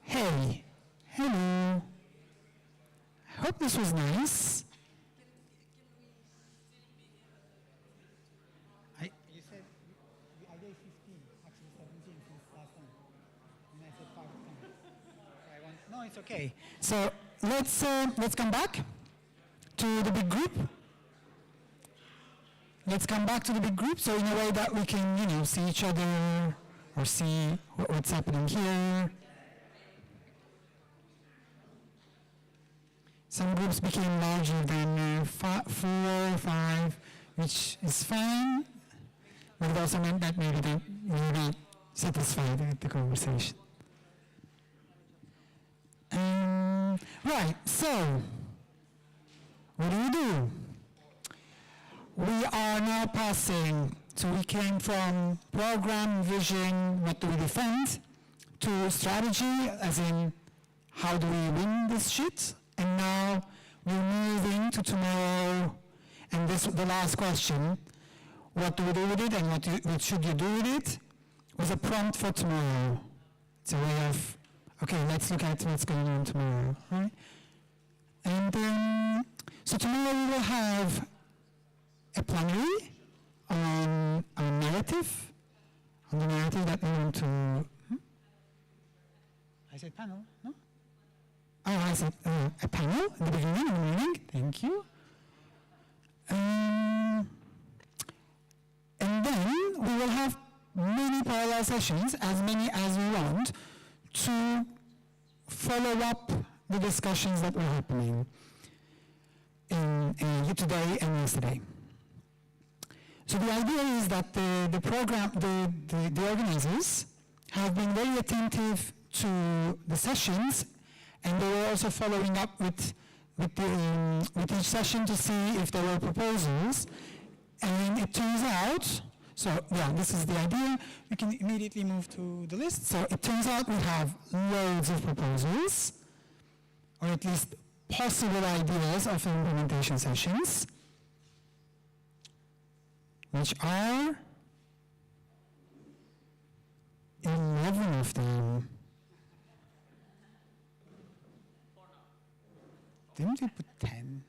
hey, hello. I hope this was nice. You said I gave 15, actually 17 since last time. And I said 5 times. No, it's okay. So let's come back to the big group. Let's come back to the big group, so in a way that we can, see each other or see what's happening here. Some groups became larger than 4 or 5, which is fine, but it also meant that maybe you're not satisfied with the conversation. Right, so what do? We are now passing, so we came from program, vision, what do we defend, to strategy, as in how do we win this shit, and now we're moving to tomorrow, and this the last question, what do we do with it and what should you do with it, was a prompt for tomorrow. It's a way of, okay, let's look at what's going on tomorrow, right? And so tomorrow we will have a plenary on narrative, on the narrative that we want to... I said panel, no? Oh, I said a panel at the beginning, in the morning. Thank you. And then we will have many parallel sessions, as many as we want, to follow up the discussions that were happening today and yesterday. So the idea is that the program, the organizers have been very attentive to the sessions, and they were also following up with each session to see if there were proposals. And it turns out, so yeah, this is the idea. We can immediately move to the list. So it turns out we have loads of proposals, or at least possible ideas of implementation sessions, which are 11 of them. Didn't we put 10?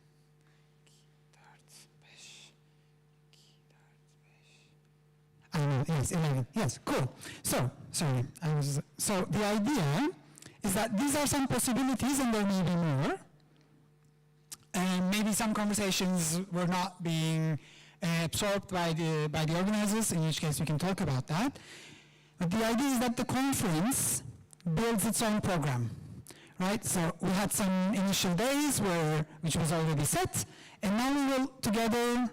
I know, yes, 11. Yes, cool. So, sorry, so the idea is that these are some possibilities and there may be more. And maybe some conversations were not being absorbed by the organizers, in which case we can talk about that. But the idea is that the conference builds its own program, right? So we had some initial days which was already set, and now we will together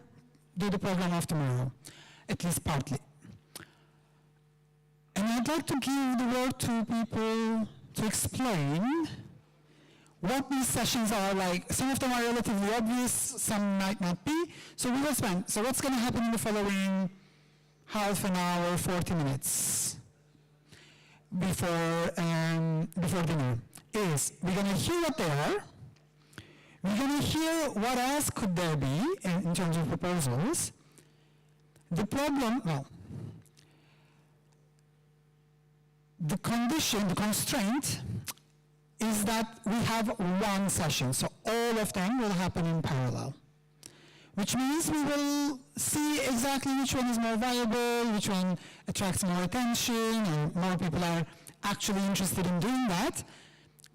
do the program of tomorrow, at least partly. And I'd like to give the word to people to explain what these sessions are like. Some of them are relatively obvious, some might not be. So we will spend, so what's going to happen in the following half an hour, 40 minutes before dinner is we're going to hear what they are. We're going to hear what else could there be in terms of proposals. The problem, well, the condition, the constraint is that we have one session, so all of them will happen in parallel, which means we will see exactly which one is more viable, which one attracts more attention, and more people are actually interested in doing that.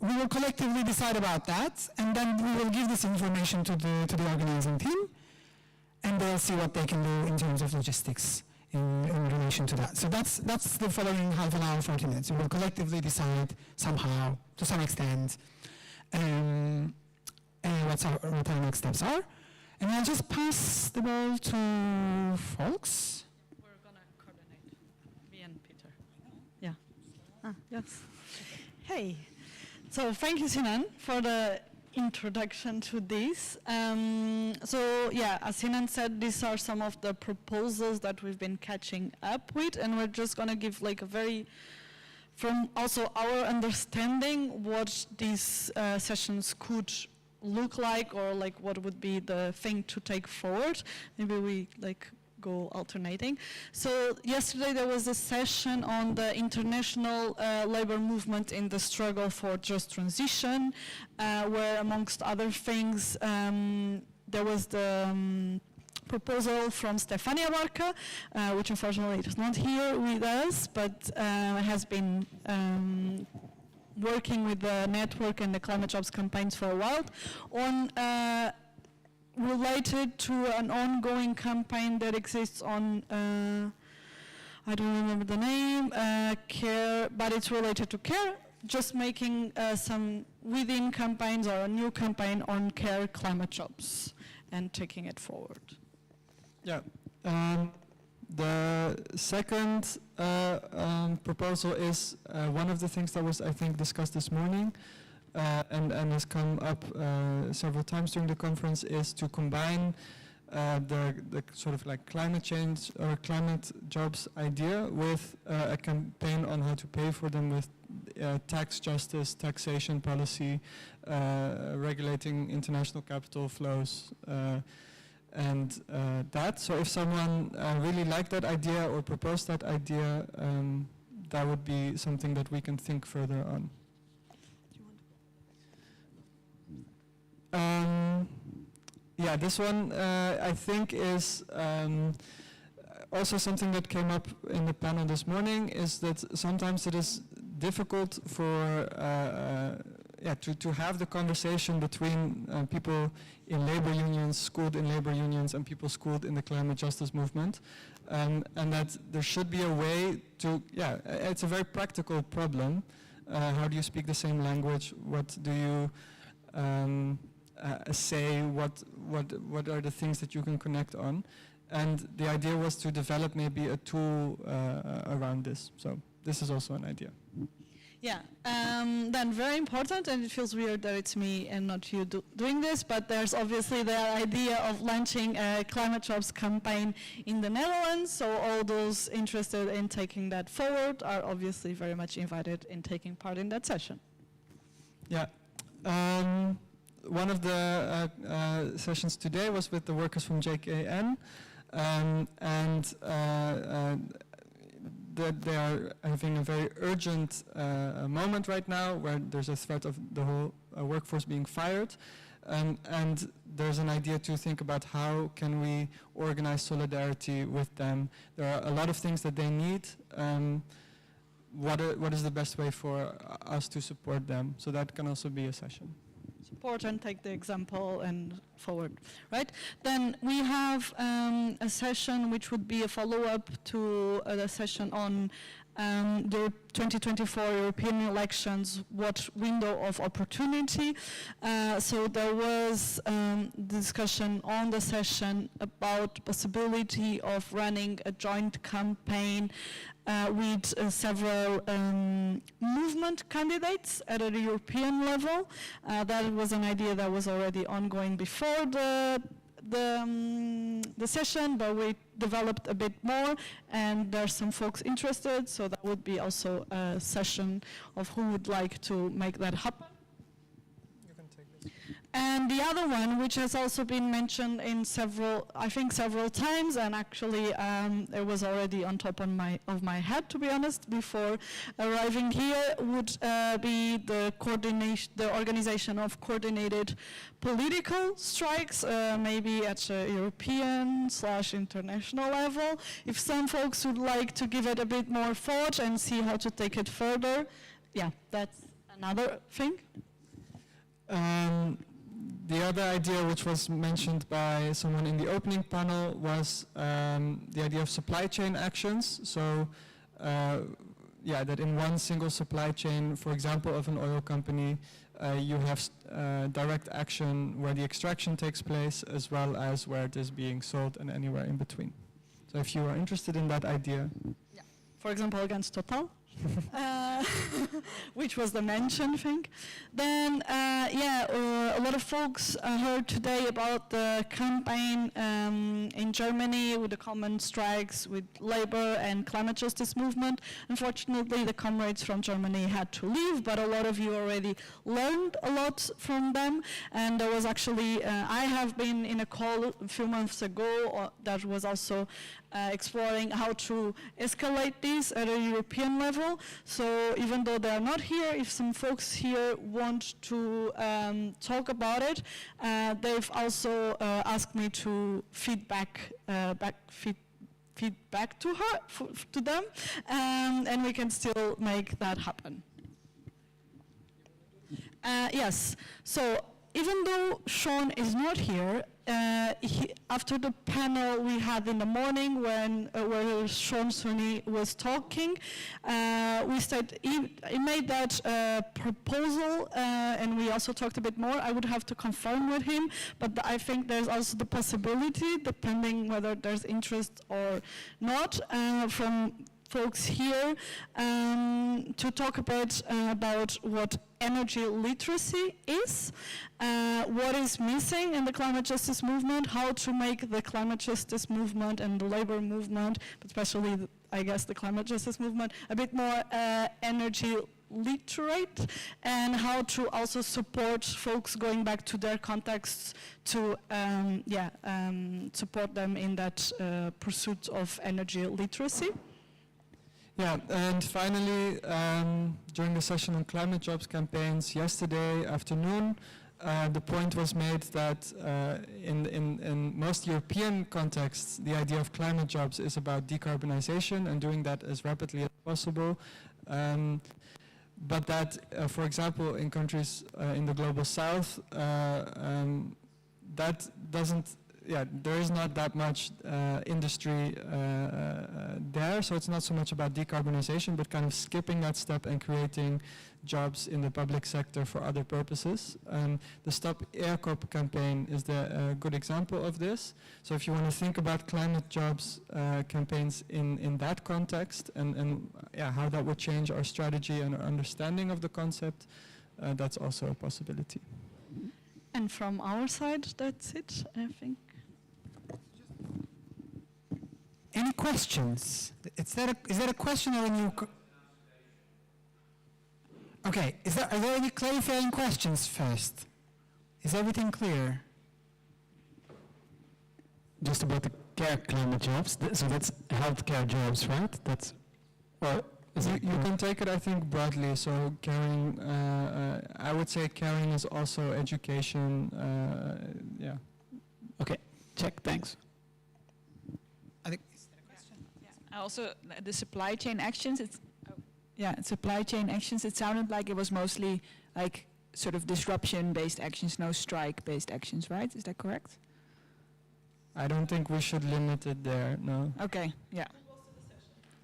We will collectively decide about that, and then we will give this information to the organizing team, and they'll see what they can do in terms of logistics in relation to that. So that's the following half an hour, 40 minutes. We will collectively decide somehow, to some extent, what our next steps are. And I'll just pass the ball to folks. We're going to coordinate, me and Peter. Yeah. Yes. Hey. So thank you, Sinan, for the introduction to this. So yeah, as Sinan said, these are some of the proposals that we've been catching up with, and we're just going to give like a very, from also our understanding, what these sessions could look like, or like what would be the thing to take forward. Maybe we like go go alternating. So yesterday there was a session on the international labor movement in the struggle for just transition, where amongst other things there was the proposal from Stefania Barca, which unfortunately is not here with us, but has been working with the network and the Climate Jobs campaigns for a while, on related to an ongoing campaign that exists on, I don't remember the name, care, but it's related to care, just making some within campaigns or a new campaign on care climate jobs and taking it forward. Yeah. The second proposal is one of the things that was, I think, discussed this morning and has come up several times during the conference, is to combine the sort of like climate change or climate jobs idea with a campaign on how to pay for them with tax justice, taxation policy, regulating international capital flows, and that. So if someone really liked that idea or proposed that idea, that would be something that we can think further on. Yeah, this one I think is also something that came up in the panel this morning, is that sometimes it is difficult for to have the conversation between people in labor unions, schooled in labor unions, and people schooled in the climate justice movement, and that there should be a way to, it's a very practical problem. How do you speak the same language? What do you say? What are the things that you can connect on? And the idea was to develop maybe a tool around this. So this is also an idea. Yeah, then very important, and it feels weird that it's me and not you doing this, but there's obviously the idea of launching a climate jobs campaign in the Netherlands, so all those interested in taking that forward are obviously very much invited in taking part in that session. Yeah. One of the sessions today was with the workers from JKN, and that they are having a very urgent moment right now where there's a threat of the whole workforce being fired. And there's an idea to think about how can we organize solidarity with them. There are a lot of things that they need. What is the best way for us to support them? So that can also be a session. Support and take the example and forward, right? Then we have a session which would be a follow-up to the session on the 2024 European elections, what window of opportunity. So there was discussion on the session about possibility of running a joint campaign with several movement candidates at a European level. That was an idea that was already ongoing before the session, but we developed a bit more, and there's some folks interested, so that would be also a session of who would like to make that happen. And the other one, which has also been mentioned in several times, and actually it was already on top of my head, to be honest, before arriving here, would be the organization of coordinated political strikes, maybe at a European/international level. If some folks would like to give it a bit more thought and see how to take it further, yeah, that's another thing. The other idea, which was mentioned by someone in the opening panel, was the idea of supply chain actions. So, that in one single supply chain, for example, of an oil company, you have direct action where the extraction takes place, as well as where it is being sold and anywhere in between. So if you are interested in that idea. Yeah. For example, against Total. which was the mentioned thing. Then, a lot of folks heard today about the campaign in Germany with the common strikes with labor and climate justice movement. Unfortunately, the comrades from Germany had to leave, but a lot of you already learned a lot from them. And there was actually, I have been in a call a few months ago that was also exploring how to escalate this at a European level. So even though they are not here, if some folks here want to talk about it, they've also asked me to feedback to her, to them, and we can still make that happen. Yes, so even though Sean is not here, after the panel we had in the morning when where Sean Sunni was talking, we said he made that proposal, and we also talked a bit more. I would have to confirm with him, but I think there's also the possibility, depending whether there's interest or not, from folks here, to talk a bit about what energy literacy is, what is missing in the climate justice movement, how to make the climate justice movement and the labor movement, but especially, I guess, the climate justice movement, a bit more energy literate, and how to also support folks going back to their contexts to support them in that pursuit of energy literacy. Yeah, and finally, during the session on climate jobs campaigns yesterday afternoon, the point was made that in most European contexts, the idea of climate jobs is about decarbonization and doing that as rapidly as possible. But that, for example, in countries in the global south, that doesn't, there is not that much industry there, so it's not so much about decarbonization, but kind of skipping that step and creating jobs in the public sector for other purposes. The Stop ERCOP campaign is the good example of this. So if you want to think about climate jobs campaigns in that context and how that would change our strategy and our understanding of the concept, that's also a possibility. And from our side, that's it, I think. Any questions? Is that a question or a new? Okay, are there any clarifying questions first? Is everything clear? Just about the care climate jobs, so that's healthcare jobs, right? That's, or is it? You can take it, I think, broadly. So caring, I would say caring is also education. Yeah. Okay, check. Thanks. Also, the supply chain actions. Supply chain actions. It sounded like it was mostly like sort of disruption-based actions, no strike-based actions, right? Is that correct? I don't think we should limit it there. No. Okay. Yeah.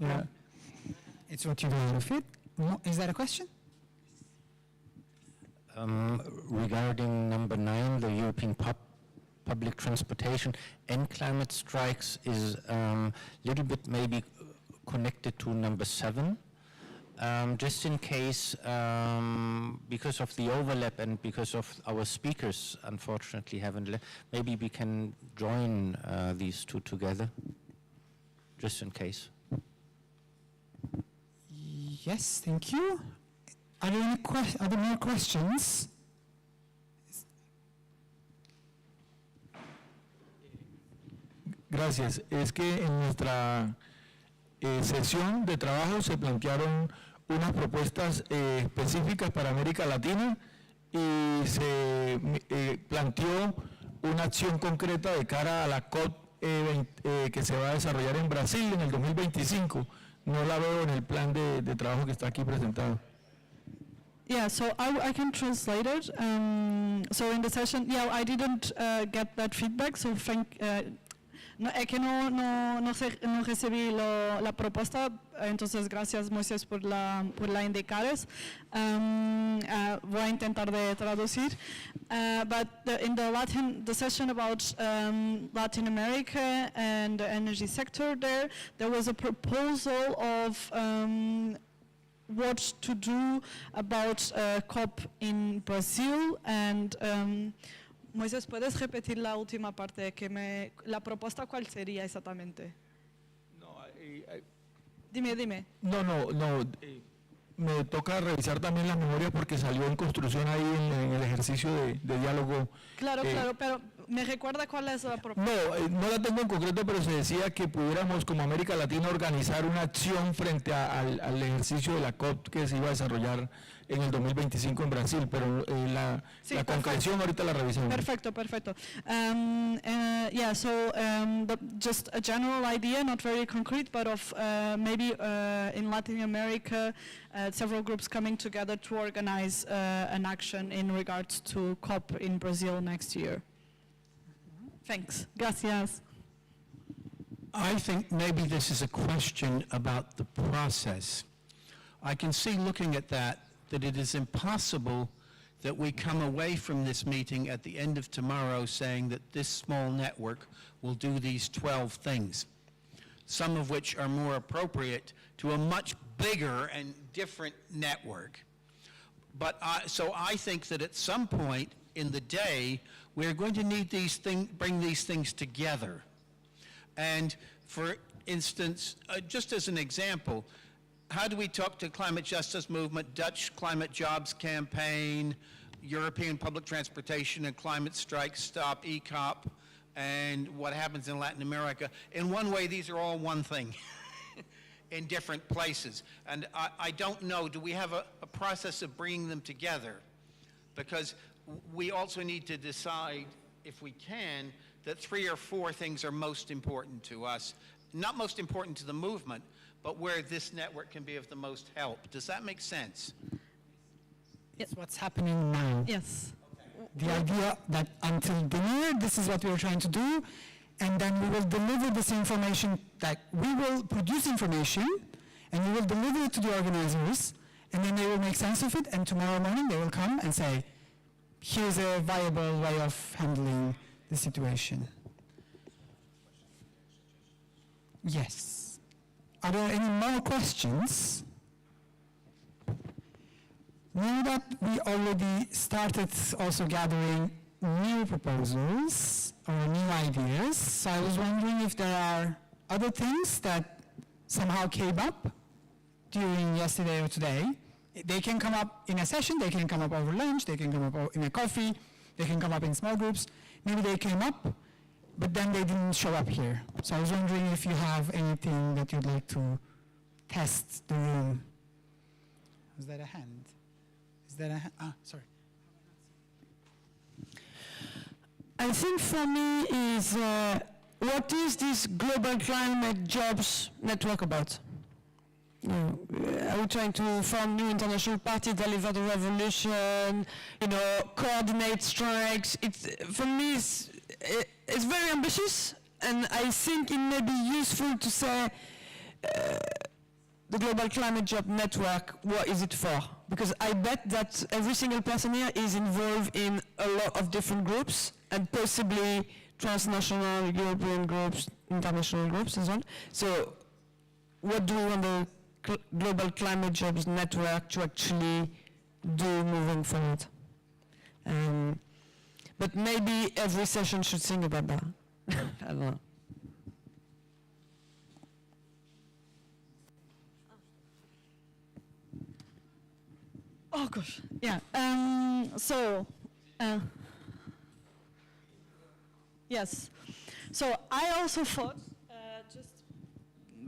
Yeah. It's what you do out of it. Is that a question? Regarding number 9, the European public transportation and climate strikes is a little bit maybe connected to number 7. Just in case, because of the overlap and because of our speakers unfortunately haven't left, maybe we can join these two together, just in case. Yes, thank you. Are there more questions? Gracias. Es que en nuestra sesión de trabajo se plantearon unas propuestas específicas para América Latina y se planteó una acción concreta de cara a la COP que se va a desarrollar en Brasil en el 2025. No la veo en el plan de trabajo que está aquí presentado. Yeah, so I can translate it. So in the session, I didn't get that feedback, so es que no recibí la propuesta, entonces gracias Moisés por la indicares. Voy a intentar de traducir. But in the session about Latin America and the energy sector there was a proposal of what to do about COP in Brazil. And Moisés, ¿puedes repetir la última parte? ¿La propuesta cuál sería exactamente? Dime. No. Me toca revisar también las memorias porque salió en construcción ahí en el ejercicio de diálogo. Claro, pero ¿me recuerda cuál es la propuesta? No la tengo en concreto, pero se decía que pudiéramos como América Latina organizar una acción frente al ejercicio de la COP que se iba a desarrollar en el 2025 en Brasil, pero la concreción ahorita la revisamos. Perfecto. Just a general idea, not very concrete, but of maybe in Latin America, several groups coming together to organize an action in regards to COP in Brazil next year. Thanks. Gracias. I think maybe this is a question about the process. I can see looking at that it is impossible that we come away from this meeting at the end of tomorrow saying that this small network will do these 12 things, some of which are more appropriate to a much bigger and different network. But so I think that at some point in the day, we're going to need bring these things together. And for instance, just as an example, how do we talk to climate justice movement, Dutch climate jobs campaign, European public transportation and climate strike stop, ECOP, and what happens in Latin America? In one way, these are all one thing in different places. And I don't know, do we have a process of bringing them together? Because we also need to decide, if we can, that 3 or 4 things are most important to us. Not most important to the movement, but where this network can be of the most help. Does that make sense? It's what's happening now. Yes. The idea that until dinner, this is what we are trying to do, and then we will deliver this information, that we will produce information, and we will deliver it to the organizers, and then they will make sense of it, and tomorrow morning they will come and say, here's a viable way of handling the situation. Yes. Are there any more questions? Now that we already started also gathering new proposals or new ideas, so I was wondering if there are other things that somehow came up during yesterday or today. They can come up in a session, they can come up over lunch, they can come up in a coffee, they can come up in small groups. Maybe they came up, but then they didn't show up here. So I was wondering if you have anything that you'd like to test the room. Is that a hand? Is that a hand? Sorry. I think for me is, what is this Global Climate Jobs network about? Are we trying to form new international party, deliver the revolution, coordinate strikes? For me, it's very ambitious, and I think it may be useful to say the Global Climate Job Network, what is it for? Because I bet that every single person here is involved in a lot of different groups, and possibly transnational, European groups, international groups, and so on. So what do we want the Global Climate Jobs Network to actually do moving forward? But maybe every session should sing about that. I don't know. Oh gosh, yeah. Yes. So I also thought, just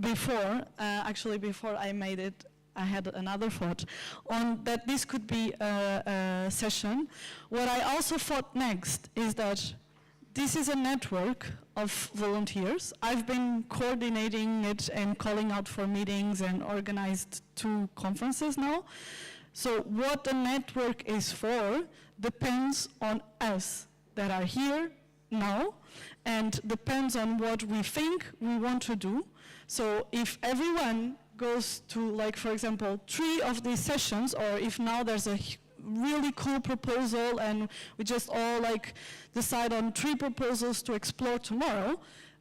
before, actually before I made it, I had another thought on that this could be a session. What I also thought next is that this is a network of volunteers. I've been coordinating it and calling out for meetings and organized 2 conferences now. So what the network is for depends on us that are here now, and depends on what we think we want to do. So if everyone goes to, like, for example, 3 of these sessions, or if now there's a really cool proposal and we just all decide on 3 proposals to explore tomorrow,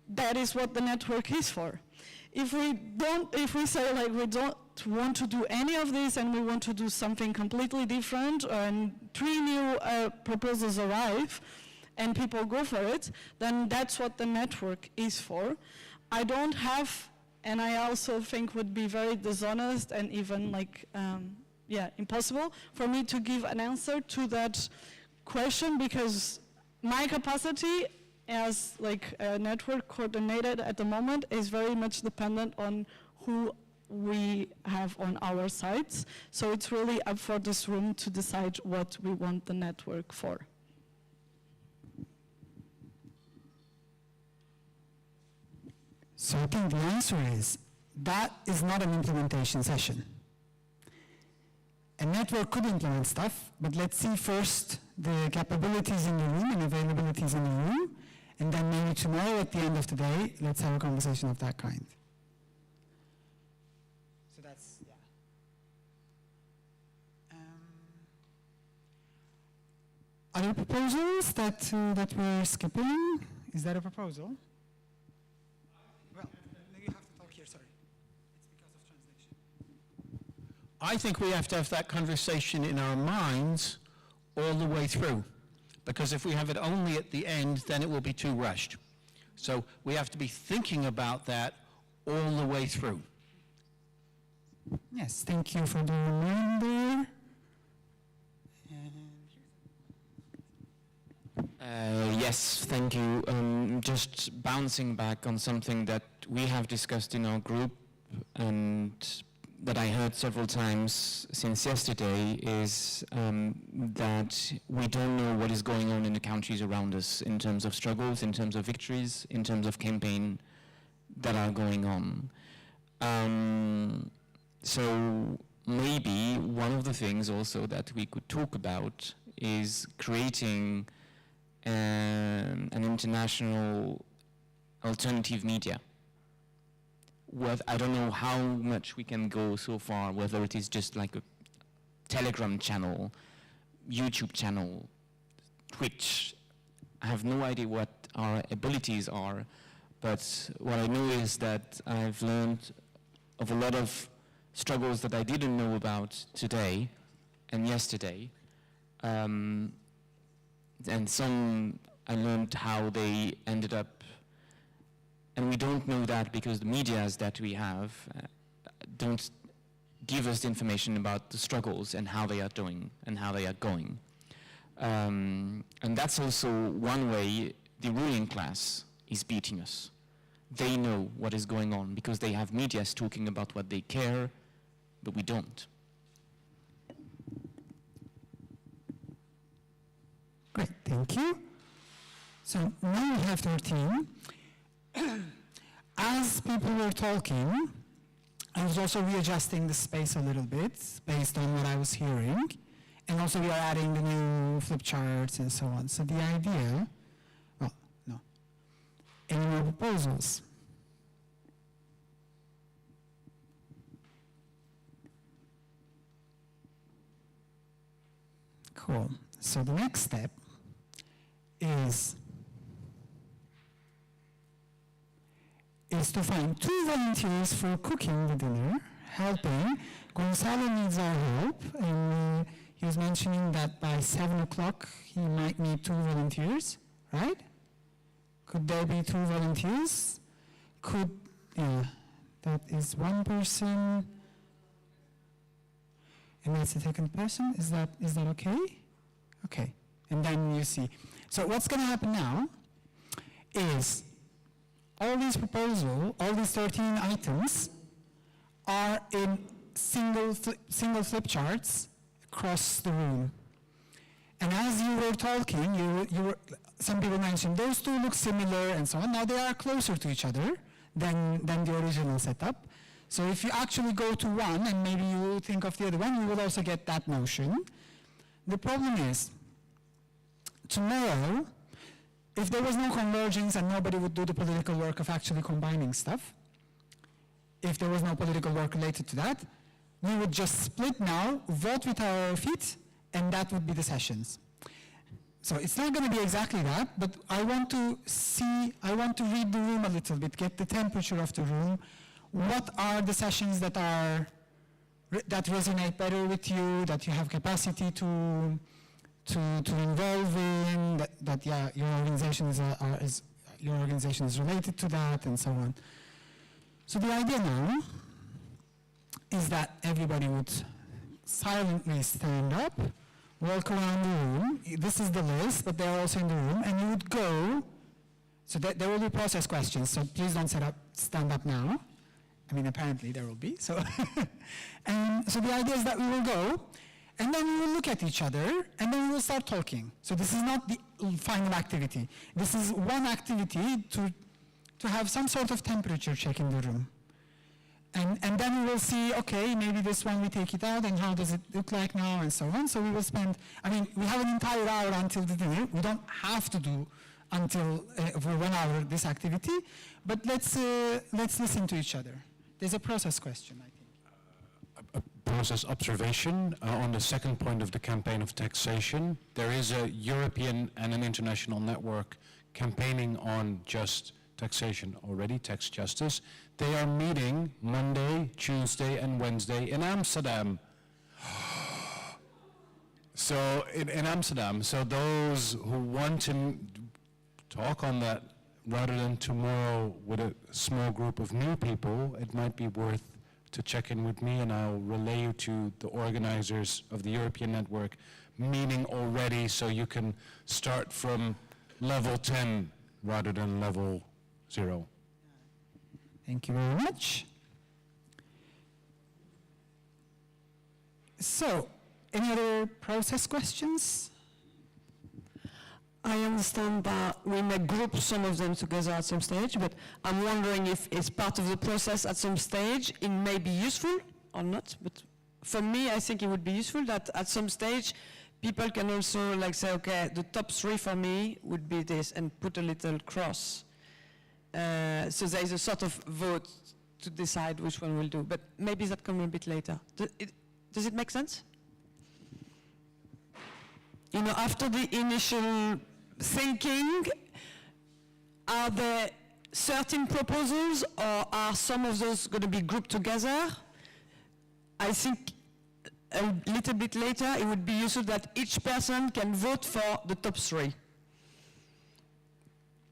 that is what the network is for. if we say like we don't want to do any of this and we want to do something completely different, and 3 new proposals arrive and people go for it, then that's what the network is for. I don't have, and I also think would be very dishonest and even like, impossible for me to give an answer to that question, because my capacity as like a network coordinator at the moment is very much dependent on who we have on our sites. So it's really up for this room to decide what we want the network for. So I think the answer is, that is not an implementation session. A network could implement stuff, but let's see first the capabilities in the room and availabilities in the room, and then maybe tomorrow at the end of the day, let's have a conversation of that kind. So that's, other proposals that we're skipping? Is that a proposal? Well, you have to talk here, sorry. It's because of translation. I think we have to have that conversation in our minds all the way through, because if we have it only at the end, then it will be too rushed. So we have to be thinking about that all the way through. Yes, thank you for the reminder. Yes, thank you. Just bouncing back on something that we have discussed in our group and that I heard several times since yesterday is that we don't know what is going on in the countries around us in terms of struggles, in terms of victories, in terms of campaign that are going on. So maybe one of the things also that we could talk about is creating an international alternative media. I don't know how much we can go so far, whether it is just like a Telegram channel, YouTube channel, Twitch. I have no idea what our abilities are, but what I know is that I've learned of a lot of struggles that I didn't know about today and yesterday. And some I learned how they ended up, and we don't know that because the medias that we have don't give us the information about the struggles and how they are doing and how they are going. And that's also one way the ruling class is beating us. They know what is going on because they have medias talking about what they care, but we don't. Great, thank you. So now we have 13. As people were talking, I was also readjusting the space a little bit based on what I was hearing. And also we are adding the new flip charts and so on. So the idea, well, no. Any more proposals? Cool. So the next step is to find 2 volunteers for cooking the dinner, helping. Gonzalo needs our help, and he was mentioning that by 7 o'clock he might need 2 volunteers, right? Could there be 2 volunteers? That is 1 person, and that's the second person. Is that okay? Okay, and then you see. So what's going to happen now is all these proposals, all these 13 items are in single flip charts across the room. And as you were talking, some people mentioned those 2 look similar and so on. Now they are closer to each other than the original setup. So if you actually go to one and maybe you think of the other one, you will also get that notion. The problem is, tomorrow, if there was no convergence and nobody would do the political work of actually combining stuff, if there was no political work related to that, we would just split now, vote with our feet, and that would be the sessions. So it's not going to be exactly that, but I want to read the room a little bit, get the temperature of the room. what are the sessions that resonate better with you, that you have capacity to involve in, that your organization is related to that, and so on. So the idea now is that everybody would silently stand up, walk around the room. This is the list, but they're also in the room, and you would go. So there will be process questions, so please don't stand up now. I mean, apparently there will be. So, so the idea is that we will go, and then we will look at each other, and then we will start talking. So this is not the final activity. This is one activity to have some sort of temperature check in the room. And then we will see, okay, maybe this one we take it out, and how does it look like now, and so on. So we will spend, I mean, we have an entire hour until the dinner. We don't have to do until for 1 hour this activity, but let's listen to each other. There's a process question, I think. A process observation on the second point of the campaign of taxation. There is a European and an international network campaigning on just taxation already, tax justice. They are meeting Monday, Tuesday, and Wednesday in Amsterdam. So in Amsterdam, so those who want to talk on that rather than tomorrow with a small group of new people, it might be worth to check in with me, and I'll relay you to the organizers of the European network meeting already, so you can start from level 10 rather than level 0. Thank you very much. So, any other process questions? I understand that we may group some of them together at some stage, but I'm wondering if it's part of the process at some stage, it may be useful or not. But for me, I think it would be useful that at some stage, people can also like say, okay, the top 3 for me would be this, and put a little cross. So there is a sort of vote to decide which one we'll do, but maybe that comes a bit later. Does it make sense? You know, after the initial thinking, are there certain proposals, or are some of those going to be grouped together? I think a little bit later it would be useful that each person can vote for the top 3.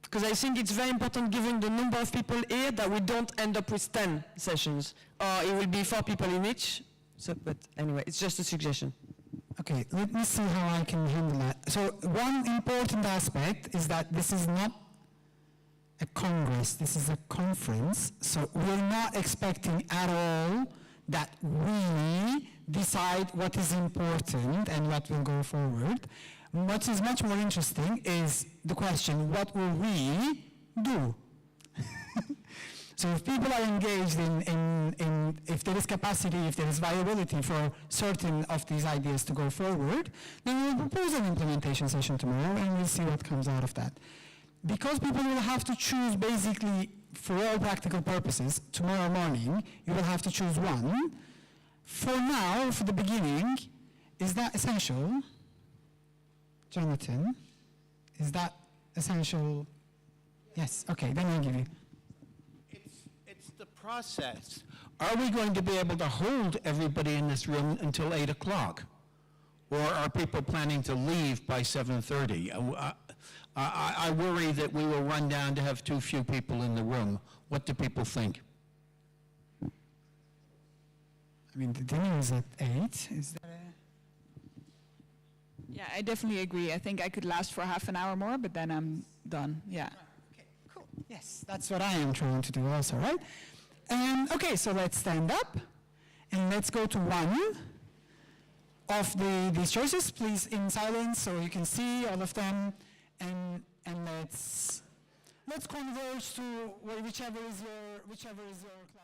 Because I think it's very important, given the number of people here, that we don't end up with 10 sessions, or it will be 4 people in each. So, but anyway, it's just a suggestion. Okay, let me see how I can handle that. So one important aspect is that this is not a congress, this is a conference. So we're not expecting at all that we decide what is important and what will go forward. What is much more interesting is the question, what will we do? So if people are engaged in if there is capacity, if there is viability for certain of these ideas to go forward, then we'll propose an implementation session tomorrow, and we'll see what comes out of that. Because people will have to choose, basically, for all practical purposes, tomorrow morning, you will have to choose one. For now, for the beginning, is that essential? Jonathan, is that essential? Yes, okay, then I'll give you. It's the process. Are we going to be able to hold everybody in this room until 8 o'clock? Or are people planning to leave by 7:30? I worry that we will run down to have too few people in the room. What do people think? I mean, the dinner is at 8. Is that Yeah, I definitely agree. I think I could last for half an hour more, but then I'm done. Yeah. Okay, cool. Yes, that's what I am trying to do also, right? Okay, so let's stand up, and let's go to one of these choices, please, in silence, so you can see all of them, and let's converge to whichever is your class.